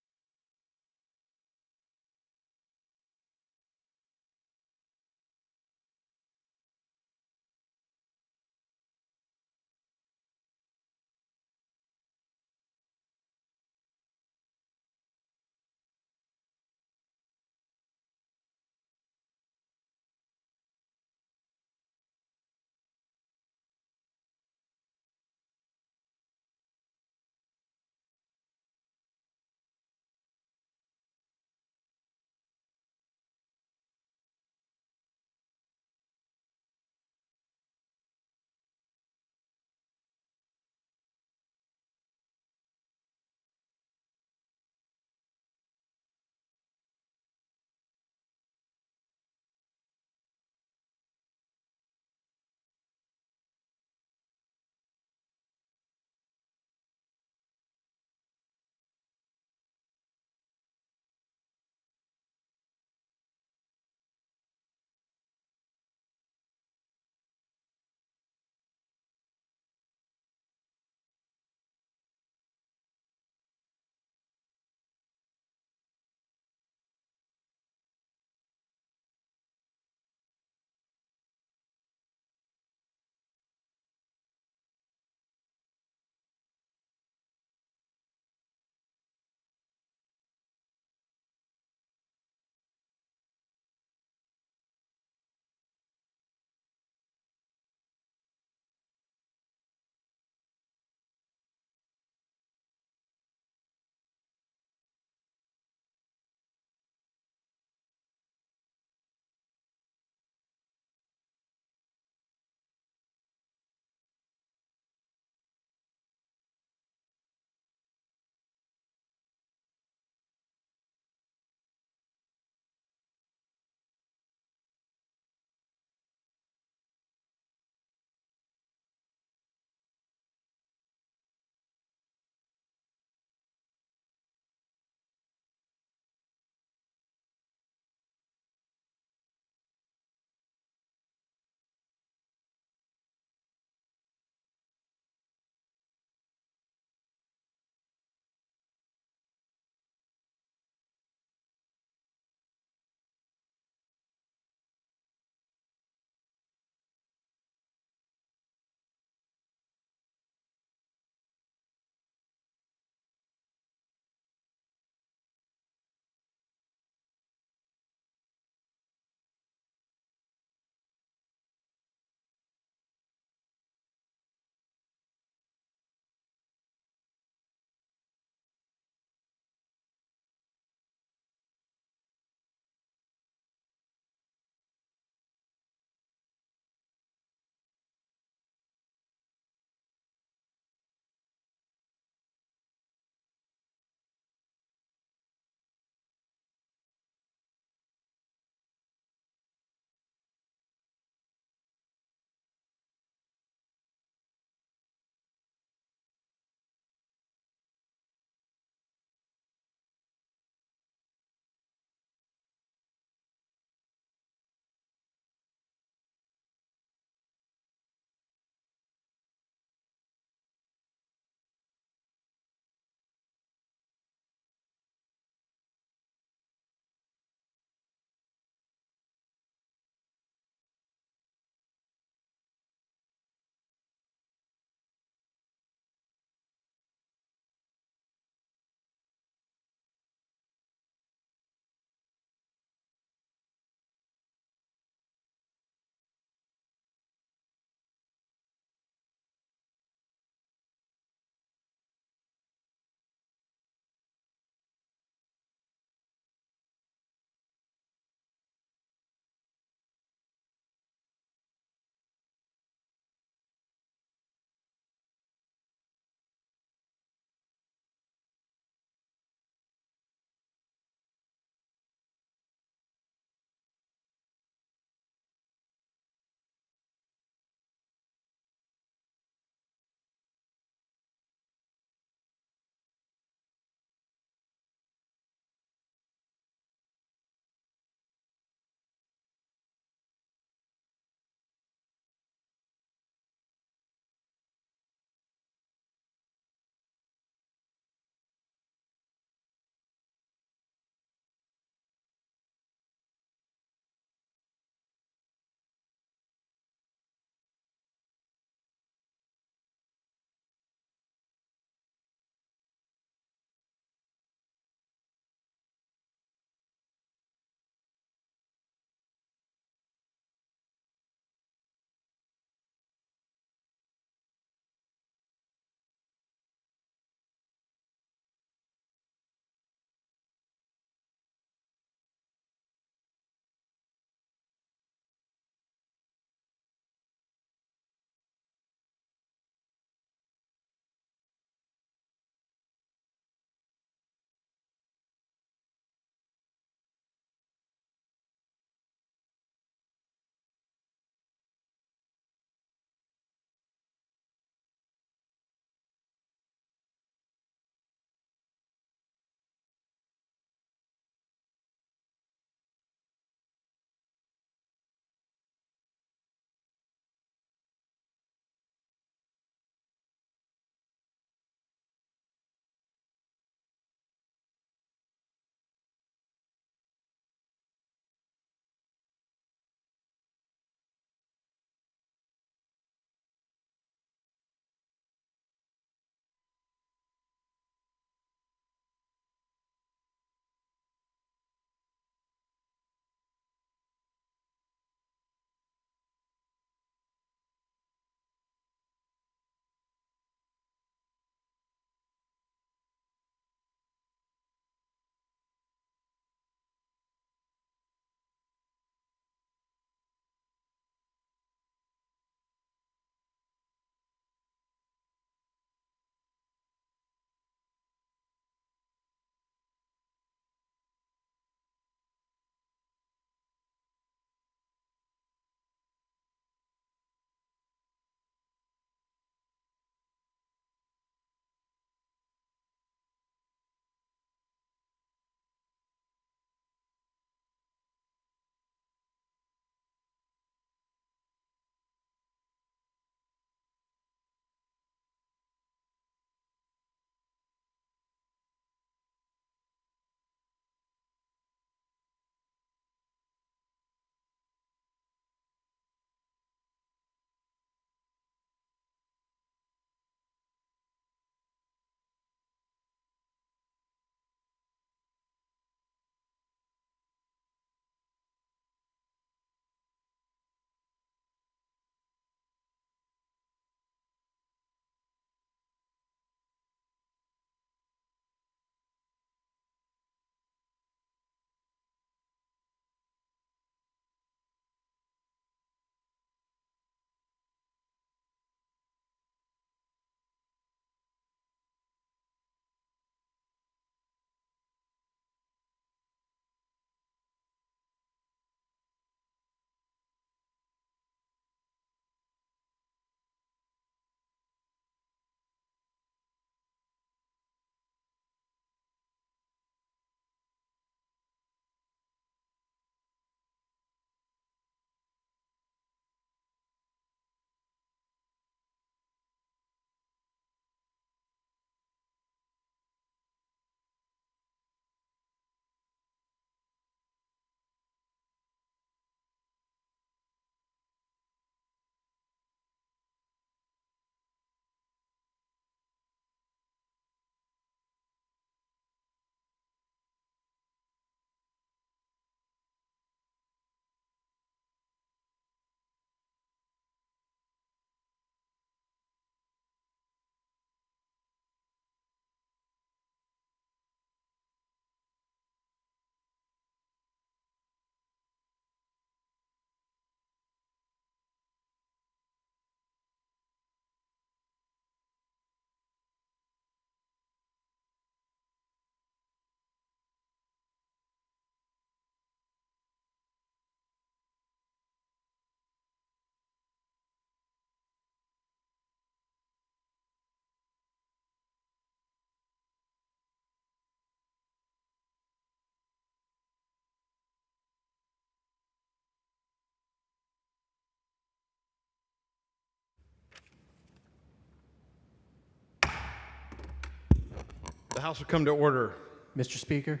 House will come to order. Mr. Speaker,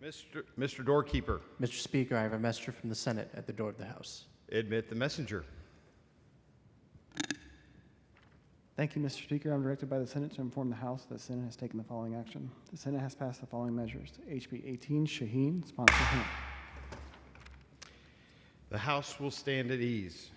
Mr. Doorkeeper, Mr. Speaker, I have a messenger from the Senate at the door of the House. admit the messenger. Thank you, Mr. Speaker. I'm directed by the Senate to inform the House that the Senate has taken the following action. The Senate has passed the following measures. HB 18, Shaheen, sponsor Hunt. The House will stand at ease.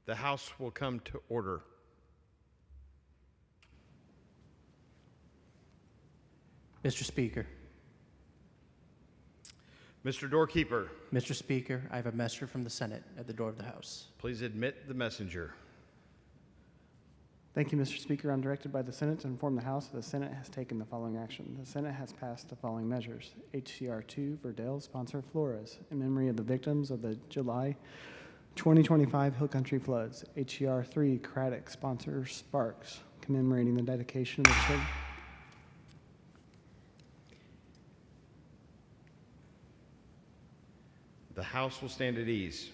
The House will come to order. Mr. Speaker. Mr. Doorkeeper, Mr. Speaker, I have a messenger from the Senate at the door of the House. please admit the messenger. Thank you, Mr. Speaker. I'm directed by the Senate to inform the House that the Senate has taken the following action. The Senate has passed the following measures. HCR 2, Verdell, sponsor Flores, in memory of the victims of the July 2025 Hill Country floods. HCR 3, Craddock, sponsor Sparks, commemorating the dedication of the children. The House will stand at ease.